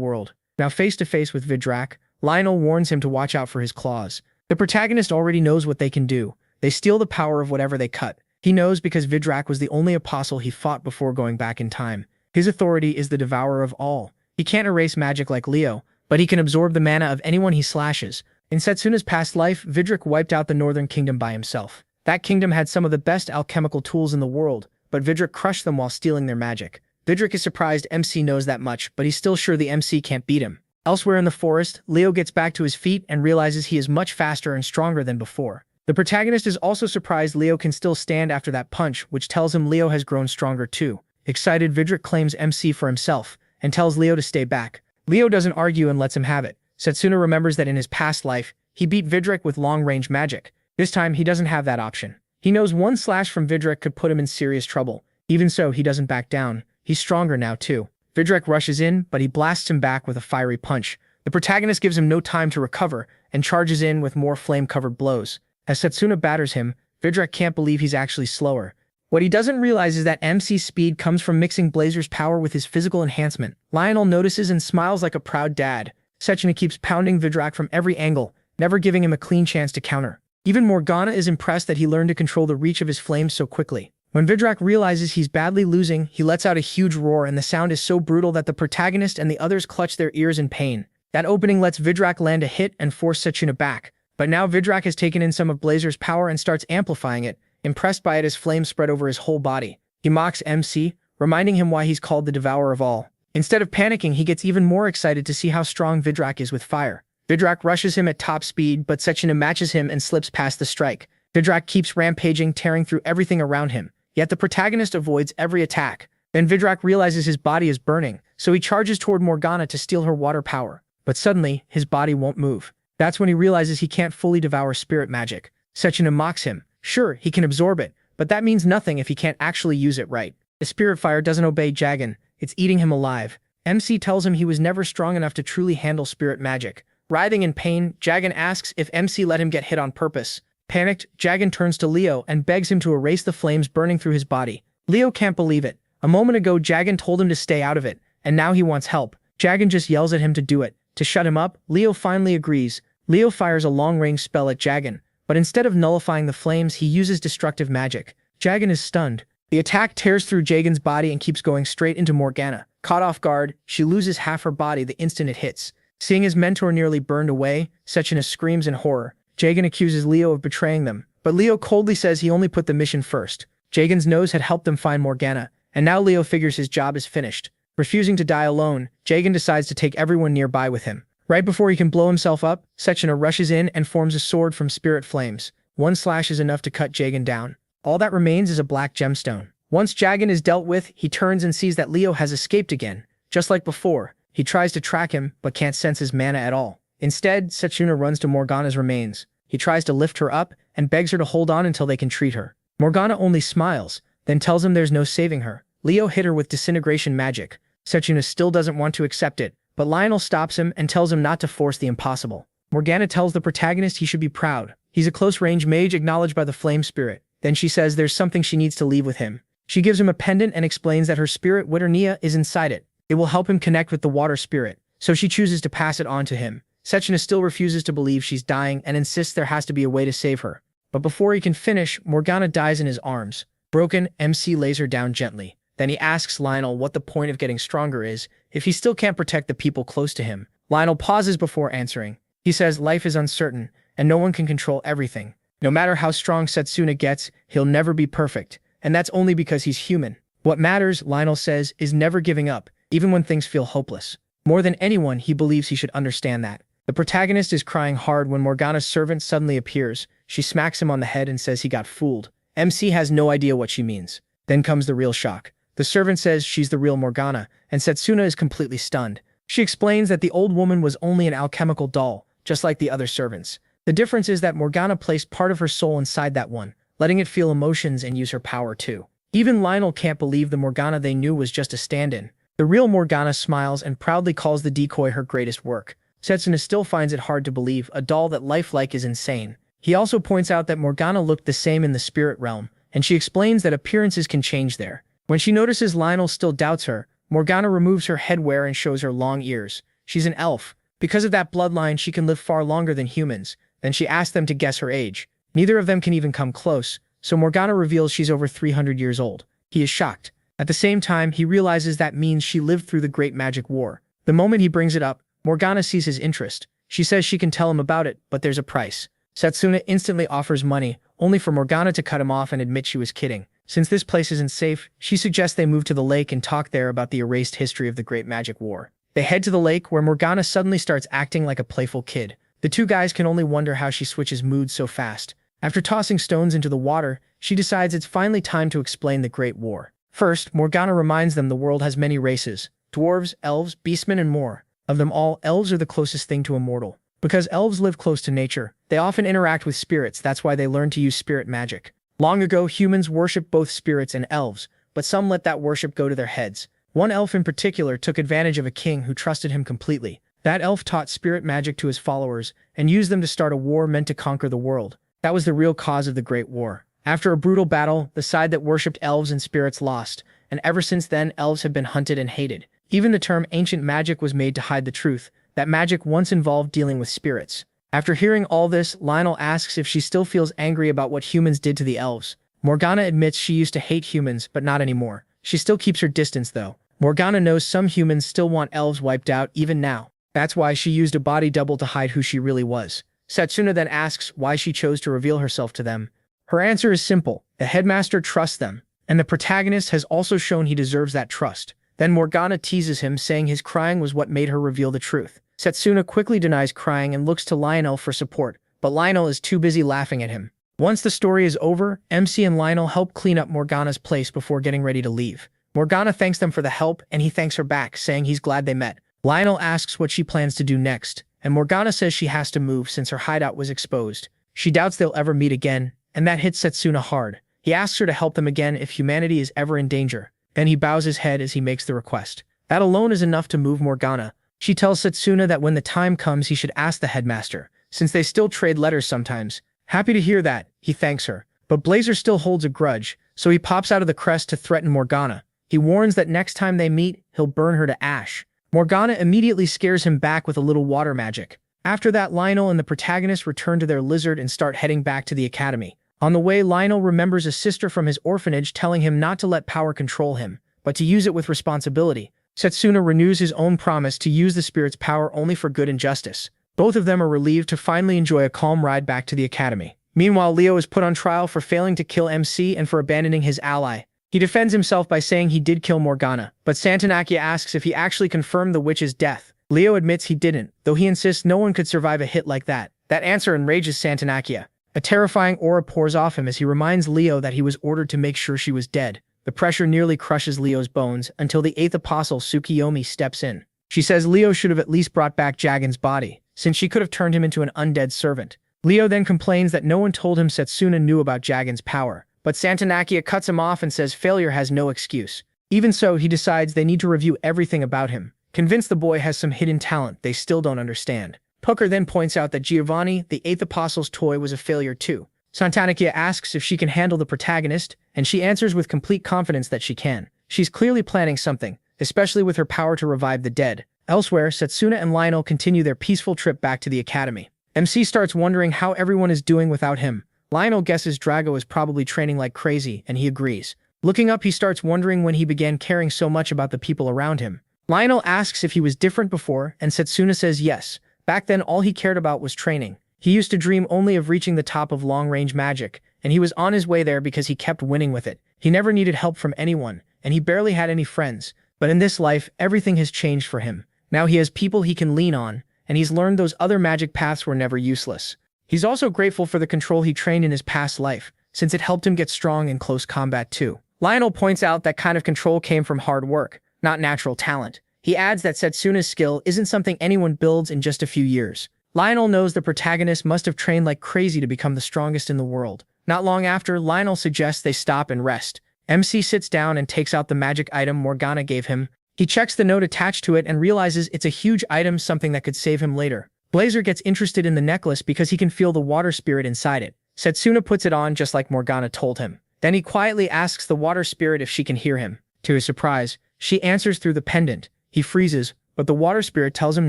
world. Now face to face with Vidrak, Lionel warns him to watch out for his claws. The protagonist already knows what they can do. They steal the power of whatever they cut. He knows because Vidrak was the only apostle he fought before going back in time. His authority is the devourer of all. He can't erase magic like Leo, but he can absorb the mana of anyone he slashes. In Setsuna's past life, Vidrak wiped out the Northern Kingdom by himself. That kingdom had some of the best alchemical tools in the world, but Vidrak crushed them while stealing their magic. Vidrak is surprised MC knows that much, but he's still sure the MC can't beat him. Elsewhere in the forest, Leo gets back to his feet and realizes he is much faster and stronger than before. The protagonist is also surprised Leo can still stand after that punch, which tells him Leo has grown stronger too. Excited, Vidrak claims MC for himself and tells Leo to stay back. Leo doesn't argue and lets him have it. Setsuna remembers that in his past life, he beat Vidrak with long-range magic. This time, he doesn't have that option. He knows one slash from Vidrak could put him in serious trouble. Even so, he doesn't back down. He's stronger now too. Vidrak rushes in, but he blasts him back with a fiery punch. The protagonist gives him no time to recover and charges in with more flame-covered blows. As Setsuna batters him, Vidrak can't believe he's actually slower. What he doesn't realize is that MC's speed comes from mixing Blazer's power with his physical enhancement. Lionel notices and smiles like a proud dad. Setsuna keeps pounding Vidrak from every angle, never giving him a clean chance to counter. Even Morgana is impressed that he learned to control the reach of his flames so quickly. When Vidrak realizes he's badly losing, he lets out a huge roar and the sound is so brutal that the protagonist and the others clutch their ears in pain. That opening lets Vidrak land a hit and force Setsuna back. But now Vidrak has taken in some of Blazer's power and starts amplifying it. Impressed by it as flames spread over his whole body. He mocks MC, reminding him why he's called the devourer of all. Instead of panicking, he gets even more excited to see how strong Vidrak is with fire. Vidrak rushes him at top speed, but Setsuna matches him and slips past the strike. Vidrak keeps rampaging, tearing through everything around him. Yet the protagonist avoids every attack. Then Vidrak realizes his body is burning, so he charges toward Morgana to steal her water power. But suddenly, his body won't move. That's when he realizes he can't fully devour spirit magic. Setsuna mocks him. Sure, he can absorb it, but that means nothing if he can't actually use it right. The spirit fire doesn't obey Jagan. It's eating him alive. MC tells him he was never strong enough to truly handle spirit magic. Writhing in pain, Jagan asks if MC let him get hit on purpose. Panicked, Jagan turns to Leo and begs him to erase the flames burning through his body. Leo can't believe it. A moment ago, Jagan told him to stay out of it, and now he wants help. Jagan just yells at him to do it. To shut him up, Leo finally agrees. Leo fires a long-range spell at Jagan, but instead of nullifying the flames, he uses destructive magic. Jagan is stunned. The attack tears through Jagan's body and keeps going straight into Morgana. Caught off guard, she loses half her body the instant it hits. Seeing his mentor nearly burned away, Setsuna screams in horror. Jagan accuses Leo of betraying them, but Leo coldly says he only put the mission first. Jagan's nose had helped them find Morgana, and now Leo figures his job is finished. Refusing to die alone, Jagan decides to take everyone nearby with him. Right before he can blow himself up, Setsuna rushes in and forms a sword from spirit flames. One slash is enough to cut Jagan down. All that remains is a black gemstone. Once Jagan is dealt with, he turns and sees that Leo has escaped again. Just like before, he tries to track him, but can't sense his mana at all. Instead, Setsuna runs to Morgana's remains. He tries to lift her up and begs her to hold on until they can treat her. Morgana only smiles, then tells him there's no saving her. Leo hit her with disintegration magic. Setsuna still doesn't want to accept it, but Lionel stops him and tells him not to force the impossible. Morgana tells the protagonist he should be proud. He's a close-range mage acknowledged by the flame spirit. Then she says there's something she needs to leave with him. She gives him a pendant and explains that her spirit Witternia is inside it. It will help him connect with the water spirit, so she chooses to pass it on to him. Setsuna still refuses to believe she's dying and insists there has to be a way to save her. But before he can finish, Morgana dies in his arms. Broken, MC lays her down gently. Then he asks Lionel what the point of getting stronger is if he still can't protect the people close to him. Lionel pauses before answering. He says life is uncertain, and no one can control everything. No matter how strong Setsuna gets, he'll never be perfect, and that's only because he's human. What matters, Lionel says, is never giving up, even when things feel hopeless. More than anyone, he believes he should understand that. The protagonist is crying hard when Morgana's servant suddenly appears. She smacks him on the head and says he got fooled. MC has no idea what she means. Then comes the real shock. The servant says she's the real Morgana, and Setsuna is completely stunned. She explains that the old woman was only an alchemical doll, just like the other servants. The difference is that Morgana placed part of her soul inside that one, letting it feel emotions and use her power too. Even Lionel can't believe the Morgana they knew was just a stand-in. The real Morgana smiles and proudly calls the decoy her greatest work. Setsuna still finds it hard to believe a doll that lifelike is insane. He also points out that Morgana looked the same in the spirit realm, and she explains that appearances can change there. When she notices Lionel still doubts her, Morgana removes her headwear and shows her long ears. She's an elf. Because of that bloodline, she can live far longer than humans. Then she asks them to guess her age. Neither of them can even come close, so Morgana reveals she's over 300 years old. He is shocked. At the same time, he realizes that means she lived through the Great Magic War. The moment he brings it up, Morgana sees his interest. She says she can tell him about it, but there's a price. Setsuna instantly offers money, only for Morgana to cut him off and admit she was kidding. Since this place isn't safe, she suggests they move to the lake and talk there about the erased history of the Great Magic War. They head to the lake, where Morgana suddenly starts acting like a playful kid. The two guys can only wonder how she switches moods so fast. After tossing stones into the water, she decides it's finally time to explain the Great War. First, Morgana reminds them the world has many races: dwarves, elves, beastmen, and more. Of them all, elves are the closest thing to a mortal. Because elves live close to nature, they often interact with spirits. That's why they learn to use spirit magic. Long ago, humans worshipped both spirits and elves, but some let that worship go to their heads. One elf in particular took advantage of a king who trusted him completely. That elf taught spirit magic to his followers and used them to start a war meant to conquer the world. That was the real cause of the Great War. After a brutal battle, the side that worshipped elves and spirits lost, and ever since then elves have been hunted and hated. Even the term ancient magic was made to hide the truth, that magic once involved dealing with spirits. After hearing all this, Lionel asks if she still feels angry about what humans did to the elves. Morgana admits she used to hate humans, but not anymore. She still keeps her distance though. Morgana knows some humans still want elves wiped out even now. That's why she used a body double to hide who she really was. Setsuna then asks why she chose to reveal herself to them. Her answer is simple: the headmaster trusts them, and the protagonist has also shown he deserves that trust. Then Morgana teases him, saying his crying was what made her reveal the truth. Setsuna quickly denies crying and looks to Lionel for support, but Lionel is too busy laughing at him. Once the story is over, MC and Lionel help clean up Morgana's place before getting ready to leave. Morgana thanks them for the help, and he thanks her back, saying he's glad they met. Lionel asks what she plans to do next, and Morgana says she has to move since her hideout was exposed. She doubts they'll ever meet again, and that hits Setsuna hard. He asks her to help them again if humanity is ever in danger. Then he bows his head as he makes the request. That alone is enough to move Morgana. She tells Setsuna that when the time comes he should ask the headmaster, since they still trade letters sometimes. Happy to hear that, he thanks her. But Blazer still holds a grudge, so he pops out of the crest to threaten Morgana. He warns that next time they meet, he'll burn her to ash. Morgana immediately scares him back with a little water magic. After that, Lionel and the protagonist return to their lizard and start heading back to the academy. On the way, Lionel remembers a sister from his orphanage telling him not to let power control him, but to use it with responsibility. Setsuna renews his own promise to use the spirit's power only for good and justice. Both of them are relieved to finally enjoy a calm ride back to the academy. Meanwhile, Leo is put on trial for failing to kill MC and for abandoning his ally. He defends himself by saying he did kill Morgana, but Santanakia asks if he actually confirmed the witch's death. Leo admits he didn't, though he insists no one could survive a hit like that. That answer enrages Santanakia. A terrifying aura pours off him as he reminds Leo that he was ordered to make sure she was dead. The pressure nearly crushes Leo's bones until the 8th apostle Tsukiyomi steps in. She says Leo should have at least brought back Jagan's body, since she could have turned him into an undead servant. Leo then complains that no one told him Setsuna knew about Jagan's power, but Santanakia cuts him off and says failure has no excuse. Even so, he decides they need to review everything about him. Convinced the boy has some hidden talent they still don't understand. Pucker then points out that Giovanni, the 8th apostle's toy, was a failure too. Santanakia asks if she can handle the protagonist, and she answers with complete confidence that she can. She's clearly planning something, especially with her power to revive the dead. Elsewhere, Setsuna and Lionel continue their peaceful trip back to the academy. MC starts wondering how everyone is doing without him. Lionel guesses Drago is probably training like crazy, and he agrees. Looking up, he starts wondering when he began caring so much about the people around him. Lionel asks if he was different before, and Setsuna says yes. Back then, all he cared about was training. He used to dream only of reaching the top of long-range magic, and he was on his way there because he kept winning with it. He never needed help from anyone, and he barely had any friends. But in this life, everything has changed for him. Now he has people he can lean on, and he's learned those other magic paths were never useless. He's also grateful for the control he trained in his past life, since it helped him get strong in close combat too. Lionel points out that kind of control came from hard work, not natural talent. He adds that Setsuna's skill isn't something anyone builds in just a few years. Lionel knows the protagonist must have trained like crazy to become the strongest in the world. Not long after, Lionel suggests they stop and rest. MC sits down and takes out the magic item Morgana gave him. He checks the note attached to it and realizes it's a huge item, something that could save him later. Blazer gets interested in the necklace because he can feel the water spirit inside it. Setsuna puts it on just like Morgana told him. Then he quietly asks the water spirit if she can hear him. To his surprise, she answers through the pendant. He freezes, but the water spirit tells him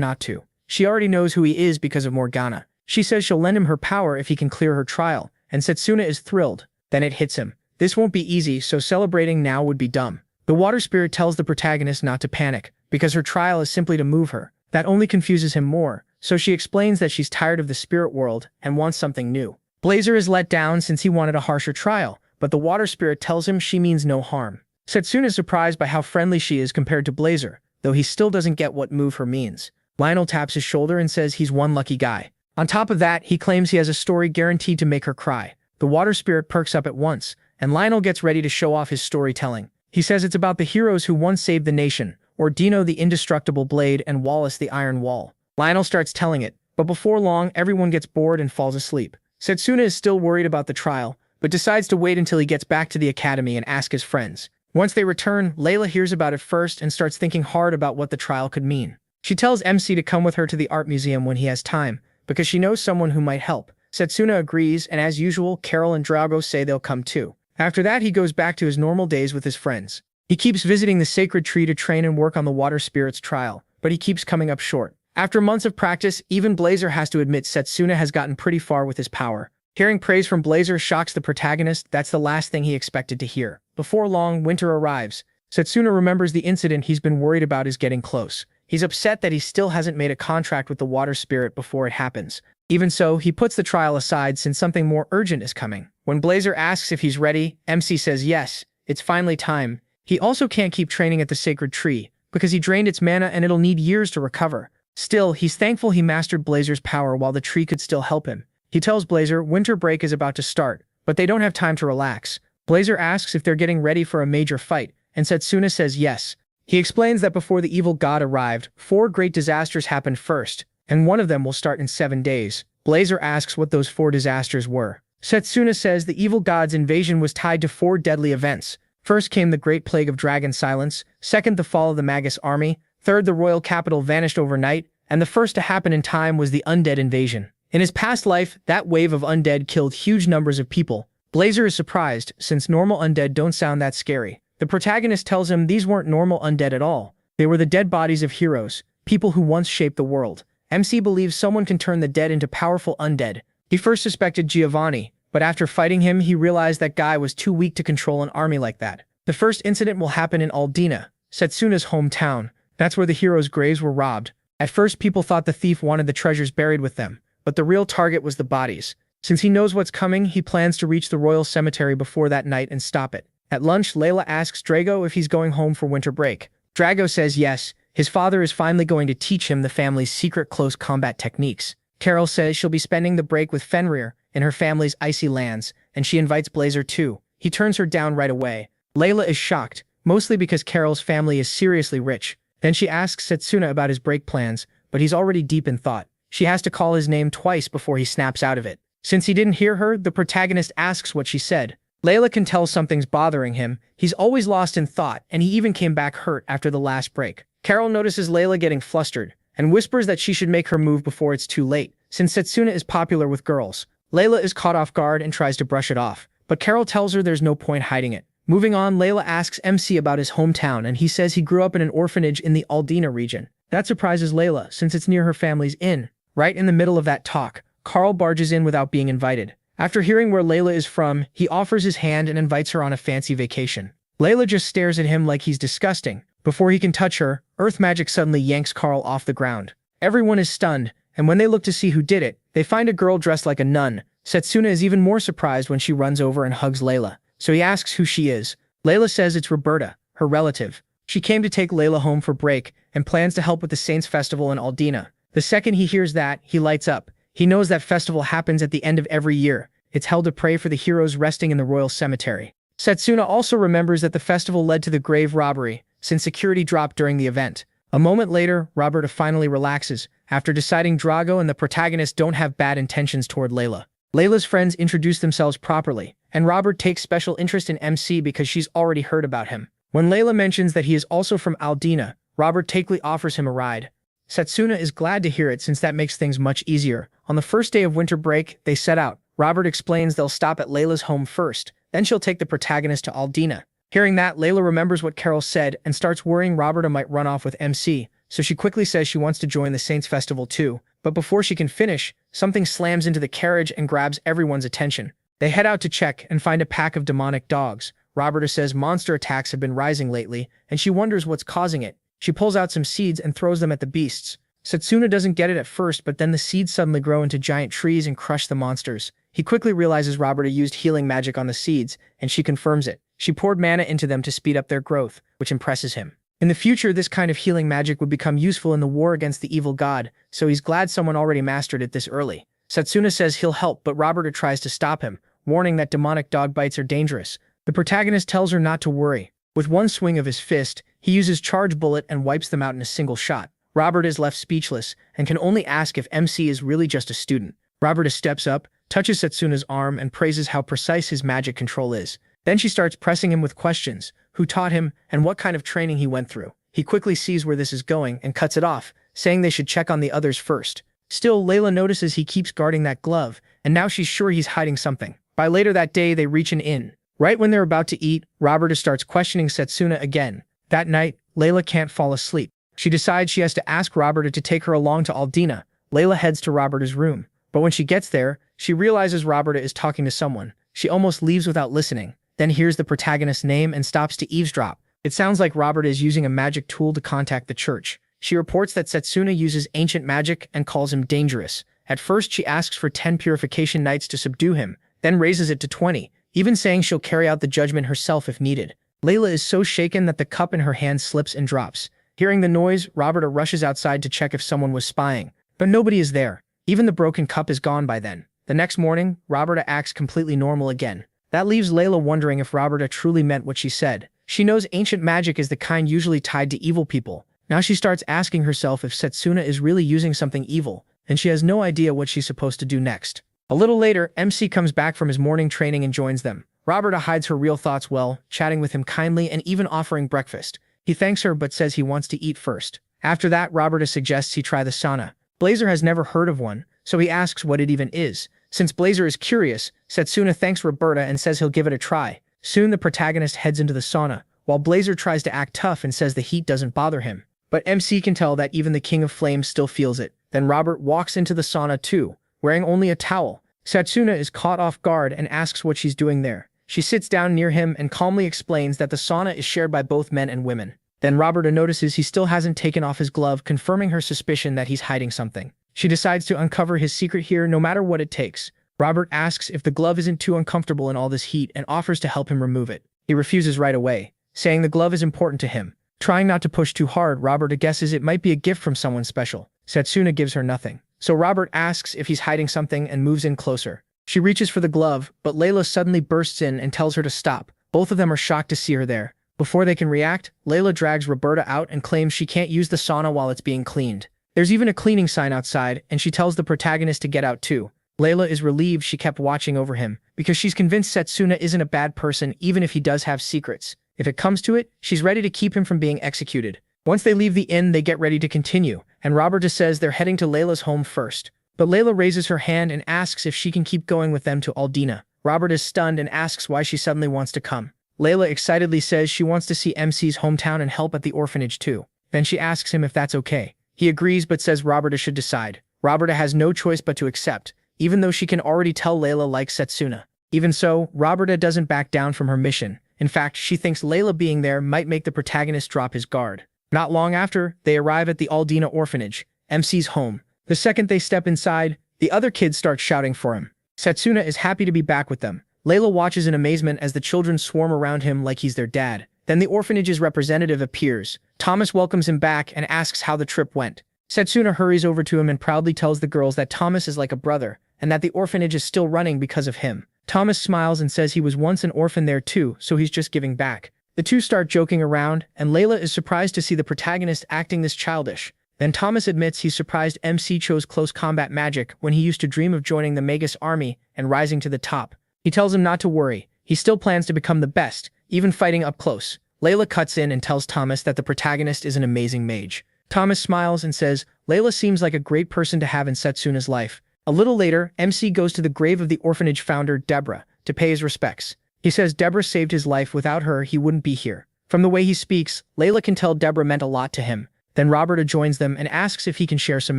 not to. She already knows who he is because of Morgana. She says she'll lend him her power if he can clear her trial, and Setsuna is thrilled. Then it hits him. This won't be easy, so celebrating now would be dumb. The water spirit tells the protagonist not to panic, because her trial is simply to move her. That only confuses him more, so she explains that she's tired of the spirit world and wants something new. Blazer is let down since he wanted a harsher trial, but the water spirit tells him she means no harm. Setsuna is surprised by how friendly she is compared to Blazer, though he still doesn't get what move her means. Lionel taps his shoulder and says he's one lucky guy. On top of that, he claims he has a story guaranteed to make her cry. The water spirit perks up at once, and Lionel gets ready to show off his storytelling. He says it's about the heroes who once saved the nation, or Dino the Indestructible Blade and Wallace the Iron Wall. Lionel starts telling it, but before long, everyone gets bored and falls asleep. Setsuna is still worried about the trial, but decides to wait until he gets back to the academy and ask his friends. Once they return, Layla hears about it first and starts thinking hard about what the trial could mean. She tells MC to come with her to the art museum when he has time, because she knows someone who might help. Setsuna agrees, and as usual, Carol and Drago say they'll come too. After that, he goes back to his normal days with his friends. He keeps visiting the sacred tree to train and work on the water spirit's trial, but he keeps coming up short. After months of practice, even Blazer has to admit Setsuna has gotten pretty far with his power. Hearing praise from Blazer shocks the protagonist. That's the last thing he expected to hear. Before long, winter arrives. Setsuna remembers the incident he's been worried about is getting close. He's upset that he still hasn't made a contract with the water spirit before it happens. Even so, he puts the trial aside since something more urgent is coming. When Blazer asks if he's ready, MC says yes, it's finally time. He also can't keep training at the sacred tree, because he drained its mana and it'll need years to recover. Still, he's thankful he mastered Blazer's power while the tree could still help him. He tells Blazer winter break is about to start, but they don't have time to relax. Blazer asks if they're getting ready for a major fight, and Setsuna says yes. He explains that before the evil god arrived, 4 great disasters happened first, and one of them will start in 7 days. Blazer asks what those 4 disasters were. Setsuna says the evil god's invasion was tied to 4 deadly events. First came the Great Plague of Dragon Silence, second the fall of the Magus army, third the royal capital vanished overnight, and the first to happen in time was the undead invasion. In his past life, that wave of undead killed huge numbers of people. Blazer is surprised, since normal undead don't sound that scary. The protagonist tells him these weren't normal undead at all. They were the dead bodies of heroes, people who once shaped the world. MC believes someone can turn the dead into powerful undead. He first suspected Giovanni, but after fighting him, he realized that guy was too weak to control an army like that. The first incident will happen in Aldina, Setsuna's hometown. That's where the heroes' graves were robbed. At first, people thought the thief wanted the treasures buried with them, but the real target was the bodies. Since he knows what's coming, he plans to reach the royal cemetery before that night and stop it. At lunch, Layla asks Drago if he's going home for winter break. Drago says yes. His father is finally going to teach him the family's secret close combat techniques. Carol says she'll be spending the break with Fenrir in her family's icy lands, and she invites Blazer too. He turns her down right away. Layla is shocked, mostly because Carol's family is seriously rich. Then she asks Setsuna about his break plans, but he's already deep in thought. She has to call his name twice before he snaps out of it. Since he didn't hear her, the protagonist asks what she said. Layla can tell something's bothering him. He's always lost in thought, and he even came back hurt after the last break. Carol notices Layla getting flustered, and whispers that she should make her move before it's too late, since Setsuna is popular with girls. Layla is caught off guard and tries to brush it off, but Carol tells her there's no point hiding it. Moving on, Layla asks MC about his hometown, and he says he grew up in an orphanage in the Aldina region. That surprises Layla, since it's near her family's inn. Right in the middle of that talk, Carl barges in without being invited. After hearing where Layla is from, he offers his hand and invites her on a fancy vacation. Layla just stares at him like he's disgusting. Before he can touch her, earth magic suddenly yanks Carl off the ground. Everyone is stunned, and when they look to see who did it, they find a girl dressed like a nun. Setsuna is even more surprised when she runs over and hugs Layla, so he asks who she is. Layla says it's Roberta, her relative. She came to take Layla home for break and plans to help with the Saints Festival in Aldina. The second he hears that, he lights up. He knows that festival happens at the end of every year. It's held to pray for the heroes resting in the royal cemetery. Setsuna also remembers that the festival led to the grave robbery, since security dropped during the event. A moment later, Roberta finally relaxes, after deciding Drago and the protagonist don't have bad intentions toward Layla. Layla's friends introduce themselves properly, and Robert takes special interest in MC because she's already heard about him. When Layla mentions that he is also from Aldina, Robert takely offers him a ride. Setsuna is glad to hear it since that makes things much easier. On the first day of winter break, they set out. Robert explains they'll stop at Layla's home first, then she'll take the protagonist to Aldina. Hearing that, Layla remembers what Carol said and starts worrying Roberta might run off with MC, so she quickly says she wants to join the Saints Festival too, but before she can finish, something slams into the carriage and grabs everyone's attention. They head out to check and find a pack of demonic dogs. Roberta says monster attacks have been rising lately, and she wonders what's causing it. She pulls out some seeds and throws them at the beasts. Setsuna doesn't get it at first, but then the seeds suddenly grow into giant trees and crush the monsters. He quickly realizes Roberta used healing magic on the seeds, and she confirms it. She poured mana into them to speed up their growth, which impresses him. In the future, this kind of healing magic would become useful in the war against the evil god, so he's glad someone already mastered it this early. Setsuna says he'll help, but Roberta tries to stop him, warning that demonic dog bites are dangerous. The protagonist tells her not to worry. With one swing of his fist, he uses charge bullet and wipes them out in a single shot. Roberta is left speechless and can only ask if MC is really just a student. Roberta steps up, touches Setsuna's arm, and praises how precise his magic control is. Then she starts pressing him with questions: who taught him, and what kind of training he went through. He quickly sees where this is going and cuts it off, saying they should check on the others first. Still, Layla notices he keeps guarding that glove, and now she's sure he's hiding something. By later that day, they reach an inn. Right when they're about to eat, Roberta starts questioning Setsuna again. That night, Layla can't fall asleep. She decides she has to ask Roberta to take her along to Aldina. Layla heads to Roberta's room, but when she gets there, she realizes Roberta is talking to someone. She almost leaves without listening, then hears the protagonist's name and stops to eavesdrop. It sounds like Roberta is using a magic tool to contact the church. She reports that Setsuna uses ancient magic and calls him dangerous. At first, she asks for 10 purification nights to subdue him, then raises it to 20, even saying she'll carry out the judgment herself if needed. Layla is so shaken that the cup in her hand slips and drops. Hearing the noise, Roberta rushes outside to check if someone was spying, but nobody is there. Even the broken cup is gone by then. The next morning, Roberta acts completely normal again. That leaves Layla wondering if Roberta truly meant what she said. She knows ancient magic is the kind usually tied to evil people. Now she starts asking herself if Setsuna is really using something evil, and she has no idea what she's supposed to do next. A little later, MC comes back from his morning training and joins them. Roberta hides her real thoughts well, chatting with him kindly and even offering breakfast. He thanks her but says he wants to eat first. After that, Roberta suggests he try the sauna. Blazer has never heard of one, so he asks what it even is. Since Blazer is curious, Setsuna thanks Roberta and says he'll give it a try. Soon the protagonist heads into the sauna, while Blazer tries to act tough and says the heat doesn't bother him. But MC can tell that even the King of Flames still feels it. Then Robert walks into the sauna too, wearing only a towel. Setsuna is caught off guard and asks what she's doing there. She sits down near him and calmly explains that the sauna is shared by both men and women. Then Roberta notices he still hasn't taken off his glove, confirming her suspicion that he's hiding something. She decides to uncover his secret here no matter what it takes. Robert asks if the glove isn't too uncomfortable in all this heat and offers to help him remove it. He refuses right away, saying the glove is important to him. Trying not to push too hard, Roberta guesses it might be a gift from someone special. Setsuna gives her nothing. So Robert asks if he's hiding something and moves in closer. She reaches for the glove, but Layla suddenly bursts in and tells her to stop. Both of them are shocked to see her there. Before they can react, Layla drags Roberta out and claims she can't use the sauna while it's being cleaned. There's even a cleaning sign outside, and she tells the protagonist to get out too. Layla is relieved she kept watching over him, because she's convinced Setsuna isn't a bad person even if he does have secrets. If it comes to it, she's ready to keep him from being executed. Once they leave the inn, they get ready to continue, and Roberta says they're heading to Layla's home first. But Layla raises her hand and asks if she can keep going with them to Aldina. Robert is stunned and asks why she suddenly wants to come. Layla excitedly says she wants to see MC's hometown and help at the orphanage too. Then she asks him if that's okay. He agrees but says Roberta should decide. Roberta has no choice but to accept, even though she can already tell Layla likes Setsuna. Even so, Roberta doesn't back down from her mission. In fact, she thinks Layla being there might make the protagonist drop his guard. Not long after, they arrive at the Aldina orphanage, MC's home. The second they step inside, the other kids start shouting for him. Setsuna is happy to be back with them. Layla watches in amazement as the children swarm around him like he's their dad. Then the orphanage's representative appears. Thomas welcomes him back and asks how the trip went. Setsuna hurries over to him and proudly tells the girls that Thomas is like a brother, and that the orphanage is still running because of him. Thomas smiles and says he was once an orphan there too, so he's just giving back. The two start joking around, and Layla is surprised to see the protagonist acting this childish. Then Thomas admits he's surprised MC chose close combat magic when he used to dream of joining the Magus army and rising to the top. He tells him not to worry, he still plans to become the best, even fighting up close. Layla cuts in and tells Thomas that the protagonist is an amazing mage. Thomas smiles and says, Layla seems like a great person to have in Setsuna's life. A little later, MC goes to the grave of the orphanage founder, Deborah, to pay his respects. He says Deborah saved his life, without her he wouldn't be here. From the way he speaks, Layla can tell Deborah meant a lot to him. Then Roberta joins them and asks if he can share some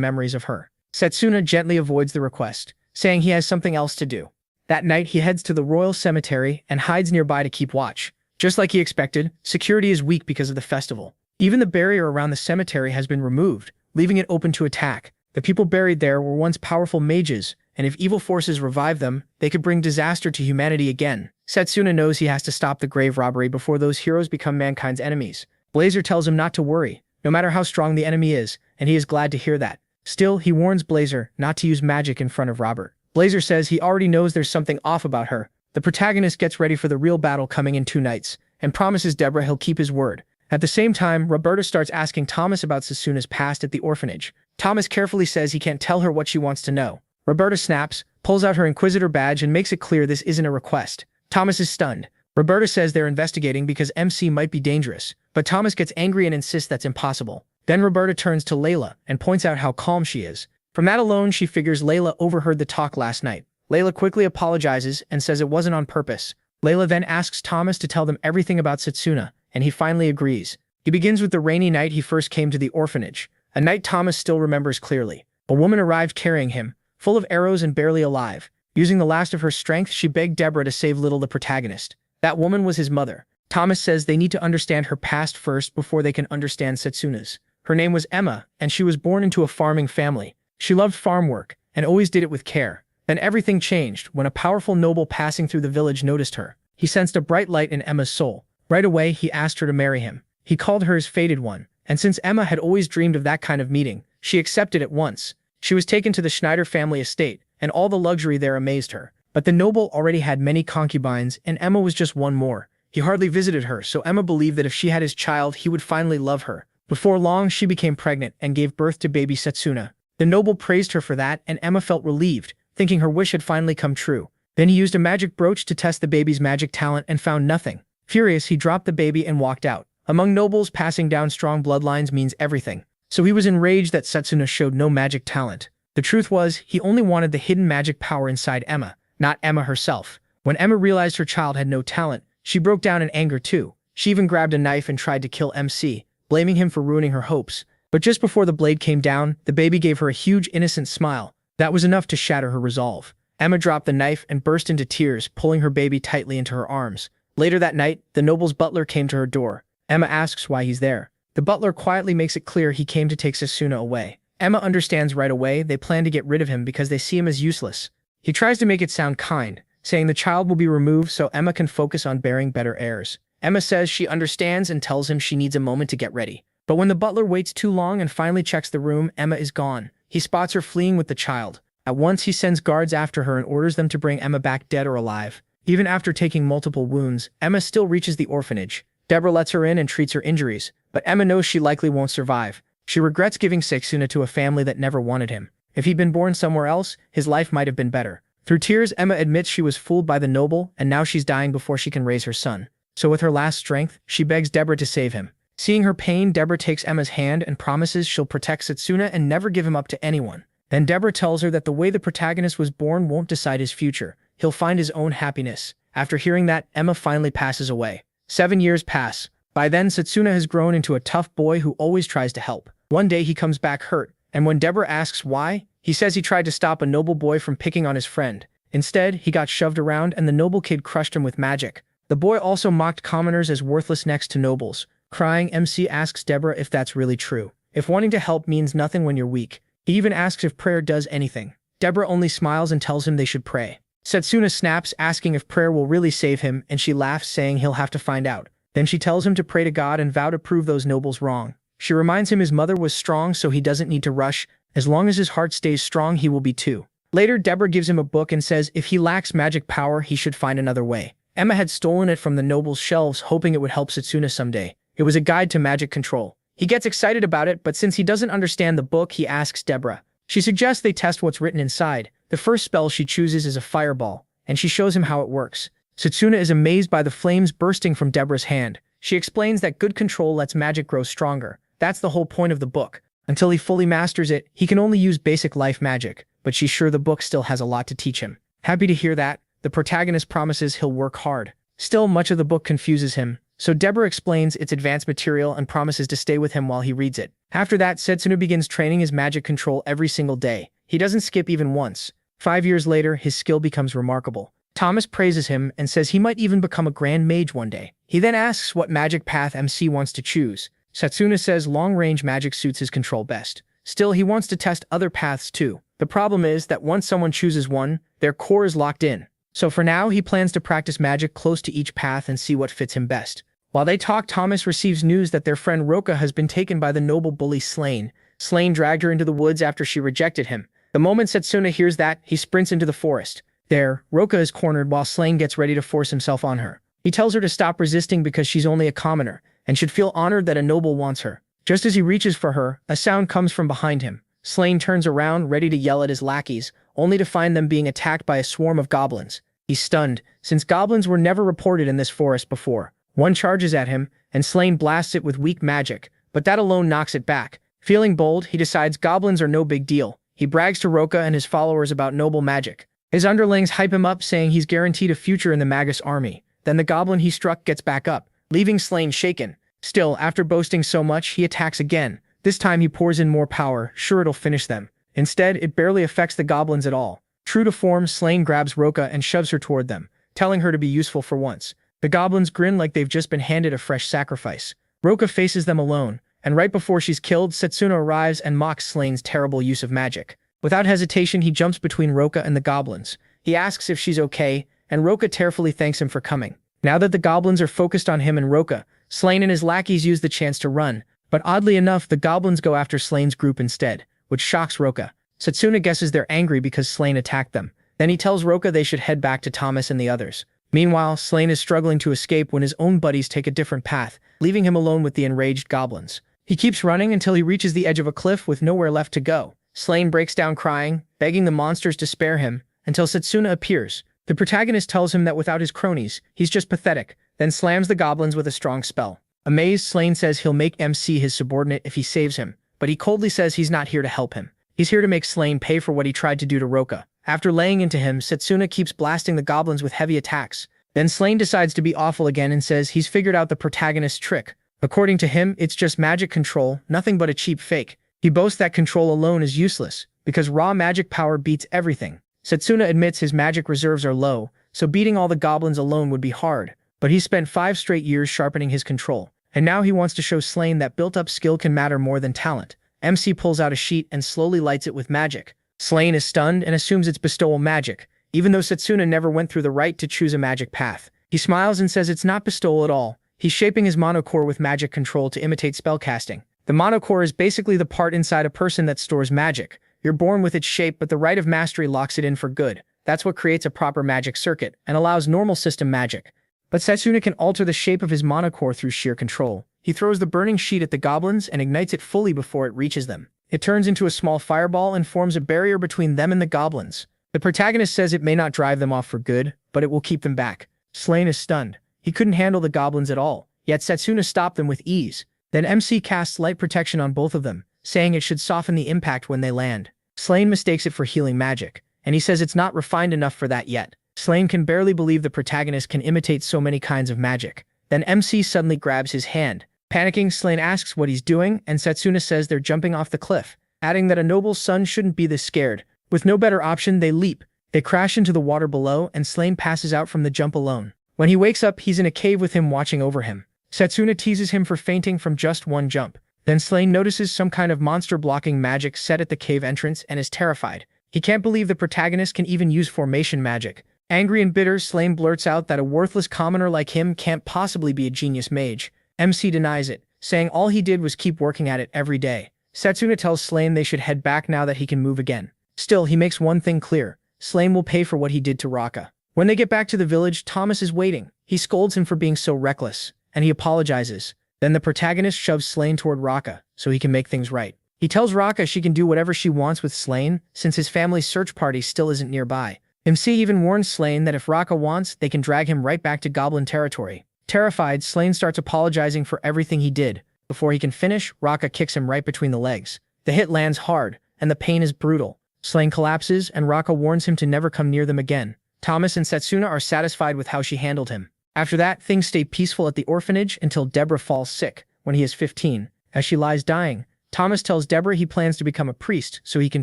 memories of her. Setsuna gently avoids the request, saying he has something else to do. That night, he heads to the royal cemetery and hides nearby to keep watch. Just like he expected, security is weak because of the festival. Even the barrier around the cemetery has been removed, leaving it open to attack. The people buried there were once powerful mages, and if evil forces revive them, they could bring disaster to humanity again. Setsuna knows he has to stop the grave robbery before those heroes become mankind's enemies. Blazer tells him not to worry, no matter how strong the enemy is, and he is glad to hear that. Still, he warns Blazer not to use magic in front of Robert. Blazer says he already knows there's something off about her. The protagonist gets ready for the real battle coming in 2 nights, and promises Deborah he'll keep his word. At the same time, Roberta starts asking Thomas about Setsuna's past at the orphanage. Thomas carefully says he can't tell her what she wants to know. Roberta snaps, pulls out her Inquisitor badge and makes it clear this isn't a request. Thomas is stunned. Roberta says they're investigating because MC might be dangerous, but Thomas gets angry and insists that's impossible. Then Roberta turns to Layla and points out how calm she is. From that alone, she figures Layla overheard the talk last night. Layla quickly apologizes and says it wasn't on purpose. Layla then asks Thomas to tell them everything about Setsuna, and he finally agrees. He begins with the rainy night he first came to the orphanage, a night Thomas still remembers clearly. A woman arrived carrying him, full of arrows and barely alive. Using the last of her strength, she begged Deborah to save Little, the protagonist. That woman was his mother. Thomas says they need to understand her past first before they can understand Setsuna's. Her name was Emma, and she was born into a farming family. She loved farm work, and always did it with care. Then everything changed when a powerful noble passing through the village noticed her. He sensed a bright light in Emma's soul. Right away, he asked her to marry him. He called her his fated one, and since Emma had always dreamed of that kind of meeting, she accepted at once. She was taken to the Schneider family estate, and all the luxury there amazed her. But the noble already had many concubines, and Emma was just one more. He hardly visited her, so Emma believed that if she had his child, he would finally love her. Before long, she became pregnant and gave birth to baby Setsuna. The noble praised her for that, and Emma felt relieved, thinking her wish had finally come true. Then he used a magic brooch to test the baby's magic talent and found nothing. Furious, he dropped the baby and walked out. Among nobles, passing down strong bloodlines means everything. So he was enraged that Setsuna showed no magic talent. The truth was, he only wanted the hidden magic power inside Emma, not Emma herself. When Emma realized her child had no talent, she broke down in anger too. She even grabbed a knife and tried to kill MC, blaming him for ruining her hopes. But just before the blade came down, the baby gave her a huge innocent smile. That was enough to shatter her resolve. Emma dropped the knife and burst into tears, pulling her baby tightly into her arms. Later that night, the noble's butler came to her door. Emma asks why he's there. The butler quietly makes it clear he came to take Setsuna away. Emma understands right away they plan to get rid of him because they see him as useless. He tries to make it sound kind, saying the child will be removed so Emma can focus on bearing better heirs. Emma says she understands and tells him she needs a moment to get ready. But when the butler waits too long and finally checks the room, Emma is gone. He spots her fleeing with the child. At once, he sends guards after her and orders them to bring Emma back dead or alive. Even after taking multiple wounds, Emma still reaches the orphanage. Deborah lets her in and treats her injuries, but Emma knows she likely won't survive. She regrets giving Setsuna to a family that never wanted him. If he'd been born somewhere else, his life might have been better. Through tears, Emma admits she was fooled by the noble, and now she's dying before she can raise her son. So with her last strength, she begs Deborah to save him. Seeing her pain, Deborah takes Emma's hand and promises she'll protect Setsuna and never give him up to anyone. Then Deborah tells her that the way the protagonist was born won't decide his future. He'll find his own happiness. After hearing that, Emma finally passes away. 7 years pass. By then, Setsuna has grown into a tough boy who always tries to help. One day, he comes back hurt, and when Deborah asks why, he says he tried to stop a noble boy from picking on his friend. Instead, he got shoved around and the noble kid crushed him with magic. The boy also mocked commoners as worthless next to nobles. Crying, MC asks Deborah if that's really true. If wanting to help means nothing when you're weak. He even asks if prayer does anything. Deborah only smiles and tells him they should pray. Setsuna snaps, asking if prayer will really save him, and she laughs, saying he'll have to find out. Then she tells him to pray to God and vow to prove those nobles wrong. She reminds him his mother was strong, so he doesn't need to rush. As long as his heart stays strong, he will be too. Later, Deborah gives him a book and says if he lacks magic power, he should find another way. Emma had stolen it from the noble's shelves, hoping it would help Setsuna someday. It was a guide to magic control. He gets excited about it, but since he doesn't understand the book, he asks Deborah. She suggests they test what's written inside. The first spell she chooses is a fireball, and she shows him how it works. Setsuna is amazed by the flames bursting from Deborah's hand. She explains that good control lets magic grow stronger. That's the whole point of the book. Until he fully masters it, he can only use basic life magic, but she's sure the book still has a lot to teach him. Happy to hear that, the protagonist promises he'll work hard. Still, much of the book confuses him, so Deborah explains its advanced material and promises to stay with him while he reads it. After that, Setsuna begins training his magic control every single day. He doesn't skip even once. 5 years later, his skill becomes remarkable. Thomas praises him and says he might even become a grand mage one day. He then asks what magic path MC wants to choose. Setsuna says long-range magic suits his control best. Still, he wants to test other paths too. The problem is that once someone chooses one, their core is locked in. So for now, he plans to practice magic close to each path and see what fits him best. While they talk, Thomas receives news that their friend Roka has been taken by the noble bully Slain. Slain dragged her into the woods after she rejected him. The moment Setsuna hears that, he sprints into the forest. There, Roka is cornered while Slain gets ready to force himself on her. He tells her to stop resisting because she's only a commoner, and should feel honored that a noble wants her. Just as he reaches for her, a sound comes from behind him. Slain turns around, ready to yell at his lackeys, only to find them being attacked by a swarm of goblins. He's stunned, since goblins were never reported in this forest before. One charges at him, and Slain blasts it with weak magic, but that alone knocks it back. Feeling bold, he decides goblins are no big deal. He brags to Roka and his followers about noble magic. His underlings hype him up, saying he's guaranteed a future in the Magus army. Then the goblin he struck gets back up, leaving Slain shaken. Still, after boasting so much, he attacks again. This time he pours in more power, sure it'll finish them. Instead, it barely affects the goblins at all. True to form, Slain grabs Roka and shoves her toward them, telling her to be useful for once. The goblins grin like they've just been handed a fresh sacrifice. Roka faces them alone, and right before she's killed, Setsuna arrives and mocks Slain's terrible use of magic. Without hesitation, he jumps between Roka and the goblins. He asks if she's okay, and Roka tearfully thanks him for coming. Now that the goblins are focused on him and Roka, Slain and his lackeys use the chance to run, but oddly enough, the goblins go after Slain's group instead, which shocks Roka. Setsuna guesses they're angry because Slain attacked them. Then he tells Roka they should head back to Thomas and the others. Meanwhile, Slain is struggling to escape when his own buddies take a different path, leaving him alone with the enraged goblins. He keeps running until he reaches the edge of a cliff with nowhere left to go. Slain breaks down crying, begging the monsters to spare him, until Setsuna appears. The protagonist tells him that without his cronies, he's just pathetic, then slams the goblins with a strong spell. Amazed, Slain says he'll make MC his subordinate if he saves him, but he coldly says he's not here to help him. He's here to make Slain pay for what he tried to do to Roka. After laying into him, Setsuna keeps blasting the goblins with heavy attacks. Then Slain decides to be awful again and says he's figured out the protagonist's trick. According to him, it's just magic control, nothing but a cheap fake. He boasts that control alone is useless, because raw magic power beats everything. Setsuna admits his magic reserves are low, so beating all the goblins alone would be hard, but he spent 5 straight years sharpening his control, and now he wants to show Slain that built-up skill can matter more than talent. MC pulls out a sheet and slowly lights it with magic. Slain is stunned and assumes it's bestowal magic, even though Setsuna never went through the right to choose a magic path. He smiles and says it's not bestowal at all. He's shaping his monocore with magic control to imitate spellcasting. The monocore is basically the part inside a person that stores magic. You're born with its shape, but the rite of mastery locks it in for good. That's what creates a proper magic circuit, and allows normal system magic. But Setsuna can alter the shape of his monocore through sheer control. He throws the burning sheet at the goblins and ignites it fully before it reaches them. It turns into a small fireball and forms a barrier between them and the goblins. The protagonist says it may not drive them off for good, but it will keep them back. Slain is stunned. He couldn't handle the goblins at all, yet Setsuna stopped them with ease. Then MC casts light protection on both of them, saying it should soften the impact when they land. Slain mistakes it for healing magic, and he says it's not refined enough for that yet. Slain can barely believe the protagonist can imitate so many kinds of magic. Then MC suddenly grabs his hand. Panicking, Slain asks what he's doing, and Setsuna says they're jumping off the cliff, adding that a noble's son shouldn't be this scared. With no better option, they leap. They crash into the water below, and Slain passes out from the jump alone. When he wakes up, he's in a cave with him watching over him. Setsuna teases him for fainting from just one jump. Then Slain notices some kind of monster-blocking magic set at the cave entrance and is terrified. He can't believe the protagonist can even use formation magic. Angry and bitter, Slain blurts out that a worthless commoner like him can't possibly be a genius mage. MC denies it, saying all he did was keep working at it every day. Setsuna tells Slain they should head back now that he can move again. Still, he makes one thing clear. Slain will pay for what he did to Roka. When they get back to the village, Thomas is waiting. He scolds him for being so reckless, and he apologizes. Then the protagonist shoves Slain toward Roka, so he can make things right. He tells Roka she can do whatever she wants with Slain, since his family's search party still isn't nearby. MC even warns Slain that if Roka wants, they can drag him right back to Goblin territory. Terrified, Slain starts apologizing for everything he did. Before he can finish, Roka kicks him right between the legs. The hit lands hard, and the pain is brutal. Slain collapses, and Roka warns him to never come near them again. Thomas and Setsuna are satisfied with how she handled him. After that, things stay peaceful at the orphanage until Deborah falls sick when he is 15. As she lies dying, Thomas tells Deborah he plans to become a priest so he can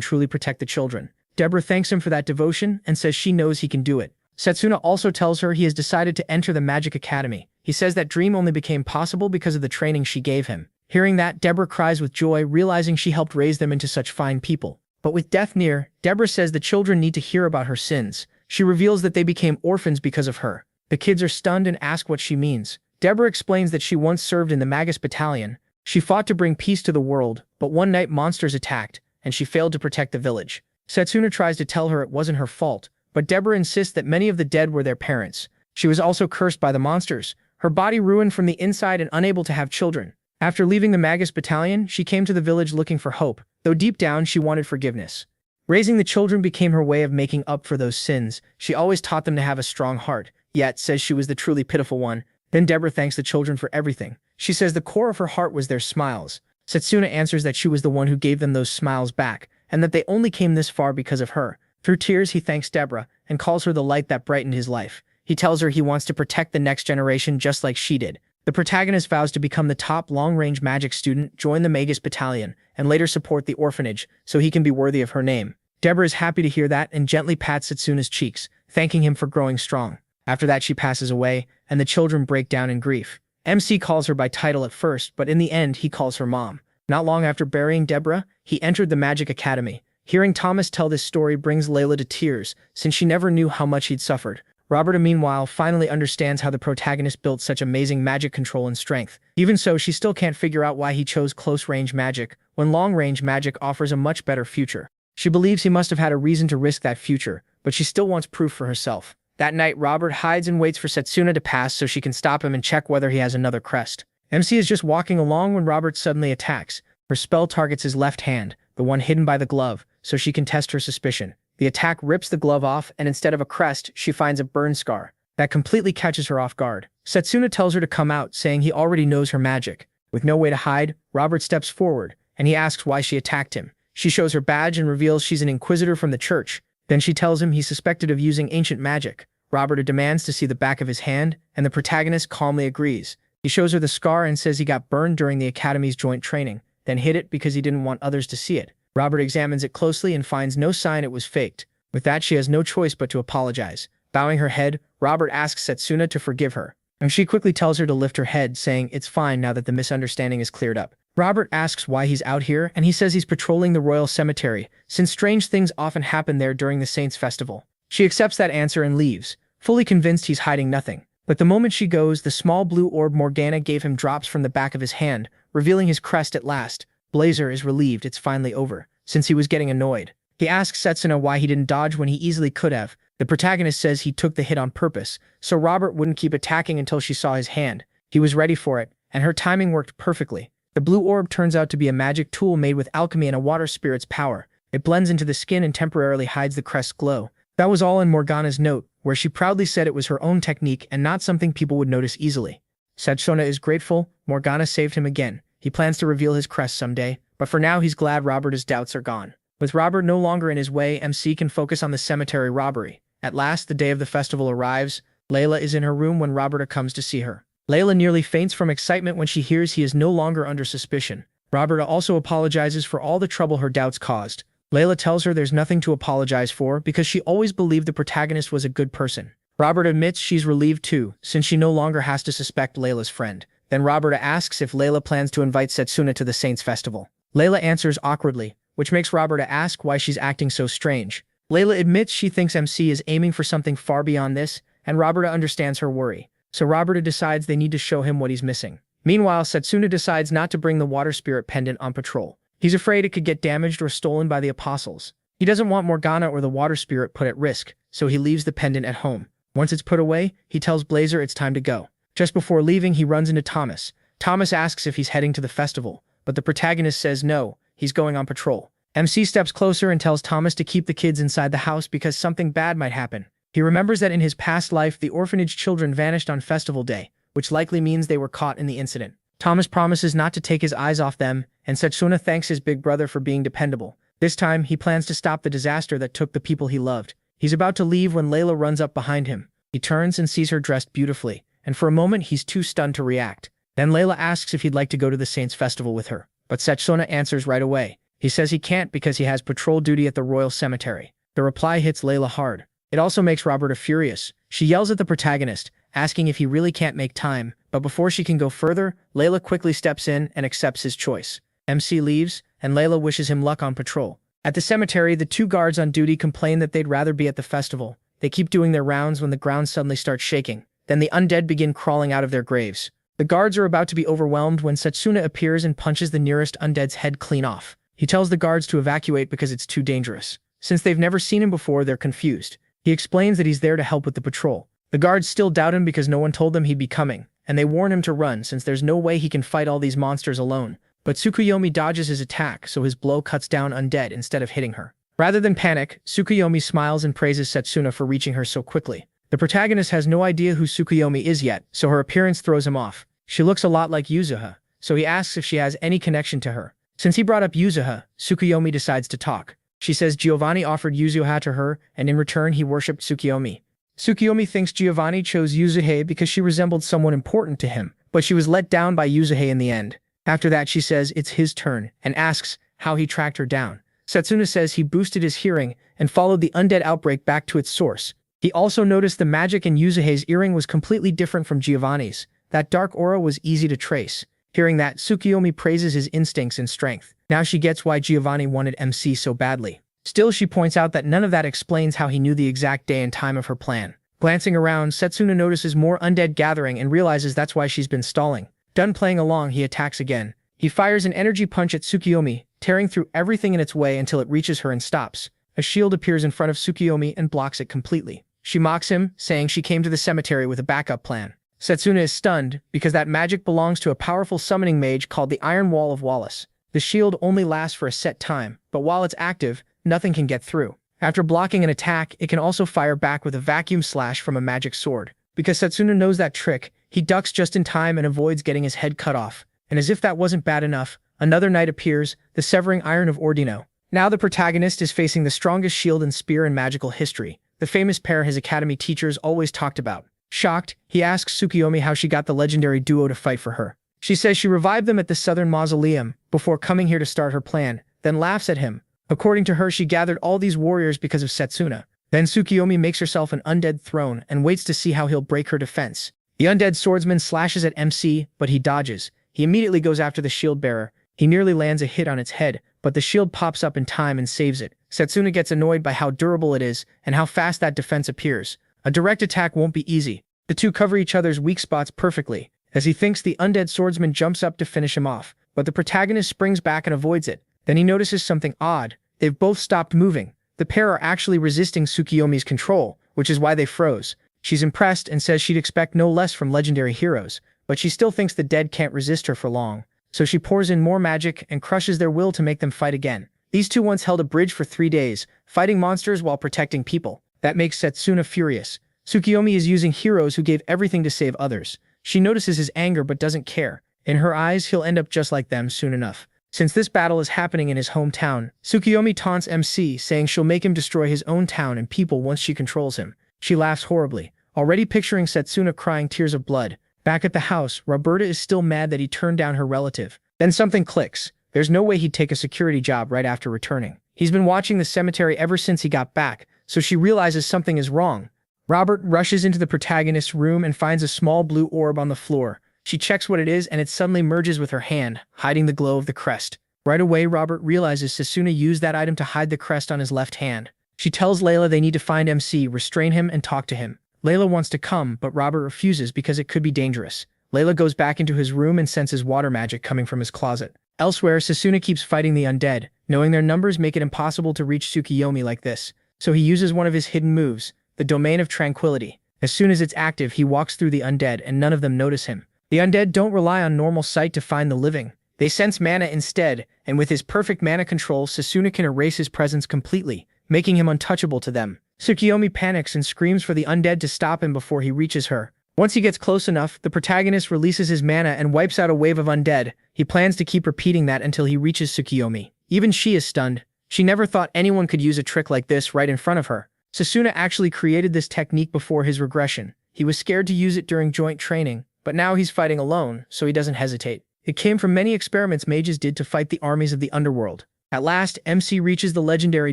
truly protect the children. Deborah thanks him for that devotion and says she knows he can do it. Setsuna also tells her he has decided to enter the Magic Academy. He says that dream only became possible because of the training she gave him. Hearing that, Deborah cries with joy, realizing she helped raise them into such fine people. But with death near, Deborah says the children need to hear about her sins. She reveals that they became orphans because of her. The kids are stunned and ask what she means. Deborah explains that she once served in the Magus battalion. She fought to bring peace to the world, but one night monsters attacked, and she failed to protect the village. Setsuna tries to tell her it wasn't her fault, but Deborah insists that many of the dead were their parents. She was also cursed by the monsters, her body ruined from the inside and unable to have children. After leaving the Magus battalion, she came to the village looking for hope, though deep down she wanted forgiveness. Raising the children became her way of making up for those sins. She always taught them to have a strong heart, yet says she was the truly pitiful one. Then Deborah thanks the children for everything. She says the core of her heart was their smiles. Setsuna answers that she was the one who gave them those smiles back, and that they only came this far because of her. Through tears, he thanks Deborah and calls her the light that brightened his life. He tells her he wants to protect the next generation just like she did. The protagonist vows to become the top long-range magic student, join the Magus battalion, and later support the orphanage so he can be worthy of her name. Deborah is happy to hear that and gently pats Setsuna's cheeks, thanking him for growing strong. After that, she passes away, and the children break down in grief. MC calls her by title at first, but in the end, he calls her mom. Not long after burying Deborah, he entered the Magic Academy. Hearing Thomas tell this story brings Layla to tears, since she never knew how much he'd suffered. Roberta, meanwhile, finally understands how the protagonist built such amazing magic control and strength. Even so, she still can't figure out why he chose close-range magic, when long-range magic offers a much better future. She believes he must have had a reason to risk that future, but she still wants proof for herself. That night, Robert hides and waits for Setsuna to pass so she can stop him and check whether he has another crest. MC is just walking along when Robert suddenly attacks. Her spell targets his left hand, the one hidden by the glove, so she can test her suspicion. The attack rips the glove off, and instead of a crest, she finds a burn scar. That completely catches her off guard. Setsuna tells her to come out, saying he already knows her magic. With no way to hide, Robert steps forward, and he asks why she attacked him. She shows her badge and reveals she's an inquisitor from the church. Then she tells him he's suspected of using ancient magic. Robert demands to see the back of his hand, and the protagonist calmly agrees. He shows her the scar and says he got burned during the Academy's joint training, then hid it because he didn't want others to see it. Robert examines it closely and finds no sign it was faked. With that, she has no choice but to apologize. Bowing her head, Robert asks Setsuna to forgive her, and she quickly tells her to lift her head, saying it's fine now that the misunderstanding is cleared up. Robert asks why he's out here, and he says he's patrolling the royal cemetery, since strange things often happen there during the Saints' Festival. She accepts that answer and leaves, fully convinced he's hiding nothing. But the moment she goes, the small blue orb Morgana gave him drops from the back of his hand, revealing his crest at last. Blazer is relieved it's finally over, since he was getting annoyed. He asks Setsuna why he didn't dodge when he easily could have. The protagonist says he took the hit on purpose, so Robert wouldn't keep attacking until she saw his hand. He was ready for it, and her timing worked perfectly. The blue orb turns out to be a magic tool made with alchemy and a water spirit's power. It blends into the skin and temporarily hides the crest's glow. That was all in Morgana's note, where she proudly said it was her own technique and not something people would notice easily. Setsuna is grateful. Morgana saved him again. He plans to reveal his crest someday, but for now he's glad Robert's doubts are gone. With Robert no longer in his way, MC can focus on the cemetery robbery. At last, the day of the festival arrives. Layla is in her room when Roberta comes to see her. Layla nearly faints from excitement when she hears he is no longer under suspicion. Roberta also apologizes for all the trouble her doubts caused. Layla tells her there's nothing to apologize for because she always believed the protagonist was a good person. Robert admits she's relieved too, since she no longer has to suspect Layla's friend. Then Roberta asks if Layla plans to invite Setsuna to the Saints' Festival. Layla answers awkwardly, which makes Roberta ask why she's acting so strange. Layla admits she thinks MC is aiming for something far beyond this, and Roberta understands her worry. So Roberta decides they need to show him what he's missing. Meanwhile, Setsuna decides not to bring the water spirit pendant on patrol. He's afraid it could get damaged or stolen by the apostles. He doesn't want Morgana or the water spirit put at risk, so he leaves the pendant at home. Once it's put away, he tells Blazer it's time to go. Just before leaving, he runs into Thomas. Thomas asks if he's heading to the festival, but the protagonist says no, he's going on patrol. MC steps closer and tells Thomas to keep the kids inside the house because something bad might happen. He remembers that in his past life, the orphanage children vanished on festival day, which likely means they were caught in the incident. Thomas promises not to take his eyes off them, and Setsuna thanks his big brother for being dependable. This time, he plans to stop the disaster that took the people he loved. He's about to leave when Layla runs up behind him. He turns and sees her dressed beautifully, and for a moment he's too stunned to react. Then Layla asks if he'd like to go to the Saints' Festival with her. but Setsuna answers right away. He says he can't because he has patrol duty at the royal cemetery. The reply hits Layla hard. It also makes Roberta furious. She yells at the protagonist, asking if he really can't make time, but before she can go further, Layla quickly steps in and accepts his choice. MC leaves, and Layla wishes him luck on patrol. At the cemetery, the two guards on duty complain that they'd rather be at the festival. They keep doing their rounds when the ground suddenly starts shaking. Then the undead begin crawling out of their graves. The guards are about to be overwhelmed when Setsuna appears and punches the nearest undead's head clean off. He tells the guards to evacuate because it's too dangerous. Since they've never seen him before, they're confused. He explains that he's there to help with the patrol. The guards still doubt him because no one told them he'd be coming, and they warn him to run since there's no way he can fight all these monsters alone. But Tsukuyomi dodges his attack, so his blow cuts down undead instead of hitting her. Rather than panic, Tsukuyomi smiles and praises Setsuna for reaching her so quickly. The protagonist has no idea who Tsukuyomi is yet, so her appearance throws him off. She looks a lot like Yuzuha, so he asks if she has any connection to her. Since he brought up Yuzuha, Tsukuyomi decides to talk. She says Giovanni offered Yuzuha to her, and in return he worshipped Tsukuyomi. Tsukuyomi thinks Giovanni chose Yuzuha because she resembled someone important to him, but she was let down by Yuzuha in the end. After that, she says it's his turn, and asks how he tracked her down. Setsuna says he boosted his hearing and followed the undead outbreak back to its source. He also noticed the magic in Yuzuha's earring was completely different from Giovanni's. That dark aura was easy to trace. Hearing that, Tsukuyomi praises his instincts and strength. Now she gets why Giovanni wanted MC so badly. Still, she points out that none of that explains how he knew the exact day and time of her plan. Glancing around, Setsuna notices more undead gathering and realizes that's why she's been stalling. Done playing along, he attacks again. He fires an energy punch at Tsukuyomi, tearing through everything in its way until it reaches her and stops. A shield appears in front of Tsukuyomi and blocks it completely. She mocks him, saying she came to the cemetery with a backup plan. Setsuna is stunned because that magic belongs to a powerful summoning mage called the Iron Wall of Wallace. The shield only lasts for a set time, but while it's active, nothing can get through. After blocking an attack, it can also fire back with a vacuum slash from a magic sword. Because Setsuna knows that trick, he ducks just in time and avoids getting his head cut off. And as if that wasn't bad enough, another knight appears, the Severing Iron of Ordino. Now the protagonist is facing the strongest shield and spear in magical history, the famous pair his academy teachers always talked about. Shocked, he asks Tsukuyomi how she got the legendary duo to fight for her. She says she revived them at the Southern Mausoleum before coming here to start her plan, then laughs at him. According to her, she gathered all these warriors because of Setsuna. Then Tsukuyomi makes herself an undead throne and waits to see how he'll break her defense. The undead swordsman slashes at MC, but he dodges. He immediately goes after the shield bearer. He nearly lands a hit on its head, but the shield pops up in time and saves it. Setsuna gets annoyed by how durable it is and how fast that defense appears. A direct attack won't be easy. The two cover each other's weak spots perfectly. As he thinks, the undead swordsman jumps up to finish him off, but the protagonist springs back and avoids it. Then he notices something odd. They've both stopped moving. The pair are actually resisting Tsukuyomi's control, which is why they froze. She's impressed and says she'd expect no less from legendary heroes, but she still thinks the dead can't resist her for long. So she pours in more magic and crushes their will to make them fight again. These two once held a bridge for 3 days, fighting monsters while protecting people. That makes Setsuna furious. Tsukuyomi is using heroes who gave everything to save others. She notices his anger but doesn't care. In her eyes, he'll end up just like them soon enough. Since this battle is happening in his hometown, Tsukuyomi taunts MC, saying she'll make him destroy his own town and people once she controls him. She laughs horribly, already picturing Setsuna crying tears of blood. Back at the house, Roberta is still mad that he turned down her relative. Then something clicks. There's no way he'd take a security job right after returning. He's been watching the cemetery ever since he got back, so she realizes something is wrong. Robert rushes into the protagonist's room and finds a small blue orb on the floor. She checks what it is and it suddenly merges with her hand, hiding the glow of the crest. Right away, Robert realizes Setsuna used that item to hide the crest on his left hand. She tells Layla they need to find MC, restrain him, and talk to him. Layla wants to come, but Robert refuses because it could be dangerous. Layla goes back into his room and senses water magic coming from his closet. Elsewhere, Setsuna keeps fighting the undead, knowing their numbers make it impossible to reach Tsukuyomi like this. So he uses one of his hidden moves, the Domain of Tranquility. As soon as it's active, he walks through the undead and none of them notice him. The undead don't rely on normal sight to find the living. They sense mana instead, and with his perfect mana control, Setsuna can erase his presence completely, making him untouchable to them. Tsukuyomi panics and screams for the undead to stop him before he reaches her. Once he gets close enough, the protagonist releases his mana and wipes out a wave of undead. He plans to keep repeating that until he reaches Tsukuyomi. Even she is stunned. She never thought anyone could use a trick like this right in front of her. Setsuna actually created this technique before his regression. He was scared to use it during joint training, but now he's fighting alone, so he doesn't hesitate. It came from many experiments mages did to fight the armies of the underworld. At last, MC reaches the legendary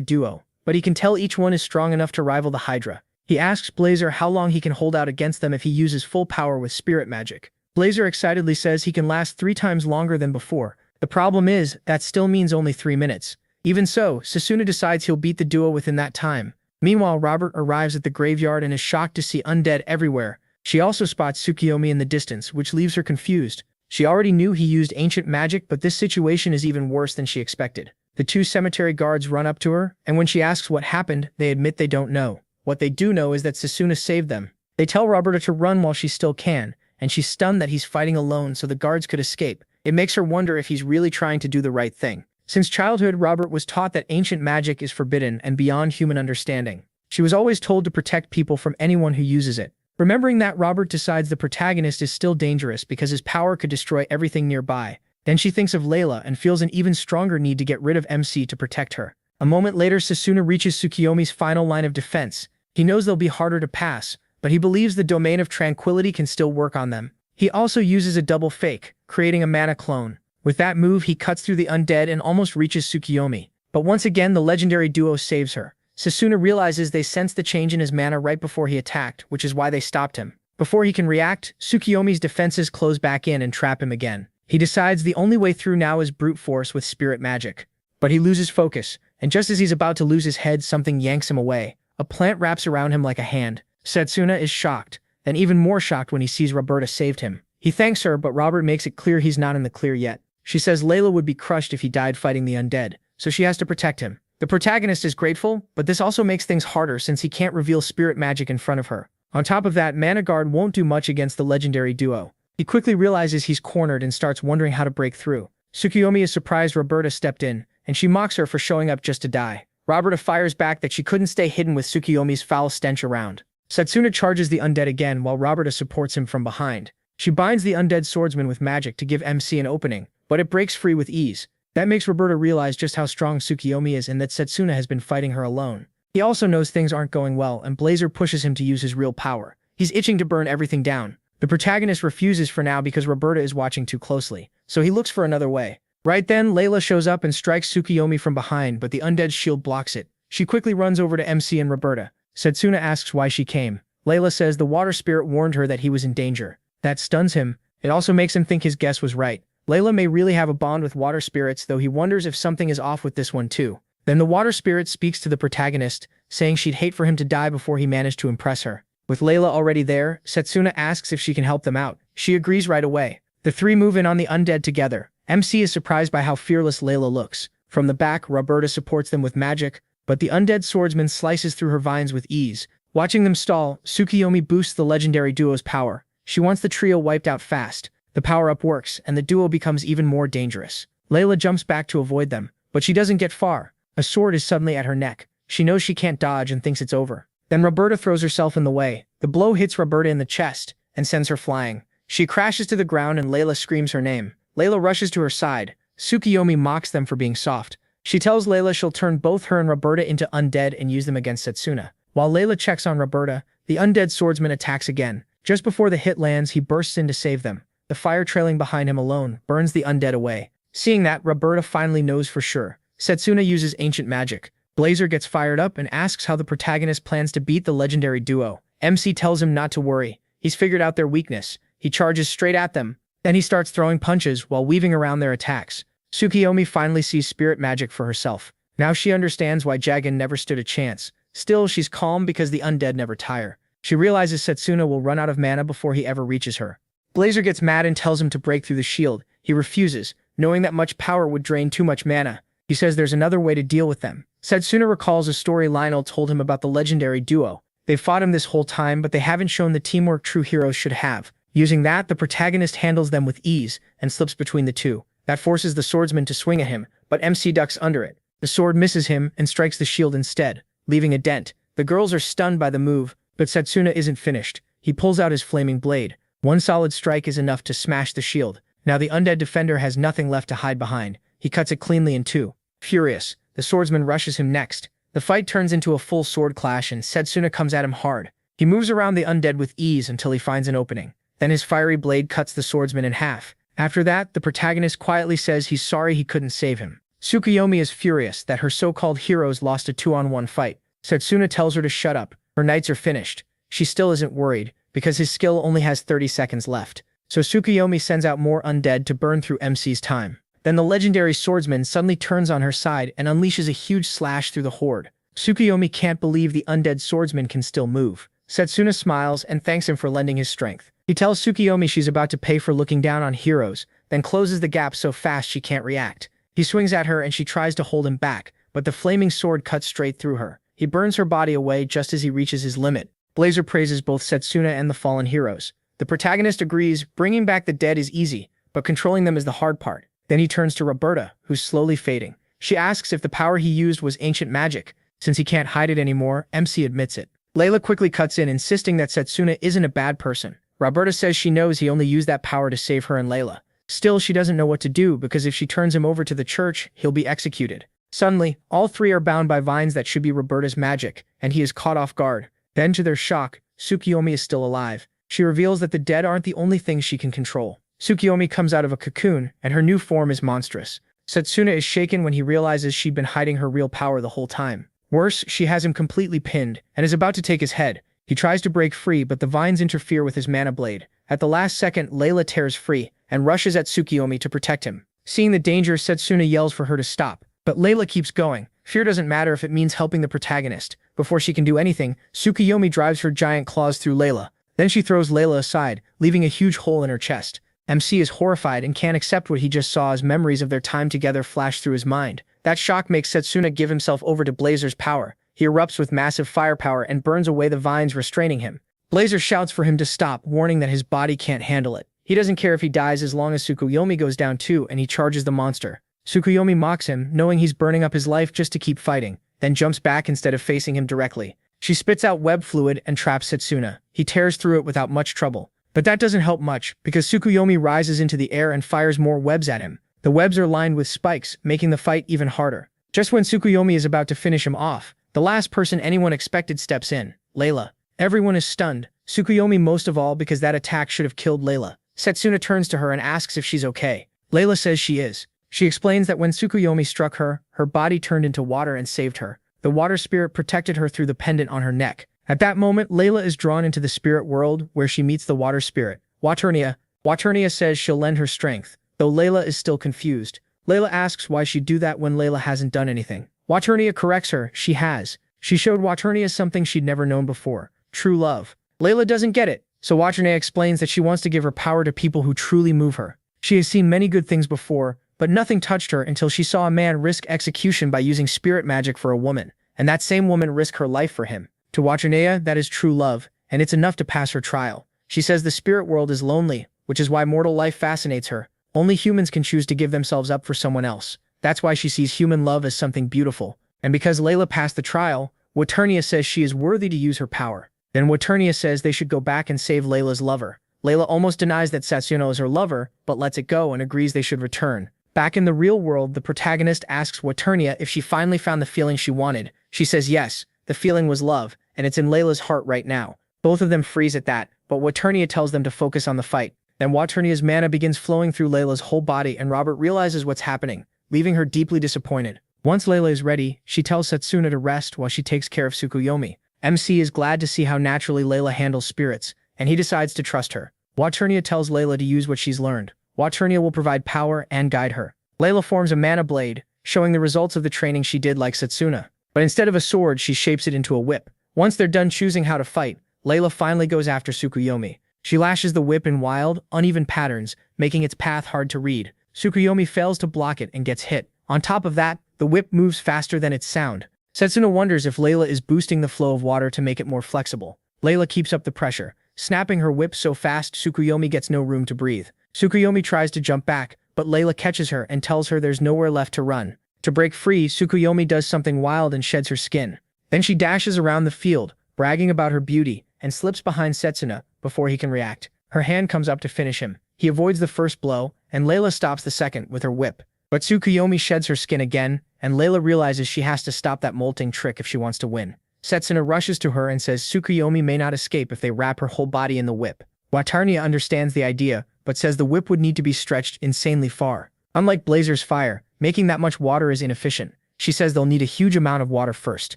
duo, but he can tell each one is strong enough to rival the Hydra. He asks Blazer how long he can hold out against them if he uses full power with spirit magic. Blazer excitedly says he can last 3 times longer than before. The problem is, that still means only 3 minutes. Even so, Sasuna decides he'll beat the duo within that time. Meanwhile, Robert arrives at the graveyard and is shocked to see undead everywhere. She also spots Tsukiyomi in the distance, which leaves her confused. She already knew he used ancient magic, but this situation is even worse than she expected. The 2 cemetery guards run up to her, and when she asks what happened, they admit they don't know. What they do know is that Sasuna saved them. They tell Roberta to run while she still can, and she's stunned that he's fighting alone so the guards could escape. It makes her wonder if he's really trying to do the right thing. Since childhood, Robert was taught that ancient magic is forbidden and beyond human understanding. She was always told to protect people from anyone who uses it. Remembering that, Robert decides the protagonist is still dangerous because his power could destroy everything nearby. Then she thinks of Layla and feels an even stronger need to get rid of MC to protect her. A moment later, Sasuna reaches Tsukiyomi's final line of defense. He knows they'll be harder to pass, but he believes the domain of tranquility can still work on them. He also uses a double fake, creating a mana clone. With that move, he cuts through the undead and almost reaches Tsukiyomi. But once again, the legendary duo saves her. Sasuna realizes they sensed the change in his mana right before he attacked, which is why they stopped him. Before he can react, Tsukiyomi's defenses close back in and trap him again. He decides the only way through now is brute force with spirit magic. But he loses focus, and just as he's about to lose his head, something yanks him away. A plant wraps around him like a hand. Setsuna is shocked, then even more shocked when he sees Roberta saved him. He thanks her, but Robert makes it clear he's not in the clear yet. She says Layla would be crushed if he died fighting the undead, so she has to protect him. The protagonist is grateful, but this also makes things harder since he can't reveal spirit magic in front of her. On top of that, Mana Guard won't do much against the legendary duo. He quickly realizes he's cornered and starts wondering how to break through. Tsukiyomi is surprised Roberta stepped in, and she mocks her for showing up just to die. Roberta fires back that she couldn't stay hidden with Tsukiyomi's foul stench around. Setsuna charges the undead again while Roberta supports him from behind. She binds the undead swordsman with magic to give MC an opening, but it breaks free with ease. That makes Roberta realize just how strong Tsukiyomi is and that Setsuna has been fighting her alone. He also knows things aren't going well, and Blazer pushes him to use his real power. He's itching to burn everything down. The protagonist refuses for now because Roberta is watching too closely, so he looks for another way. Right then, Layla shows up and strikes Tsukiyomi from behind, but the undead shield blocks it. She quickly runs over to MC and Roberta. Setsuna asks why she came. Layla says the water spirit warned her that he was in danger. That stuns him. It also makes him think his guess was right. Layla may really have a bond with water spirits, though he wonders if something is off with this one too. Then the water spirit speaks to the protagonist, saying she'd hate for him to die before he managed to impress her. With Layla already there, Setsuna asks if she can help them out. She agrees right away. The 3 move in on the undead together. MC is surprised by how fearless Layla looks. From the back, Roberta supports them with magic, but the undead swordsman slices through her vines with ease. Watching them stall, Tsukiyomi boosts the legendary duo's power. She wants the trio wiped out fast. The power-up works, and the duo becomes even more dangerous. Layla jumps back to avoid them, but she doesn't get far. A sword is suddenly at her neck. She knows she can't dodge and thinks it's over. Then Roberta throws herself in the way. The blow hits Roberta in the chest and sends her flying. She crashes to the ground and Layla screams her name. Layla rushes to her side. Tsukiyomi mocks them for being soft. She tells Layla she'll turn both her and Roberta into undead and use them against Setsuna. While Layla checks on Roberta, the undead swordsman attacks again. Just before the hit lands, he bursts in to save them. The fire trailing behind him alone burns the undead away. Seeing that, Roberta finally knows for sure. Setsuna uses ancient magic. Blazer gets fired up and asks how the protagonist plans to beat the legendary duo. MC tells him not to worry. He's figured out their weakness. He charges straight at them. Then he starts throwing punches while weaving around their attacks. Tsukiyomi finally sees spirit magic for herself. Now she understands why Jagan never stood a chance. Still, she's calm because the undead never tire. She realizes Setsuna will run out of mana before he ever reaches her. Blazer gets mad and tells him to break through the shield. He refuses, knowing that much power would drain too much mana. He says there's another way to deal with them. Setsuna recalls a story Lionel told him about the legendary duo. They've fought him this whole time, but they haven't shown the teamwork true heroes should have. Using that, the protagonist handles them with ease and slips between the two. That forces the swordsman to swing at him, but MC ducks under it. The sword misses him and strikes the shield instead, leaving a dent. The girls are stunned by the move, but Setsuna isn't finished. He pulls out his flaming blade. One solid strike is enough to smash the shield. Now the undead defender has nothing left to hide behind. He cuts it cleanly in two. Furious, the swordsman rushes him next. The fight turns into a full sword clash and Setsuna comes at him hard. He moves around the undead with ease until he finds an opening. Then his fiery blade cuts the swordsman in half. After that, the protagonist quietly says he's sorry he couldn't save him. Tsukuyomi is furious that her so-called heroes lost a 2-on-1 fight. Setsuna tells her to shut up. Her nights are finished. She still isn't worried, because his skill only has 30 seconds left. So Tsukuyomi sends out more undead to burn through MC's time. Then the legendary swordsman suddenly turns on her side and unleashes a huge slash through the horde. Tsukuyomi can't believe the undead swordsman can still move. Setsuna smiles and thanks him for lending his strength. He tells Tsukuyomi she's about to pay for looking down on heroes, then closes the gap so fast she can't react. He swings at her and she tries to hold him back, but the flaming sword cuts straight through her. He burns her body away just as he reaches his limit. Blazer praises both Setsuna and the fallen heroes. The protagonist agrees bringing back the dead is easy, but controlling them is the hard part. Then he turns to Roberta, who's slowly fading. She asks if the power he used was ancient magic. Since he can't hide it anymore, MC admits it. Layla quickly cuts in, insisting that Setsuna isn't a bad person. Roberta says she knows he only used that power to save her and Layla. Still, she doesn't know what to do because if she turns him over to the church, he'll be executed. Suddenly, all three are bound by vines that should be Roberta's magic, and he is caught off guard. Then, to their shock, Tsukuyomi is still alive. She reveals that the dead aren't the only things she can control. Tsukuyomi comes out of a cocoon, and her new form is monstrous. Setsuna is shaken when he realizes she'd been hiding her real power the whole time. Worse, she has him completely pinned, and is about to take his head. He tries to break free, but the vines interfere with his mana blade. At the last second, Layla tears free, and rushes at Tsukuyomi to protect him. Seeing the danger, Setsuna yells for her to stop. But Layla keeps going. Fear doesn't matter if it means helping the protagonist. Before she can do anything, Tsukuyomi drives her giant claws through Layla. Then she throws Layla aside, leaving a huge hole in her chest. MC is horrified and can't accept what he just saw as memories of their time together flash through his mind. That shock makes Setsuna give himself over to Blazer's power. He erupts with massive firepower and burns away the vines restraining him. Blazer shouts for him to stop, warning that his body can't handle it. He doesn't care if he dies as long as Tsukuyomi goes down too, and he charges the monster. Tsukuyomi mocks him, knowing he's burning up his life just to keep fighting, then jumps back instead of facing him directly. She spits out web fluid and traps Setsuna. He tears through it without much trouble. But that doesn't help much, because Tsukuyomi rises into the air and fires more webs at him. The webs are lined with spikes, making the fight even harder. Just when Tsukuyomi is about to finish him off, the last person anyone expected steps in, Layla. Everyone is stunned, Tsukuyomi most of all because that attack should have killed Layla. Setsuna turns to her and asks if she's okay. Layla says she is. She explains that when Tsukuyomi struck her, her body turned into water and saved her. The water spirit protected her through the pendant on her neck. At that moment, Layla is drawn into the spirit world where she meets the water spirit, Waternia. Waternia says she'll lend her strength, though Layla is still confused. Layla asks why she'd do that when Layla hasn't done anything. Waternia corrects her, she has. She showed Waternia something she'd never known before, true love. Layla doesn't get it, so Waternia explains that she wants to give her power to people who truly move her. She has seen many good things before, but nothing touched her until she saw a man risk execution by using spirit magic for a woman, and that same woman risk her life for him. To Waternia, that is true love, and it's enough to pass her trial. She says the spirit world is lonely, which is why mortal life fascinates her. Only humans can choose to give themselves up for someone else. That's why she sees human love as something beautiful. And because Layla passed the trial, Waternia says she is worthy to use her power. Then Waternia says they should go back and save Layla's lover. Layla almost denies that Setsuna is her lover, but lets it go and agrees they should return. Back in the real world, the protagonist asks Waternia if she finally found the feeling she wanted. She says yes, the feeling was love, and it's in Layla's heart right now. Both of them freeze at that, but Waternia tells them to focus on the fight. Then Waternia's mana begins flowing through Layla's whole body and Robert realizes what's happening, leaving her deeply disappointed. Once Layla is ready, she tells Setsuna to rest while she takes care of Tsukuyomi. MC is glad to see how naturally Layla handles spirits, and he decides to trust her. Waternia tells Layla to use what she's learned. Waternia will provide power and guide her. Layla forms a mana blade, showing the results of the training she did like Setsuna. But instead of a sword, she shapes it into a whip. Once they're done choosing how to fight, Layla finally goes after Tsukuyomi. She lashes the whip in wild, uneven patterns, making its path hard to read. Tsukuyomi fails to block it and gets hit. On top of that, the whip moves faster than its sound. Setsuna wonders if Layla is boosting the flow of water to make it more flexible. Layla keeps up the pressure, snapping her whip so fast Tsukuyomi gets no room to breathe. Tsukuyomi tries to jump back, but Layla catches her and tells her there's nowhere left to run. To break free, Tsukuyomi does something wild and sheds her skin. Then she dashes around the field, bragging about her beauty, and slips behind Setsuna before he can react. Her hand comes up to finish him. He avoids the first blow, and Layla stops the second with her whip. But Tsukuyomi sheds her skin again, and Layla realizes she has to stop that molting trick if she wants to win. Setsuna rushes to her and says Tsukuyomi may not escape if they wrap her whole body in the whip. Waternia understands the idea, but says the whip would need to be stretched insanely far. Unlike Blazer's fire, making that much water is inefficient. She says they'll need a huge amount of water first.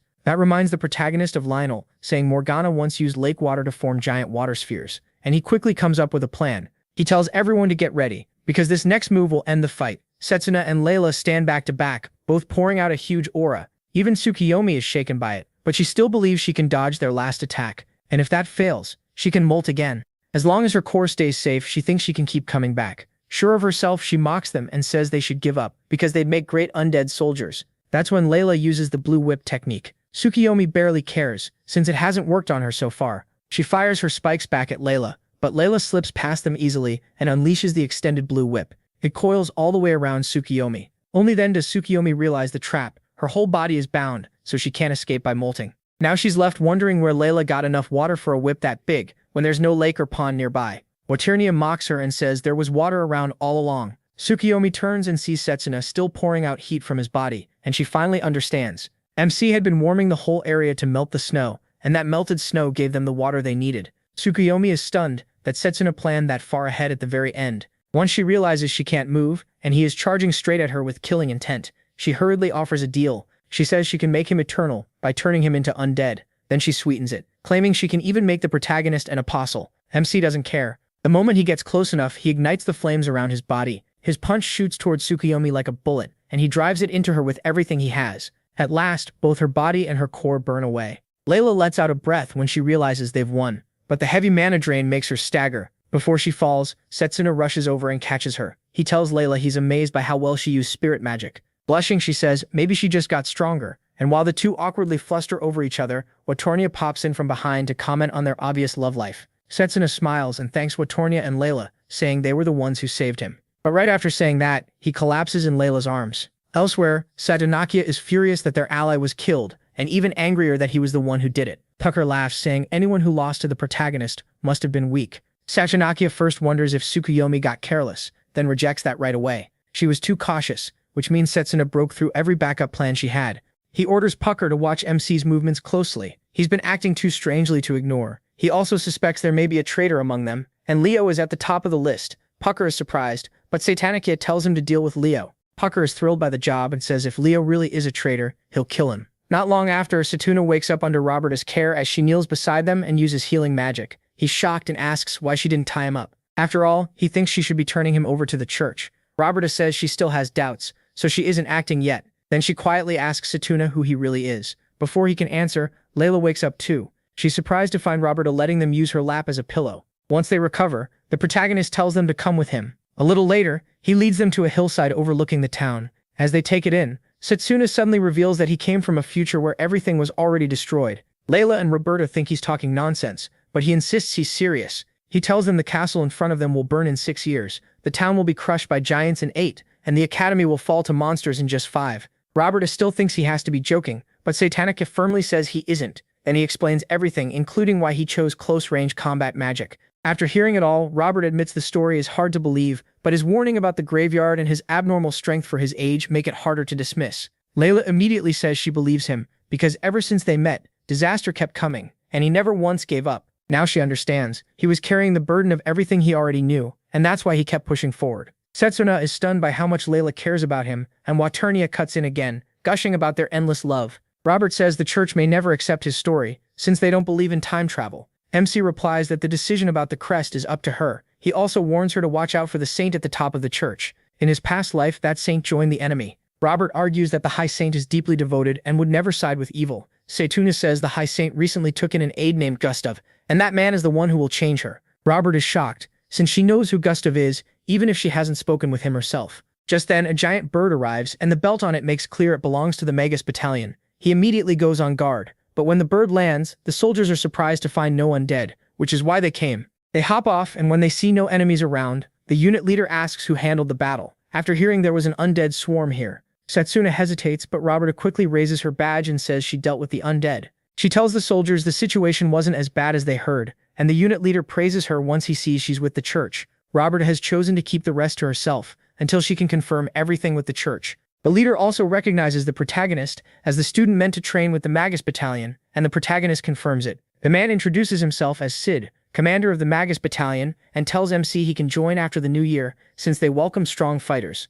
That reminds the protagonist of Lionel, saying Morgana once used lake water to form giant water spheres, and he quickly comes up with a plan. He tells everyone to get ready, because this next move will end the fight. Setsuna and Layla stand back to back, both pouring out a huge aura. Even Tsukiyomi is shaken by it, but she still believes she can dodge their last attack, and if that fails, she can molt again. As long as her core stays safe, she thinks she can keep coming back. Sure of herself, she mocks them and says they should give up, because they'd make great undead soldiers. That's when Layla uses the blue whip technique. Tsukiyomi barely cares, since it hasn't worked on her so far. She fires her spikes back at Layla, but Layla slips past them easily and unleashes the extended blue whip. It coils all the way around Tsukiyomi. Only then does Tsukiyomi realize the trap. Her whole body is bound, so she can't escape by molting. Now she's left wondering where Layla got enough water for a whip that big, when there's no lake or pond nearby. Tourney mocks her and says there was water around all along. Tsukiyomi turns and sees Setsuna still pouring out heat from his body, and she finally understands. MC had been warming the whole area to melt the snow, and that melted snow gave them the water they needed. Tsukiyomi is stunned that Setsuna planned that far ahead at the very end. Once she realizes she can't move, and he is charging straight at her with killing intent, she hurriedly offers a deal. She says she can make him eternal by turning him into undead. Then she sweetens it, claiming she can even make the protagonist an apostle. MC doesn't care. The moment he gets close enough, he ignites the flames around his body. His punch shoots towards Tsukiyomi like a bullet, and he drives it into her with everything he has. At last, both her body and her core burn away. Layla lets out a breath when she realizes they've won, but the heavy mana drain makes her stagger. Before she falls, Setsuna rushes over and catches her. He tells Layla he's amazed by how well she used spirit magic. Blushing, she says maybe she just got stronger, and while the two awkwardly fluster over each other, Tourney pops in from behind to comment on their obvious love life. Setsuna smiles and thanks Tourney and Layla, saying they were the ones who saved him. But right after saying that, he collapses in Layla's arms. Elsewhere, Satanakia is furious that their ally was killed, and even angrier that he was the one who did it. Tucker laughs, saying anyone who lost to the protagonist must have been weak. Satanakia first wonders if Tsukiyomi got careless, then rejects that right away. She was too cautious, which means Setsuna broke through every backup plan she had. He orders Pucker to watch MC's movements closely. He's been acting too strangely to ignore. He also suspects there may be a traitor among them, and Leo is at the top of the list. Pucker is surprised, but Satanakia tells him to deal with Leo. Pucker is thrilled by the job and says if Leo really is a traitor, he'll kill him. Not long after, Setsuna wakes up under Roberta's care as she kneels beside them and uses healing magic. He's shocked and asks why she didn't tie him up. After all, he thinks she should be turning him over to the church. Roberta says she still has doubts, so she isn't acting yet. Then she quietly asks Setsuna who he really is. Before he can answer, Layla wakes up too. She's surprised to find Roberta letting them use her lap as a pillow. Once they recover, the protagonist tells them to come with him. A little later, he leads them to a hillside overlooking the town. As they take it in, Setsuna suddenly reveals that he came from a future where everything was already destroyed. Layla and Roberta think he's talking nonsense, but he insists he's serious. He tells them the castle in front of them will burn in 6 years, the town will be crushed by giants in 8, and the academy will fall to monsters in just 5. Roberta still thinks he has to be joking, but Satanakia firmly says he isn't. Then he explains everything, including why he chose close-range combat magic. After hearing it all, Robert admits the story is hard to believe, but his warning about the graveyard and his abnormal strength for his age make it harder to dismiss. Layla immediately says she believes him, because ever since they met, disaster kept coming, and he never once gave up. Now she understands. He was carrying the burden of everything he already knew, and that's why he kept pushing forward. Setsuna is stunned by how much Layla cares about him, and Tourney cuts in again, gushing about their endless love. Robert says the church may never accept his story, since they don't believe in time travel. MC replies that the decision about the crest is up to her. He also warns her to watch out for the saint at the top of the church. In his past life, that saint joined the enemy. Robert argues that the High Saint is deeply devoted and would never side with evil. Setsuna says the High Saint recently took in an aide named Gustav, and that man is the one who will change her. Robert is shocked, since she knows who Gustav is, even if she hasn't spoken with him herself. Just then, a giant bird arrives, and the belt on it makes clear it belongs to the Magus battalion. He immediately goes on guard. But when the bird lands, the soldiers are surprised to find no undead, which is why they came. They hop off, and when they see no enemies around, the unit leader asks who handled the battle. After hearing there was an undead swarm here, Setsuna hesitates, but Roberta quickly raises her badge and says she dealt with the undead. She tells the soldiers the situation wasn't as bad as they heard, and the unit leader praises her once he sees she's with the church. Roberta has chosen to keep the rest to herself, until she can confirm everything with the church. The leader also recognizes the protagonist as the student meant to train with the Magus battalion, and the protagonist confirms it. The man introduces himself as Sid, commander of the Magus battalion, and tells MC he can join after the new year since they welcome strong fighters.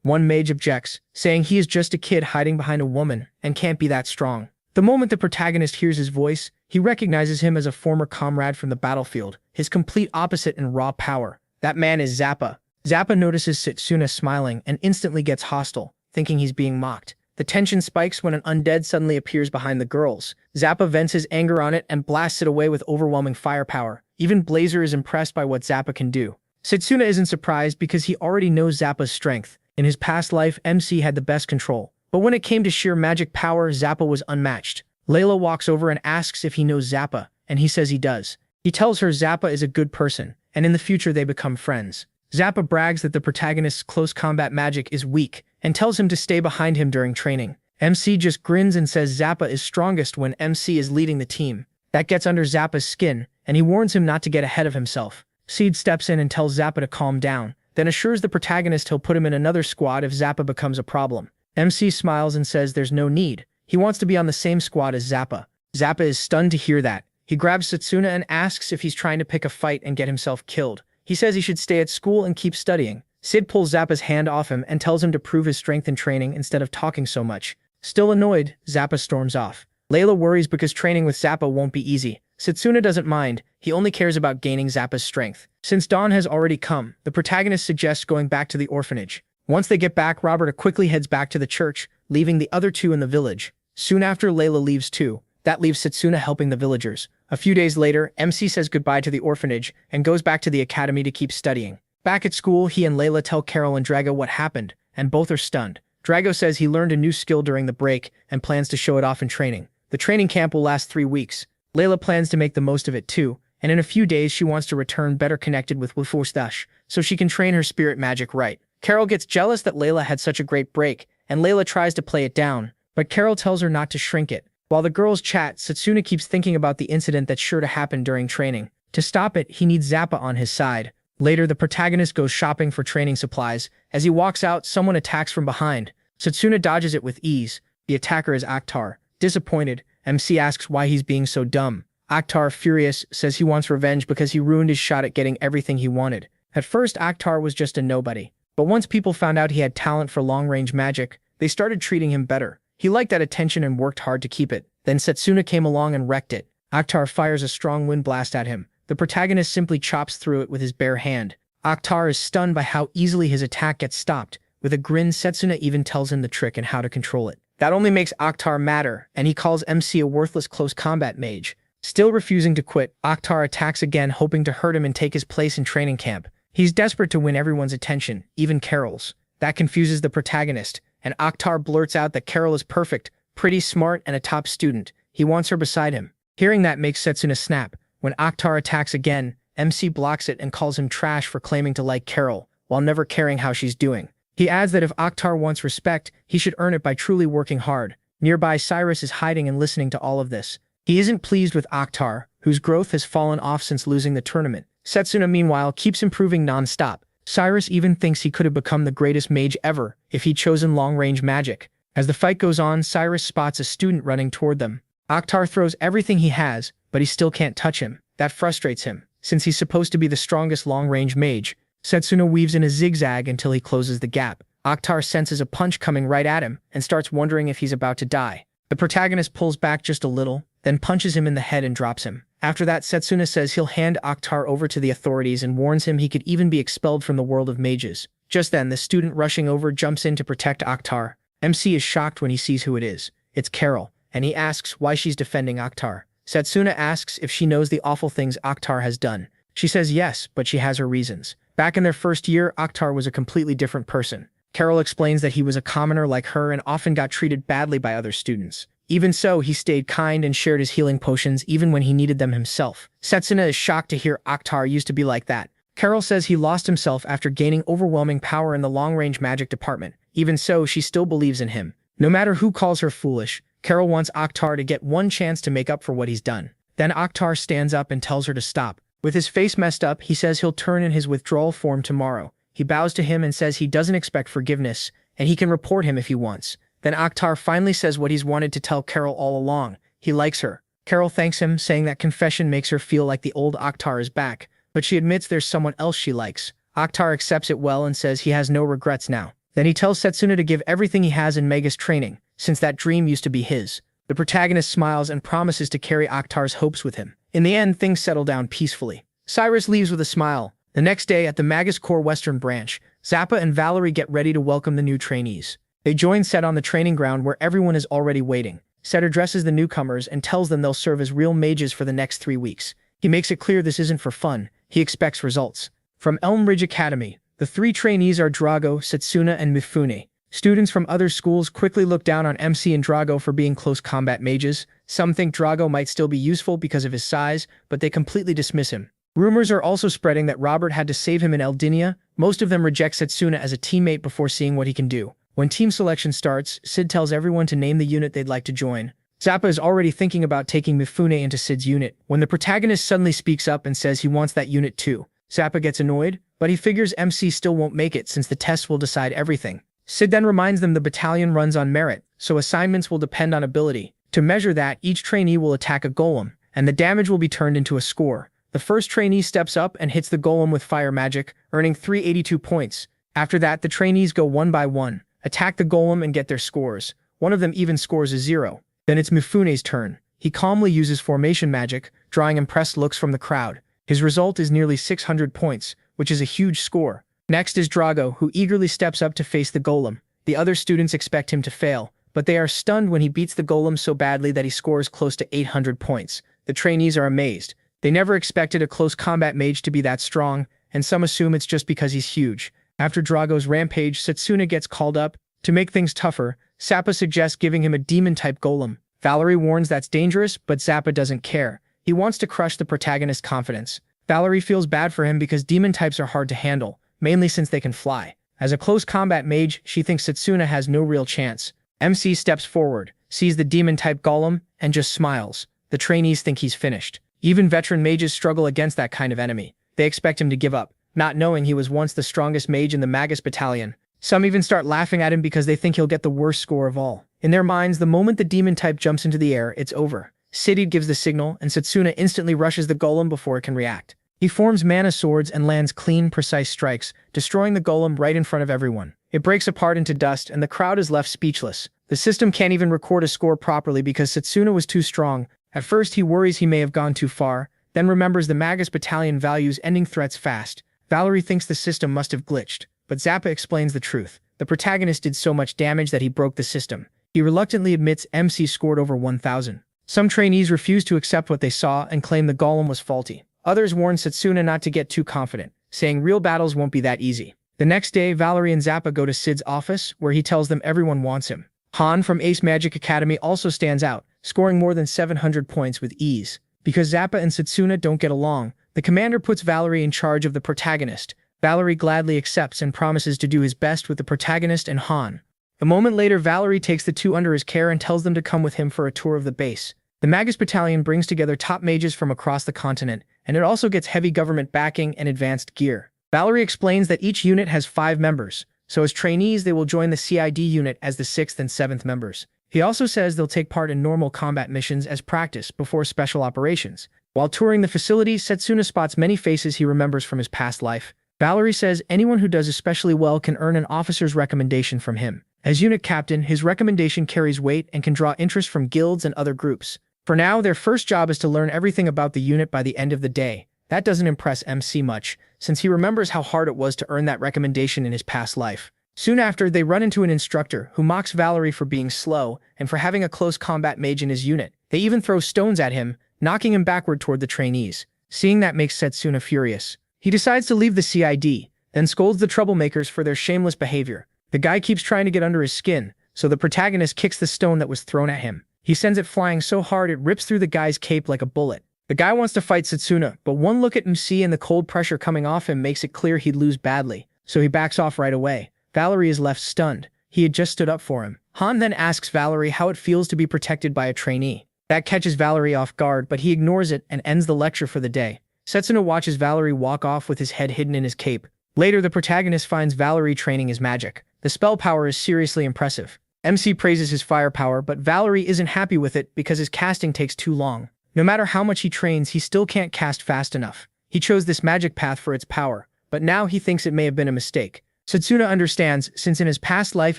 One mage objects, saying he is just a kid hiding behind a woman and can't be that strong. The moment the protagonist hears his voice, he recognizes him as a former comrade from the battlefield, his complete opposite in raw power. That man is Zappa. Zappa notices Setsuna smiling and instantly gets hostile, thinking he's being mocked. The tension spikes when an undead suddenly appears behind the girls. Zappa vents his anger on it and blasts it away with overwhelming firepower. Even Blazer is impressed by what Zappa can do. Setsuna isn't surprised because he already knows Zappa's strength. In his past life, MC had the best control. But when it came to sheer magic power, Zappa was unmatched. Layla walks over and asks if he knows Zappa, and he says he does. He tells her Zappa is a good person, and in the future they become friends. Zappa brags that the protagonist's close combat magic is weak, and tells him to stay behind him during training. MC just grins and says Zappa is strongest when MC is leading the team. That gets under Zappa's skin, and he warns him not to get ahead of himself. Seed steps in and tells Zappa to calm down, then assures the protagonist he'll put him in another squad if Zappa becomes a problem. MC smiles and says there's no need. He wants to be on the same squad as Zappa. Zappa is stunned to hear that. He grabs Setsuna and asks if he's trying to pick a fight and get himself killed. He says he should stay at school and keep studying. Sid pulls Zappa's hand off him and tells him to prove his strength in training instead of talking so much. Still annoyed, Zappa storms off. Layla worries because training with Zappa won't be easy. Setsuna doesn't mind, he only cares about gaining Zappa's strength. Since dawn has already come, the protagonist suggests going back to the orphanage. Once they get back, Roberta quickly heads back to the church, leaving the other two in the village. Soon after, Layla leaves too. That leaves Setsuna helping the villagers. A few days later, MC says goodbye to the orphanage and goes back to the academy to keep studying. Back at school, he and Layla tell Carol and Drago what happened, and both are stunned. Drago says he learned a new skill during the break and plans to show it off in training. The training camp will last 3 weeks. Layla plans to make the most of it too, and in a few days she wants to return better connected with Wufustash, so she can train her spirit magic right. Carol gets jealous that Layla had such a great break, and Layla tries to play it down, but Carol tells her not to shrink it. While the girls chat, Setsuna keeps thinking about the incident that's sure to happen during training. To stop it, he needs Zappa on his side. Later, the protagonist goes shopping for training supplies. As he walks out, someone attacks from behind. Setsuna dodges it with ease. The attacker is Akhtar. Disappointed, MC asks why he's being so dumb. Akhtar, furious, says he wants revenge because he ruined his shot at getting everything he wanted. At first, Akhtar was just a nobody. But once people found out he had talent for long-range magic, they started treating him better. He liked that attention and worked hard to keep it. Then Setsuna came along and wrecked it. Akhtar fires a strong wind blast at him. The protagonist simply chops through it with his bare hand. Akhtar is stunned by how easily his attack gets stopped. With a grin, Setsuna even tells him the trick and how to control it. That only makes Akhtar madder, and he calls MC a worthless close combat mage. Still refusing to quit, Akhtar attacks again, hoping to hurt him and take his place in training camp. He's desperate to win everyone's attention, even Carol's. That confuses the protagonist, and Akhtar blurts out that Carol is perfect, pretty smart, and a top student. He wants her beside him. Hearing that makes Setsuna snap. When Akhtar attacks again, MC blocks it and calls him trash for claiming to like Carol, while never caring how she's doing. He adds that if Akhtar wants respect, he should earn it by truly working hard. Nearby, Cyrus is hiding and listening to all of this. He isn't pleased with Akhtar, whose growth has fallen off since losing the tournament. Setsuna, meanwhile, keeps improving non-stop. Cyrus even thinks he could have become the greatest mage ever if he'd chosen long-range magic. As the fight goes on, Cyrus spots a student running toward them. Akhtar throws everything he has, but he still can't touch him. That frustrates him, since he's supposed to be the strongest long-range mage. Setsuna weaves in a zigzag until he closes the gap. Akhtar senses a punch coming right at him and starts wondering if he's about to die. The protagonist pulls back just a little, then punches him in the head and drops him. After that, Setsuna says he'll hand Akhtar over to the authorities and warns him he could even be expelled from the world of mages. Just then, the student rushing over jumps in to protect Akhtar. MC is shocked when he sees who it is. It's Carol, and he asks why she's defending Akhtar. Setsuna asks if she knows the awful things Akhtar has done. She says yes, but she has her reasons. Back in their first year, Akhtar was a completely different person. Carol explains that he was a commoner like her and often got treated badly by other students. Even so, he stayed kind and shared his healing potions even when he needed them himself. Setsuna is shocked to hear Akhtar used to be like that. Carol says he lost himself after gaining overwhelming power in the long-range magic department. Even so, she still believes in him. No matter who calls her foolish, Carol wants Akhtar to get one chance to make up for what he's done. Then Akhtar stands up and tells her to stop. With his face messed up, he says he'll turn in his withdrawal form tomorrow. He bows to him and says he doesn't expect forgiveness, and he can report him if he wants. Then Akhtar finally says what he's wanted to tell Carol all along. He likes her. Carol thanks him, saying that confession makes her feel like the old Akhtar is back, but she admits there's someone else she likes. Akhtar accepts it well and says he has no regrets now. Then he tells Setsuna to give everything he has in Mega's training, since that dream used to be his. The protagonist smiles and promises to carry Akhtar's hopes with him. In the end, things settle down peacefully. Cyrus leaves with a smile. The next day, at the Magus Corps Western Branch, Zappa and Valerie get ready to welcome the new trainees. They join Set on the training ground where everyone is already waiting. Set addresses the newcomers and tells them they'll serve as real mages for the next 3 weeks. He makes it clear this isn't for fun, he expects results. From Elm Ridge Academy, the 3 trainees are Drago, Setsuna, and Mifune. Students from other schools quickly look down on MC and Drago for being close combat mages. Some think Drago might still be useful because of his size, but they completely dismiss him. Rumors are also spreading that Robert had to save him in Eldinia. Most of them reject Setsuna as a teammate before seeing what he can do. When team selection starts, Sid tells everyone to name the unit they'd like to join. Zappa is already thinking about taking Mifune into Sid's unit, when the protagonist suddenly speaks up and says he wants that unit too. Zappa gets annoyed, but he figures MC still won't make it since the test will decide everything. Sid then reminds them the battalion runs on merit, so assignments will depend on ability. To measure that, each trainee will attack a golem, and the damage will be turned into a score. The first trainee steps up and hits the golem with fire magic, earning 382 points. After that, the trainees go one by one, attack the golem and get their scores. One of them even scores a 0. Then it's Mifune's turn. He calmly uses formation magic, drawing impressed looks from the crowd. His result is nearly 600 points, which is a huge score. Next is Drago, who eagerly steps up to face the golem. The other students expect him to fail, but they are stunned when he beats the golem so badly that he scores close to 800 points. The trainees are amazed. They never expected a close combat mage to be that strong, and some assume it's just because he's huge. After Drago's rampage, Setsuna gets called up. To make things tougher, Zappa suggests giving him a demon-type golem. Valerie warns that's dangerous, but Zappa doesn't care. He wants to crush the protagonist's confidence. Valerie feels bad for him because demon types are hard to handle, mainly since they can fly. As a close combat mage, she thinks Setsuna has no real chance. MC steps forward, sees the demon-type golem, and just smiles. The trainees think he's finished. Even veteran mages struggle against that kind of enemy. They expect him to give up, not knowing he was once the strongest mage in the Magus battalion. Some even start laughing at him because they think he'll get the worst score of all. In their minds, the moment the demon type jumps into the air, it's over. Sid gives the signal, and Setsuna instantly rushes the golem before it can react. He forms mana swords and lands clean, precise strikes, destroying the golem right in front of everyone. It breaks apart into dust, and the crowd is left speechless. The system can't even record a score properly because Setsuna was too strong. At first, he worries he may have gone too far, then remembers the Magus battalion values ending threats fast. Valerie thinks the system must have glitched, but Zappa explains the truth. The protagonist did so much damage that he broke the system. He reluctantly admits MC scored over 1,000. Some trainees refuse to accept what they saw and claim the golem was faulty. Others warn Setsuna not to get too confident, saying real battles won't be that easy. The next day, Valerie and Zappa go to Sid's office, where he tells them everyone wants him. Han from Ace Magic Academy also stands out, scoring more than 700 points with ease. Because Zappa and Setsuna don't get along, the commander puts Valerie in charge of the protagonist. Valerie gladly accepts and promises to do his best with the protagonist and Han. A moment later, Valerie takes the two under his care and tells them to come with him for a tour of the base. The Magus Battalion brings together top mages from across the continent, and it also gets heavy government backing and advanced gear. Valerie explains that each unit has 5 members, so as trainees they will join the CID unit as the 6th and 7th members. He also says they'll take part in normal combat missions as practice before special operations. While touring the facility, Setsuna spots many faces he remembers from his past life. Valerie says anyone who does especially well can earn an officer's recommendation from him. As unit captain, his recommendation carries weight and can draw interest from guilds and other groups. For now, their first job is to learn everything about the unit by the end of the day. That doesn't impress MC much, since he remembers how hard it was to earn that recommendation in his past life. Soon after, they run into an instructor who mocks Valerie for being slow and for having a close combat mage in his unit. They even throw stones at him, knocking him backward toward the trainees. Seeing that makes Setsuna furious. He decides to leave the CID, then scolds the troublemakers for their shameless behavior. The guy keeps trying to get under his skin, so the protagonist kicks the stone that was thrown at him. He sends it flying so hard it rips through the guy's cape like a bullet. The guy wants to fight Setsuna, but one look at MC and the cold pressure coming off him makes it clear he'd lose badly, so he backs off right away. Valerie is left stunned. He had just stood up for him. Han then asks Valerie how it feels to be protected by a trainee. That catches Valerie off guard, but he ignores it and ends the lecture for the day. Setsuna watches Valerie walk off with his head hidden in his cape. Later, the protagonist finds Valerie training his magic. The spell power is seriously impressive. MC praises his firepower, but Valerie isn't happy with it because his casting takes too long. No matter how much he trains, he still can't cast fast enough. He chose this magic path for its power, but now he thinks it may have been a mistake. Setsuna understands, since in his past life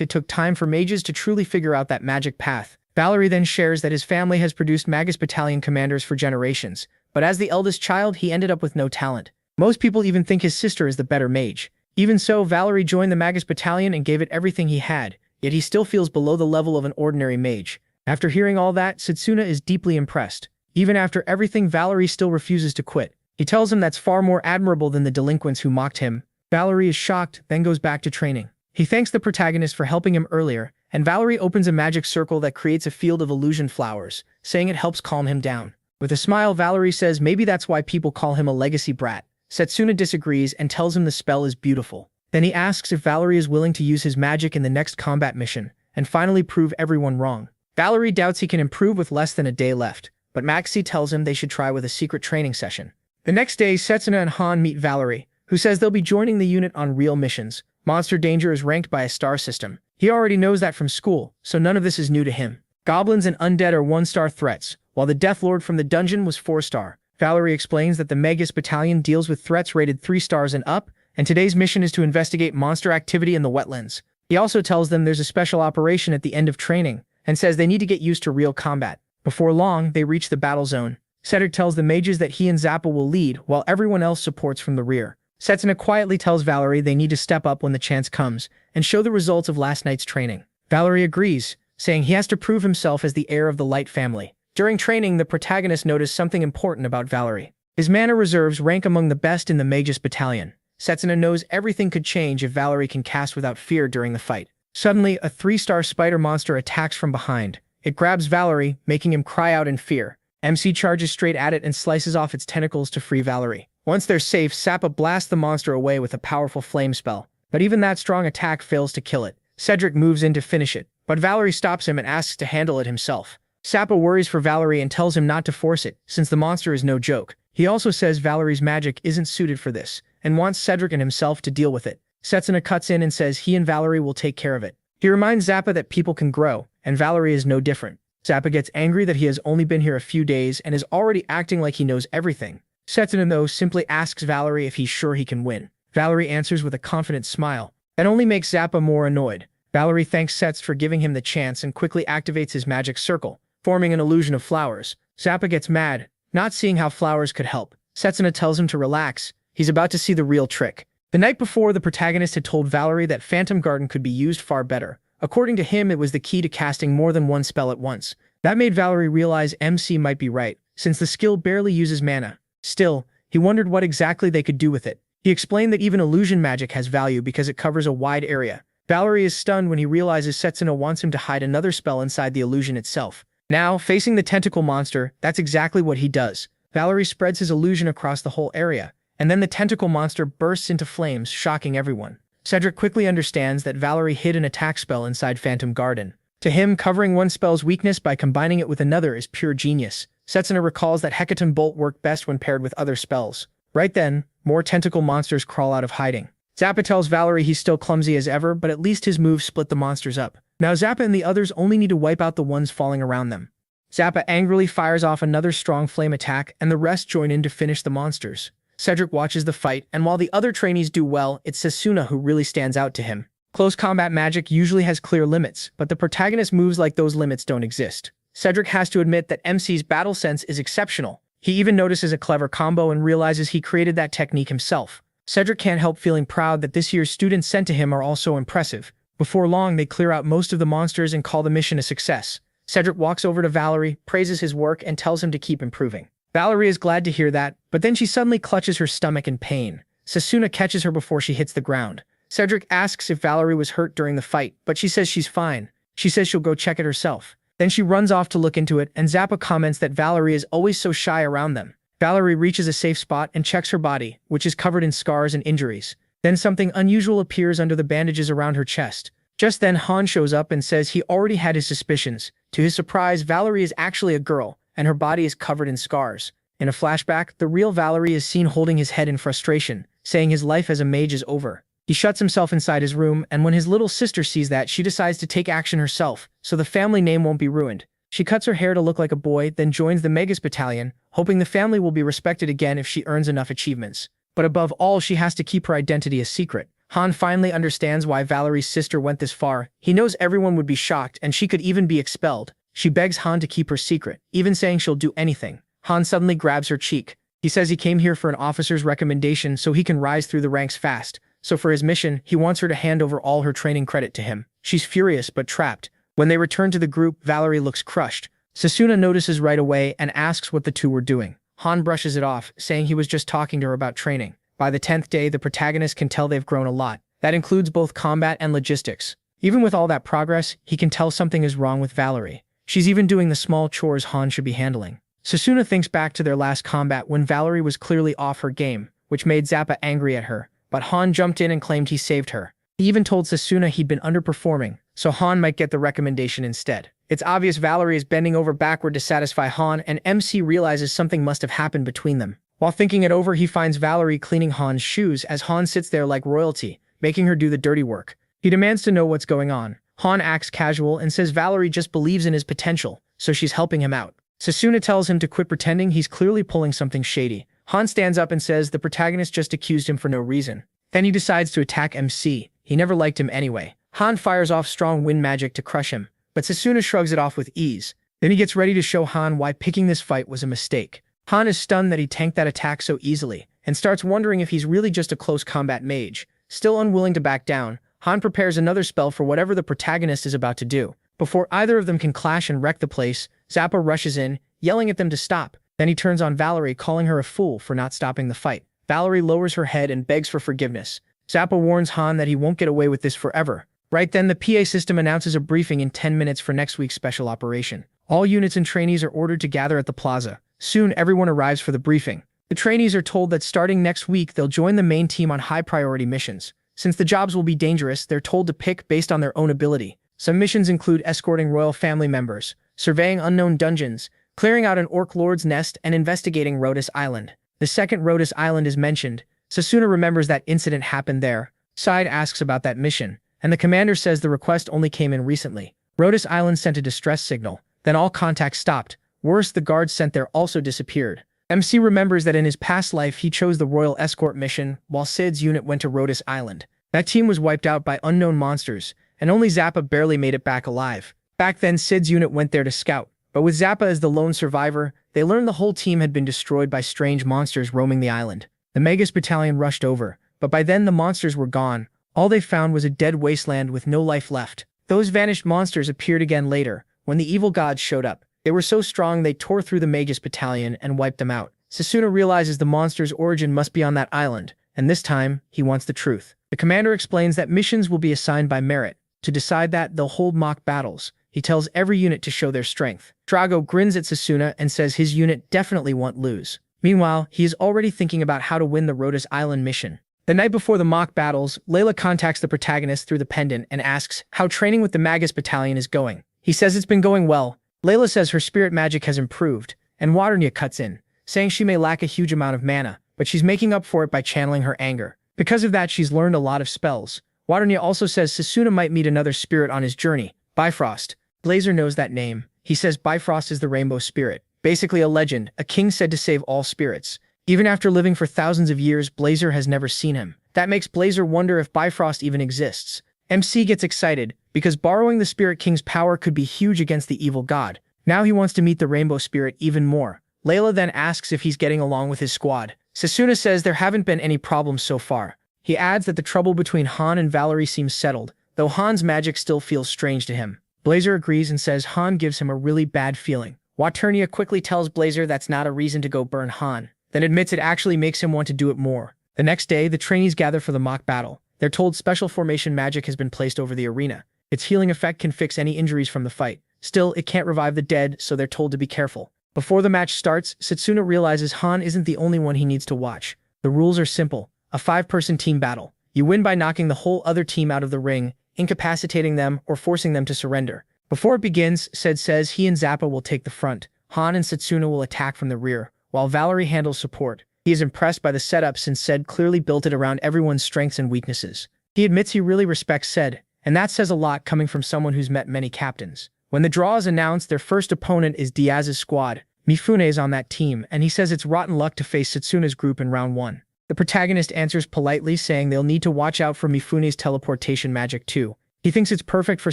it took time for mages to truly figure out that magic path. Valerie then shares that his family has produced Magus Battalion commanders for generations, but as the eldest child he ended up with no talent. Most people even think his sister is the better mage. Even so, Valerie joined the Magus Battalion and gave it everything he had, yet he still feels below the level of an ordinary mage. After hearing all that, Setsuna is deeply impressed. Even after everything, Valerie still refuses to quit. He tells him that's far more admirable than the delinquents who mocked him. Valerie is shocked, then goes back to training. He thanks the protagonist for helping him earlier, and Valerie opens a magic circle that creates a field of illusion flowers, saying it helps calm him down. With a smile, Valerie says maybe that's why people call him a legacy brat. Setsuna disagrees and tells him the spell is beautiful. Then he asks if Valerie is willing to use his magic in the next combat mission, and finally prove everyone wrong. Valerie doubts he can improve with less than a day left, but Maxie tells him they should try with a secret training session. The next day, Setsuna and Han meet Valerie, who says they'll be joining the unit on real missions. Monster danger is ranked by a star system. He already knows that from school, so none of this is new to him. Goblins and undead are 1-star threats, while the Death Lord from the dungeon was 4-star. Valerie explains that the Magus Battalion deals with threats rated 3 stars and up, and today's mission is to investigate monster activity in the wetlands. He also tells them there's a special operation at the end of training, and says they need to get used to real combat. Before long, they reach the battle zone. Cedric tells the mages that he and Zappa will lead, while everyone else supports from the rear. Setsuna quietly tells Valerie they need to step up when the chance comes, and show the results of last night's training. Valerie agrees, saying he has to prove himself as the heir of the Light family. During training, the protagonist noticed something important about Valerie. His mana reserves rank among the best in the Magus Battalion. Setsuna knows everything could change if Valerie can cast without fear during the fight. Suddenly, a 3-star spider monster attacks from behind. It grabs Valerie, making him cry out in fear. MC charges straight at it and slices off its tentacles to free Valerie. Once they're safe, Zappa blasts the monster away with a powerful flame spell. But even that strong attack fails to kill it. Cedric moves in to finish it, but Valerie stops him and asks to handle it himself. Zappa worries for Valerie and tells him not to force it, since the monster is no joke. He also says Valerie's magic isn't suited for this, and wants Cedric and himself to deal with it. Setsuna cuts in and says he and Valerie will take care of it. He reminds Zappa that people can grow, and Valerie is no different. Zappa gets angry that he has only been here a few days and is already acting like he knows everything. Setsuna, though, simply asks Valerie if he's sure he can win. Valerie answers with a confident smile. That only makes Zappa more annoyed. Valerie thanks Sets for giving him the chance and quickly activates his magic circle, forming an illusion of flowers. Zappa gets mad, not seeing how flowers could help. Setsuna tells him to relax. He's about to see the real trick. The night before, the protagonist had told Valerie that Phantom Garden could be used far better. According to him, it was the key to casting more than one spell at once. That made Valerie realize MC might be right, since the skill barely uses mana. Still, he wondered what exactly they could do with it. He explained that even illusion magic has value because it covers a wide area. Valerie is stunned when he realizes Setsuna wants him to hide another spell inside the illusion itself. Now, facing the tentacle monster, that's exactly what he does. Valerie spreads his illusion across the whole area, and then the tentacle monster bursts into flames, shocking everyone. Cedric quickly understands that Valerie hid an attack spell inside Phantom Garden. To him, covering one spell's weakness by combining it with another is pure genius. Setsuna recalls that Hecaton Bolt worked best when paired with other spells. Right then, more tentacle monsters crawl out of hiding. Zappa tells Valerie he's still clumsy as ever, but at least his moves split the monsters up. Now Zappa and the others only need to wipe out the ones falling around them. Zappa angrily fires off another strong flame attack, and the rest join in to finish the monsters. Cedric watches the fight, and while the other trainees do well, it's Setsuna who really stands out to him. Close combat magic usually has clear limits, but the protagonist moves like those limits don't exist. Cedric has to admit that MC's battle sense is exceptional. He even notices a clever combo and realizes he created that technique himself. Cedric can't help feeling proud that this year's students sent to him are also impressive. Before long, they clear out most of the monsters and call the mission a success. Cedric walks over to Valerie, praises his work, and tells him to keep improving. Valerie is glad to hear that, but then she suddenly clutches her stomach in pain. Setsuna catches her before she hits the ground. Cedric asks if Valerie was hurt during the fight, but she says she's fine. She says she'll go check it herself. Then she runs off to look into it, and Zappa comments that Valerie is always so shy around them. Valerie reaches a safe spot and checks her body, which is covered in scars and injuries. Then something unusual appears under the bandages around her chest. Just then Han shows up and says he already had his suspicions. To his surprise, Valerie is actually a girl, and her body is covered in scars. In a flashback, the real Valerie is seen holding his head in frustration, saying his life as a mage is over. He shuts himself inside his room, and when his little sister sees that, she decides to take action herself, so the family name won't be ruined. She cuts her hair to look like a boy, then joins the Magus battalion, hoping the family will be respected again if she earns enough achievements. But above all, she has to keep her identity a secret. Han finally understands why Valerie's sister went this far. He knows everyone would be shocked and she could even be expelled. She begs Han to keep her secret, even saying she'll do anything. Han suddenly grabs her cheek. He says he came here for an officer's recommendation so he can rise through the ranks fast. So for his mission, he wants her to hand over all her training credit to him. She's furious but trapped. When they return to the group, Valerie looks crushed. Sasuna notices right away and asks what the two were doing. Han brushes it off, saying he was just talking to her about training. By the 10th day, the protagonist can tell they've grown a lot. That includes both combat and logistics. Even with all that progress, he can tell something is wrong with Valerie. She's even doing the small chores Han should be handling. Sasuna thinks back to their last combat when Valerie was clearly off her game, which made Zappa angry at her. But Han jumped in and claimed he saved her. He even told Sasuna he'd been underperforming, so Han might get the recommendation instead. It's obvious Valerie is bending over backward to satisfy Han, and MC realizes something must have happened between them. While thinking it over, he finds Valerie cleaning Han's shoes as Han sits there like royalty, making her do the dirty work. He demands to know what's going on. Han acts casual and says Valerie just believes in his potential, so she's helping him out. Sasuna tells him to quit pretending. He's clearly pulling something shady. Han stands up and says the protagonist just accused him for no reason. Then he decides to attack MC. He never liked him anyway. Han fires off strong wind magic to crush him, but Sasuna shrugs it off with ease. Then he gets ready to show Han why picking this fight was a mistake. Han is stunned that he tanked that attack so easily, and starts wondering if he's really just a close combat mage. Still unwilling to back down, Han prepares another spell for whatever the protagonist is about to do. Before either of them can clash and wreck the place, Zappa rushes in, yelling at them to stop. Then he turns on Valerie, calling her a fool for not stopping the fight. Valerie lowers her head and begs for forgiveness. Zappa warns Han that he won't get away with this forever. Right then, the PA system announces a briefing in 10 minutes for next week's special operation. All units and trainees are ordered to gather at the plaza. Soon, everyone arrives for the briefing. The trainees are told that starting next week, they'll join the main team on high-priority missions. Since the jobs will be dangerous, they're told to pick based on their own ability. Some missions include escorting royal family members, surveying unknown dungeons, clearing out an orc lord's nest, and investigating Rhodes Island. The second Rhodes Island is mentioned. Sasuna remembers that incident happened there. Side asks about that mission, and the commander says the request only came in recently. Rhodes Island sent a distress signal. Then all contact stopped. Worse, the guards sent there also disappeared. MC remembers that in his past life he chose the royal escort mission, while Sid's unit went to Rhodes Island. That team was wiped out by unknown monsters, and only Zappa barely made it back alive. Back then, Sid's unit went there to scout, but with Zappa as the lone survivor, they learned the whole team had been destroyed by strange monsters roaming the island. The Magus battalion rushed over, but by then the monsters were gone. All they found was a dead wasteland with no life left. Those vanished monsters appeared again later, when the evil gods showed up. They were so strong they tore through the Magus battalion and wiped them out. Sasuna realizes the monster's origin must be on that island, and this time, he wants the truth. The commander explains that missions will be assigned by merit. To decide that, they'll hold mock battles. He tells every unit to show their strength. Drago grins at Sasuna and says his unit definitely won't lose. Meanwhile, he is already thinking about how to win the Rhodes Island mission. The night before the mock battles, Layla contacts the protagonist through the pendant and asks how training with the Magus battalion is going. He says it's been going well. Layla says her spirit magic has improved, and Waternia cuts in, saying she may lack a huge amount of mana, but she's making up for it by channeling her anger. Because of that, she's learned a lot of spells. Waternia also says Sasuna might meet another spirit on his journey, Bifrost. Blazer knows that name. He says Bifrost is the rainbow spirit, basically a legend, a king said to save all spirits. Even after living for thousands of years, Blazer has never seen him. That makes Blazer wonder if Bifrost even exists. MC gets excited, because borrowing the Spirit King's power could be huge against the evil god. Now he wants to meet the Rainbow Spirit even more. Layla then asks if he's getting along with his squad. Sasuna says there haven't been any problems so far. He adds that the trouble between Han and Valerie seems settled, though Han's magic still feels strange to him. Blazer agrees and says Han gives him a really bad feeling. Waternia quickly tells Blazer that's not a reason to go burn Han, then admits it actually makes him want to do it more. The next day, the trainees gather for the mock battle. They're told special formation magic has been placed over the arena. Its healing effect can fix any injuries from the fight. Still, it can't revive the dead, so they're told to be careful. Before the match starts, Setsuna realizes Han isn't the only one he needs to watch. The rules are simple. A 5-person team battle. You win by knocking the whole other team out of the ring, incapacitating them, or forcing them to surrender. Before it begins, Sed says he and Zappa will take the front. Han and Setsuna will attack from the rear, while Valerie handles support. He is impressed by the setup since Sed clearly built it around everyone's strengths and weaknesses. He admits he really respects Sed, and that says a lot coming from someone who's met many captains. When the draw is announced, their first opponent is Diaz's squad. Mifune is on that team, and he says it's rotten luck to face Setsuna's group in round 1. The protagonist answers politely, saying they'll need to watch out for Mifune's teleportation magic too. He thinks it's perfect for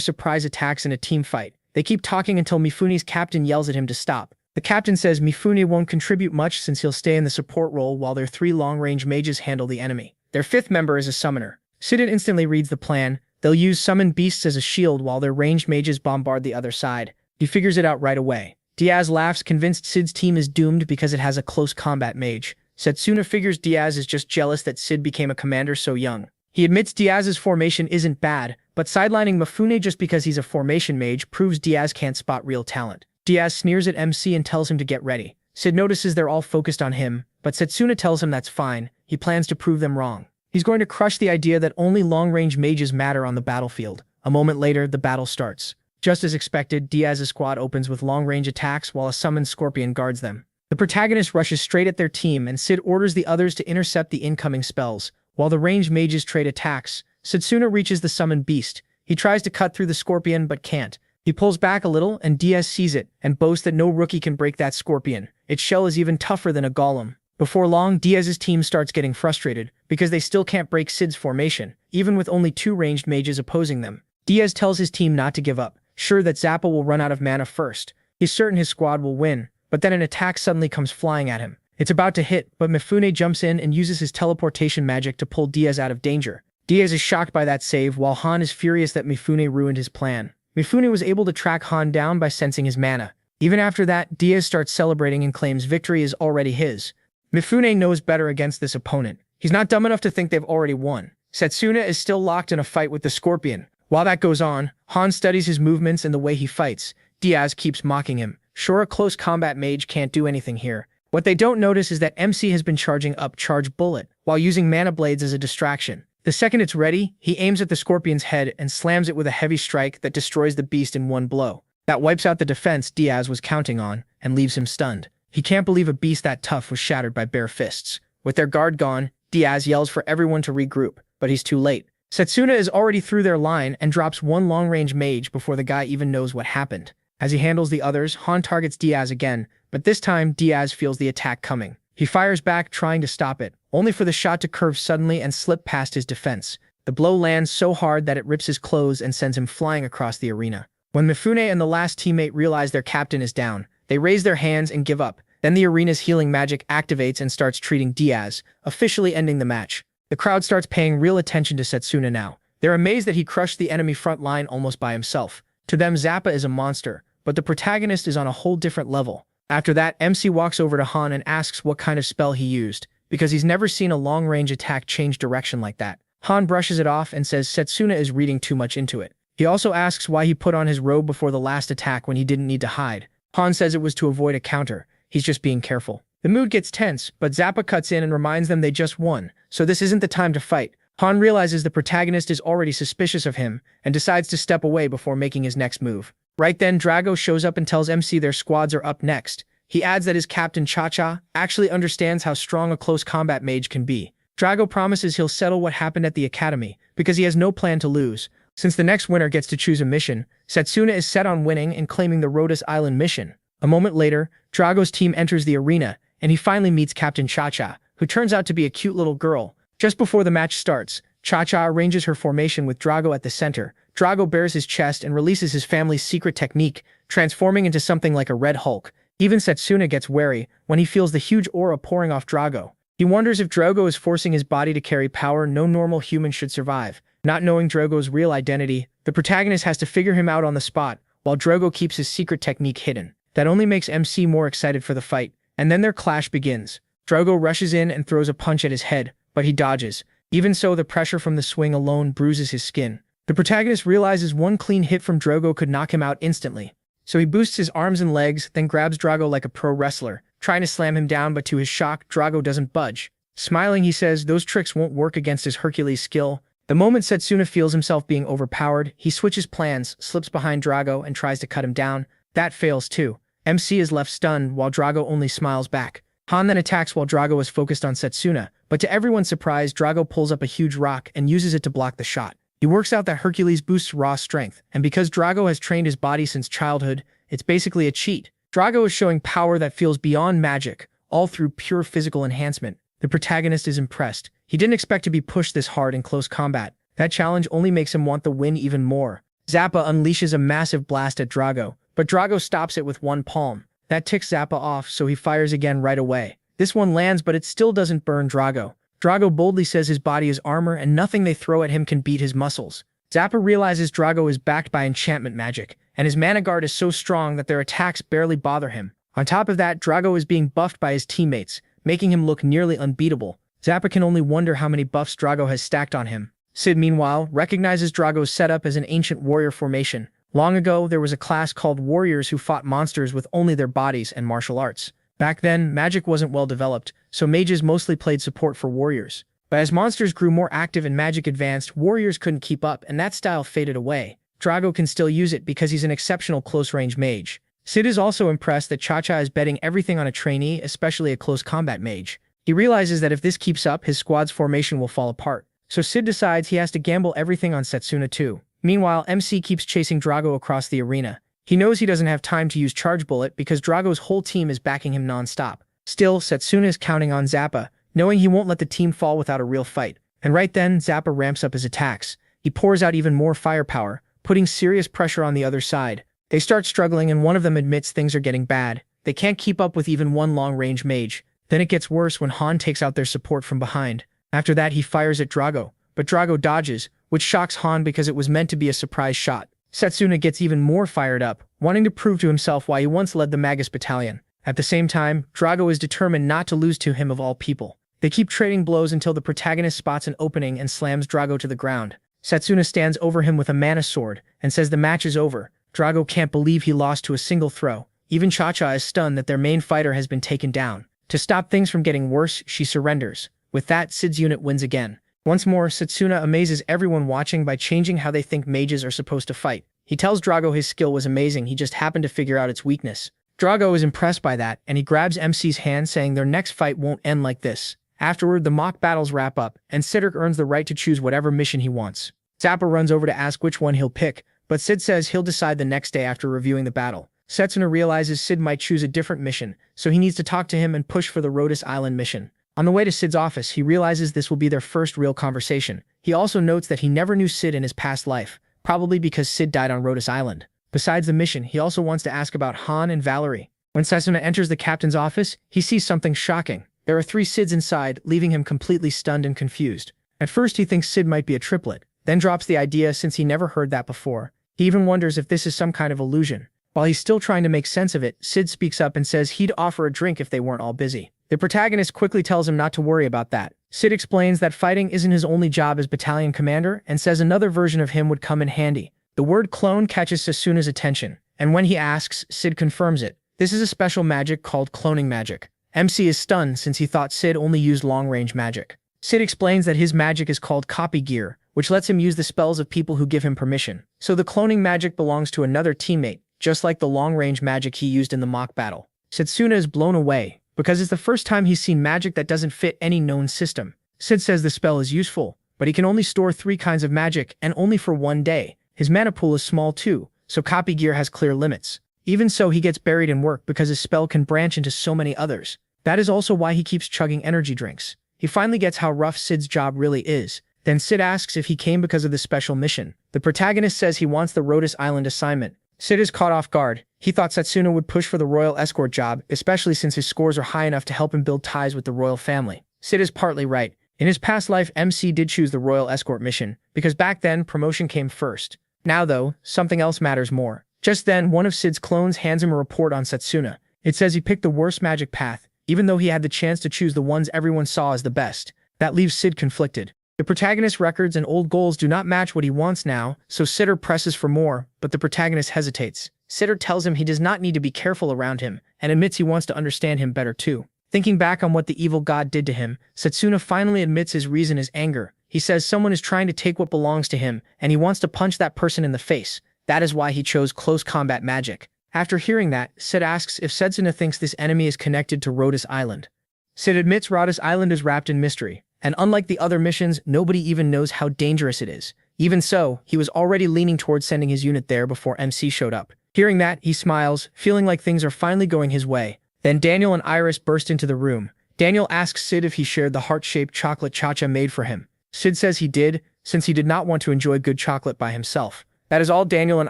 surprise attacks in a team fight. They keep talking until Mifune's captain yells at him to stop. The captain says Mifune won't contribute much since he'll stay in the support role while their 3 long-range mages handle the enemy. Their 5th member is a summoner. Sidon instantly reads the plan. They'll use summoned beasts as a shield while their ranged mages bombard the other side. He figures it out right away. Diaz laughs, convinced Sid's team is doomed because it has a close combat mage. Setsuna figures Diaz is just jealous that Sid became a commander so young. He admits Diaz's formation isn't bad, but sidelining Mifune just because he's a formation mage proves Diaz can't spot real talent. Diaz sneers at MC and tells him to get ready. Sid notices they're all focused on him, but Setsuna tells him that's fine. He plans to prove them wrong. He's going to crush the idea that only long-range mages matter on the battlefield. A moment later, the battle starts. Just as expected, Diaz's squad opens with long-range attacks while a summoned scorpion guards them. The protagonist rushes straight at their team, and Sid orders the others to intercept the incoming spells. While the ranged mages trade attacks, Setsuna reaches the summoned beast. He tries to cut through the scorpion but can't. He pulls back a little, and Diaz sees it, and boasts that no rookie can break that scorpion. Its shell is even tougher than a golem. Before long, Diaz's team starts getting frustrated, because they still can't break Sid's formation, even with only 2 ranged mages opposing them. Diaz tells his team not to give up, sure that Zappa will run out of mana first. He's certain his squad will win, but then an attack suddenly comes flying at him. It's about to hit, but Mifune jumps in and uses his teleportation magic to pull Diaz out of danger. Diaz is shocked by that save, while Han is furious that Mifune ruined his plan. Mifune was able to track Han down by sensing his mana. Even after that, Diaz starts celebrating and claims victory is already his. Mifune knows better against this opponent. He's not dumb enough to think they've already won. Setsuna is still locked in a fight with the scorpion. While that goes on, Han studies his movements and the way he fights. Diaz keeps mocking him. Sure, a close combat mage can't do anything here. What they don't notice is that MC has been charging up Charge Bullet, while using mana blades as a distraction. The second it's ready, he aims at the scorpion's head and slams it with a heavy strike that destroys the beast in one blow. That wipes out the defense Diaz was counting on, and leaves him stunned. He can't believe a beast that tough was shattered by bare fists. With their guard gone, Diaz yells for everyone to regroup, but he's too late. Setsuna is already through their line and drops 1 long-range mage before the guy even knows what happened. As he handles the others, Han targets Diaz again, but this time Diaz feels the attack coming. He fires back, trying to stop it, only for the shot to curve suddenly and slip past his defense. The blow lands so hard that it rips his clothes and sends him flying across the arena. When Mifune and the last teammate realize their captain is down, they raise their hands and give up. Then the arena's healing magic activates and starts treating Diaz, officially ending the match. The crowd starts paying real attention to Setsuna now. They're amazed that he crushed the enemy front line almost by himself. To them, Zappa is a monster, but the protagonist is on a whole different level. After that, MC walks over to Han and asks what kind of spell he used, because he's never seen a long-range attack change direction like that. Han brushes it off and says Setsuna is reading too much into it. He also asks why he put on his robe before the last attack when he didn't need to hide. Han says it was to avoid a counter. He's just being careful. The mood gets tense, but Zappa cuts in and reminds them they just won, so this isn't the time to fight. Han realizes the protagonist is already suspicious of him and decides to step away before making his next move. Right then, Drago shows up and tells MC their squads are up next. He adds that his captain Cha-Cha actually understands how strong a close combat mage can be. Drago promises he'll settle what happened at the academy, because he has no plan to lose. Since the next winner gets to choose a mission, Setsuna is set on winning and claiming the Rhodes Island mission. A moment later, Drago's team enters the arena, and he finally meets Captain Cha-Cha, who turns out to be a cute little girl. Just before the match starts, Cha-Cha arranges her formation with Drago at the center. Drago bares his chest and releases his family's secret technique, transforming into something like a Red Hulk. Even Setsuna gets wary when he feels the huge aura pouring off Drago. He wonders if Drago is forcing his body to carry power no normal human should survive. Not knowing Drago's real identity, the protagonist has to figure him out on the spot, while Drago keeps his secret technique hidden. That only makes MC more excited for the fight, and then their clash begins. Drago rushes in and throws a punch at his head, but he dodges. Even so, the pressure from the swing alone bruises his skin. The protagonist realizes one clean hit from Drago could knock him out instantly. So he boosts his arms and legs, then grabs Drago like a pro wrestler, trying to slam him down, but to his shock, Drago doesn't budge. Smiling, he says those tricks won't work against his Hercules skill. The moment Setsuna feels himself being overpowered, he switches plans, slips behind Drago, and tries to cut him down. That fails too. MC is left stunned, while Drago only smiles back. Han then attacks while Drago is focused on Setsuna, but to everyone's surprise, Drago pulls up a huge rock and uses it to block the shot. He works out that Hercules boosts raw strength, and because Drago has trained his body since childhood, it's basically a cheat. Drago is showing power that feels beyond magic, all through pure physical enhancement. The protagonist is impressed. He didn't expect to be pushed this hard in close combat. That challenge only makes him want the win even more. Zappa unleashes a massive blast at Drago, but Drago stops it with one palm. That ticks Zappa off, so he fires again right away. This one lands, but it still doesn't burn Drago. Drago boldly says his body is armor and nothing they throw at him can beat his muscles. Zappa realizes Drago is backed by enchantment magic, and his mana guard is so strong that their attacks barely bother him. On top of that, Drago is being buffed by his teammates, making him look nearly unbeatable. Zappa can only wonder how many buffs Drago has stacked on him. Sid, meanwhile, recognizes Drago's setup as an ancient warrior formation. Long ago, there was a class called warriors who fought monsters with only their bodies and martial arts. Back then, magic wasn't well developed, so mages mostly played support for warriors. But as monsters grew more active and magic advanced, warriors couldn't keep up and that style faded away. Drago can still use it because he's an exceptional close-range mage. Sid is also impressed that Cha-Cha is betting everything on a trainee, especially a close combat mage. He realizes that if this keeps up, his squad's formation will fall apart. So Sid decides he has to gamble everything on Setsuna too. Meanwhile, MC keeps chasing Drago across the arena. He knows he doesn't have time to use Charge Bullet because Drago's whole team is backing him non-stop. Still, Setsuna is counting on Zappa, knowing he won't let the team fall without a real fight. And right then, Zappa ramps up his attacks. He pours out even more firepower, putting serious pressure on the other side. They start struggling and one of them admits things are getting bad. They can't keep up with even one long-range mage. Then it gets worse when Han takes out their support from behind. After that, he fires at Drago, but Drago dodges, which shocks Han because it was meant to be a surprise shot. Setsuna gets even more fired up, wanting to prove to himself why he once led the Magus battalion. At the same time, Drago is determined not to lose to him of all people. They keep trading blows until the protagonist spots an opening and slams Drago to the ground. Setsuna stands over him with a mana sword and says the match is over. Drago can't believe he lost to a single throw. Even Cha-Cha is stunned that their main fighter has been taken down. To stop things from getting worse, she surrenders. With that, Sid's unit wins again. Once more, Setsuna amazes everyone watching by changing how they think mages are supposed to fight. He tells Drago his skill was amazing, he just happened to figure out its weakness. Drago is impressed by that, and he grabs MC's hand saying their next fight won't end like this. Afterward, the mock battles wrap up, and Cedric earns the right to choose whatever mission he wants. Zappa runs over to ask which one he'll pick, but Sid says he'll decide the next day after reviewing the battle. Setsuna realizes Sid might choose a different mission, so he needs to talk to him and push for the Rhodes Island mission. On the way to Sid's office, he realizes this will be their first real conversation. He also notes that he never knew Sid in his past life, probably because Sid died on Rhodes Island. Besides the mission, he also wants to ask about Han and Valerie. When Setsuna enters the captain's office, he sees something shocking. There are 3 Sids inside, leaving him completely stunned and confused. At first, he thinks Sid might be a triplet, then drops the idea since he never heard that before. He even wonders if this is some kind of illusion. While he's still trying to make sense of it, Sid speaks up and says he'd offer a drink if they weren't all busy. The protagonist quickly tells him not to worry about that. Sid explains that fighting isn't his only job as battalion commander and says another version of him would come in handy. The word clone catches Sasuna's attention, and when he asks, Sid confirms it. This is a special magic called cloning magic. MC is stunned since he thought Sid only used long-range magic. Sid explains that his magic is called copy gear, which lets him use the spells of people who give him permission. So the cloning magic belongs to another teammate, just like the long-range magic he used in the mock battle. Setsuna is blown away, because it's the first time he's seen magic that doesn't fit any known system. Sid says the spell is useful, but he can only store 3 kinds of magic and only for 1 day. His mana pool is small too, so copy gear has clear limits. Even so, he gets buried in work because his spell can branch into so many others. That is also why he keeps chugging energy drinks. He finally gets how rough Sid's job really is. Then Sid asks if he came because of the special mission. The protagonist says he wants the Rhodes Island assignment. Sid is caught off guard. He thought Setsuna would push for the royal escort job, especially since his scores are high enough to help him build ties with the royal family. Sid is partly right. In his past life, MC did choose the royal escort mission, because back then, promotion came first. Now though, something else matters more. Just then, one of Sid's clones hands him a report on Setsuna. It says he picked the worst magic path, even though he had the chance to choose the ones everyone saw as the best. That leaves Sid conflicted. The protagonist's records and old goals do not match what he wants now, so Sidder presses for more, but the protagonist hesitates. Sidder tells him he does not need to be careful around him, and admits he wants to understand him better too. Thinking back on what the evil god did to him, Setsuna finally admits his reason is anger. He says someone is trying to take what belongs to him, and he wants to punch that person in the face. That is why he chose close combat magic. After hearing that, Sid asks if Setsuna thinks this enemy is connected to Rhodes Island. Sid admits Rhodes Island is wrapped in mystery, and unlike the other missions, nobody even knows how dangerous it is. Even so, he was already leaning towards sending his unit there before MC showed up. Hearing that, he smiles, feeling like things are finally going his way. Then Daniel and Iris burst into the room. Daniel asks Sid if he shared the heart-shaped chocolate Cha-Cha made for him. Sid says he did, since he did not want to enjoy good chocolate by himself. That is all Daniel and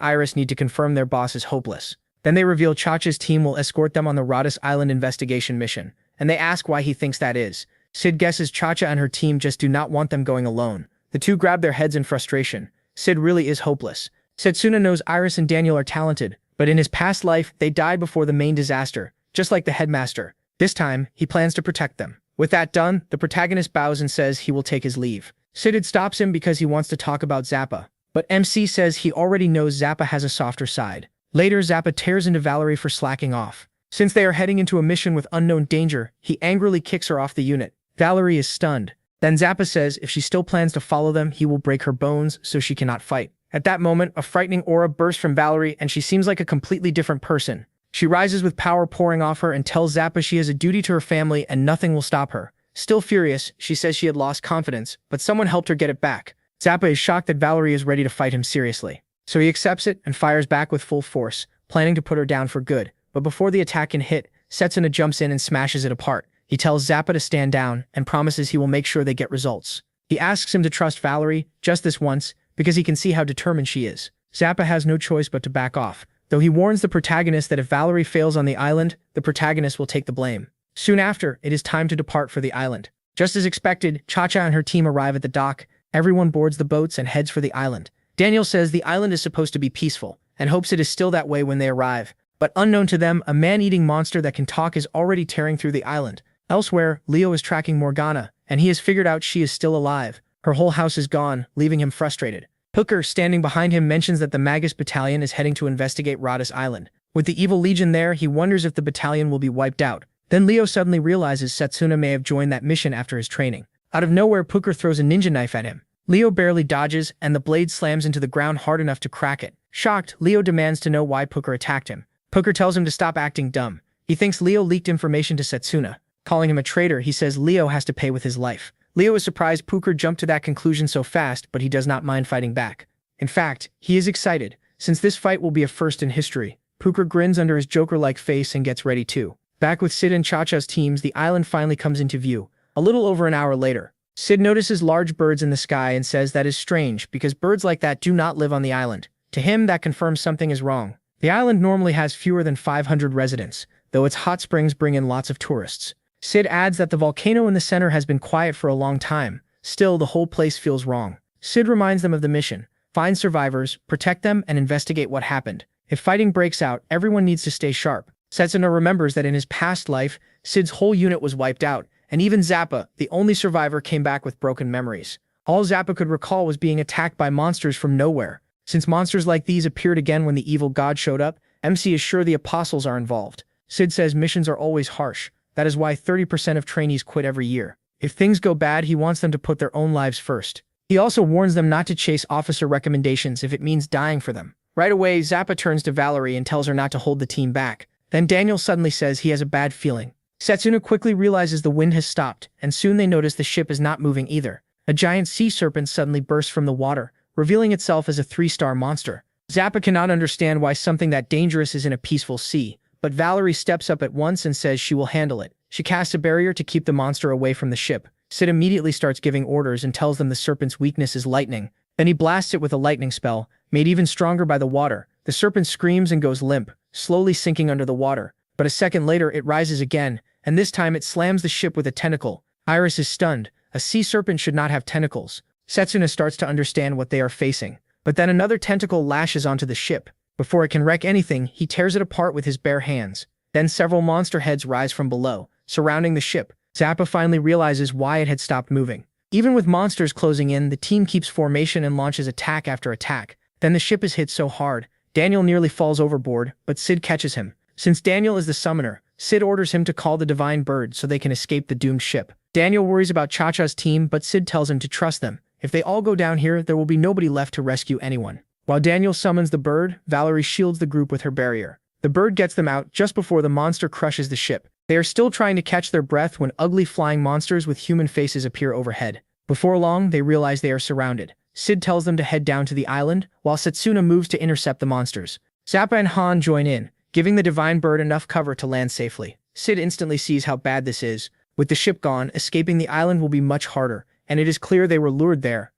Iris need to confirm their boss is hopeless. Then they reveal Cha-Cha's team will escort them on the Rhodes Island investigation mission, and they ask why he thinks that is. Sid guesses Cha-Cha and her team just do not want them going alone. The two grab their heads in frustration. Sid really is hopeless. Setsuna knows Iris and Daniel are talented, but in his past life, they died before the main disaster, just like the headmaster. This time, he plans to protect them. With that done, the protagonist bows and says he will take his leave. Sid stops him because he wants to talk about Zappa, but MC says he already knows Zappa has a softer side. Later, Zappa tears into Valerie for slacking off. Since they are heading into a mission with unknown danger, he angrily kicks her off the unit. Valerie is stunned. Then Zappa says if she still plans to follow them, he will break her bones so she cannot fight. At that moment, a frightening aura bursts from Valerie and she seems like a completely different person. She rises with power pouring off her and tells Zappa she has a duty to her family and nothing will stop her. Still furious, she says she had lost confidence, but someone helped her get it back. Zappa is shocked that Valerie is ready to fight him seriously. So he accepts it and fires back with full force, planning to put her down for good. But before the attack can hit, Setsuna jumps in and smashes it apart. He tells Zappa to stand down and promises he will make sure they get results. He asks him to trust Valerie, just this once, because he can see how determined she is. Zappa has no choice but to back off, though he warns the protagonist that if Valerie fails on the island, the protagonist will take the blame. Soon after, it is time to depart for the island. Just as expected, Cha-Cha and her team arrive at the dock. Everyone boards the boats and heads for the island. Daniel says the island is supposed to be peaceful, and hopes it is still that way when they arrive. But unknown to them, a man-eating monster that can talk is already tearing through the island. Elsewhere, Leo is tracking Morgana, and he has figured out she is still alive. Her whole house is gone, leaving him frustrated. Hooker, standing behind him, mentions that the Magus battalion is heading to investigate Rhodes Island. With the evil legion there, he wonders if the battalion will be wiped out. Then Leo suddenly realizes Setsuna may have joined that mission after his training. Out of nowhere, Puker throws a ninja knife at him. Leo barely dodges, and the blade slams into the ground hard enough to crack it. Shocked, Leo demands to know why Puker attacked him. Puker tells him to stop acting dumb. He thinks Leo leaked information to Setsuna. Calling him a traitor, he says Leo has to pay with his life. Leo is surprised Puker jumped to that conclusion so fast, but he does not mind fighting back. In fact, he is excited, since this fight will be a first in history. Puker grins under his Joker-like face and gets ready too. Back with Sid and Cha-Cha's teams, the island finally comes into view. A little over an hour later, Sid notices large birds in the sky and says that is strange because birds like that do not live on the island. To him, that confirms something is wrong. The island normally has fewer than 500 residents, though its hot springs bring in lots of tourists. Sid adds that the volcano in the center has been quiet for a long time. Still, the whole place feels wrong. Sid reminds them of the mission. Find survivors, protect them, and investigate what happened. If fighting breaks out, everyone needs to stay sharp. Setsuna remembers that in his past life, Sid's whole unit was wiped out, and even Zappa, the only survivor, came back with broken memories. All Zappa could recall was being attacked by monsters from nowhere. Since monsters like these appeared again when the evil god showed up, MC is sure the apostles are involved. Sid says missions are always harsh. That is why 30% of trainees quit every year. If things go bad, he wants them to put their own lives first. He also warns them not to chase officer recommendations if it means dying for them. Right away, Zappa turns to Valerie and tells her not to hold the team back. Then Daniel suddenly says he has a bad feeling. Setsuna quickly realizes the wind has stopped, and soon they notice the ship is not moving either. A giant sea serpent suddenly bursts from the water, revealing itself as a 3-star monster. Zappa cannot understand why something that dangerous is in a peaceful sea, but Valerie steps up at once and says she will handle it. She casts a barrier to keep the monster away from the ship. Sid immediately starts giving orders and tells them the serpent's weakness is lightning. Then he blasts it with a lightning spell, made even stronger by the water. The serpent screams and goes limp, slowly sinking under the water. But a second later, it rises again, and this time it slams the ship with a tentacle. Iris is stunned. A sea serpent should not have tentacles. Setsuna starts to understand what they are facing. But then another tentacle lashes onto the ship. Before it can wreck anything, he tears it apart with his bare hands. Then several monster heads rise from below, surrounding the ship. Zappa finally realizes why it had stopped moving. Even with monsters closing in, the team keeps formation and launches attack after attack. Then the ship is hit so hard, Daniel nearly falls overboard, but Sid catches him. Since Daniel is the summoner, Sid orders him to call the divine bird so they can escape the doomed ship. Daniel worries about Cha-Cha's team, but Sid tells him to trust them. If they all go down here, there will be nobody left to rescue anyone. While Daniel summons the bird, Valerie shields the group with her barrier. The bird gets them out just before the monster crushes the ship. They are still trying to catch their breath when ugly flying monsters with human faces appear overhead. Before long, they realize they are surrounded. Sid tells them to head down to the island, while Setsuna moves to intercept the monsters. Zappa and Han join in, giving the divine bird enough cover to land safely. Sid instantly sees how bad this is. With the ship gone, escaping the island will be much harder, and it is clear they were lured there.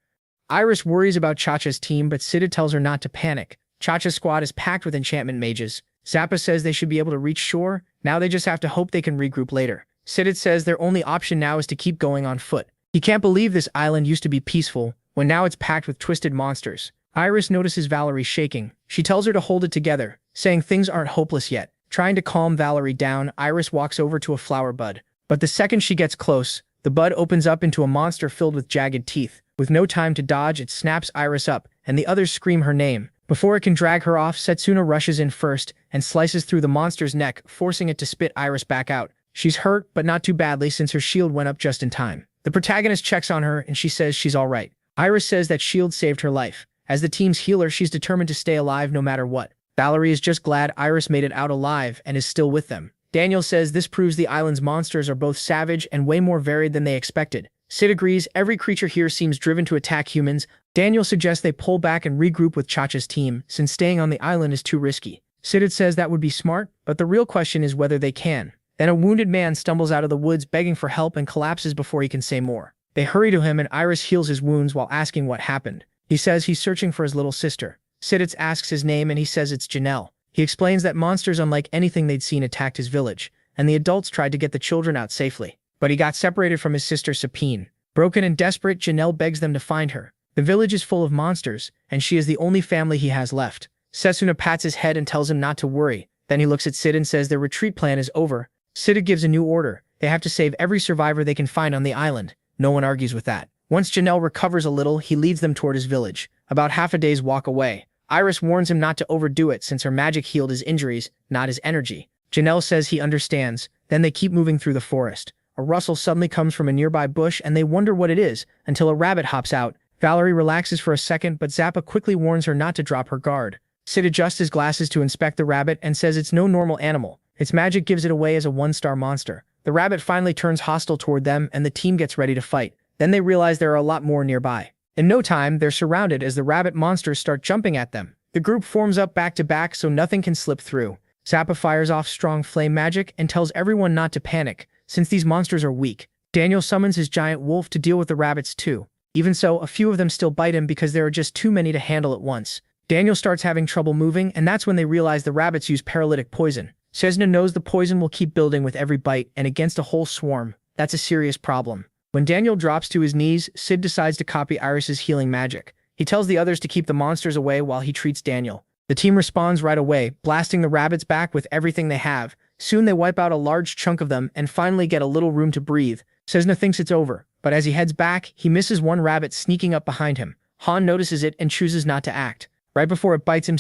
Iris worries about Chacha's team, but Sid tells her not to panic. Chacha's squad is packed with enchantment mages. Zappa says they should be able to reach shore, now they just have to hope they can regroup later. Sid says their only option now is to keep going on foot. He can't believe this island used to be peaceful, when now it's packed with twisted monsters. Iris notices Valerie shaking. She tells her to hold it together, saying things aren't hopeless yet. Trying to calm Valerie down, Iris walks over to a flower bud. But the second she gets close, the bud opens up into a monster filled with jagged teeth. With no time to dodge, it snaps Iris up, and the others scream her name. Before it can drag her off, Setsuna rushes in first and slices through the monster's neck, forcing it to spit Iris back out. She's hurt, but not too badly since her shield went up just in time. The protagonist checks on her and she says she's alright. Iris says that shield saved her life. As the team's healer, she's determined to stay alive no matter what. Valerie is just glad Iris made it out alive and is still with them. Daniel says this proves the island's monsters are both savage and way more varied than they expected. Sid agrees, every creature here seems driven to attack humans. Daniel suggests they pull back and regroup with Chacha's team, since staying on the island is too risky. Sid says that would be smart, but the real question is whether they can. Then a wounded man stumbles out of the woods begging for help and collapses before he can say more. They hurry to him and Iris heals his wounds while asking what happened. He says he's searching for his little sister. Sid asks his name and he says it's Janelle. He explains that monsters unlike anything they'd seen attacked his village, and the adults tried to get the children out safely. But he got separated from his sister Sapine. Broken and desperate, Janelle begs them to find her. The village is full of monsters, and she is the only family he has left. Setsuna pats his head and tells him not to worry. Then he looks at Sid and says their retreat plan is over. Sid gives a new order. They have to save every survivor they can find on the island. No one argues with that. Once Janelle recovers a little, he leads them toward his village. About half a day's walk away. Iris warns him not to overdo it since her magic healed his injuries, not his energy. Janelle says he understands. Then they keep moving through the forest. A rustle suddenly comes from a nearby bush and they wonder what it is, until a rabbit hops out. Valerie relaxes for a second, but Zappa quickly warns her not to drop her guard. Sid adjusts his glasses to inspect the rabbit and says it's no normal animal. Its magic gives it away as a one-star monster. The rabbit finally turns hostile toward them and the team gets ready to fight. Then they realize there are a lot more nearby. In no time, they're surrounded as the rabbit monsters start jumping at them. The group forms up back to back so nothing can slip through. Zappa fires off strong flame magic and tells everyone not to panic, since these monsters are weak. Daniel summons his giant wolf to deal with the rabbits too. Even so, a few of them still bite him because there are just too many to handle at once. Daniel starts having trouble moving, and that's when they realize the rabbits use paralytic poison. Setsuna knows the poison will keep building with every bite, and against a whole swarm, that's a serious problem. When Daniel drops to his knees, Sid decides to copy Iris's healing magic. He tells the others to keep the monsters away while he treats Daniel. The team responds right away, blasting the rabbits back with everything they have. Soon they wipe out a large chunk of them and finally get a little room to breathe. Setsuna thinks it's over, but as he heads back, he misses one rabbit sneaking up behind him. Han notices it and chooses not to act. Right before it bites him,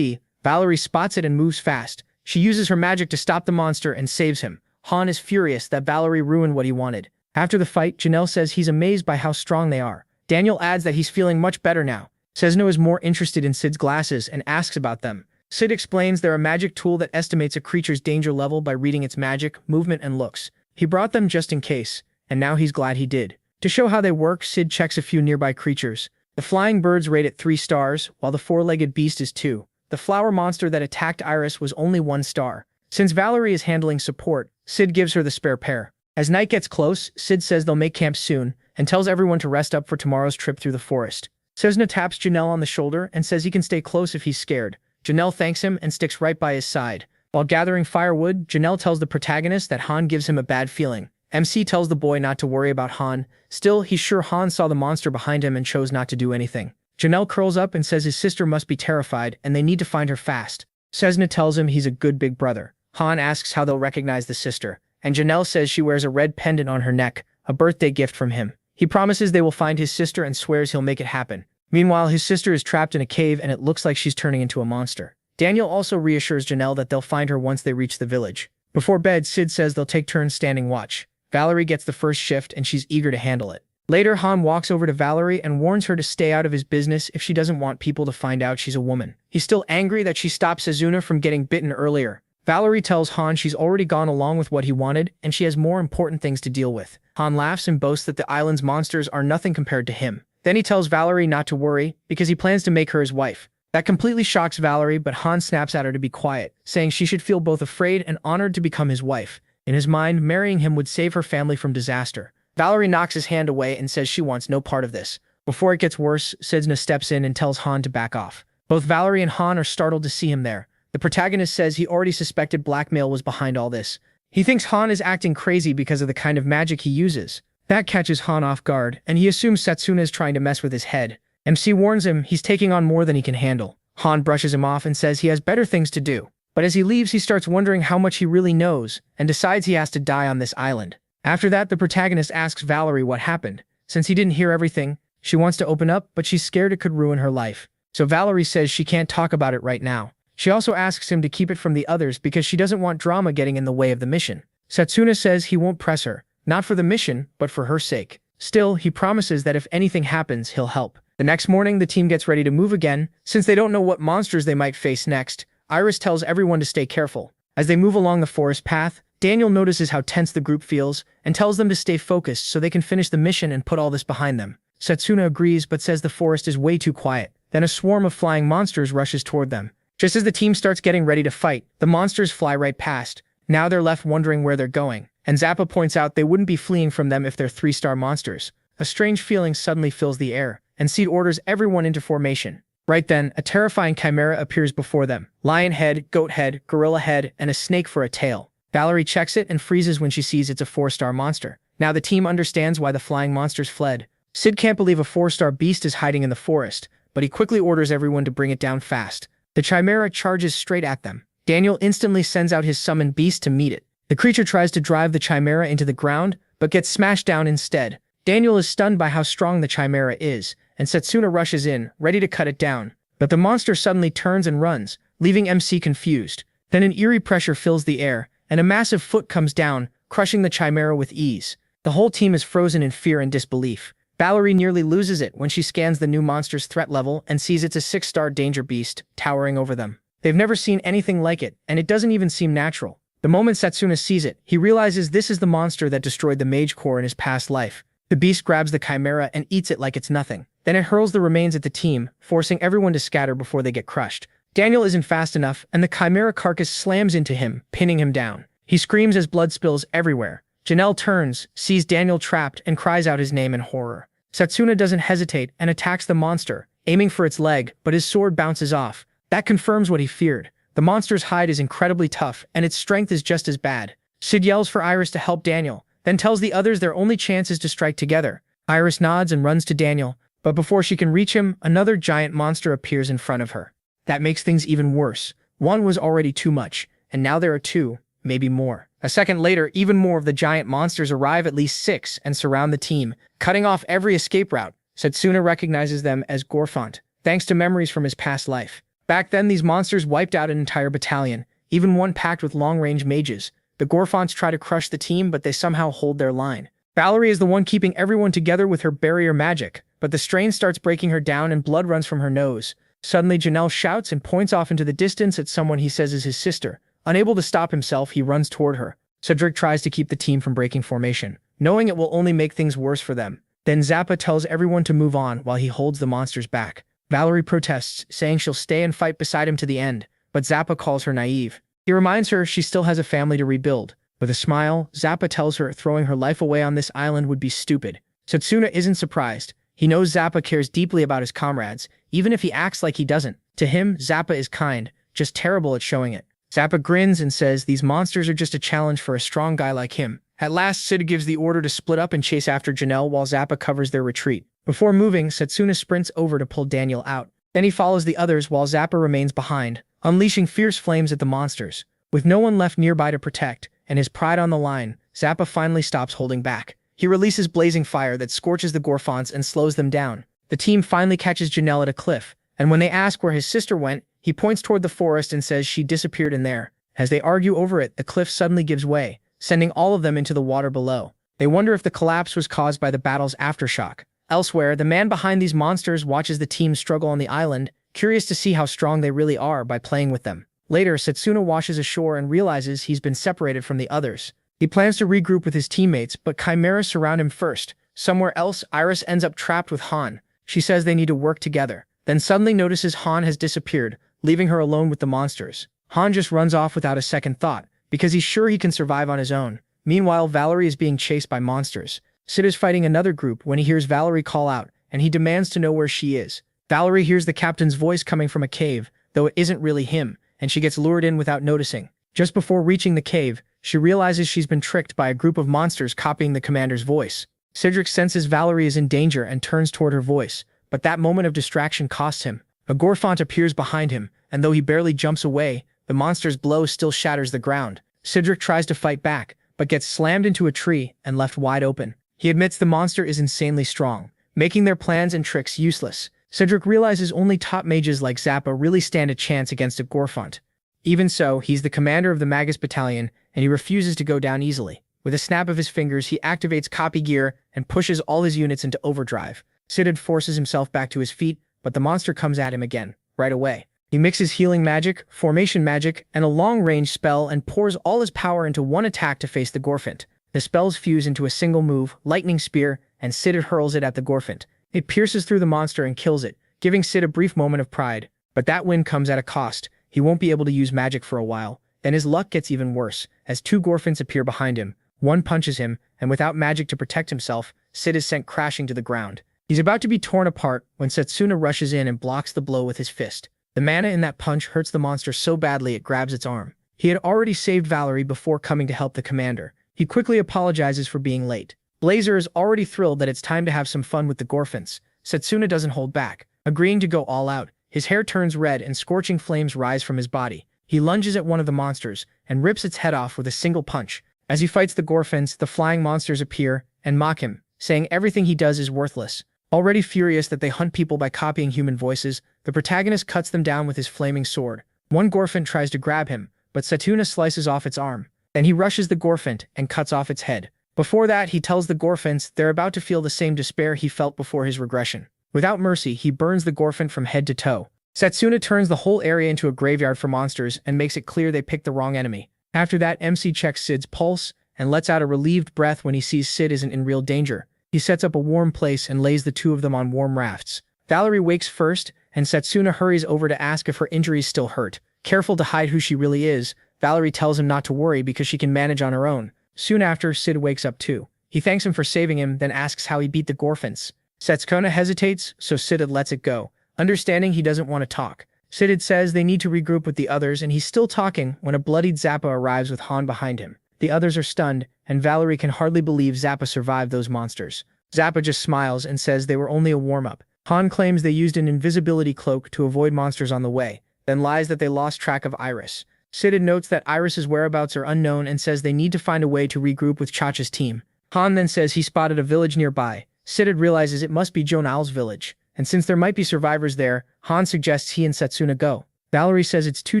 Valerie spots it and moves fast. She uses her magic to stop the monster and saves him. Han is furious that Valerie ruined what he wanted. After the fight, Janelle says he's amazed by how strong they are. Daniel adds that he's feeling much better now. Setsuna is more interested in Sid's glasses and asks about them. Sid explains they're a magic tool that estimates a creature's danger level by reading its magic, movement, and looks. He brought them just in case, and now he's glad he did. To show how they work, Sid checks a few nearby creatures. The flying birds rate at 3 stars, while the 4-legged beast is 2. The flower monster that attacked Iris was only 1 star. Since Valerie is handling support, Sid gives her the spare pair. As night gets close, Sid says they'll make camp soon, and tells everyone to rest up for tomorrow's trip through the forest. Setsuna taps Janelle on the shoulder and says he can stay close if he's scared. Janelle thanks him and sticks right by his side. While gathering firewood, Janelle tells the protagonist that Han gives him a bad feeling. MC tells the boy not to worry about Han. Still, he's sure Han saw the monster behind him and chose not to do anything. Janelle curls up and says his sister must be terrified and they need to find her fast. Setsuna tells him he's a good big brother. Han asks how they'll recognize the sister, and Janelle says she wears a red pendant on her neck, a birthday gift from him. He promises they will find his sister and swears he'll make it happen. Meanwhile, his sister is trapped in a cave and it looks like she's turning into a monster. Daniel also reassures Janelle that they'll find her once they reach the village. Before bed, Sid says they'll take turns standing watch. Valerie gets the first shift and she's eager to handle it. Later, Han walks over to Valerie and warns her to stay out of his business if she doesn't want people to find out she's a woman. He's still angry that she stopped Setsuna from getting bitten earlier. Valerie tells Han she's already gone along with what he wanted and she has more important things to deal with. Han laughs and boasts that the island's monsters are nothing compared to him. Then he tells Valerie not to worry because he plans to make her his wife. That completely shocks Valerie, but Han snaps at her to be quiet, saying she should feel both afraid and honored to become his wife. In his mind, marrying him would save her family from disaster. Valerie knocks his hand away and says she wants no part of this. Before it gets worse, Sejna steps in and tells Han to back off. Both Valerie and Han are startled to see him there. The protagonist says he already suspected blackmail was behind all this. He thinks Han is acting crazy because of the kind of magic he uses. That catches Han off guard, and he assumes Setsuna is trying to mess with his head. MC warns him he's taking on more than he can handle. Han brushes him off and says he has better things to do. But as he leaves, he starts wondering how much he really knows, and decides he has to die on this island. After that, the protagonist asks Valerie what happened. Since he didn't hear everything, she wants to open up, but she's scared it could ruin her life. So Valerie says she can't talk about it right now. She also asks him to keep it from the others because she doesn't want drama getting in the way of the mission. Setsuna says he won't press her, not for the mission, but for her sake. Still, he promises that if anything happens, he'll help. The next morning, the team gets ready to move again. Since they don't know what monsters they might face next, Iris tells everyone to stay careful. As they move along the forest path, Daniel notices how tense the group feels and tells them to stay focused so they can finish the mission and put all this behind them. Setsuna agrees but says the forest is way too quiet. Then a swarm of flying monsters rushes toward them. Just as the team starts getting ready to fight, the monsters fly right past. Now they're left wondering where they're going, and Zappa points out they wouldn't be fleeing from them if they're 3-star monsters. A strange feeling suddenly fills the air, and Seed orders everyone into formation. Right then, a terrifying chimera appears before them. Lion head, goat head, gorilla head, and a snake for a tail. Valerie checks it and freezes when she sees it's a 4-star monster. Now the team understands why the flying monsters fled. Sid can't believe a 4-star beast is hiding in the forest, but he quickly orders everyone to bring it down fast. The chimera charges straight at them. Daniel instantly sends out his summoned beast to meet it. The creature tries to drive the chimera into the ground, but gets smashed down instead. Daniel is stunned by how strong the chimera is, and Setsuna rushes in, ready to cut it down. But the monster suddenly turns and runs, leaving MC confused. Then an eerie pressure fills the air, and a massive foot comes down, crushing the chimera with ease. The whole team is frozen in fear and disbelief. Valerie nearly loses it when she scans the new monster's threat level and sees it's a 6-star danger beast, towering over them. They've never seen anything like it, and it doesn't even seem natural. The moment Setsuna sees it, he realizes this is the monster that destroyed the mage core in his past life. The beast grabs the chimera and eats it like it's nothing. Then it hurls the remains at the team, forcing everyone to scatter before they get crushed. Daniel isn't fast enough, and the chimera carcass slams into him, pinning him down. He screams as blood spills everywhere. Janelle turns, sees Daniel trapped, and cries out his name in horror. Setsuna doesn't hesitate and attacks the monster, aiming for its leg, but his sword bounces off. That confirms what he feared. The monster's hide is incredibly tough, and its strength is just as bad. Sid yells for Iris to help Daniel, then tells the others their only chance is to strike together. Iris nods and runs to Daniel, but before she can reach him, another giant monster appears in front of her. That makes things even worse. One was already too much, and now there are 2, maybe more. A second later, even more of the giant monsters arrive, at least 6, and surround the team, cutting off every escape route. Setsuna recognizes them as Gorfont, thanks to memories from his past life. Back then, these monsters wiped out an entire battalion, even one packed with long-range mages. The Gorfonts try to crush the team, but they somehow hold their line. Valerie is the one keeping everyone together with her barrier magic, but the strain starts breaking her down and blood runs from her nose. Suddenly, Janelle shouts and points off into the distance at someone he says is his sister. Unable to stop himself, he runs toward her. Cedric tries to keep the team from breaking formation, knowing it will only make things worse for them. Then Zappa tells everyone to move on while he holds the monsters back. Valerie protests, saying she'll stay and fight beside him to the end, but Zappa calls her naive. He reminds her she still has a family to rebuild. With a smile, Zappa tells her throwing her life away on this island would be stupid. Setsuna isn't surprised. He knows Zappa cares deeply about his comrades, even if he acts like he doesn't. To him, Zappa is kind, just terrible at showing it. Zappa grins and says these monsters are just a challenge for a strong guy like him. At last, Sid gives the order to split up and chase after Janelle while Zappa covers their retreat. Before moving, Setsuna sprints over to pull Daniel out. Then he follows the others while Zappa remains behind, unleashing fierce flames at the monsters. With no one left nearby to protect, and his pride on the line, Zappa finally stops holding back. He releases blazing fire that scorches the Gorfonts and slows them down. The team finally catches Janelle at a cliff, and when they ask where his sister went, he points toward the forest and says she disappeared in there. As they argue over it, the cliff suddenly gives way, sending all of them into the water below. They wonder if the collapse was caused by the battle's aftershock. Elsewhere, the man behind these monsters watches the team struggle on the island, curious to see how strong they really are by playing with them. Later, Setsuna washes ashore and realizes he's been separated from the others. He plans to regroup with his teammates, but chimeras surround him first. Somewhere else, Iris ends up trapped with Han. She says they need to work together, then suddenly notices Han has disappeared, leaving her alone with the monsters. Han just runs off without a second thought, because he's sure he can survive on his own. Meanwhile, Valerie is being chased by monsters. Sid is fighting another group when he hears Valerie call out, and he demands to know where she is. Valerie hears the captain's voice coming from a cave, though it isn't really him, and she gets lured in without noticing. Just before reaching the cave, she realizes she's been tricked by a group of monsters copying the commander's voice. Cedric senses Valerie is in danger and turns toward her voice, but that moment of distraction costs him. A Gorfont appears behind him, and though he barely jumps away, the monster's blow still shatters the ground. Cedric tries to fight back, but gets slammed into a tree and left wide open. He admits the monster is insanely strong, making their plans and tricks useless. Cedric realizes only top mages like Zappa really stand a chance against a Gorfont. Even so, he's the commander of the Magus battalion, and he refuses to go down easily. With a snap of his fingers, he activates copy gear and pushes all his units into overdrive. Sid forces himself back to his feet, but the monster comes at him again, right away. He mixes healing magic, formation magic, and a long-range spell and pours all his power into one attack to face the Gorfont. The spells fuse into a single move, Lightning Spear, and Sid hurls it at the Gorfont. It pierces through the monster and kills it, giving Sid a brief moment of pride. But that win comes at a cost. He won't be able to use magic for a while. Then his luck gets even worse, as two Gorfonts appear behind him. One punches him, and without magic to protect himself, Sid is sent crashing to the ground. He's about to be torn apart when Setsuna rushes in and blocks the blow with his fist. The mana in that punch hurts the monster so badly it grabs its arm. He had already saved Valerie before coming to help the commander. He quickly apologizes for being late. Blazer is already thrilled that it's time to have some fun with the Gorfonts. Setsuna doesn't hold back, agreeing to go all out. His hair turns red and scorching flames rise from his body. He lunges at one of the monsters and rips its head off with a single punch. As he fights the Gorfonts, the flying monsters appear and mock him, saying everything he does is worthless. Already furious that they hunt people by copying human voices, the protagonist cuts them down with his flaming sword. One Gorfont tries to grab him, but Setsuna slices off its arm. Then he rushes the Gorfont and cuts off its head. Before that, he tells the Gorfonts they're about to feel the same despair he felt before his regression. Without mercy, he burns the Gorfont from head to toe. Setsuna turns the whole area into a graveyard for monsters and makes it clear they picked the wrong enemy. After that, MC checks Sid's pulse and lets out a relieved breath when he sees Sid isn't in real danger. He sets up a warm place and lays the two of them on warm rafts. Valerie wakes first, and Setsuna hurries over to ask if her injuries still hurt. Careful to hide who she really is, Valerie tells him not to worry because she can manage on her own. Soon after, Sid wakes up too. He thanks him for saving him, then asks how he beat the Gorfonts. Setsuna hesitates, so Sid lets it go, understanding he doesn't want to talk. Sid says they need to regroup with the others, and he's still talking when a bloodied Zappa arrives with Han behind him. The others are stunned, and Valerie can hardly believe Zappa survived those monsters. Zappa just smiles and says they were only a warm-up. Han claims they used an invisibility cloak to avoid monsters on the way, then lies that they lost track of Iris. Sid notes that Iris's whereabouts are unknown and says they need to find a way to regroup with Chacha's team. Han then says he spotted a village nearby. Sid realizes it must be Jonal's village, and since there might be survivors there, Han suggests he and Setsuna go. Valerie says it's too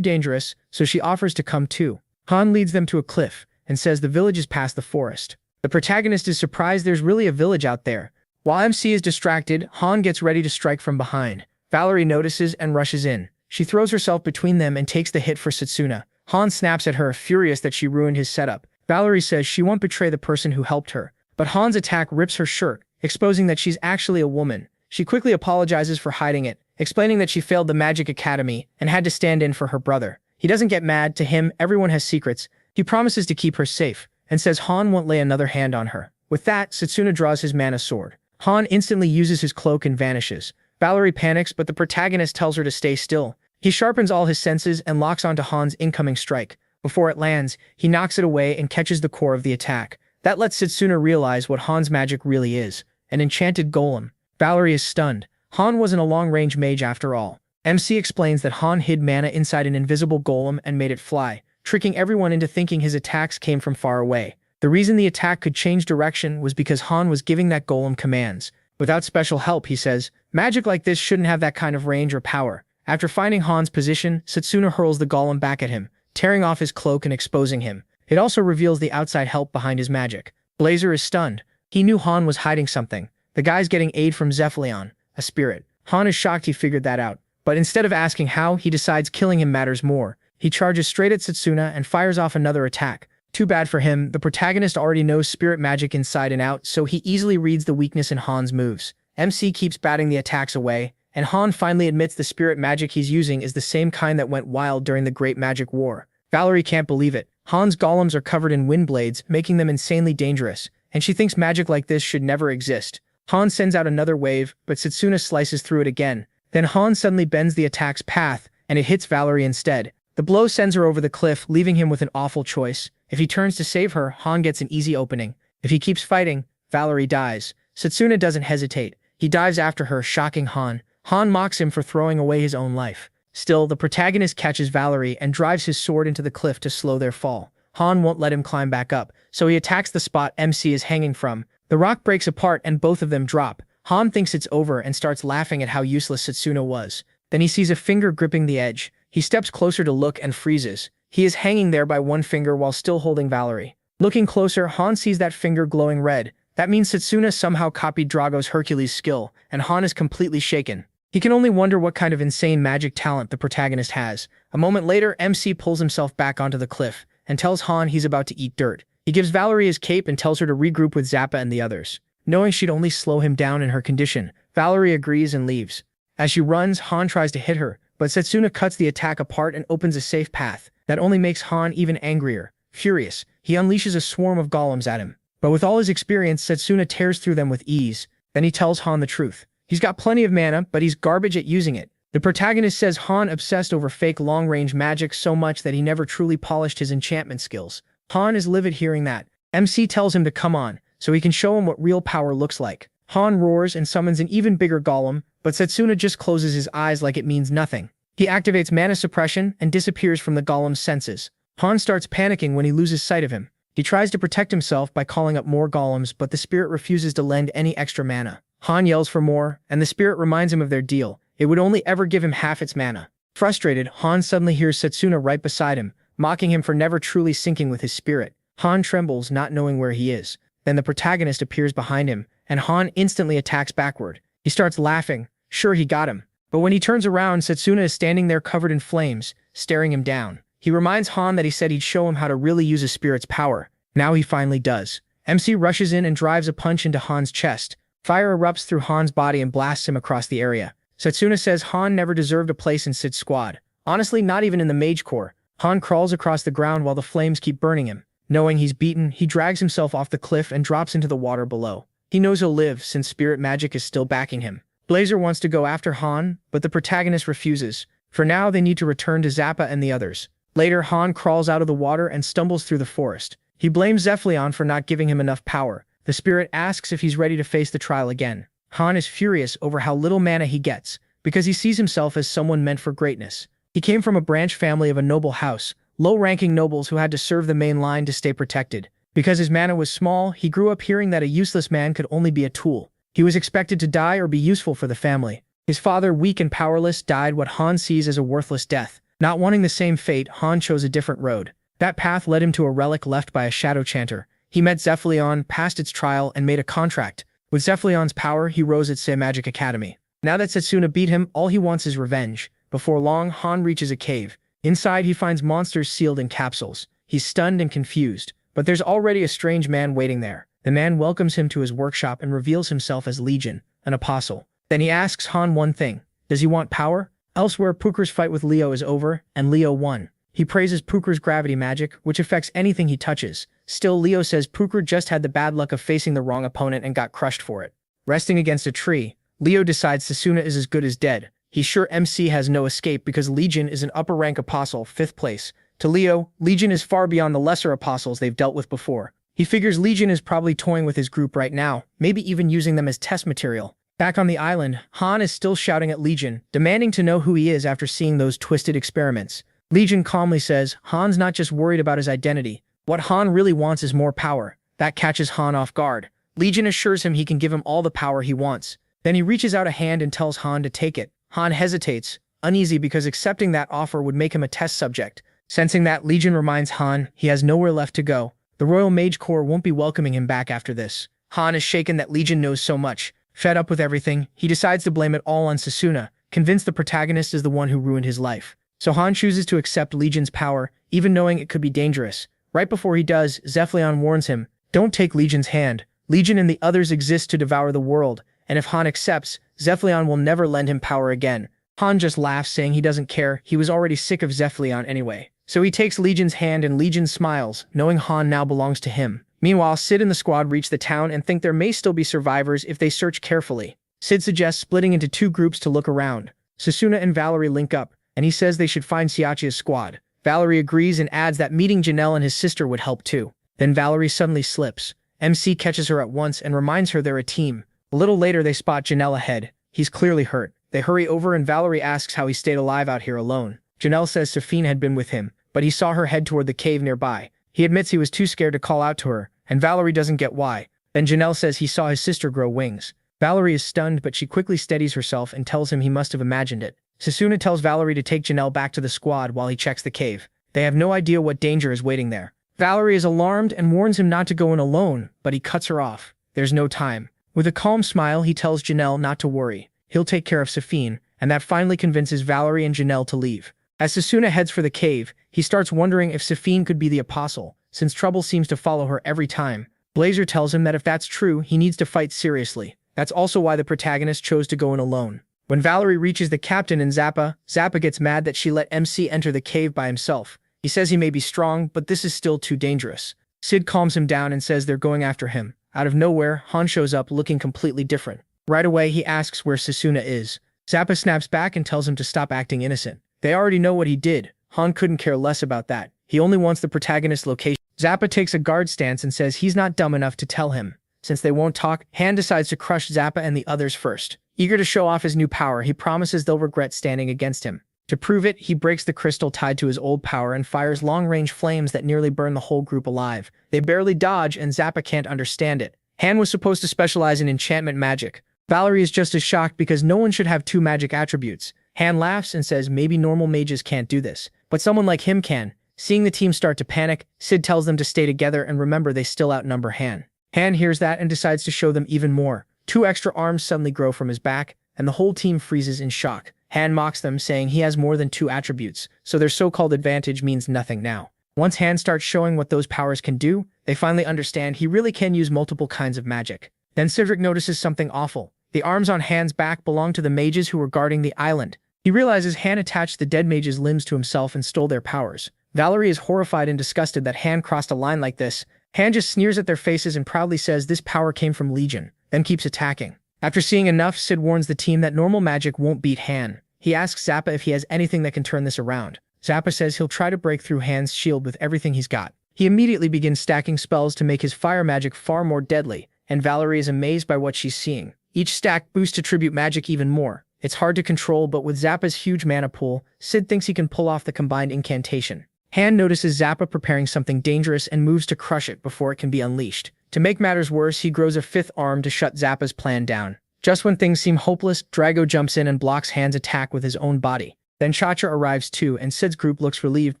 dangerous, so she offers to come too. Han leads them to a cliff, and says the village is past the forest. The protagonist is surprised there's really a village out there. While MC is distracted, Han gets ready to strike from behind. Valerie notices and rushes in. She throws herself between them and takes the hit for Setsuna. Han snaps at her, furious that she ruined his setup. Valerie says she won't betray the person who helped her, but Han's attack rips her shirt, exposing that she's actually a woman. She quickly apologizes for hiding it, explaining that she failed the Magic Academy and had to stand in for her brother. He doesn't get mad. To him, everyone has secrets. He promises to keep her safe, and says Han won't lay another hand on her. With that, Setsuna draws his mana sword. Han instantly uses his cloak and vanishes. Valerie panics, but the protagonist tells her to stay still. He sharpens all his senses and locks onto Han's incoming strike. Before it lands, he knocks it away and catches the core of the attack. That lets Setsuna realize what Han's magic really is, an enchanted golem. Valerie is stunned. Han wasn't a long-range mage after all. MC explains that Han hid mana inside an invisible golem and made it fly, tricking everyone into thinking his attacks came from far away. The reason the attack could change direction was because Han was giving that golem commands. Without special help, he says, magic like this shouldn't have that kind of range or power. After finding Han's position, Setsuna hurls the golem back at him, tearing off his cloak and exposing him. It also reveals the outside help behind his magic. Blazer is stunned. He knew Han was hiding something. The guy's getting aid from Zephleon, a spirit. Han is shocked he figured that out, but instead of asking how, he decides killing him matters more. He charges straight at Setsuna and fires off another attack. Too bad for him, the protagonist already knows spirit magic inside and out, so he easily reads the weakness in Han's moves. MC keeps batting the attacks away, and Han finally admits the spirit magic he's using is the same kind that went wild during the Great Magic War. Valerie can't believe it. Han's golems are covered in wind blades, making them insanely dangerous, and she thinks magic like this should never exist. Han sends out another wave, but Setsuna slices through it again. Then Han suddenly bends the attack's path, and it hits Valerie instead. The blow sends her over the cliff, leaving him with an awful choice. If he turns to save her, Han gets an easy opening. If he keeps fighting, Valerie dies. Setsuna doesn't hesitate. He dives after her, shocking Han. Han mocks him for throwing away his own life. Still, the protagonist catches Valerie and drives his sword into the cliff to slow their fall. Han won't let him climb back up, so he attacks the spot MC is hanging from. The rock breaks apart and both of them drop. Han thinks it's over and starts laughing at how useless Setsuna was. Then he sees a finger gripping the edge. He steps closer to look and freezes. He is hanging there by one finger while still holding Valerie. Looking closer, Han sees that finger glowing red. That means Setsuna somehow copied Drago's Hercules skill, and Han is completely shaken. He can only wonder what kind of insane magic talent the protagonist has. A moment later, MC pulls himself back onto the cliff and tells Han he's about to eat dirt. He gives Valerie his cape and tells her to regroup with Zappa and the others. Knowing she'd only slow him down in her condition, Valerie agrees and leaves. As she runs, Han tries to hit her, but Setsuna cuts the attack apart and opens a safe path. That only makes Han even angrier. Furious, he unleashes a swarm of golems at him. But with all his experience, Setsuna tears through them with ease. Then he tells Han the truth. He's got plenty of mana, but he's garbage at using it. The protagonist says Han obsessed over fake long-range magic so much that he never truly polished his enchantment skills. Han is livid hearing that. MC tells him to come on, so he can show him what real power looks like. Han roars and summons an even bigger golem, but Setsuna just closes his eyes like it means nothing. He activates mana suppression and disappears from the golem's senses. Han starts panicking when he loses sight of him. He tries to protect himself by calling up more golems, but the spirit refuses to lend any extra mana. Han yells for more, and the spirit reminds him of their deal. It would only ever give him half its mana. Frustrated, Han suddenly hears Setsuna right beside him, mocking him for never truly syncing with his spirit. Han trembles, not knowing where he is. Then the protagonist appears behind him, and Han instantly attacks backward. He starts laughing. Sure, he got him. But when he turns around, Setsuna is standing there covered in flames, staring him down. He reminds Han that he said he'd show him how to really use a spirit's power. Now he finally does. MC rushes in and drives a punch into Han's chest. Fire erupts through Han's body and blasts him across the area. Setsuna says Han never deserved a place in Sid's squad. Honestly, not even in the Mage Corps. Han crawls across the ground while the flames keep burning him. Knowing he's beaten, he drags himself off the cliff and drops into the water below. He knows he'll live since spirit magic is still backing him. Blazer wants to go after Han, but the protagonist refuses. For now, they need to return to Zappa and the others. Later, Han crawls out of the water and stumbles through the forest. He blames Zephylion for not giving him enough power. The spirit asks if he's ready to face the trial again. Han is furious over how little mana he gets, because he sees himself as someone meant for greatness. He came from a branch family of a noble house, low-ranking nobles who had to serve the main line to stay protected. Because his mana was small, he grew up hearing that a useless man could only be a tool. He was expected to die or be useful for the family. His father, weak and powerless, died what Han sees as a worthless death. Not wanting the same fate, Han chose a different road. That path led him to a relic left by a shadow chanter. He met Zephylion, passed its trial, and made a contract. With Zephylion's power, he rose at Say Magic Academy. Now that Setsuna beat him, all he wants is revenge. Before long, Han reaches a cave. Inside, he finds monsters sealed in capsules. He's stunned and confused, but there's already a strange man waiting there. The man welcomes him to his workshop and reveals himself as Legion, an apostle. Then he asks Han one thing. Does he want power? Elsewhere, Puker's fight with Leo is over, and Leo won. He praises Puker's gravity magic, which affects anything he touches. Still, Leo says Puker just had the bad luck of facing the wrong opponent and got crushed for it. Resting against a tree, Leo decides Setsuna is as good as dead. He's sure MC has no escape because Legion is an upper-rank apostle, 5th place. To Leo, Legion is far beyond the lesser apostles they've dealt with before. He figures Legion is probably toying with his group right now, maybe even using them as test material. Back on the island, Han is still shouting at Legion, demanding to know who he is after seeing those twisted experiments. Legion calmly says Han's not just worried about his identity. What Han really wants is more power. That catches Han off guard. Legion assures him he can give him all the power he wants. Then he reaches out a hand and tells Han to take it. Han hesitates, uneasy because accepting that offer would make him a test subject. Sensing that, Legion reminds Han he has nowhere left to go. The Royal Mage Corps won't be welcoming him back after this. Han is shaken that Legion knows so much. Fed up with everything, he decides to blame it all on Setsuna, convinced the protagonist is the one who ruined his life. So Han chooses to accept Legion's power, even knowing it could be dangerous. Right before he does, Zephylion warns him, don't take Legion's hand. Legion and the others exist to devour the world, and if Han accepts, Zephylion will never lend him power again. Han just laughs, saying he doesn't care, he was already sick of Zephylion anyway. So he takes Legion's hand and Legion smiles, knowing Han now belongs to him. Meanwhile, Sid and the squad reach the town and think there may still be survivors if they search carefully. Sid suggests splitting into 2 groups to look around. Sasuna and Valerie link up, and he says they should find Xiachia's squad. Valerie agrees and adds that meeting Janelle and his sister would help too. Then Valerie suddenly slips. MC catches her at once and reminds her they're a team. A little later they spot Janelle ahead. He's clearly hurt. They hurry over and Valerie asks how he stayed alive out here alone. Janelle says Safine had been with him, but he saw her head toward the cave nearby. He admits he was too scared to call out to her, and Valerie doesn't get why. Then Janelle says he saw his sister grow wings. Valerie is stunned, but she quickly steadies herself and tells him he must have imagined it. Sasuna tells Valerie to take Janelle back to the squad while he checks the cave. They have no idea what danger is waiting there. Valerie is alarmed and warns him not to go in alone, but he cuts her off. There's no time. With a calm smile, he tells Janelle not to worry. He'll take care of Safine, and that finally convinces Valerie and Janelle to leave. As Sasuna heads for the cave, he starts wondering if Safine could be the apostle, since trouble seems to follow her every time. Blazer tells him that if that's true, he needs to fight seriously. That's also why the protagonist chose to go in alone. When Valerie reaches the captain and Zappa gets mad that she let MC enter the cave by himself. He says he may be strong, but this is still too dangerous. Sid calms him down and says they're going after him. Out of nowhere, Han shows up looking completely different. Right away, he asks where Sasuna is. Zappa snaps back and tells him to stop acting innocent. They already know what he did. Han couldn't care less about that. He only wants the protagonist's location. Zappa takes a guard stance and says he's not dumb enough to tell him. Since they won't talk, Han decides to crush Zappa and the others first. Eager to show off his new power, he promises they'll regret standing against him. To prove it, he breaks the crystal tied to his old power and fires long-range flames that nearly burn the whole group alive. They barely dodge, and Zappa can't understand it. Han was supposed to specialize in enchantment magic. Valerie is just as shocked because no one should have 2 magic attributes. Han laughs and says maybe normal mages can't do this, but someone like him can. Seeing the team start to panic, Sid tells them to stay together and remember they still outnumber Han. Han hears that and decides to show them even more. 2 extra arms suddenly grow from his back, and the whole team freezes in shock. Han mocks them, saying he has more than 2 attributes, so their so-called advantage means nothing now. Once Han starts showing what those powers can do, they finally understand he really can use multiple kinds of magic. Then Cedric notices something awful. The arms on Han's back belong to the mages who were guarding the island. He realizes Han attached the dead mages' limbs to himself and stole their powers. Valerie is horrified and disgusted that Han crossed a line like this. Han just sneers at their faces and proudly says this power came from Legion, then keeps attacking. After seeing enough, Sid warns the team that normal magic won't beat Han. He asks Zappa if he has anything that can turn this around. Zappa says he'll try to break through Han's shield with everything he's got. He immediately begins stacking spells to make his fire magic far more deadly, and Valerie is amazed by what she's seeing. Each stack boosts attribute magic even more. It's hard to control, but with Zappa's huge mana pool, Sid thinks he can pull off the combined incantation. Han notices Zappa preparing something dangerous and moves to crush it before it can be unleashed. To make matters worse, he grows a 5th arm to shut Zappa's plan down. Just when things seem hopeless, Drago jumps in and blocks Han's attack with his own body. Then Chacha arrives too, and Sid's group looks relieved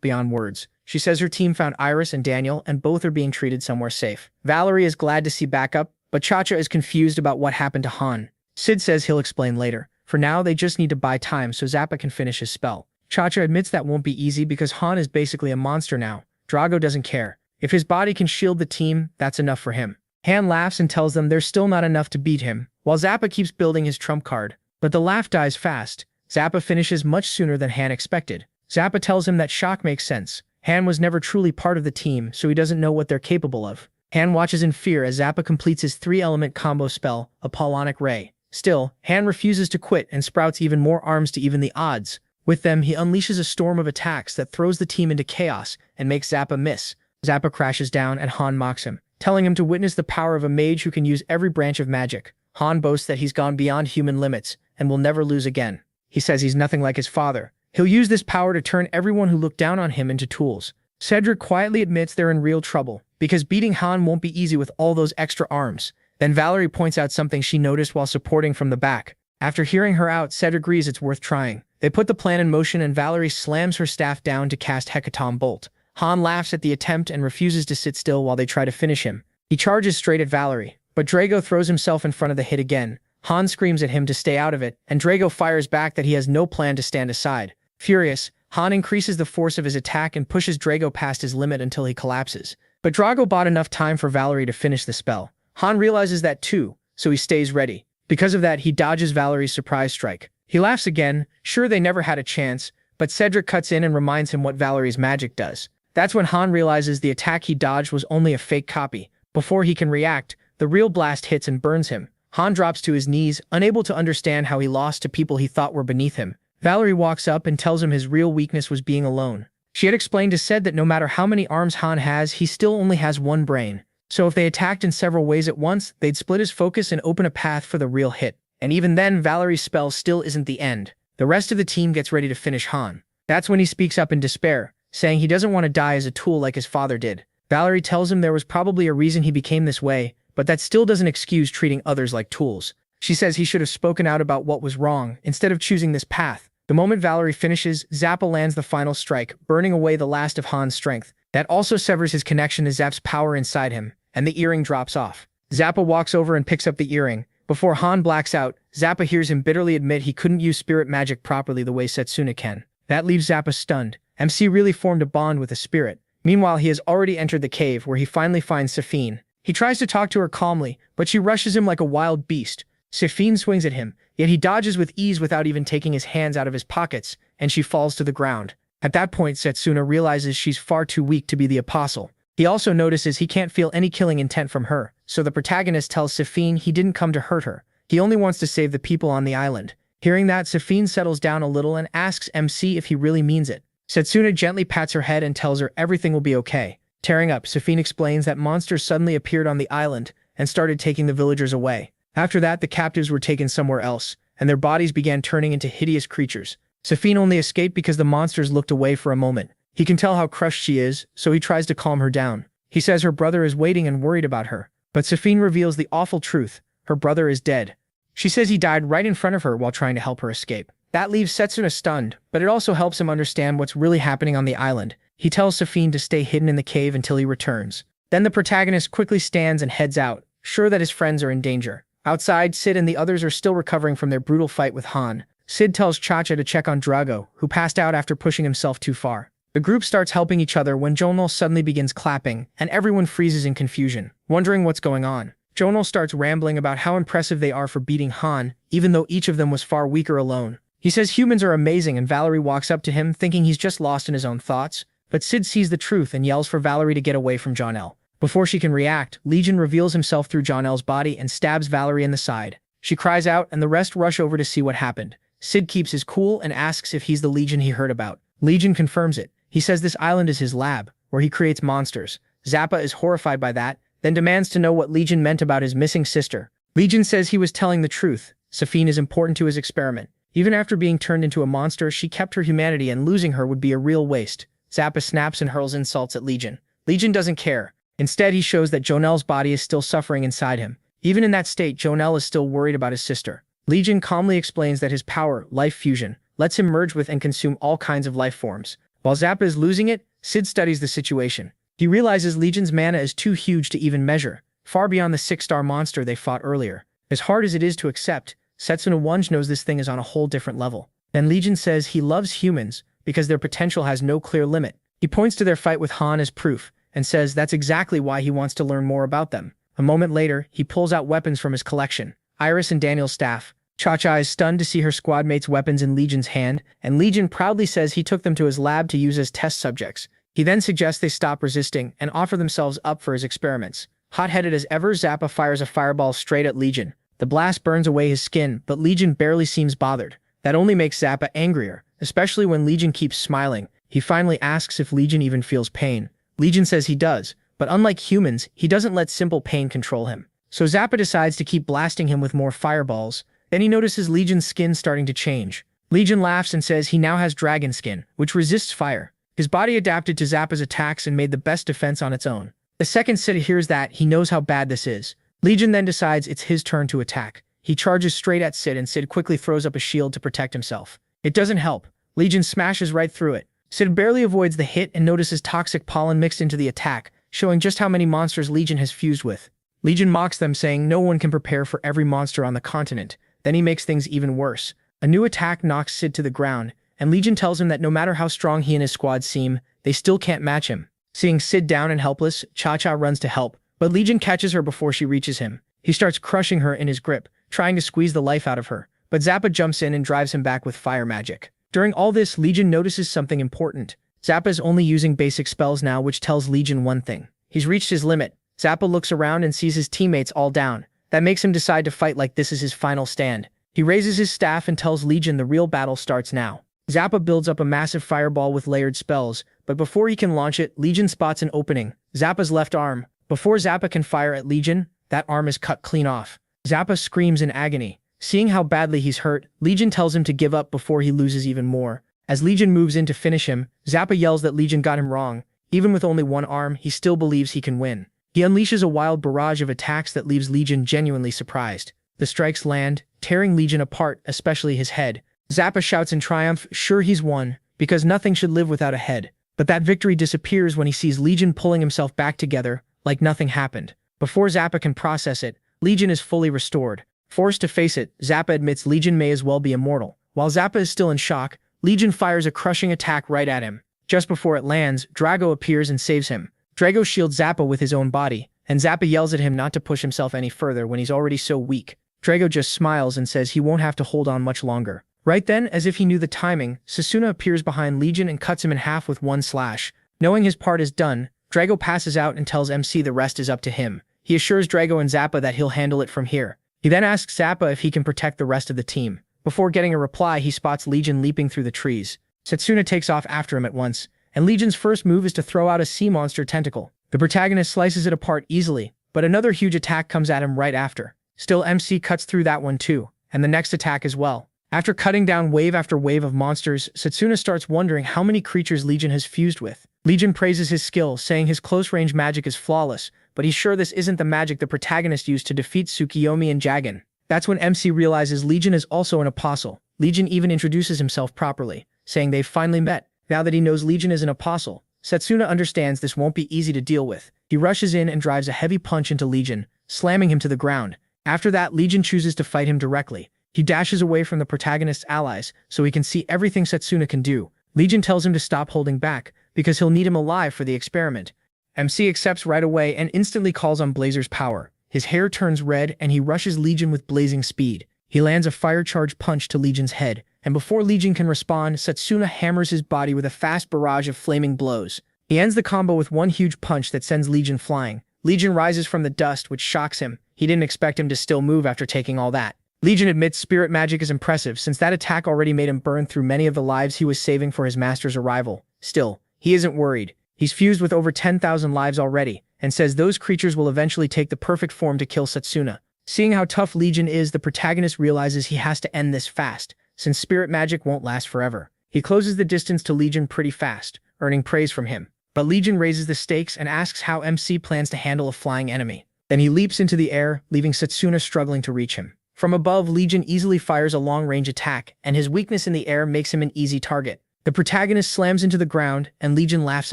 beyond words. She says her team found Iris and Daniel, and both are being treated somewhere safe. Valerie is glad to see backup, but Chacha is confused about what happened to Han. Sid says he'll explain later. For now, they just need to buy time so Zappa can finish his spell. Chacha admits that won't be easy because Han is basically a monster now. Drago doesn't care. If his body can shield the team, that's enough for him. Han laughs and tells them there's still not enough to beat him, while Zappa keeps building his trump card. But the laugh dies fast. Zappa finishes much sooner than Han expected. Zappa tells him that shock makes sense. Han was never truly part of the team, so he doesn't know what they're capable of. Han watches in fear as Zappa completes his 3-element combo spell, Apollonic Ray. Still, Han refuses to quit and sprouts even more arms to even the odds. With them, he unleashes a storm of attacks that throws the team into chaos and makes Zappa miss. Zappa crashes down and Han mocks him, telling him to witness the power of a mage who can use every branch of magic. Han boasts that he's gone beyond human limits and will never lose again. He says he's nothing like his father. He'll use this power to turn everyone who looked down on him into tools. Cedric quietly admits they're in real trouble, because beating Han won't be easy with all those extra arms. Then Valerie points out something she noticed while supporting from the back. After hearing her out, Cedric agrees it's worth trying. They put the plan in motion and Valerie slams her staff down to cast Hecatomb Bolt. Han laughs at the attempt and refuses to sit still while they try to finish him. He charges straight at Valerie, but Drago throws himself in front of the hit again. Han screams at him to stay out of it, and Drago fires back that he has no plan to stand aside. Furious, Han increases the force of his attack and pushes Drago past his limit until he collapses. But Drago bought enough time for Valerie to finish the spell. Han realizes that too, so he stays ready. Because of that, he dodges Valerie's surprise strike. He laughs again, sure they never had a chance, but Cedric cuts in and reminds him what Valerie's magic does. That's when Han realizes the attack he dodged was only a fake copy. Before he can react, the real blast hits and burns him. Han drops to his knees, unable to understand how he lost to people he thought were beneath him. Valerie walks up and tells him his real weakness was being alone. She had explained to Ced that no matter how many arms Han has, he still only has one brain. So if they attacked in several ways at once, they'd split his focus and open a path for the real hit. And even then, Valerie's spell still isn't the end. The rest of the team gets ready to finish Han. That's when he speaks up in despair, saying he doesn't want to die as a tool like his father did. Valerie tells him there was probably a reason he became this way, but that still doesn't excuse treating others like tools. She says he should have spoken out about what was wrong, instead of choosing this path. The moment Valerie finishes, Zappa lands the final strike, burning away the last of Han's strength. That also severs his connection to Zap's power inside him, and the earring drops off. Zappa walks over and picks up the earring. Before Han blacks out, Zappa hears him bitterly admit he couldn't use spirit magic properly the way Setsuna can. That leaves Zappa stunned. MC really formed a bond with a spirit. Meanwhile, he has already entered the cave where he finally finds Safine. He tries to talk to her calmly, but she rushes him like a wild beast. Safine swings at him, yet he dodges with ease without even taking his hands out of his pockets, and she falls to the ground. At that point, Setsuna realizes she's far too weak to be the apostle. He also notices he can't feel any killing intent from her, so the protagonist tells Safine he didn't come to hurt her. He only wants to save the people on the island. Hearing that, Safine settles down a little and asks MC if he really means it. Setsuna gently pats her head and tells her everything will be okay. Tearing up, Safine explains that monsters suddenly appeared on the island and started taking the villagers away. After that, the captives were taken somewhere else, and their bodies began turning into hideous creatures. Safine only escaped because the monsters looked away for a moment. He can tell how crushed she is, so he tries to calm her down. He says her brother is waiting and worried about her. But Safine reveals the awful truth. Her brother is dead. She says he died right in front of her while trying to help her escape. That leaves Setsuna stunned, but it also helps him understand what's really happening on the island. He tells Safine to stay hidden in the cave until he returns. Then the protagonist quickly stands and heads out, sure that his friends are in danger. Outside, Sid and the others are still recovering from their brutal fight with Han. Sid tells Chacha to check on Drago, who passed out after pushing himself too far. The group starts helping each other when Jonal suddenly begins clapping, and everyone freezes in confusion, wondering what's going on. Jonal starts rambling about how impressive they are for beating Han, even though each of them was far weaker alone. He says humans are amazing, and Valerie walks up to him thinking he's just lost in his own thoughts, but Sid sees the truth and yells for Valerie to get away from Jonel. Before she can react, Legion reveals himself through Jonel's body and stabs Valerie in the side. She cries out, and the rest rush over to see what happened. Sid keeps his cool and asks if he's the Legion he heard about. Legion confirms it. He says this island is his lab, where he creates monsters. Zappa is horrified by that, then demands to know what Legion meant about his missing sister. Legion says he was telling the truth. Safine is important to his experiment. Even after being turned into a monster, she kept her humanity, and losing her would be a real waste. Zappa snaps and hurls insults at Legion. Legion doesn't care. Instead, he shows that Jonel's body is still suffering inside him. Even in that state, Jonel is still worried about his sister. Legion calmly explains that his power, life fusion, lets him merge with and consume all kinds of life forms. While Zappa is losing it, Sid studies the situation. He realizes Legion's mana is too huge to even measure, far beyond the 6-star monster they fought earlier. As hard as it is to accept, Setsuna Wunj knows this thing is on a whole different level. Then Legion says he loves humans because their potential has no clear limit. He points to their fight with Han as proof, and says that's exactly why he wants to learn more about them. A moment later, he pulls out weapons from his collection. Iris and Daniel's staff. Cha-Cha is stunned to see her squad mates' weapons in Legion's hand, and Legion proudly says he took them to his lab to use as test subjects. He then suggests they stop resisting and offer themselves up for his experiments. Hot-headed as ever, Zappa fires a fireball straight at Legion. The blast burns away his skin, but Legion barely seems bothered. That only makes Zappa angrier, especially when Legion keeps smiling. He finally asks if Legion even feels pain. Legion says he does, but unlike humans, he doesn't let simple pain control him. So Zappa decides to keep blasting him with more fireballs. Then he notices Legion's skin starting to change. Legion laughs and says he now has dragon skin, which resists fire. His body adapted to Zappa's attacks and made the best defense on its own. The second Sid hears that, he knows how bad this is. Legion then decides it's his turn to attack. He charges straight at Sid, and Sid quickly throws up a shield to protect himself. It doesn't help. Legion smashes right through it. Sid barely avoids the hit and notices toxic pollen mixed into the attack, showing just how many monsters Legion has fused with. Legion mocks them, saying no one can prepare for every monster on the continent. Then he makes things even worse. A new attack knocks Sid to the ground, and Legion tells him that no matter how strong he and his squad seem, they still can't match him. Seeing Sid down and helpless, Cha-Cha runs to help, but Legion catches her before she reaches him. He starts crushing her in his grip, trying to squeeze the life out of her, but Zappa jumps in and drives him back with fire magic. During all this, Legion notices something important. Zappa is only using basic spells now, which tells Legion one thing. He's reached his limit. Zappa looks around and sees his teammates all down. That makes him decide to fight like this is his final stand. He raises his staff and tells Legion the real battle starts now. Zappa builds up a massive fireball with layered spells, but before he can launch it, Legion spots an opening. Zappa's left arm. Before Zappa can fire at Legion, that arm is cut clean off. Zappa screams in agony. Seeing how badly he's hurt, Legion tells him to give up before he loses even more. As Legion moves in to finish him, Zappa yells that Legion got him wrong. Even with only one arm, he still believes he can win. He unleashes a wild barrage of attacks that leaves Legion genuinely surprised. The strikes land, tearing Legion apart, especially his head. Zappa shouts in triumph, sure he's won, because nothing should live without a head. But that victory disappears when he sees Legion pulling himself back together, like nothing happened. Before Zappa can process it, Legion is fully restored. Forced to face it, Zappa admits Legion may as well be immortal. While Zappa is still in shock, Legion fires a crushing attack right at him. Just before it lands, Drago appears and saves him. Drago shields Zappa with his own body, and Zappa yells at him not to push himself any further when he's already so weak. Drago just smiles and says he won't have to hold on much longer. Right then, as if he knew the timing, Sasuna appears behind Legion and cuts him in half with one slash. Knowing his part is done, Drago passes out and tells MC the rest is up to him. He assures Drago and Zappa that he'll handle it from here. He then asks Zappa if he can protect the rest of the team. Before getting a reply, he spots Legion leaping through the trees. Setsuna takes off after him at once, and Legion's first move is to throw out a sea monster tentacle. The protagonist slices it apart easily, but another huge attack comes at him right after. Still, MC cuts through that one too, and the next attack as well. After cutting down wave after wave of monsters, Setsuna starts wondering how many creatures Legion has fused with. Legion praises his skill, saying his close-range magic is flawless, but he's sure this isn't the magic the protagonist used to defeat Tsukiyomi and Jagan. That's when MC realizes Legion is also an apostle. Legion even introduces himself properly, saying they've finally met. Now that he knows Legion is an apostle, Setsuna understands this won't be easy to deal with. He rushes in and drives a heavy punch into Legion, slamming him to the ground. After that, Legion chooses to fight him directly. He dashes away from the protagonist's allies so he can see everything Setsuna can do. Legion tells him to stop holding back, because he'll need him alive for the experiment. MC accepts right away and instantly calls on Blazer's power. His hair turns red and he rushes Legion with blazing speed. He lands a fire charge punch to Legion's head, and before Legion can respond, Setsuna hammers his body with a fast barrage of flaming blows. He ends the combo with one huge punch that sends Legion flying. Legion rises from the dust, which shocks him. He didn't expect him to still move after taking all that. Legion admits spirit magic is impressive since that attack already made him burn through many of the lives he was saving for his master's arrival. Still, he isn't worried. He's fused with over 10,000 lives already, and says those creatures will eventually take the perfect form to kill Setsuna. Seeing how tough Legion is, the protagonist realizes he has to end this fast, since spirit magic won't last forever. He closes the distance to Legion pretty fast, earning praise from him. But Legion raises the stakes and asks how MC plans to handle a flying enemy. Then he leaps into the air, leaving Setsuna struggling to reach him. From above, Legion easily fires a long-range attack, and his weakness in the air makes him an easy target. The protagonist slams into the ground, and Legion laughs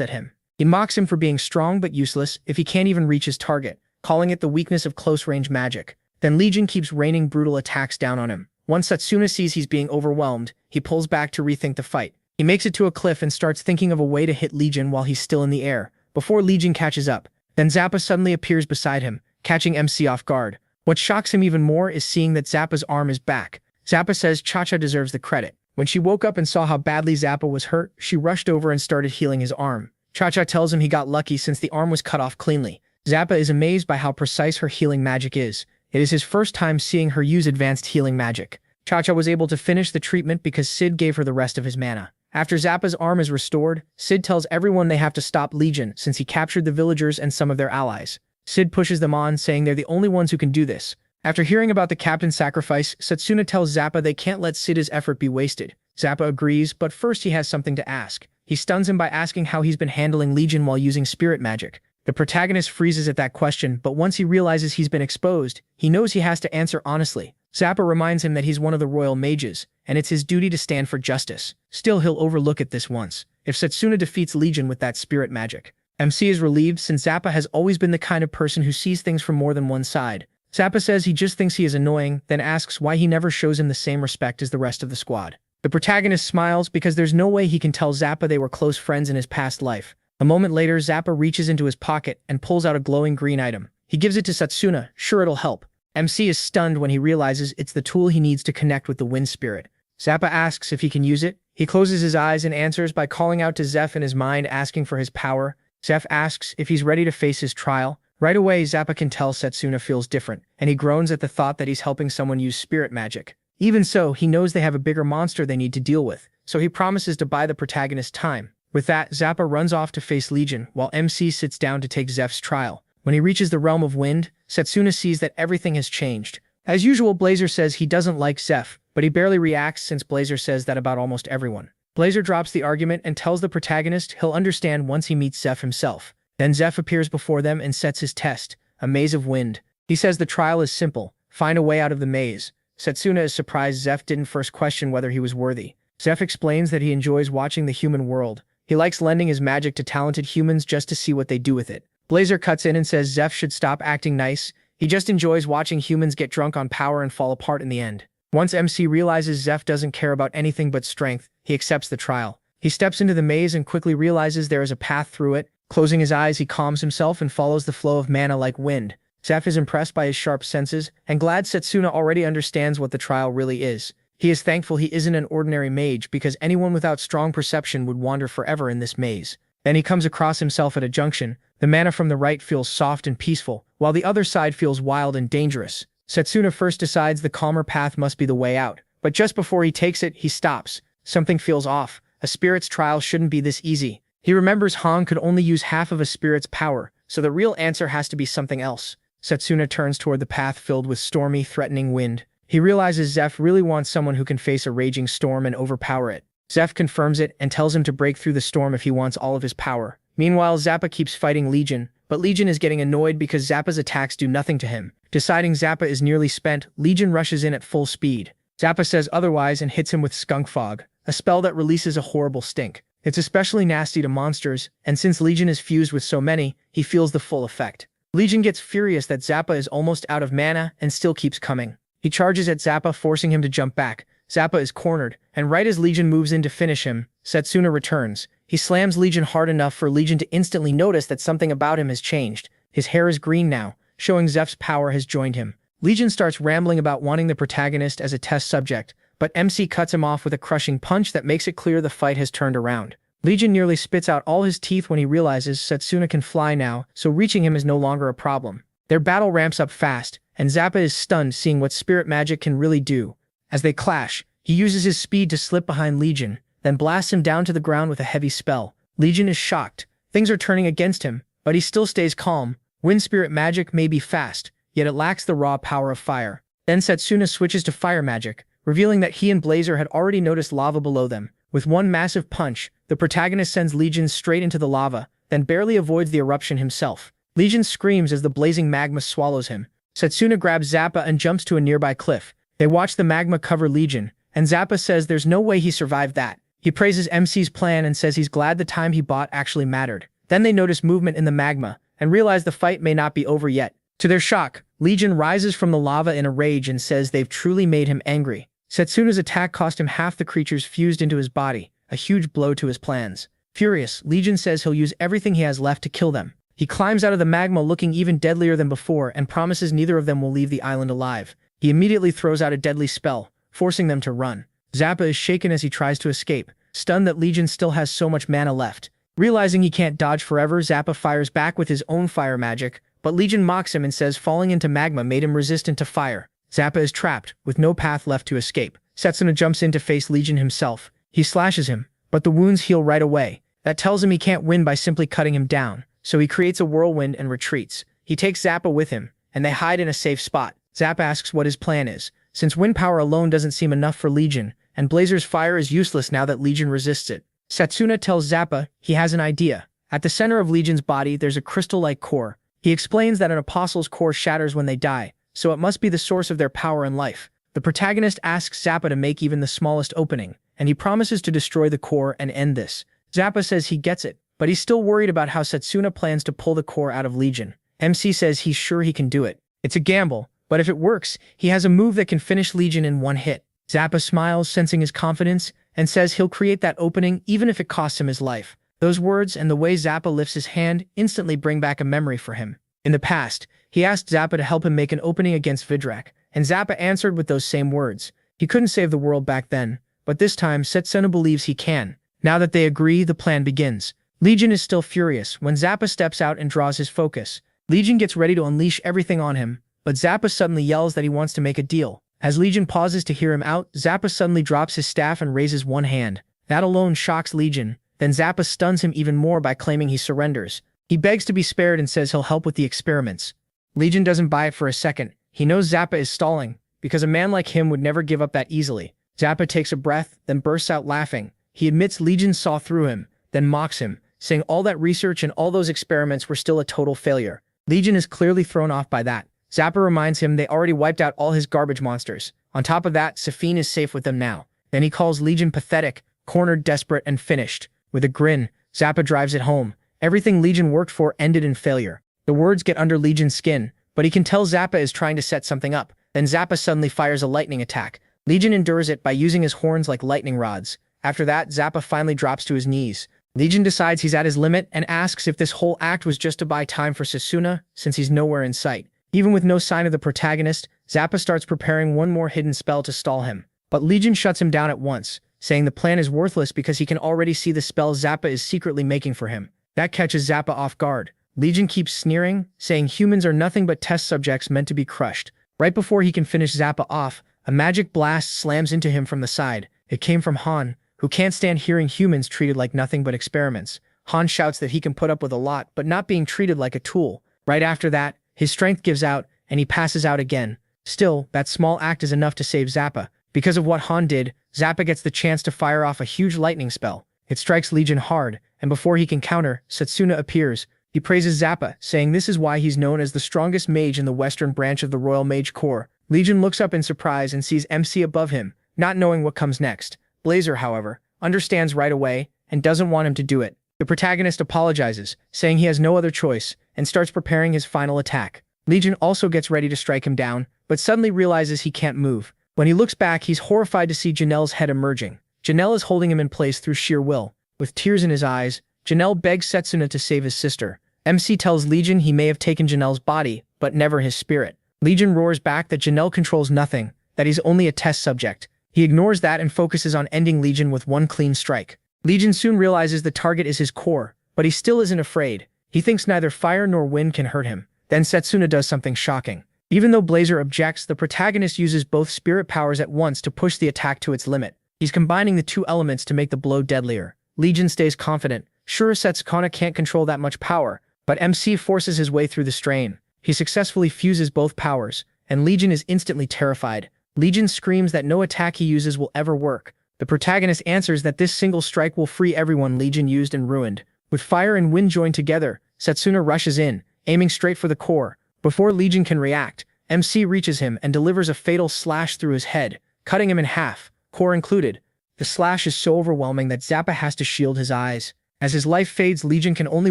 at him. He mocks him for being strong but useless if he can't even reach his target, calling it the weakness of close-range magic. Then Legion keeps raining brutal attacks down on him. Once Setsuna sees he's being overwhelmed, he pulls back to rethink the fight. He makes it to a cliff and starts thinking of a way to hit Legion while he's still in the air, before Legion catches up. Then Zappa suddenly appears beside him, catching MC off guard. What shocks him even more is seeing that Zappa's arm is back. Zappa says Cha-Cha deserves the credit. When she woke up and saw how badly Zappa was hurt, she rushed over and started healing his arm. Cha-Cha tells him he got lucky since the arm was cut off cleanly. Zappa is amazed by how precise her healing magic is. It is his first time seeing her use advanced healing magic. Cha-Cha was able to finish the treatment because Sid gave her the rest of his mana. After Zappa's arm is restored, Sid tells everyone they have to stop Legion since he captured the villagers and some of their allies. Sid pushes them on, saying they're the only ones who can do this. After hearing about the captain's sacrifice, Setsuna tells Zappa they can't let Sid's effort be wasted. Zappa agrees, but first he has something to ask. He stuns him by asking how he's been handling Legion while using spirit magic. The protagonist freezes at that question, but once he realizes he's been exposed, he knows he has to answer honestly. Zappa reminds him that he's one of the royal mages, and it's his duty to stand for justice. Still, he'll overlook it this once, if Setsuna defeats Legion with that spirit magic. MC is relieved since Zappa has always been the kind of person who sees things from more than one side. Zappa says he just thinks he is annoying, then asks why he never shows him the same respect as the rest of the squad. The protagonist smiles because there's no way he can tell Zappa they were close friends in his past life. A moment later, Zappa reaches into his pocket and pulls out a glowing green item. He gives it to Setsuna, sure it'll help. MC is stunned when he realizes it's the tool he needs to connect with the wind spirit. Zappa asks if he can use it. He closes his eyes and answers by calling out to Zeph in his mind, asking for his power. Zeph asks if he's ready to face his trial. Right away, Zappa can tell Setsuna feels different, and he groans at the thought that he's helping someone use spirit magic. Even so, he knows they have a bigger monster they need to deal with, so he promises to buy the protagonist time. With that, Zappa runs off to face Legion, while MC sits down to take Zeph's trial. When he reaches the realm of wind, Setsuna sees that everything has changed. As usual, Blazer says he doesn't like Zeph, but he barely reacts since Blazer says that about almost everyone. Blazer drops the argument and tells the protagonist he'll understand once he meets Zeph himself. Then Zeph appears before them and sets his test, a maze of wind. He says the trial is simple, find a way out of the maze. Setsuna is surprised Zeph didn't first question whether he was worthy. Zeph explains that he enjoys watching the human world. He likes lending his magic to talented humans just to see what they do with it. Blazer cuts in and says Zeph should stop acting nice. He just enjoys watching humans get drunk on power and fall apart in the end. Once MC realizes Zeph doesn't care about anything but strength, he accepts the trial. He steps into the maze and quickly realizes there is a path through it. Closing his eyes, he calms himself and follows the flow of mana like wind. Zeph is impressed by his sharp senses and glad Setsuna already understands what the trial really is. He is thankful he isn't an ordinary mage because anyone without strong perception would wander forever in this maze. Then he comes across himself at a junction. The mana from the right feels soft and peaceful, while the other side feels wild and dangerous. Setsuna first decides the calmer path must be the way out, but just before he takes it, he stops. Something feels off. A spirit's trial shouldn't be this easy. He remembers Han could only use half of a spirit's power, so the real answer has to be something else. Setsuna turns toward the path filled with stormy, threatening wind. He realizes Zeph really wants someone who can face a raging storm and overpower it. Zeph confirms it and tells him to break through the storm if he wants all of his power. Meanwhile, Zappa keeps fighting Legion, but Legion is getting annoyed because Zappa's attacks do nothing to him. Deciding Zappa is nearly spent, Legion rushes in at full speed. Zappa says otherwise and hits him with Skunk Fog, a spell that releases a horrible stink. It's especially nasty to monsters, and since Legion is fused with so many, he feels the full effect. Legion gets furious that Zappa is almost out of mana and still keeps coming. He charges at Zappa, forcing him to jump back. Zappa is cornered, and right as Legion moves in to finish him, Setsuna returns. He slams Legion hard enough for Legion to instantly notice that something about him has changed. His hair is green now, showing Zeph's power has joined him. Legion starts rambling about wanting the protagonist as a test subject, but MC cuts him off with a crushing punch that makes it clear the fight has turned around. Legion nearly spits out all his teeth when he realizes Setsuna can fly now, so reaching him is no longer a problem. Their battle ramps up fast, and Zappa is stunned seeing what spirit magic can really do. As they clash, he uses his speed to slip behind Legion, then blasts him down to the ground with a heavy spell. Legion is shocked. Things are turning against him, but he still stays calm. Wind spirit magic may be fast, yet it lacks the raw power of fire. Then Setsuna switches to fire magic, revealing that he and Blazer had already noticed lava below them. With one massive punch, the protagonist sends Legion straight into the lava, then barely avoids the eruption himself. Legion screams as the blazing magma swallows him. Setsuna grabs Zappa and jumps to a nearby cliff. They watch the magma cover Legion, and Zappa says there's no way he survived that. He praises MC's plan and says he's glad the time he bought actually mattered. Then they notice movement in the magma, and realize the fight may not be over yet. To their shock, Legion rises from the lava in a rage and says they've truly made him angry. Setsuna's attack cost him half the creatures fused into his body, a huge blow to his plans. Furious, Legion says he'll use everything he has left to kill them. He climbs out of the magma looking even deadlier than before and promises neither of them will leave the island alive. He immediately throws out a deadly spell, forcing them to run. Zappa is shaken as he tries to escape, stunned that Legion still has so much mana left. Realizing he can't dodge forever, Zappa fires back with his own fire magic, but Legion mocks him and says falling into magma made him resistant to fire. Zappa is trapped, with no path left to escape. Setsuna jumps in to face Legion himself. He slashes him, but the wounds heal right away. That tells him he can't win by simply cutting him down, so he creates a whirlwind and retreats. He takes Zappa with him, and they hide in a safe spot. Zappa asks what his plan is, since wind power alone doesn't seem enough for Legion, and Blazer's fire is useless now that Legion resists it. Setsuna tells Zappa he has an idea. At the center of Legion's body, there's a crystal-like core. He explains that an apostle's core shatters when they die, so it must be the source of their power and life. The protagonist asks Zappa to make even the smallest opening, and he promises to destroy the core and end this. Zappa says he gets it, but he's still worried about how Setsuna plans to pull the core out of Legion. MC says he's sure he can do it. It's a gamble, but if it works, he has a move that can finish Legion in one hit. Zappa smiles, sensing his confidence, and says he'll create that opening even if it costs him his life. Those words and the way Zappa lifts his hand instantly bring back a memory for him. In the past, He asked Zappa to help him make an opening against Vidrak, and Zappa answered with those same words. He couldn't save the world back then, but this time Setsuna believes he can. Now that they agree, the plan begins. Legion is still furious when Zappa steps out and draws his focus. Legion gets ready to unleash everything on him, but Zappa suddenly yells that he wants to make a deal. As Legion pauses to hear him out, Zappa suddenly drops his staff and raises one hand. That alone shocks Legion. Then Zappa stuns him even more by claiming he surrenders. He begs to be spared and says he'll help with the experiments. Legion doesn't buy it for a second. He knows Zappa is stalling, because a man like him would never give up that easily. Zappa takes a breath, then bursts out laughing. He admits Legion saw through him, then mocks him, saying all that research and all those experiments were still a total failure. Legion is clearly thrown off by that. Zappa reminds him they already wiped out all his garbage monsters. On top of that, Safine is safe with them now. Then he calls Legion pathetic, cornered, desperate, and finished. With a grin, Zappa drives it home. Everything Legion worked for ended in failure. The words get under Legion's skin, but he can tell Zappa is trying to set something up. Then Zappa suddenly fires a lightning attack. Legion endures it by using his horns like lightning rods. After that, Zappa finally drops to his knees. Legion decides he's at his limit and asks if this whole act was just to buy time for Setsuna, since he's nowhere in sight. Even with no sign of the protagonist, Zappa starts preparing one more hidden spell to stall him. But Legion shuts him down at once, saying the plan is worthless because he can already see the spell Zappa is secretly making for him. That catches Zappa off guard. Legion keeps sneering, saying humans are nothing but test subjects meant to be crushed. Right before he can finish Zappa off, a magic blast slams into him from the side. It came from Han, who can't stand hearing humans treated like nothing but experiments. Han shouts that he can put up with a lot, but not being treated like a tool. Right after that, his strength gives out, and he passes out again. Still, that small act is enough to save Zappa. Because of what Han did, Zappa gets the chance to fire off a huge lightning spell. It strikes Legion hard, and before he can counter, Setsuna appears. He praises Zappa, saying this is why he's known as the strongest mage in the western branch of the Royal Mage Corps. Legion looks up in surprise and sees MC above him, not knowing what comes next. Blazer, however, understands right away and doesn't want him to do it. The protagonist apologizes, saying he has no other choice, and starts preparing his final attack. Legion also gets ready to strike him down, but suddenly realizes he can't move. When he looks back, he's horrified to see Janelle's head emerging. Janelle is holding him in place through sheer will. With tears in his eyes, Janelle begs Setsuna to save his sister. MC tells Legion he may have taken Janelle's body, but never his spirit. Legion roars back that Janelle controls nothing, that he's only a test subject. He ignores that and focuses on ending Legion with one clean strike. Legion soon realizes the target is his core, but he still isn't afraid. He thinks neither fire nor wind can hurt him. Then Setsuna does something shocking. Even though Blazer objects, the protagonist uses both spirit powers at once to push the attack to its limit. He's combining the two elements to make the blow deadlier. Legion stays confident. Sure, Setsuna can't control that much power, but MC forces his way through the strain. He successfully fuses both powers, and Legion is instantly terrified. Legion screams that no attack he uses will ever work. The protagonist answers that this single strike will free everyone Legion used and ruined. With fire and wind joined together, Setsuna rushes in, aiming straight for the core. Before Legion can react, MC reaches him and delivers a fatal slash through his head, cutting him in half, core included. The slash is so overwhelming that Zappa has to shield his eyes. As his life fades, Legion can only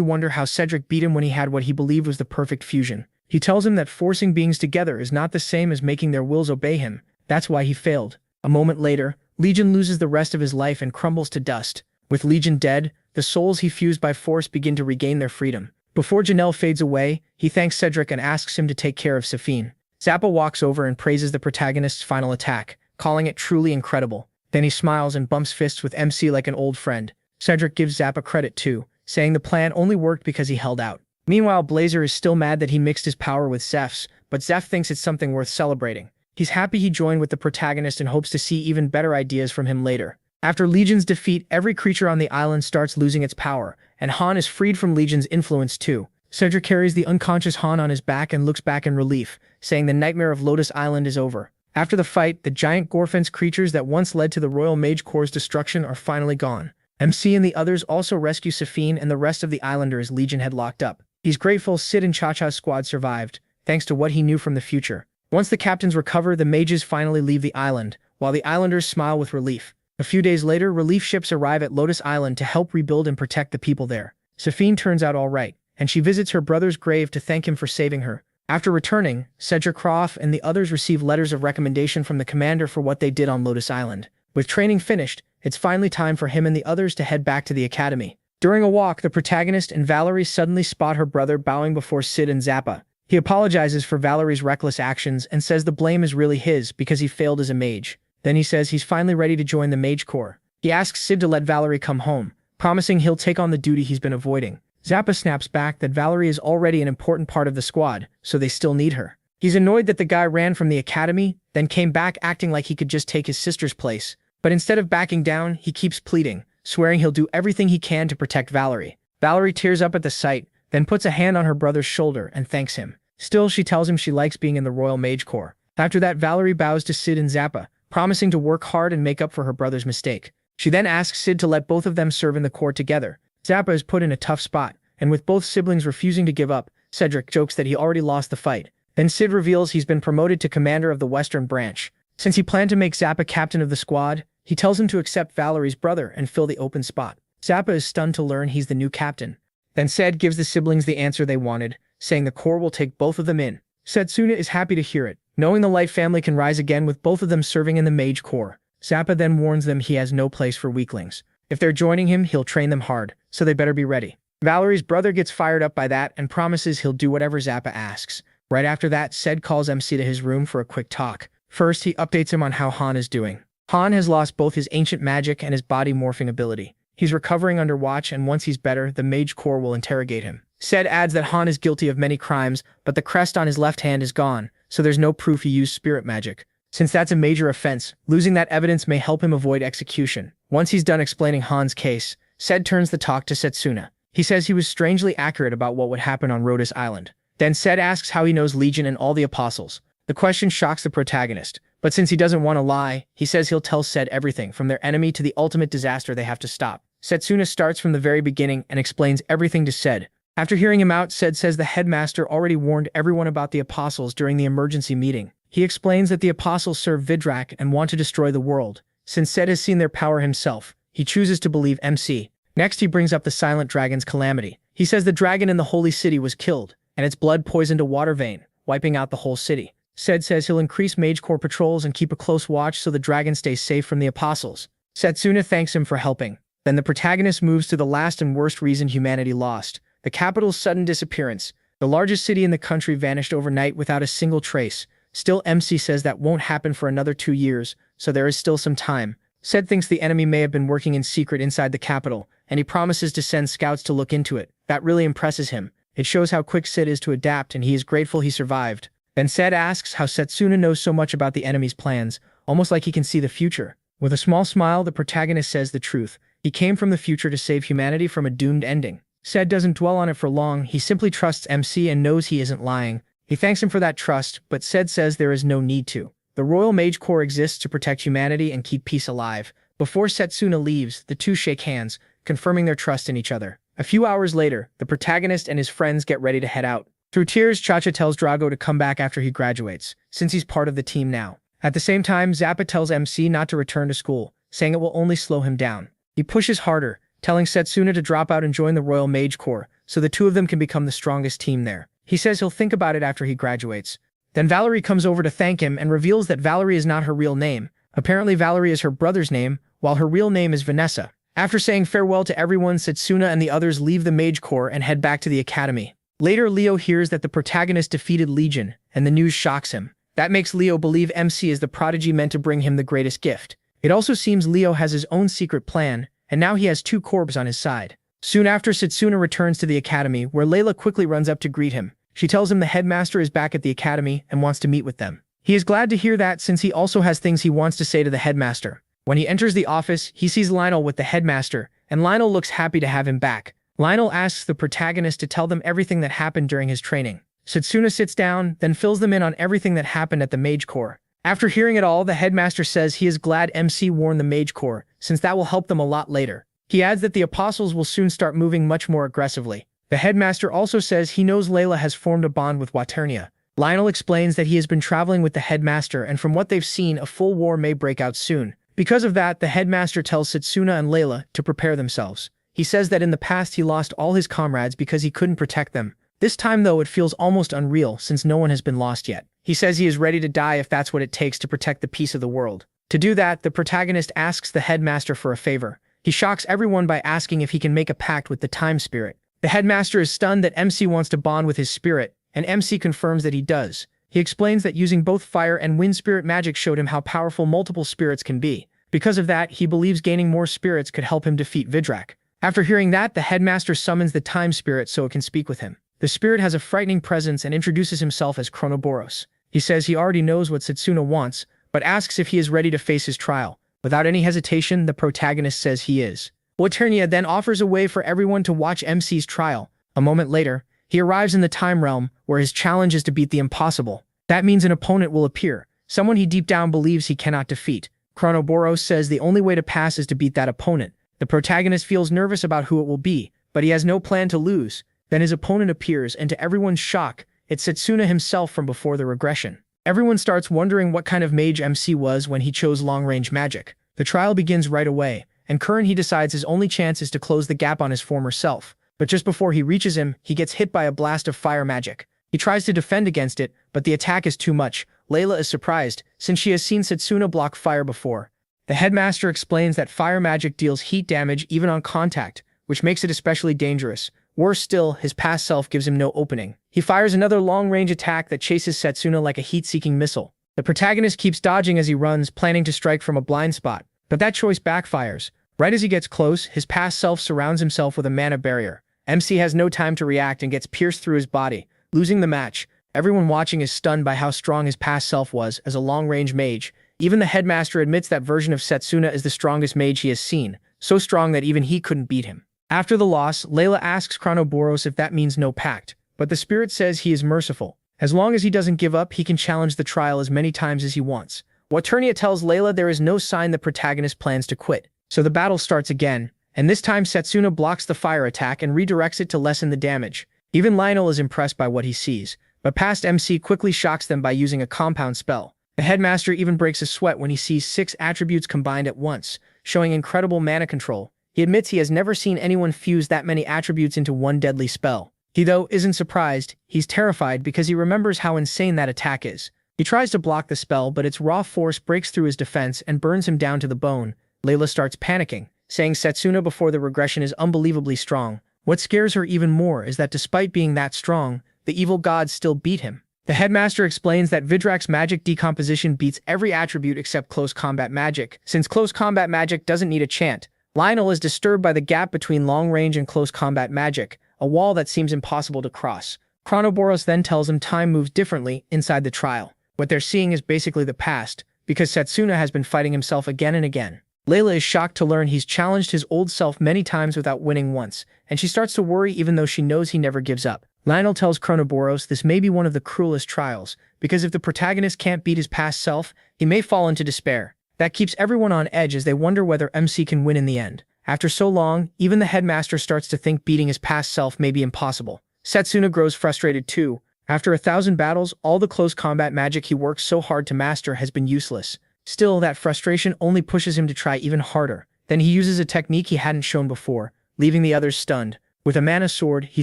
wonder how Cedric beat him when he had what he believed was the perfect fusion. He tells him that forcing beings together is not the same as making their wills obey him. That's why he failed. A moment later, Legion loses the rest of his life and crumbles to dust. With Legion dead, the souls he fused by force begin to regain their freedom. Before Janelle fades away, he thanks Cedric and asks him to take care of Safine. Zappa walks over and praises the protagonist's final attack, calling it truly incredible. Then he smiles and bumps fists with MC like an old friend. Cedric gives Zappa credit too, saying the plan only worked because he held out. Meanwhile, Blazer is still mad that he mixed his power with Zeph's, but Zeph thinks it's something worth celebrating. He's happy he joined with the protagonist and hopes to see even better ideas from him later. After Legion's defeat, every creature on the island starts losing its power, and Han is freed from Legion's influence too. Cedric carries the unconscious Han on his back and looks back in relief, saying the nightmare of Lotus Island is over. After the fight, the giant Gorfence creatures that once led to the Royal Mage Corps' destruction are finally gone. MC and the others also rescue Safine and the rest of the islanders Legion had locked up. He's grateful Sid and Cha-Cha's squad survived, thanks to what he knew from the future. Once the captains recover, the mages finally leave the island, while the islanders smile with relief. A few days later, relief ships arrive at Lotus Island to help rebuild and protect the people there. Safine turns out all right, and she visits her brother's grave to thank him for saving her. After returning, Cedric Croft and the others receive letters of recommendation from the commander for what they did on Lotus Island. With training finished, it's finally time for him and the others to head back to the academy. During a walk, the protagonist and Valerie suddenly spot her brother bowing before Sid and Zappa. He apologizes for Valerie's reckless actions and says the blame is really his because he failed as a mage. Then he says he's finally ready to join the Mage Corps. He asks Sid to let Valerie come home, promising he'll take on the duty he's been avoiding. Zappa snaps back that Valerie is already an important part of the squad, so they still need her. He's annoyed that the guy ran from the academy, then came back acting like he could just take his sister's place. But instead of backing down, he keeps pleading, swearing he'll do everything he can to protect Valerie. Valerie tears up at the sight, then puts a hand on her brother's shoulder and thanks him. Still, she tells him she likes being in the Royal Mage Corps. After that, Valerie bows to Sid and Zappa, promising to work hard and make up for her brother's mistake. She then asks Sid to let both of them serve in the Corps together. Zappa is put in a tough spot, and with both siblings refusing to give up, Cedric jokes that he already lost the fight. Then Sid reveals he's been promoted to commander of the Western Branch. Since he planned to make Zappa captain of the squad, he tells him to accept Valerie's brother and fill the open spot. Zappa is stunned to learn he's the new captain. Then Ced gives the siblings the answer they wanted, saying the Corps will take both of them in. Setsuna is happy to hear it, knowing the Light family can rise again with both of them serving in the Mage Corps. Zappa then warns them he has no place for weaklings. If they're joining him, he'll train them hard, so they better be ready. Valerie's brother gets fired up by that and promises he'll do whatever Zappa asks. Right after that, Ced calls MC to his room for a quick talk. First, he updates him on how Han is doing. Han has lost both his ancient magic and his body morphing ability. He's recovering under watch, and once he's better, the Mage Corps will interrogate him. Ced adds that Han is guilty of many crimes, but the crest on his left hand is gone, so there's no proof he used spirit magic. Since that's a major offense, losing that evidence may help him avoid execution. Once he's done explaining Han's case, Ced turns the talk to Setsuna. He says he was strangely accurate about what would happen on Rhodes Island. Then Ced asks how he knows Legion and all the apostles. The question shocks the protagonist, but since he doesn't want to lie, he says he'll tell Ced everything from their enemy to the ultimate disaster they have to stop. Setsuna starts from the very beginning and explains everything to Ced. After hearing him out, Ced says the headmaster already warned everyone about the apostles during the emergency meeting. He explains that the apostles serve Vidrak and want to destroy the world. Since Ced has seen their power himself, he chooses to believe MC. Next, he brings up the Silent Dragon's calamity. He says the dragon in the Holy City was killed, and its blood poisoned a water vein, wiping out the whole city. Ced says he'll increase Mage Corps patrols and keep a close watch so the dragon stays safe from the apostles. Setsuna thanks him for helping. Then the protagonist moves to the last and worst reason humanity lost, the capital's sudden disappearance. The largest city in the country vanished overnight without a single trace. Still, MC says that won't happen for another 2 years, so there is still some time. Ced thinks the enemy may have been working in secret inside the capital, and he promises to send scouts to look into it. That really impresses him. It shows how quick Ced is to adapt, and he is grateful he survived. Then Ced asks how Setsuna knows so much about the enemy's plans, almost like he can see the future. With a small smile, the protagonist says the truth. He came from the future to save humanity from a doomed ending. Ced doesn't dwell on it for long. He simply trusts MC and knows he isn't lying. He thanks him for that trust, but Ced says there is no need to. The Royal Mage Corps exists to protect humanity and keep peace alive. Before Setsuna leaves, the two shake hands, confirming their trust in each other. A few hours later, the protagonist and his friends get ready to head out. Through tears, Chacha tells Drago to come back after he graduates, since he's part of the team now. At the same time, Zappa tells MC not to return to school, saying it will only slow him down. He pushes harder, telling Setsuna to drop out and join the Royal Mage Corps, so the two of them can become the strongest team there. He says he'll think about it after he graduates. Then Valerie comes over to thank him and reveals that Valerie is not her real name. Apparently Valerie is her brother's name, while her real name is Vanessa. After saying farewell to everyone, Setsuna and the others leave the Mage Corps and head back to the academy. Later, Leo hears that the protagonist defeated Legion, and the news shocks him. That makes Leo believe MC is the prodigy meant to bring him the greatest gift. It also seems Leo has his own secret plan, and now he has 2 corps on his side. Soon after, Setsuna returns to the academy, where Layla quickly runs up to greet him. She tells him the headmaster is back at the academy and wants to meet with them. He is glad to hear that since he also has things he wants to say to the headmaster. When he enters the office, he sees Lionel with the headmaster, and Lionel looks happy to have him back. Lionel asks the protagonist to tell them everything that happened during his training. Setsuna sits down, then fills them in on everything that happened at the Mage Corps. After hearing it all, the headmaster says he is glad MC warned the Mage Corps, since that will help them a lot later. He adds that the apostles will soon start moving much more aggressively. The headmaster also says he knows Layla has formed a bond with Waternia. Lionel explains that he has been traveling with the headmaster, and from what they've seen, a full war may break out soon. Because of that, the headmaster tells Setsuna and Layla to prepare themselves. He says that in the past he lost all his comrades because he couldn't protect them. This time though, it feels almost unreal since no one has been lost yet. He says he is ready to die if that's what it takes to protect the peace of the world. To do that, the protagonist asks the headmaster for a favor. He shocks everyone by asking if he can make a pact with the time spirit. The headmaster is stunned that MC wants to bond with his spirit, and MC confirms that he does. He explains that using both fire and wind spirit magic showed him how powerful multiple spirits can be. Because of that, he believes gaining more spirits could help him defeat Vidrak. After hearing that, the headmaster summons the time spirit so it can speak with him. The spirit has a frightening presence and introduces himself as Chronoboros. He says he already knows what Setsuna wants, but asks if he is ready to face his trial. Without any hesitation, the protagonist says he is. Tourney then offers a way for everyone to watch MC's trial. A moment later, he arrives in the time realm, where his challenge is to beat the impossible. That means an opponent will appear, someone he deep down believes he cannot defeat. Chronoboros says the only way to pass is to beat that opponent. The protagonist feels nervous about who it will be, but he has no plan to lose. Then his opponent appears, and to everyone's shock, it's Setsuna himself from before the regression. Everyone starts wondering what kind of mage MC was when he chose long-range magic. The trial begins right away, and he decides his only chance is to close the gap on his former self. But just before he reaches him, he gets hit by a blast of fire magic. He tries to defend against it, but the attack is too much. Layla is surprised, since she has seen Setsuna block fire before. The headmaster explains that fire magic deals heat damage even on contact, which makes it especially dangerous. Worse still, his past self gives him no opening. He fires another long-range attack that chases Setsuna like a heat-seeking missile. The protagonist keeps dodging as he runs, planning to strike from a blind spot. But that choice backfires. Right as he gets close, his past self surrounds himself with a mana barrier. MC has no time to react and gets pierced through his body, losing the match. Everyone watching is stunned by how strong his past self was as a long-range mage. Even the headmaster admits that version of Setsuna is the strongest mage he has seen, so strong that even he couldn't beat him. After the loss, Layla asks Chronoboros if that means no pact, but the spirit says he is merciful. As long as he doesn't give up, he can challenge the trial as many times as he wants. Tourney tells Layla there is no sign the protagonist plans to quit, so the battle starts again, and this time Setsuna blocks the fire attack and redirects it to lessen the damage. Even Lionel is impressed by what he sees, but past MC quickly shocks them by using a compound spell. The headmaster even breaks a sweat when he sees 6 attributes combined at once, showing incredible mana control. He admits he has never seen anyone fuse that many attributes into one deadly spell. He, though, isn't surprised. He's terrified because he remembers how insane that attack is. He tries to block the spell, but its raw force breaks through his defense and burns him down to the bone. Layla starts panicking, saying Setsuna before the regression is unbelievably strong. What scares her even more is that despite being that strong, the evil gods still beat him. The headmaster explains that Vidrak's magic decomposition beats every attribute except close combat magic, since close combat magic doesn't need a chant. Lionel is disturbed by the gap between long-range and close combat magic, a wall that seems impossible to cross. Chronoboros then tells him time moves differently inside the trial. What they're seeing is basically the past, because Setsuna has been fighting himself again and again. Layla is shocked to learn he's challenged his old self many times without winning once, and she starts to worry even though she knows he never gives up. Lionel tells Chronoboros this may be one of the cruelest trials, because if the protagonist can't beat his past self, he may fall into despair. That keeps everyone on edge as they wonder whether MC can win in the end. After so long, even the headmaster starts to think beating his past self may be impossible. Setsuna grows frustrated too. After 1,000 battles, all the close combat magic he worked so hard to master has been useless. Still, that frustration only pushes him to try even harder. Then he uses a technique he hadn't shown before, leaving the others stunned. With a mana sword, he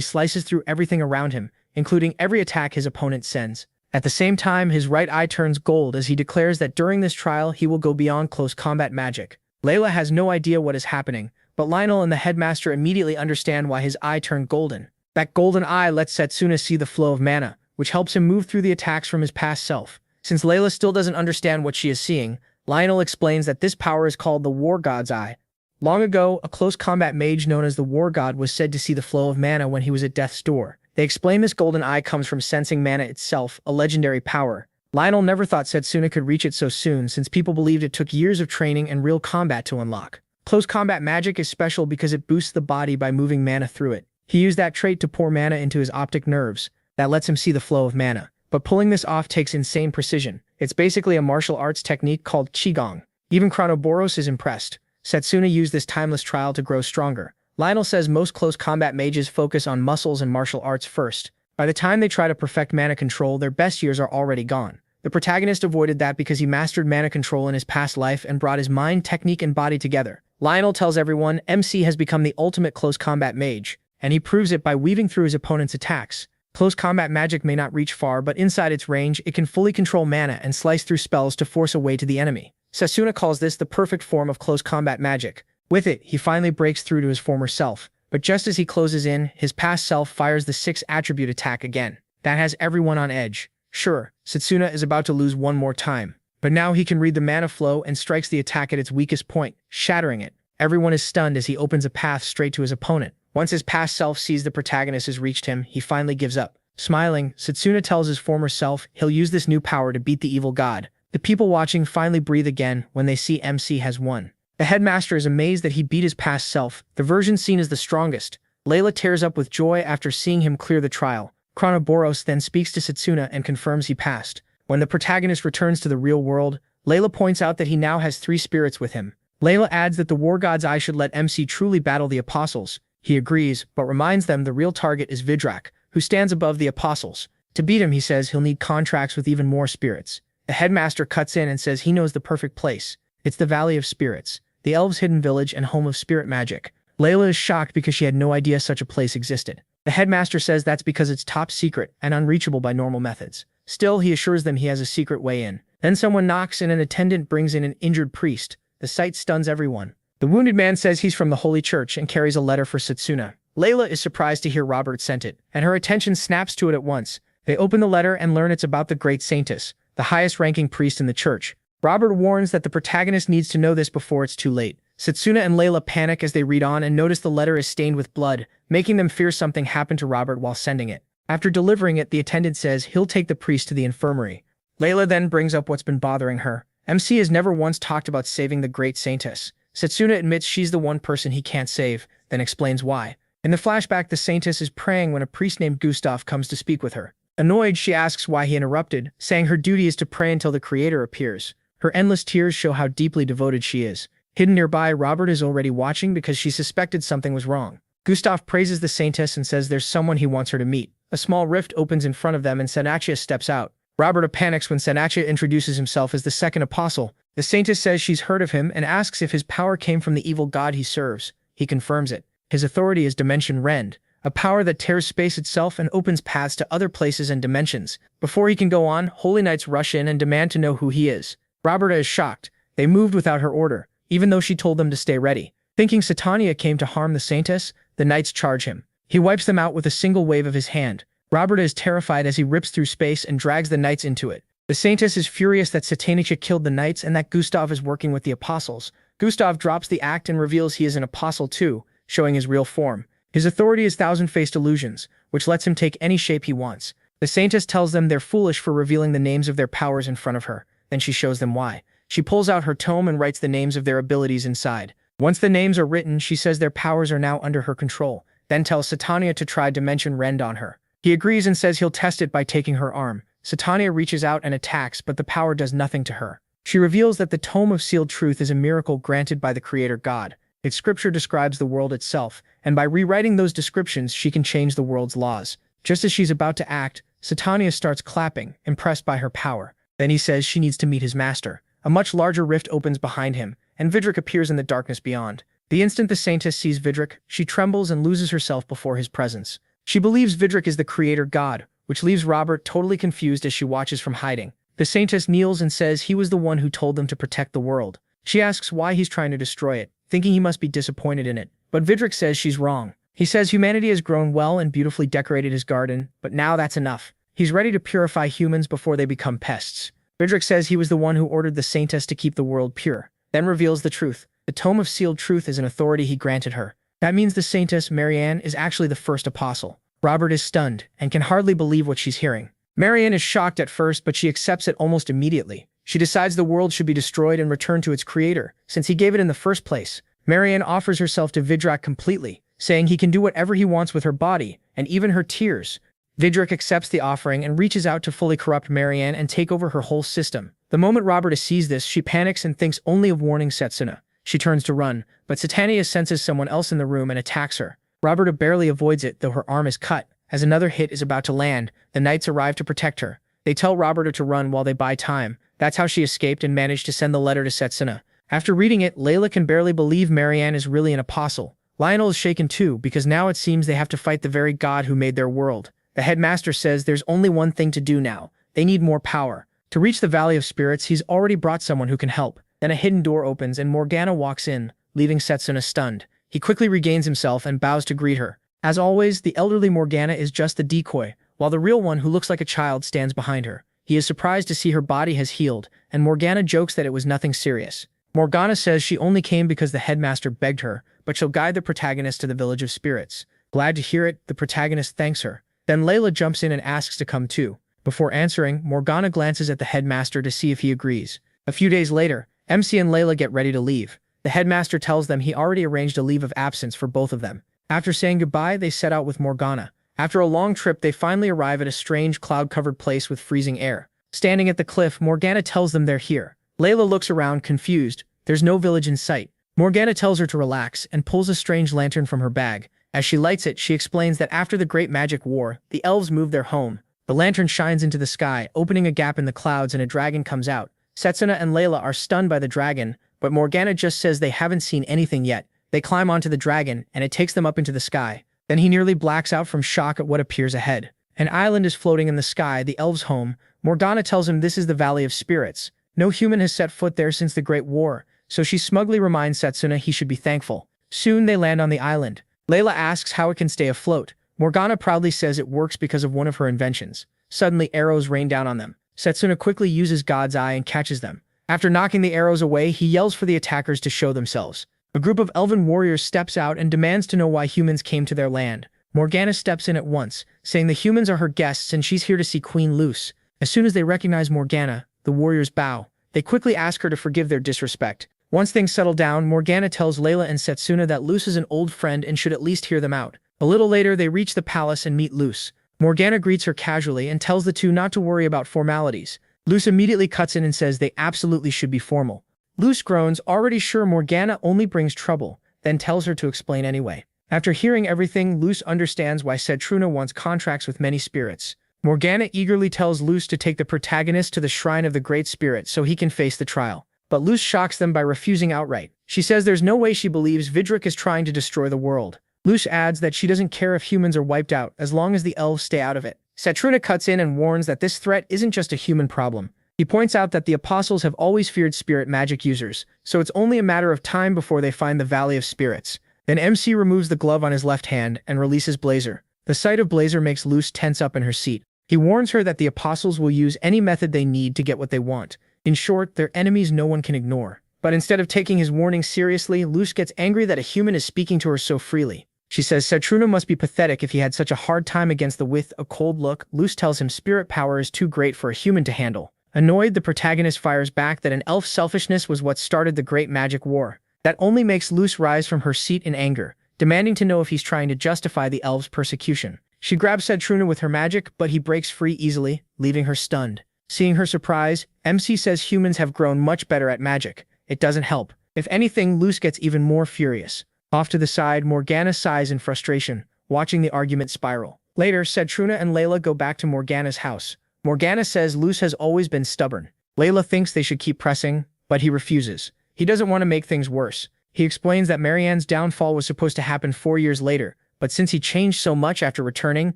slices through everything around him, including every attack his opponent sends. At the same time, his right eye turns gold as he declares that during this trial he will go beyond close combat magic. Layla has no idea what is happening, but Lionel and the headmaster immediately understand why his eye turned golden. That golden eye lets Setsuna see the flow of mana, which helps him move through the attacks from his past self. Since Layla still doesn't understand what she is seeing, Lionel explains that this power is called the War God's Eye. Long ago, a close combat mage known as the War God was said to see the flow of mana when he was at death's door. They explain this golden eye comes from sensing mana itself, a legendary power. Lionel never thought Setsuna could reach it so soon since people believed it took years of training and real combat to unlock. Close combat magic is special because it boosts the body by moving mana through it. He used that trait to pour mana into his optic nerves. That lets him see the flow of mana. But pulling this off takes insane precision. It's basically a martial arts technique called Qigong. Even Chronoboros is impressed. Setsuna used this timeless trial to grow stronger. Lionel says most close combat mages focus on muscles and martial arts first. By the time they try to perfect mana control, their best years are already gone. The protagonist avoided that because he mastered mana control in his past life and brought his mind, technique, and body together. Lionel tells everyone MC has become the ultimate close combat mage, and he proves it by weaving through his opponent's attacks. Close combat magic may not reach far, but inside its range, it can fully control mana and slice through spells to force a way to the enemy. Setsuna calls this the perfect form of close combat magic. With it, he finally breaks through to his former self, but just as he closes in, his past self fires the 6 attribute attack again. That has everyone on edge. Sure, Setsuna is about to lose one more time, but now he can read the mana flow and strikes the attack at its weakest point, shattering it. Everyone is stunned as he opens a path straight to his opponent. Once his past self sees the protagonist has reached him, he finally gives up. Smiling, Setsuna tells his former self he'll use this new power to beat the evil god. The people watching finally breathe again when they see MC has won. The headmaster is amazed that he beat his past self, the version seen as the strongest. Layla tears up with joy after seeing him clear the trial. Chronoboros then speaks to Setsuna and confirms he passed. When the protagonist returns to the real world, Layla points out that he now has 3 spirits with him. Layla adds that the war god's eye should let MC truly battle the apostles. He agrees, but reminds them the real target is Vidrak, who stands above the apostles. To beat him, he says he'll need contracts with even more spirits. The headmaster cuts in and says he knows the perfect place. It's the Valley of Spirits, the elves' hidden village and home of spirit magic. Layla is shocked because she had no idea such a place existed. The headmaster says that's because it's top secret and unreachable by normal methods. Still, he assures them he has a secret way in. Then someone knocks and an attendant brings in an injured priest. The sight stuns everyone. The wounded man says he's from the Holy Church and carries a letter for Setsuna. Layla is surprised to hear Robert sent it, and her attention snaps to it at once. They open the letter and learn it's about the Great Saintess, the highest-ranking priest in the church. Robert warns that the protagonist needs to know this before it's too late. Setsuna and Layla panic as they read on and notice the letter is stained with blood, making them fear something happened to Robert while sending it. After delivering it, the attendant says he'll take the priest to the infirmary. Layla then brings up what's been bothering her. MC has never once talked about saving the Great Saintess. Setsuna admits she's the one person he can't save, then explains why. In the flashback, the Saintess is praying when a priest named Gustav comes to speak with her. Annoyed, she asks why he interrupted, saying her duty is to pray until the Creator appears. Her endless tears show how deeply devoted she is. Hidden nearby, Robert is already watching because she suspected something was wrong. Gustav praises the Saintess and says there's someone he wants her to meet. A small rift opens in front of them and Senachia steps out. Robert panics when Senachia introduces himself as the second apostle. The Saintess says she's heard of him and asks if his power came from the evil god he serves. He confirms it. His authority is Dimension Rend, a power that tears space itself and opens paths to other places and dimensions. Before he can go on, Holy Knights rush in and demand to know who he is. Roberta is shocked. They moved without her order, even though she told them to stay ready. Thinking Satania came to harm the Saintess, the Knights charge him. He wipes them out with a single wave of his hand. Roberta is terrified as he rips through space and drags the Knights into it. The Saintess is furious that Satanicia killed the Knights and that Gustav is working with the Apostles. Gustav drops the act and reveals he is an Apostle too, showing his real form. His authority is thousand-faced illusions, which lets him take any shape he wants. The Saintess tells them they're foolish for revealing the names of their powers in front of her. Then she shows them why. She pulls out her tome and writes the names of their abilities inside. Once the names are written, she says their powers are now under her control, then tells Satania to try Dimension Rend on her. He agrees and says he'll test it by taking her arm. Satania reaches out and attacks, but the power does nothing to her. She reveals that the Tome of Sealed Truth is a miracle granted by the Creator God. Its scripture describes the world itself, and by rewriting those descriptions, she can change the world's laws. Just as she's about to act, Satania starts clapping, impressed by her power. Then he says she needs to meet his master. A much larger rift opens behind him, and Vidrak appears in the darkness beyond. The instant the Saintess sees Vidrak, she trembles and loses herself before his presence. She believes Vidrak is the Creator God, which leaves Robert totally confused as she watches from hiding. The Saintess kneels and says he was the one who told them to protect the world. She asks why he's trying to destroy it, thinking he must be disappointed in it. But Vidrak says she's wrong. He says humanity has grown well and beautifully decorated his garden, but now that's enough. He's ready to purify humans before they become pests. Vidrak says he was the one who ordered the Saintess to keep the world pure, then reveals the truth. The Tome of Sealed Truth is an authority he granted her. That means the Saintess, Marianne, is actually the first apostle. Robert is stunned and can hardly believe what she's hearing. Marianne is shocked at first, but she accepts it almost immediately. She decides the world should be destroyed and returned to its creator, since he gave it in the first place. Marianne offers herself to Vidrak completely, saying he can do whatever he wants with her body, and even her tears. Vidrak accepts the offering and reaches out to fully corrupt Marianne and take over her whole system. The moment Roberta sees this, she panics and thinks only of warning Setsuna. She turns to run, but Satania senses someone else in the room and attacks her. Roberta barely avoids it, though her arm is cut. As another hit is about to land, the Knights arrive to protect her. They tell Roberta to run while they buy time. That's how she escaped and managed to send the letter to Setsuna. After reading it, Layla can barely believe Marianne is really an apostle. Lionel is shaken too, because now it seems they have to fight the very god who made their world. The headmaster says there's only one thing to do now. They need more power. To reach the Valley of Spirits, he's already brought someone who can help. Then a hidden door opens and Morgana walks in, leaving Setsuna stunned. He quickly regains himself and bows to greet her. As always, the elderly Morgana is just the decoy, while the real one, who looks like a child, stands behind her. He is surprised to see her body has healed, and Morgana jokes that it was nothing serious. Morgana says she only came because the headmaster begged her, but she'll guide the protagonist to the village of spirits. Glad to hear it, the protagonist thanks her. Then Layla jumps in and asks to come too. Before answering, Morgana glances at the headmaster to see if he agrees. A few days later, MC and Layla get ready to leave. The headmaster tells them he already arranged a leave of absence for both of them. After saying goodbye, they set out with Morgana. After a long trip, they finally arrive at a strange cloud-covered place with freezing air. Standing at the cliff, Morgana tells them they're here. Layla looks around, confused. There's no village in sight. Morgana tells her to relax and pulls a strange lantern from her bag. As she lights it, she explains that after the Great Magic War, the elves moved their home. The lantern shines into the sky, opening a gap in the clouds, and a dragon comes out. Setsuna and Layla are stunned by the dragon, but Morgana just says they haven't seen anything yet. They climb onto the dragon, and it takes them up into the sky. Then he nearly blacks out from shock at what appears ahead. An island is floating in the sky, the elves' home. Morgana tells him this is the Valley of Spirits. No human has set foot there since the Great War, so she smugly reminds Setsuna he should be thankful. Soon they land on the island. Layla asks how it can stay afloat. Morgana proudly says it works because of one of her inventions. Suddenly, arrows rain down on them. Setsuna quickly uses God's Eye and catches them. After knocking the arrows away, he yells for the attackers to show themselves. A group of elven warriors steps out and demands to know why humans came to their land. Morgana steps in at once, saying the humans are her guests and she's here to see Queen Luce. As soon as they recognize Morgana, the warriors bow. They quickly ask her to forgive their disrespect. Once things settle down, Morgana tells Layla and Setsuna that Luce is an old friend and should at least hear them out. A little later, they reach the palace and meet Luce. Morgana greets her casually and tells the two not to worry about formalities. Luce immediately cuts in and says they absolutely should be formal. Luce groans, already sure Morgana only brings trouble, then tells her to explain anyway. After hearing everything, Luce understands why Setsuna wants contracts with many spirits. Morgana eagerly tells Luce to take the protagonist to the shrine of the Great Spirit so he can face the trial. But Luce shocks them by refusing outright. She says there's no way she believes Vidric is trying to destroy the world. Luce adds that she doesn't care if humans are wiped out as long as the elves stay out of it. Setsuna cuts in and warns that this threat isn't just a human problem. He points out that the apostles have always feared spirit magic users, so it's only a matter of time before they find the Valley of Spirits. Then MC removes the glove on his left hand and releases Blazer. The sight of Blazer makes Luce tense up in her seat. He warns her that the apostles will use any method they need to get what they want. In short, they're enemies no one can ignore. But instead of taking his warning seriously, Luce gets angry that a human is speaking to her so freely. She says Setsuna must be pathetic if he had such a hard time against the with a cold look. Luce tells him spirit power is too great for a human to handle. Annoyed, the protagonist fires back that an elf's selfishness was what started the Great Magic War. That only makes Luce rise from her seat in anger, demanding to know if he's trying to justify the elf's persecution. She grabs Setsuna with her magic, but he breaks free easily, leaving her stunned. Seeing her surprise, MC says humans have grown much better at magic. It doesn't help. If anything, Luce gets even more furious. Off to the side, Morgana sighs in frustration, watching the argument spiral. Later, Setsuna and Layla go back to Morgana's house. Morgana says Luce has always been stubborn. Layla thinks they should keep pressing, but he refuses. He doesn't want to make things worse. He explains that Marianne's downfall was supposed to happen 4 years later, but since he changed so much after returning,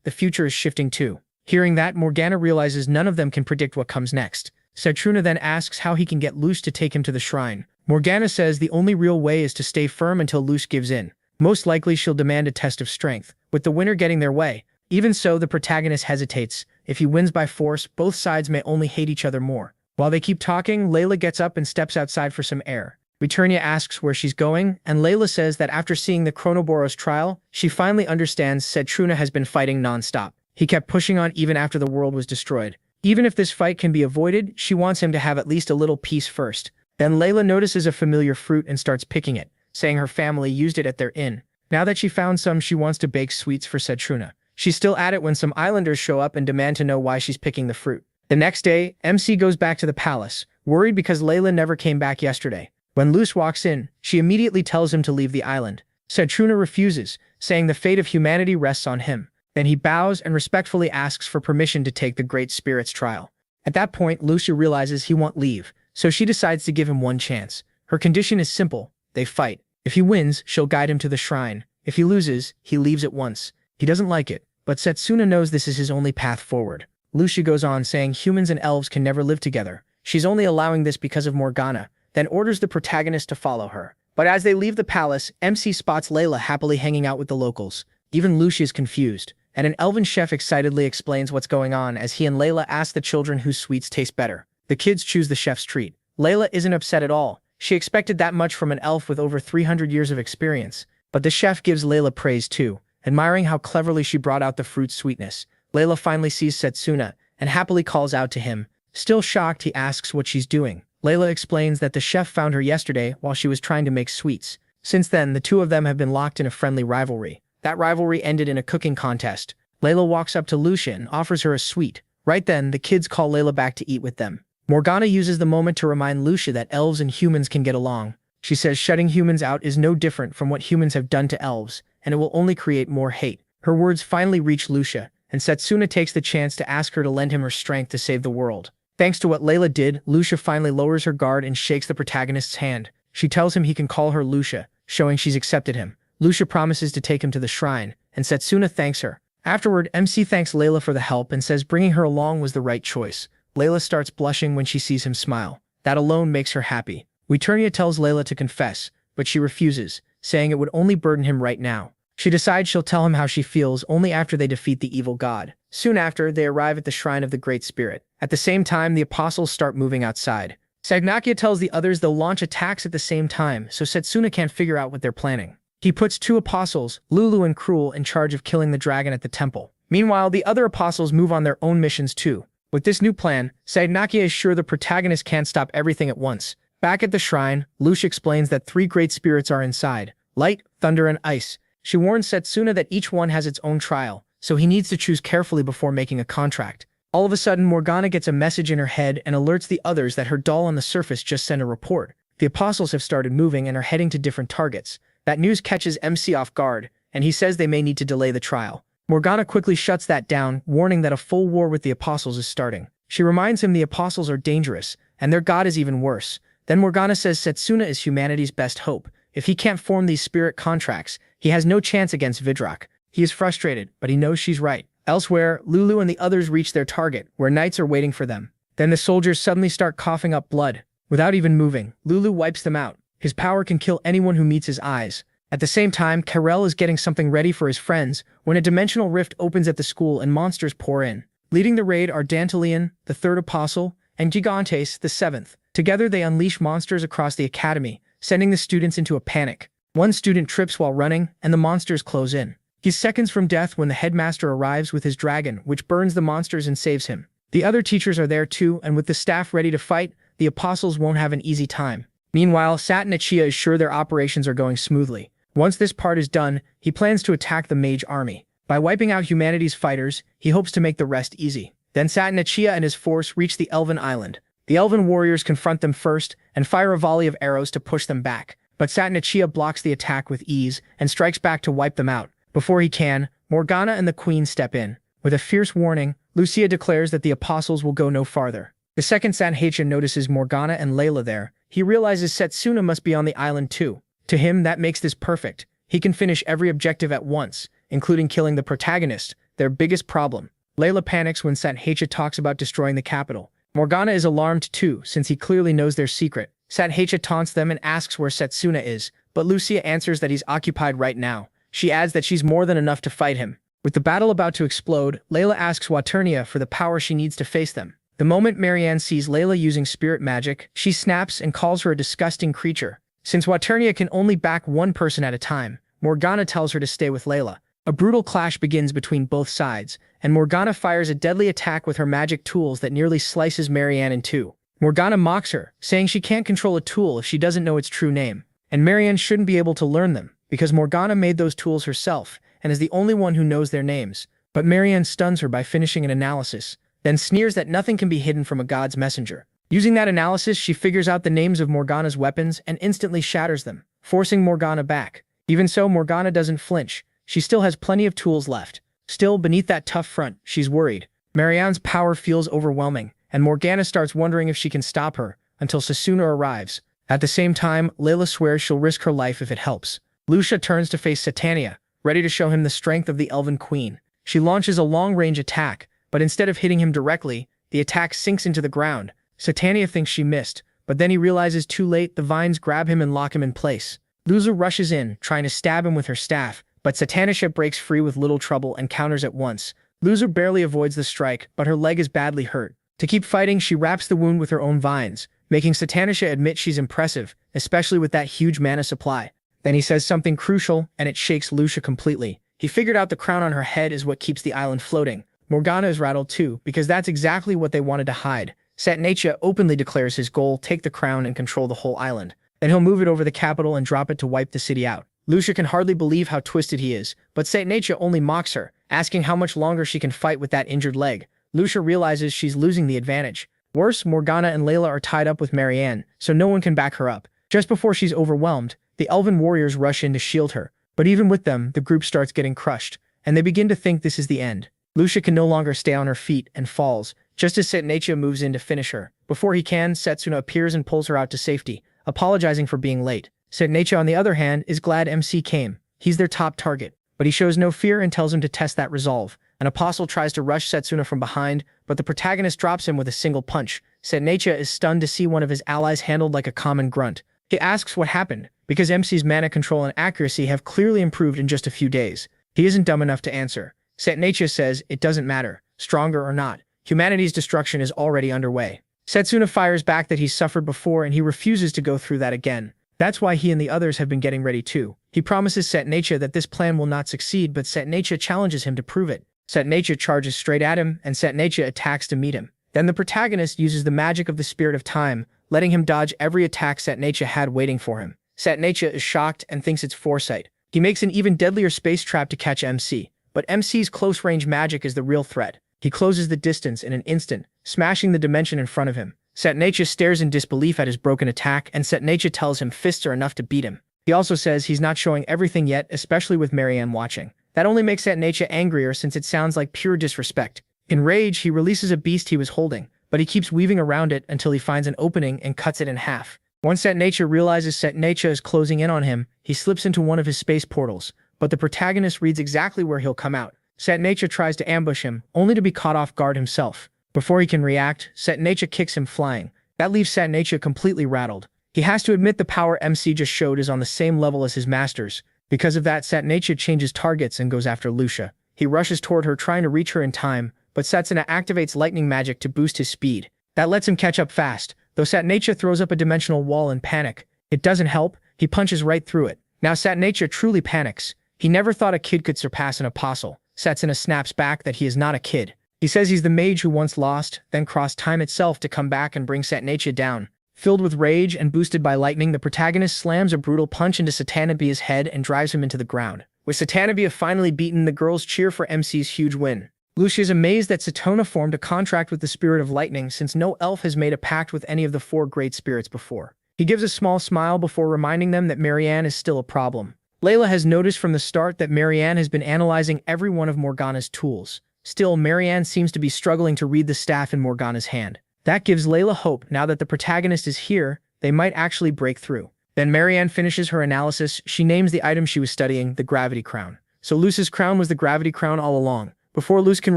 the future is shifting too. Hearing that, Morgana realizes none of them can predict what comes next. Setsuna then asks how he can get Luce to take him to the shrine. Morgana says the only real way is to stay firm until Luce gives in. Most likely she'll demand a test of strength, with the winner getting their way. Even so, the protagonist hesitates. If he wins by force, both sides may only hate each other more. While they keep talking, Layla gets up and steps outside for some air. Returnia asks where she's going, and Layla says that after seeing the Chronoboros trial, she finally understands Setsuna has been fighting non-stop. He kept pushing on even after the world was destroyed. Even if this fight can be avoided, she wants him to have at least a little peace first. Then Layla notices a familiar fruit and starts picking it, saying her family used it at their inn. Now that she found some, she wants to bake sweets for Setsuna. She's still at it when some islanders show up and demand to know why she's picking the fruit. The next day, MC goes back to the palace, worried because Layla never came back yesterday. When Luce walks in, she immediately tells him to leave the island. Setsuna refuses, saying the fate of humanity rests on him. Then he bows and respectfully asks for permission to take the Great Spirit's trial. At that point, Lucia realizes he won't leave, so she decides to give him one chance. Her condition is simple: they fight. If he wins, she'll guide him to the shrine. If he loses, he leaves at once. He doesn't like it, but Setsuna knows this is his only path forward. Lucia goes on saying humans and elves can never live together. She's only allowing this because of Morgana, then orders the protagonist to follow her. But as they leave the palace, MC spots Layla happily hanging out with the locals. Even Lucia is confused. and an elven chef excitedly explains what's going on as he and Layla ask the children whose sweets taste better. The kids choose the chef's treat. Layla isn't upset at all. She expected that much from an elf with over 300 years of experience, but the chef gives Layla praise too, admiring how cleverly she brought out the fruit's sweetness. Layla finally sees Setsuna and happily calls out to him. Still shocked, he asks what she's doing. Layla explains that the chef found her yesterday while she was trying to make sweets. Since then, the two of them have been locked in a friendly rivalry. That rivalry ended in a cooking contest. Layla walks up to Lucia and offers her a sweet. Right then, the kids call Layla back to eat with them. Morgana uses the moment to remind Lucia that elves and humans can get along. She says shutting humans out is no different from what humans have done to elves, and it will only create more hate. Her words finally reach Lucia, and Setsuna takes the chance to ask her to lend him her strength to save the world. Thanks to what Layla did, Lucia finally lowers her guard and shakes the protagonist's hand. She tells him he can call her Lucia, showing she's accepted him. Lucia promises to take him to the shrine, and Setsuna thanks her. Afterward, MC thanks Layla for the help and says bringing her along was the right choice. Layla starts blushing when she sees him smile. That alone makes her happy. Tourney tells Layla to confess, but she refuses, saying it would only burden him right now. She decides she'll tell him how she feels only after they defeat the evil god. Soon after, they arrive at the shrine of the Great Spirit. At the same time, the apostles start moving outside. Sagnakia tells the others they'll launch attacks at the same time, so Setsuna can't figure out what they're planning. He puts two apostles, Lulu and Cruel, in charge of killing the dragon at the temple. Meanwhile, the other apostles move on their own missions too. With this new plan, Sagnakia is sure the protagonist can't stop everything at once. Back at the shrine, Lucia explains that three great spirits are inside: light, thunder, and ice. She warns Setsuna that each one has its own trial, so he needs to choose carefully before making a contract. All of a sudden, Morgana gets a message in her head and alerts the others that her doll on the surface just sent a report. The apostles have started moving and are heading to different targets. That news catches MC off guard, and he says they may need to delay the trial. Morgana quickly shuts that down, warning that a full war with the apostles is starting. She reminds him the apostles are dangerous, and their god is even worse. Then Morgana says Setsuna is humanity's best hope. If he can't form these spirit contracts, he has no chance against Vidrock. He is frustrated, but he knows she's right. Elsewhere, Lulu and the others reach their target, where knights are waiting for them. Then the soldiers suddenly start coughing up blood. Without even moving, Lulu wipes them out. His power can kill anyone who meets his eyes. At the same time, Karel is getting something ready for his friends when a dimensional rift opens at the school and monsters pour in. Leading the raid are Dantalion, the third apostle, and Gigantes, the seventh. Together they unleash monsters across the academy, sending the students into a panic. One student trips while running, and the monsters close in. He's seconds from death when the headmaster arrives with his dragon, which burns the monsters and saves him. The other teachers are there too, and with the staff ready to fight, the apostles won't have an easy time. Meanwhile, Sat and Achia is sure their operations are going smoothly. Once this part is done, he plans to attack the mage army. By wiping out humanity's fighters, he hopes to make the rest easy. Then Sat and Achia and his force reach the Elven Island. The Elven warriors confront them first and fire a volley of arrows to push them back. But Sat and Achia blocks the attack with ease and strikes back to wipe them out. Before he can, Morgana and the Queen step in. With a fierce warning, Lucia declares that the apostles will go no farther. The second Sanheicha notices Morgana and Layla there. He realizes Setsuna must be on the island too. To him, that makes this perfect. He can finish every objective at once, including killing the protagonist, their biggest problem. Layla panics when Sanheicha talks about destroying the capital. Morgana is alarmed too, since he clearly knows their secret. Sanheicha taunts them and asks where Setsuna is, but Lucia answers that he's occupied right now. She adds that she's more than enough to fight him. With the battle about to explode, Layla asks Waternia for the power she needs to face them. The moment Marianne sees Layla using spirit magic, she snaps and calls her a disgusting creature. Since Waternia can only back one person at a time, Morgana tells her to stay with Layla. A brutal clash begins between both sides, and Morgana fires a deadly attack with her magic tools that nearly slices Marianne in two. Morgana mocks her, saying she can't control a tool if she doesn't know its true name, and Marianne shouldn't be able to learn them, because Morgana made those tools herself and is the only one who knows their names. But Marianne stuns her by finishing an analysis, then sneers that nothing can be hidden from a god's messenger. Using that analysis, she figures out the names of Morgana's weapons and instantly shatters them, forcing Morgana back. Even so, Morgana doesn't flinch. She still has plenty of tools left. Still, beneath that tough front, she's worried. Marianne's power feels overwhelming, and Morgana starts wondering if she can stop her, until Sasuna arrives. At the same time, Layla swears she'll risk her life if it helps. Lucia turns to face Satania, ready to show him the strength of the Elven Queen. She launches a long-range attack, but instead of hitting him directly, the attack sinks into the ground. Satania thinks she missed, but then he realizes too late the vines grab him and lock him in place. Lucia rushes in, trying to stab him with her staff, but Satanisha breaks free with little trouble and counters at once. Loser barely avoids the strike, but her leg is badly hurt. To keep fighting, she wraps the wound with her own vines, making Satanisha admit she's impressive, especially with that huge mana supply. Then he says something crucial, and it shakes Lucia completely. He figured out the crown on her head is what keeps the island floating. Morgana is rattled too, because that's exactly what they wanted to hide. Satanisha openly declares his goal: take the crown and control the whole island. Then he'll move it over the capital and drop it to wipe the city out. Lucia can hardly believe how twisted he is, but Satanisha only mocks her, asking how much longer she can fight with that injured leg. Lucia realizes she's losing the advantage. Worse, Morgana and Layla are tied up with Marianne, so no one can back her up. Just before she's overwhelmed, the elven warriors rush in to shield her. But even with them, the group starts getting crushed, and they begin to think this is the end. Lucia can no longer stay on her feet and falls, just as Satanisha moves in to finish her. Before he can, Setsuna appears and pulls her out to safety, apologizing for being late. Satanisha, on the other hand, is glad MC came. He's their top target, but he shows no fear and tells him to test that resolve. An apostle tries to rush Setsuna from behind, but the protagonist drops him with a single punch. Satanisha is stunned to see one of his allies handled like a common grunt. He asks what happened, because MC's mana control and accuracy have clearly improved in just a few days. He isn't dumb enough to answer. Satanisha says it doesn't matter, stronger or not. Humanity's destruction is already underway. Setsuna fires back that he's suffered before and he refuses to go through that again. That's why he and the others have been getting ready too. He promises Satanisha that this plan will not succeed, but Satanisha challenges him to prove it. Satanisha charges straight at him, and Satanisha attacks to meet him. Then the protagonist uses the magic of the Spirit of Time, letting him dodge every attack Satanisha had waiting for him. Satanisha is shocked and thinks it's foresight. He makes an even deadlier space trap to catch MC, but MC's close-range magic is the real threat. He closes the distance in an instant, smashing the dimension in front of him. Satanisha stares in disbelief at his broken attack, and Satanisha tells him fists are enough to beat him. He also says he's not showing everything yet, especially with Marianne watching. That only makes Satanisha angrier since it sounds like pure disrespect. In rage, he releases a beast he was holding, but he keeps weaving around it until he finds an opening and cuts it in half. Once Satanisha realizes Satanisha is closing in on him, he slips into one of his space portals, but the protagonist reads exactly where he'll come out. Satanisha tries to ambush him, only to be caught off guard himself. Before he can react, Satanisha kicks him flying. That leaves Satanisha completely rattled. He has to admit the power MC just showed is on the same level as his masters. Because of that, Satanisha changes targets and goes after Lucia. He rushes toward her, trying to reach her in time, but Setsuna activates lightning magic to boost his speed. That lets him catch up fast, though Satanisha throws up a dimensional wall in panic. It doesn't help, he punches right through it. Now Satanisha truly panics. He never thought a kid could surpass an apostle. Setsuna snaps back that he is not a kid. He says he's the mage who once lost, then crossed time itself to come back and bring Satanisha down. Filled with rage and boosted by lightning, the protagonist slams a brutal punch into Satanabia's head and drives him into the ground. With Satanabia finally beaten, the girls cheer for MC's huge win. Lucia is amazed that Satona formed a contract with the Spirit of Lightning since no elf has made a pact with any of the 4 great spirits before. He gives a small smile before reminding them that Marianne is still a problem. Layla has noticed from the start that Marianne has been analyzing every one of Morgana's tools. Still, Marianne seems to be struggling to read the staff in Morgana's hand. That gives Layla hope. Now that the protagonist is here, they might actually break through. Then Marianne finishes her analysis. She names the item she was studying, the Gravity Crown. So Luce's crown was the Gravity Crown all along. Before Luce can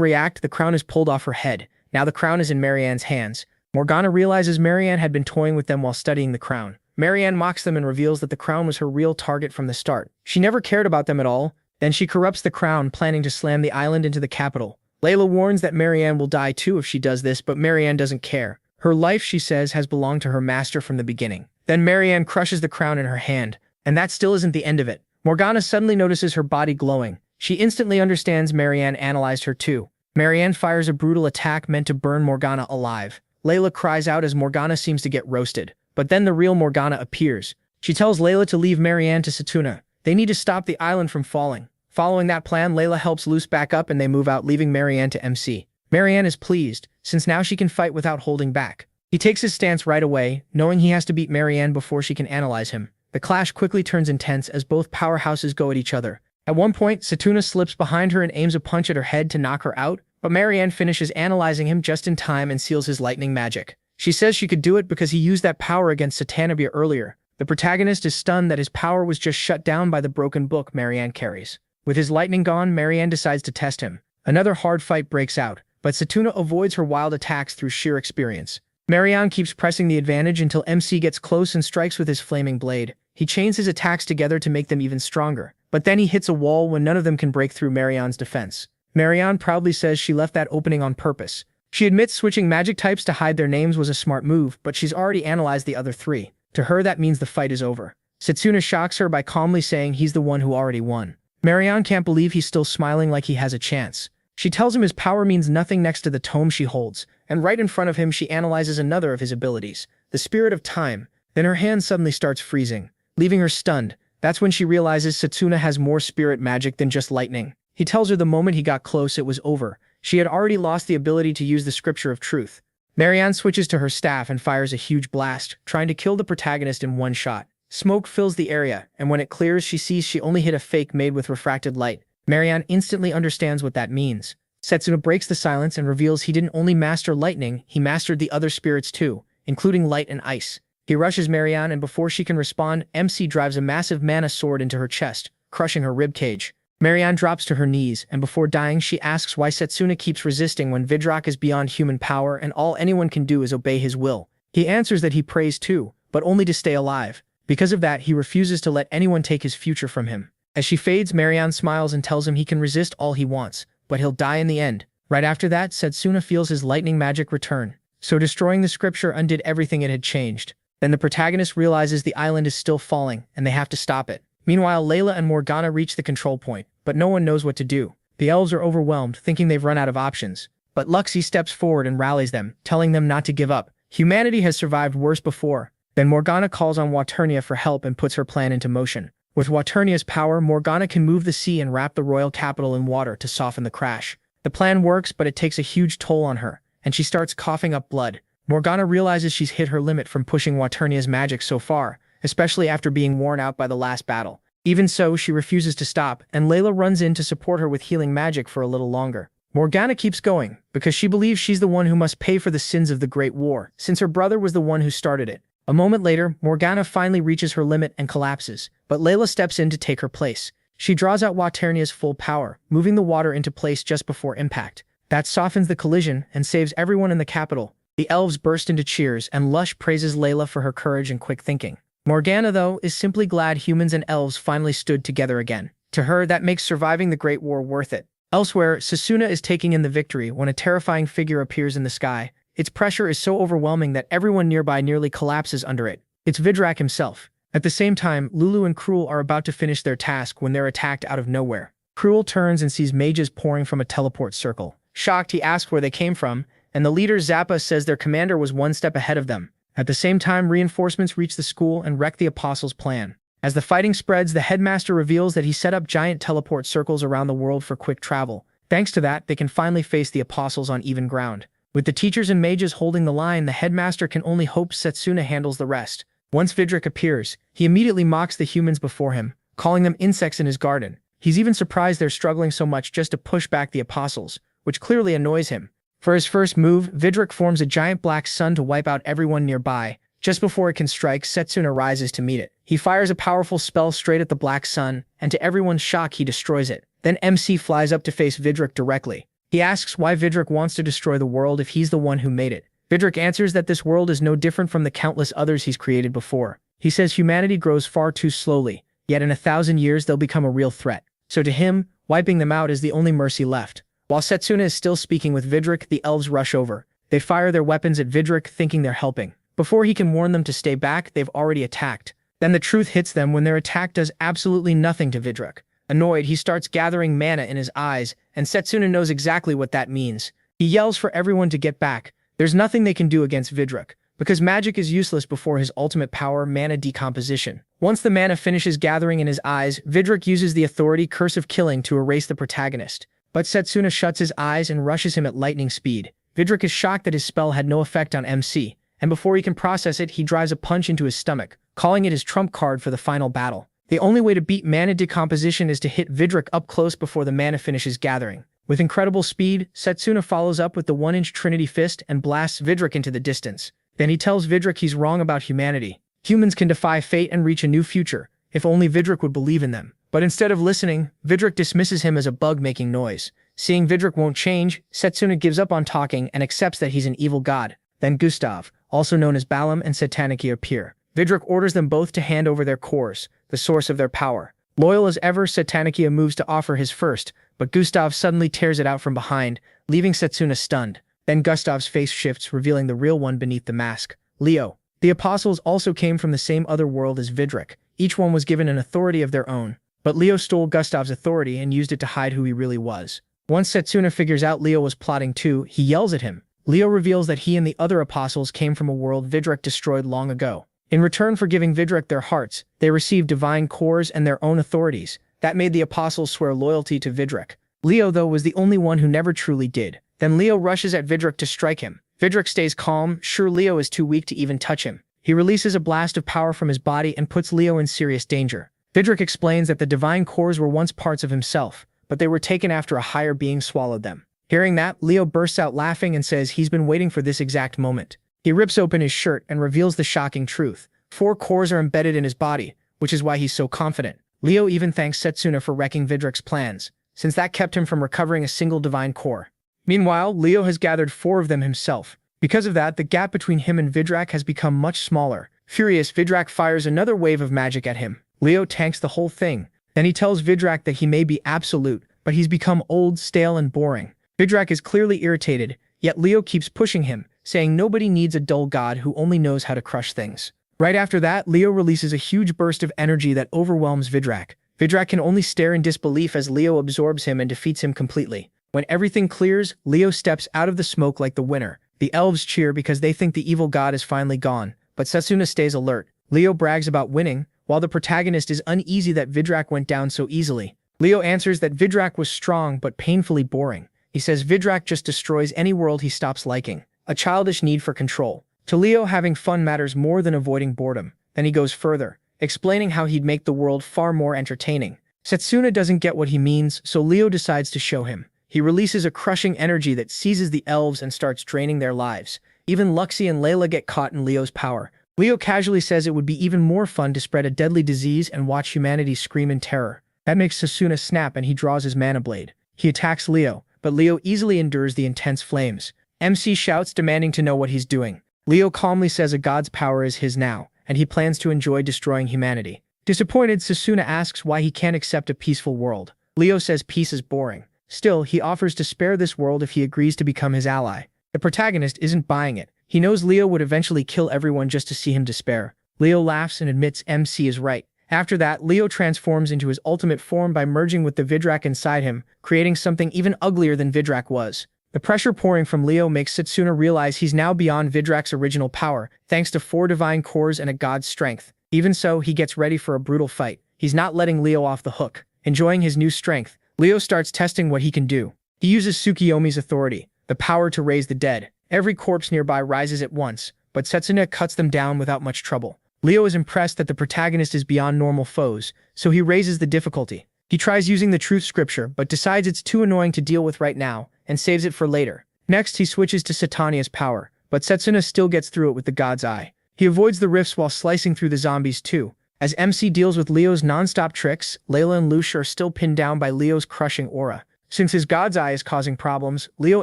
react, the crown is pulled off her head. Now the crown is in Marianne's hands. Morgana realizes Marianne had been toying with them while studying the crown. Marianne mocks them and reveals that the crown was her real target from the start. She never cared about them at all. Then she corrupts the crown, planning to slam the island into the capital. Layla warns that Marianne will die too if she does this, but Marianne doesn't care. Her life, she says, has belonged to her master from the beginning. Then Marianne crushes the crown in her hand, and that still isn't the end of it. Morgana suddenly notices her body glowing. She instantly understands Marianne analyzed her too. Marianne fires a brutal attack meant to burn Morgana alive. Layla cries out as Morgana seems to get roasted. But then the real Morgana appears. She tells Layla to leave Marianne to Satuna. They need to stop the island from falling. Following that plan, Layla helps Luce back up and they move out, leaving Marianne to MC. Marianne is pleased, since now she can fight without holding back. He takes his stance right away, knowing he has to beat Marianne before she can analyze him. The clash quickly turns intense as both powerhouses go at each other. At one point, Satuna slips behind her and aims a punch at her head to knock her out, but Marianne finishes analyzing him just in time and seals his lightning magic. She says she could do it because he used that power against Satanabia earlier. The protagonist is stunned that his power was just shut down by the broken book Marianne carries. With his lightning gone, Marianne decides to test him. Another hard fight breaks out, but Satuna avoids her wild attacks through sheer experience. Marianne keeps pressing the advantage until MC gets close and strikes with his flaming blade. He chains his attacks together to make them even stronger, but then he hits a wall when none of them can break through Marianne's defense. Marianne proudly says she left that opening on purpose. She admits switching magic types to hide their names was a smart move, but she's already analyzed the other three. To her, that means the fight is over. Setsuna shocks her by calmly saying he's the one who already won. Marianne can't believe he's still smiling like he has a chance. She tells him his power means nothing next to the tome she holds, and right in front of him she analyzes another of his abilities, the Spirit of Time. Then her hand suddenly starts freezing, leaving her stunned. That's when she realizes Setsuna has more spirit magic than just lightning. He tells her the moment he got close it was over. She had already lost the ability to use the Scripture of Truth. Marianne switches to her staff and fires a huge blast, trying to kill the protagonist in one shot. Smoke fills the area, and when it clears she sees she only hit a fake made with refracted light. Marianne instantly understands what that means. Setsuna breaks the silence and reveals he didn't only master lightning, he mastered the other spirits too, including light and ice. He rushes Marianne, and before she can respond, MC drives a massive mana sword into her chest, crushing her ribcage. Marianne drops to her knees, and before dying she asks why Setsuna keeps resisting when Vidrak is beyond human power and all anyone can do is obey his will. He answers that he prays too, but only to stay alive. Because of that, he refuses to let anyone take his future from him. As she fades, Marianne smiles and tells him he can resist all he wants, but he'll die in the end. Right after that, Setsuna feels his lightning magic return. So destroying the scripture undid everything it had changed. Then the protagonist realizes the island is still falling, and they have to stop it. Meanwhile, Layla and Morgana reach the control point, but no one knows what to do. The elves are overwhelmed, thinking they've run out of options. But Luxie steps forward and rallies them, telling them not to give up. Humanity has survived worse before. Then Morgana calls on Waternia for help and puts her plan into motion. With Waternia's power, Morgana can move the sea and wrap the royal capital in water to soften the crash. The plan works, but it takes a huge toll on her, and she starts coughing up blood. Morgana realizes she's hit her limit from pushing Waternia's magic so far, especially after being worn out by the last battle. Even so, she refuses to stop, and Layla runs in to support her with healing magic for a little longer. Morgana keeps going, because she believes she's the one who must pay for the sins of the Great War, since her brother was the one who started it. A moment later, Morgana finally reaches her limit and collapses, but Layla steps in to take her place. She draws out Waternia's full power, moving the water into place just before impact. That softens the collision and saves everyone in the capital. The elves burst into cheers, and Lush praises Layla for her courage and quick thinking. Morgana, though, is simply glad humans and elves finally stood together again. To her, that makes surviving the Great War worth it. Elsewhere, Setsuna is taking in the victory when a terrifying figure appears in the sky. Its pressure is so overwhelming that everyone nearby nearly collapses under it. It's Vidrak himself. At the same time, Lulu and Cruel are about to finish their task when they're attacked out of nowhere. Cruel turns and sees mages pouring from a teleport circle. Shocked, he asks where they came from, and the leader Zappa says their commander was one step ahead of them. At the same time, reinforcements reach the school and wreck the Apostles' plan. As the fighting spreads, the headmaster reveals that he set up giant teleport circles around the world for quick travel. Thanks to that, they can finally face the Apostles on even ground. With the teachers and mages holding the line, the headmaster can only hope Setsuna handles the rest. Once Vidrak appears, he immediately mocks the humans before him, calling them insects in his garden. He's even surprised they're struggling so much just to push back the Apostles, which clearly annoys him. For his first move, Vidrak forms a giant black sun to wipe out everyone nearby. Just before it can strike, Setsuna rises to meet it. He fires a powerful spell straight at the black sun, and to everyone's shock, he destroys it. Then MC flies up to face Vidrak directly. He asks why Vidrak wants to destroy the world if he's the one who made it. Vidrak answers that this world is no different from the countless others he's created before. He says humanity grows far too slowly, yet in 1,000 years they'll become a real threat. So to him, wiping them out is the only mercy left. While Setsuna is still speaking with Vidrak, the elves rush over. They fire their weapons at Vidrak, thinking they're helping. Before he can warn them to stay back, they've already attacked. Then the truth hits them when their attack does absolutely nothing to Vidrak. Annoyed, he starts gathering mana in his eyes, and Setsuna knows exactly what that means. He yells for everyone to get back. There's nothing they can do against Vidrak, because magic is useless before his ultimate power, mana decomposition. Once the mana finishes gathering in his eyes, Vidrak uses the authority Curse of Killing to erase the protagonist. But Setsuna shuts his eyes and rushes him at lightning speed. Vidrak is shocked that his spell had no effect on MC, and before he can process it, he drives a punch into his stomach, calling it his trump card for the final battle. The only way to beat mana decomposition is to hit Vidrak up close before the mana finishes gathering. With incredible speed, Setsuna follows up with the 1-inch Trinity Fist and blasts Vidrak into the distance. Then he tells Vidrak he's wrong about humanity. Humans can defy fate and reach a new future, if only Vidrak would believe in them. But instead of listening, Vidrak dismisses him as a bug making noise. Seeing Vidrak won't change, Setsuna gives up on talking and accepts that he's an evil god. Then Gustav, also known as Balam and Satanicki, appear. Vidrak orders them both to hand over their cores, the source of their power. Loyal as ever, Satanicki moves to offer his first, but Gustav suddenly tears it out from behind, leaving Setsuna stunned. Then Gustav's face shifts, revealing the real one beneath the mask, Leo. The apostles also came from the same other world as Vidrak. Each one was given an authority of their own, but Leo stole Gustav's authority and used it to hide who he really was. Once Setsuna figures out Leo was plotting too, he yells at him. Leo reveals that he and the other apostles came from a world Vidrak destroyed long ago. In return for giving Vidrak their hearts, they received divine cores and their own authorities. That made the apostles swear loyalty to Vidrak. Leo, though, was the only one who never truly did. Then Leo rushes at Vidrak to strike him. Vidrak stays calm, sure Leo is too weak to even touch him. He releases a blast of power from his body and puts Leo in serious danger. Vidrak explains that the divine cores were once parts of himself, but they were taken after a higher being swallowed them. Hearing that, Leo bursts out laughing and says he's been waiting for this exact moment. He rips open his shirt and reveals the shocking truth. 4 cores are embedded in his body, which is why he's so confident. Leo even thanks Setsuna for wrecking Vidrak's plans, since that kept him from recovering a single divine core. Meanwhile, Leo has gathered 4 of them himself. Because of that, the gap between him and Vidrak has become much smaller. Furious, Vidrak fires another wave of magic at him. Leo tanks the whole thing. Then he tells Vidrak that he may be absolute, but he's become old, stale, and boring. Vidrak is clearly irritated, yet Leo keeps pushing him, saying nobody needs a dull god who only knows how to crush things. Right after that, Leo releases a huge burst of energy that overwhelms Vidrak. Vidrak can only stare in disbelief as Leo absorbs him and defeats him completely. When everything clears, Leo steps out of the smoke like the winner. The elves cheer because they think the evil god is finally gone, but Setsuna stays alert. Leo brags about winning, while the protagonist is uneasy that Vidrak went down so easily. Leo answers that Vidrak was strong but painfully boring. He says Vidrak just destroys any world he stops liking. A childish need for control. To Leo, having fun matters more than avoiding boredom. Then he goes further, explaining how he'd make the world far more entertaining. Setsuna doesn't get what he means, so Leo decides to show him. He releases a crushing energy that seizes the elves and starts draining their lives. Even Luxie and Layla get caught in Leo's power. Leo casually says it would be even more fun to spread a deadly disease and watch humanity scream in terror. That makes Setsuna snap and he draws his mana blade. He attacks Leo, but Leo easily endures the intense flames. MC shouts, demanding to know what he's doing. Leo calmly says a god's power is his now, and he plans to enjoy destroying humanity. Disappointed, Setsuna asks why he can't accept a peaceful world. Leo says peace is boring. Still, he offers to spare this world if he agrees to become his ally. The protagonist isn't buying it. He knows Leo would eventually kill everyone just to see him despair. Leo laughs and admits MC is right. After that, Leo transforms into his ultimate form by merging with the Vidrak inside him, creating something even uglier than Vidrak was. The pressure pouring from Leo makes Setsuna realize he's now beyond Vidrak's original power, thanks to 4 divine cores and a god's strength. Even so, he gets ready for a brutal fight. He's not letting Leo off the hook. Enjoying his new strength, Leo starts testing what he can do. He uses Tsukiyomi's authority, the power to raise the dead. Every corpse nearby rises at once, but Setsuna cuts them down without much trouble. Leo is impressed that the protagonist is beyond normal foes, so he raises the difficulty. He tries using the truth scripture, but decides it's too annoying to deal with right now, and saves it for later. Next, he switches to Satania's power, but Setsuna still gets through it with the God's Eye. He avoids the rifts while slicing through the zombies too. As MC deals with Leo's non-stop tricks, Layla and Lucia are still pinned down by Leo's crushing aura. Since his God's Eye is causing problems, Leo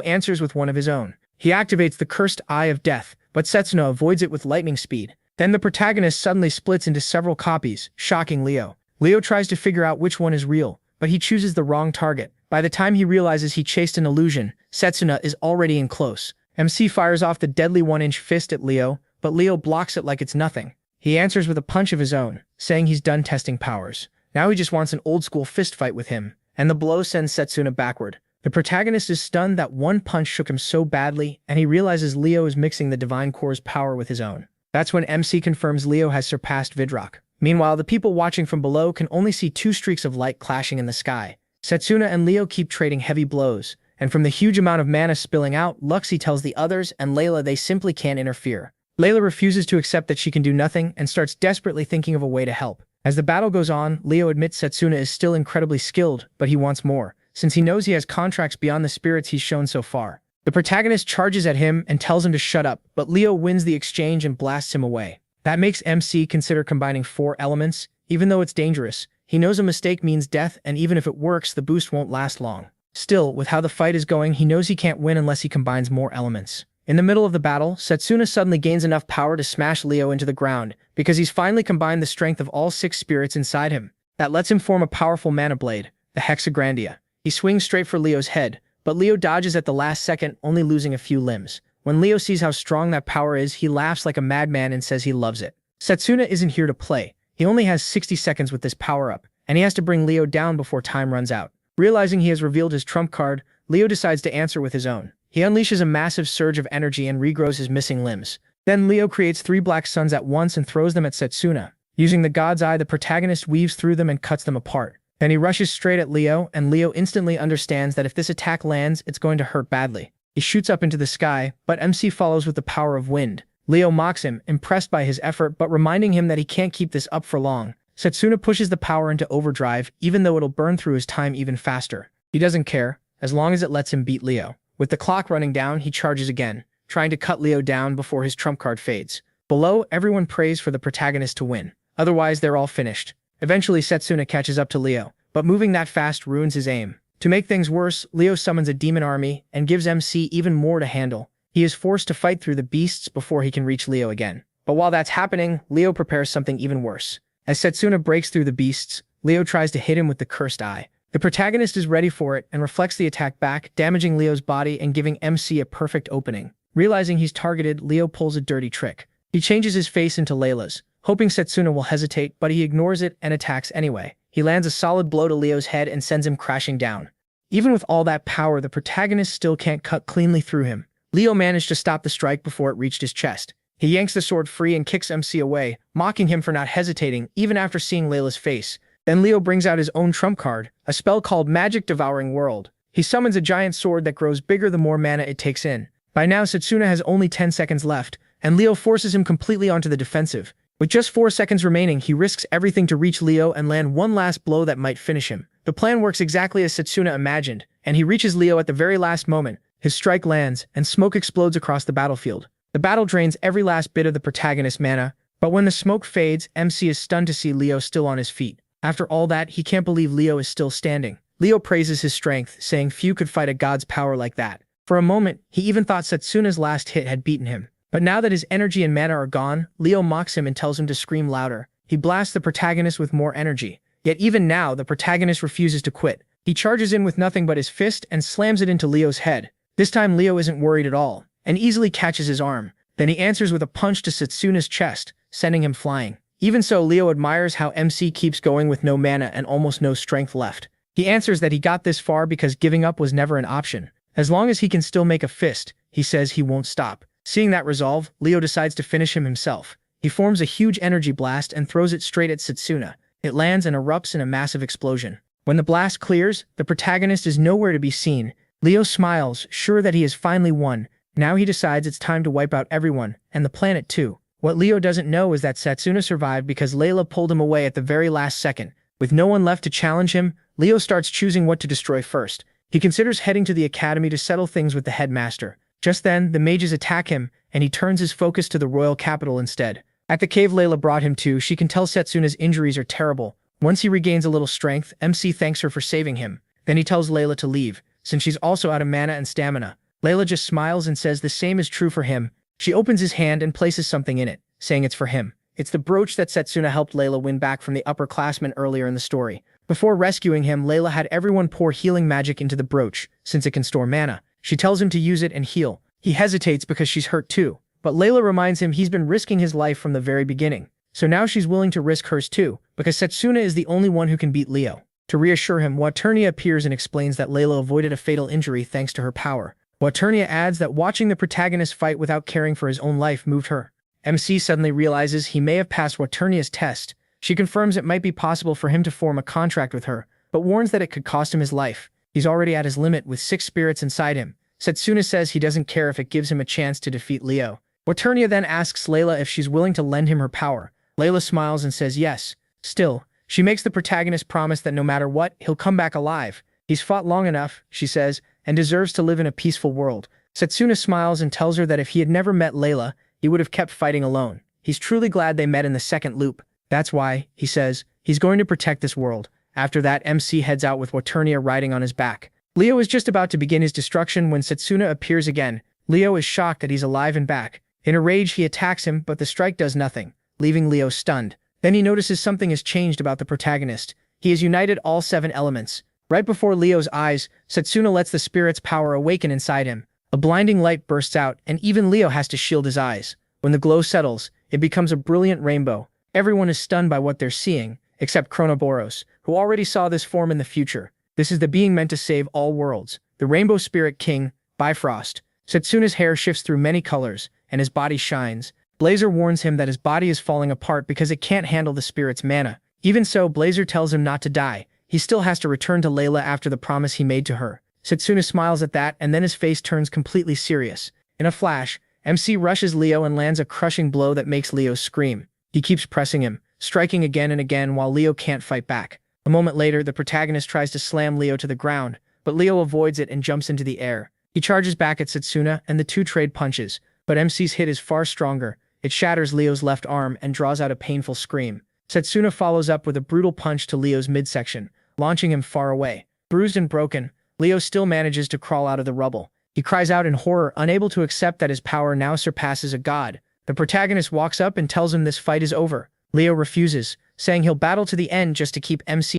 answers with one of his own. He activates the cursed Eye of Death, but Setsuna avoids it with lightning speed. Then the protagonist suddenly splits into several copies, shocking Leo. Leo tries to figure out which one is real, but he chooses the wrong target. By the time he realizes he chased an illusion, Setsuna is already in close. MC fires off the deadly 1-inch fist at Leo, but Leo blocks it like it's nothing. He answers with a punch of his own, saying he's done testing powers. Now he just wants an old-school fist fight with him, and the blow sends Setsuna backward. The protagonist is stunned that one punch shook him so badly, and he realizes Leo is mixing the Divine Core's power with his own. That's when MC confirms Leo has surpassed Vidrak. Meanwhile, the people watching from below can only see 2 streaks of light clashing in the sky. Setsuna and Leo keep trading heavy blows, and from the huge amount of mana spilling out, Luxie tells the others and Layla they simply can't interfere. Layla refuses to accept that she can do nothing and starts desperately thinking of a way to help. As the battle goes on, Leo admits Setsuna is still incredibly skilled, but he wants more, since he knows he has contracts beyond the spirits he's shown so far. The protagonist charges at him and tells him to shut up, but Leo wins the exchange and blasts him away. That makes MC consider combining 4 elements. Even though it's dangerous, he knows a mistake means death, and even if it works, the boost won't last long. Still, with how the fight is going, he knows he can't win unless he combines more elements. In the middle of the battle, Setsuna suddenly gains enough power to smash Leo into the ground, because he's finally combined the strength of all 6 spirits inside him. That lets him form a powerful mana blade, the Hexagrandia. He swings straight for Leo's head, but Leo dodges at the last second, only losing a few limbs. When Leo sees how strong that power is, he laughs like a madman and says he loves it. Setsuna isn't here to play. He only has 60 seconds with this power-up, and he has to bring Leo down before time runs out. Realizing he has revealed his trump card, Leo decides to answer with his own. He unleashes a massive surge of energy and regrows his missing limbs. Then Leo creates 3 black suns at once and throws them at Setsuna. Using the God's Eye, the protagonist weaves through them and cuts them apart. Then he rushes straight at Leo, and Leo instantly understands that if this attack lands, it's going to hurt badly. He shoots up into the sky, but MC follows with the power of wind. Leo mocks him, impressed by his effort but reminding him that he can't keep this up for long. Setsuna pushes the power into overdrive, even though it'll burn through his time even faster. He doesn't care, as long as it lets him beat Leo. With the clock running down, he charges again, trying to cut Leo down before his trump card fades. Below, everyone prays for the protagonist to win. Otherwise, they're all finished. Eventually, Setsuna catches up to Leo, but moving that fast ruins his aim. To make things worse, Leo summons a demon army and gives MC even more to handle. He is forced to fight through the beasts before he can reach Leo again. But while that's happening, Leo prepares something even worse. As Setsuna breaks through the beasts, Leo tries to hit him with the cursed eye. The protagonist is ready for it and reflects the attack back, damaging Leo's body and giving MC a perfect opening. Realizing he's targeted, Leo pulls a dirty trick. He changes his face into Layla's, hoping Setsuna will hesitate, but he ignores it and attacks anyway. He lands a solid blow to Leo's head and sends him crashing down. Even with all that power, the protagonist still can't cut cleanly through him. Leo managed to stop the strike before it reached his chest. He yanks the sword free and kicks MC away, mocking him for not hesitating even after seeing Layla's face. Then Leo brings out his own trump card, a spell called Magic Devouring World. He summons a giant sword that grows bigger the more mana it takes in. By now, Setsuna has only 10 seconds left, and Leo forces him completely onto the defensive. With just 4 seconds remaining, he risks everything to reach Leo and land one last blow that might finish him. The plan works exactly as Setsuna imagined, and he reaches Leo at the very last moment. His strike lands, and smoke explodes across the battlefield. The battle drains every last bit of the protagonist's mana, but when the smoke fades, MC is stunned to see Leo still on his feet. After all that, he can't believe Leo is still standing. Leo praises his strength, saying few could fight a god's power like that. For a moment, he even thought Setsuna's last hit had beaten him. But now that his energy and mana are gone, Leo mocks him and tells him to scream louder. He blasts the protagonist with more energy. Yet even now, the protagonist refuses to quit. He charges in with nothing but his fist and slams it into Leo's head. This time Leo isn't worried at all, and easily catches his arm. Then he answers with a punch to Setsuna's chest, sending him flying. Even so, Leo admires how MC keeps going with no mana and almost no strength left. He answers that he got this far because giving up was never an option. As long as he can still make a fist, he says he won't stop. Seeing that resolve, Leo decides to finish him himself. He forms a huge energy blast and throws it straight at Setsuna. It lands and erupts in a massive explosion. When the blast clears, the protagonist is nowhere to be seen. Leo smiles, sure that he has finally won. Now he decides it's time to wipe out everyone, and the planet too. What Leo doesn't know is that Setsuna survived because Layla pulled him away at the very last second. With no one left to challenge him, Leo starts choosing what to destroy first. He considers heading to the academy to settle things with the headmaster. Just then, the mages attack him, and he turns his focus to the royal capital instead. At the cave Layla brought him to, she can tell Setsuna's injuries are terrible. Once he regains a little strength, MC thanks her for saving him. Then he tells Layla to leave, since she's also out of mana and stamina. Layla just smiles and says the same is true for him. She opens his hand and places something in it, saying it's for him. It's the brooch that Setsuna helped Layla win back from the upperclassmen earlier in the story. Before rescuing him, Layla had everyone pour healing magic into the brooch, since it can store mana. She tells him to use it and heal. He hesitates because she's hurt too, but Layla reminds him he's been risking his life from the very beginning. So now she's willing to risk hers too, because Setsuna is the only one who can beat Leo. To reassure him, Waternia appears and explains that Layla avoided a fatal injury thanks to her power. Waternia adds that watching the protagonist fight without caring for his own life moved her. MC suddenly realizes he may have passed Waternia's test. She confirms it might be possible for him to form a contract with her, but warns that it could cost him his life. He's already at his limit with 6 spirits inside him. Setsuna says he doesn't care if it gives him a chance to defeat Leo. Waternia then asks Layla if she's willing to lend him her power. Layla smiles and says yes. Still, she makes the protagonist promise that no matter what, he'll come back alive. He's fought long enough, she says, and deserves to live in a peaceful world. Setsuna smiles and tells her that if he had never met Layla, he would have kept fighting alone. He's truly glad they met in the second loop. That's why, he says, he's going to protect this world. After that, MC heads out with Waternia riding on his back. Leo is just about to begin his destruction when Setsuna appears again. Leo is shocked that he's alive and back. In a rage, he attacks him, but the strike does nothing, leaving Leo stunned. Then he notices something has changed about the protagonist. He has united all 7 elements. Right before Leo's eyes, Setsuna lets the spirit's power awaken inside him. A blinding light bursts out, and even Leo has to shield his eyes. When the glow settles, it becomes a brilliant rainbow. Everyone is stunned by what they're seeing, except Chronoboros, who already saw this form in the future. This is the being meant to save all worlds, the Rainbow Spirit King, Bifrost. Setsuna's hair shifts through many colors, and his body shines. Blazer warns him that his body is falling apart because it can't handle the spirit's mana. Even so, Blazer tells him not to die. He still has to return to Layla after the promise he made to her. Setsuna smiles at that, and then his face turns completely serious. In a flash, MC rushes Leo and lands a crushing blow that makes Leo scream. He keeps pressing him, striking again and again while Leo can't fight back. A moment later, the protagonist tries to slam Leo to the ground, but Leo avoids it and jumps into the air. He charges back at Setsuna, and the two trade punches, but MC's hit is far stronger. It shatters Leo's left arm and draws out a painful scream. Setsuna follows up with a brutal punch to Leo's midsection, launching him far away. Bruised and broken, Leo still manages to crawl out of the rubble. He cries out in horror, unable to accept that his power now surpasses a god. The protagonist walks up and tells him this fight is over. Leo refuses, saying he'll battle to the end just to keep MC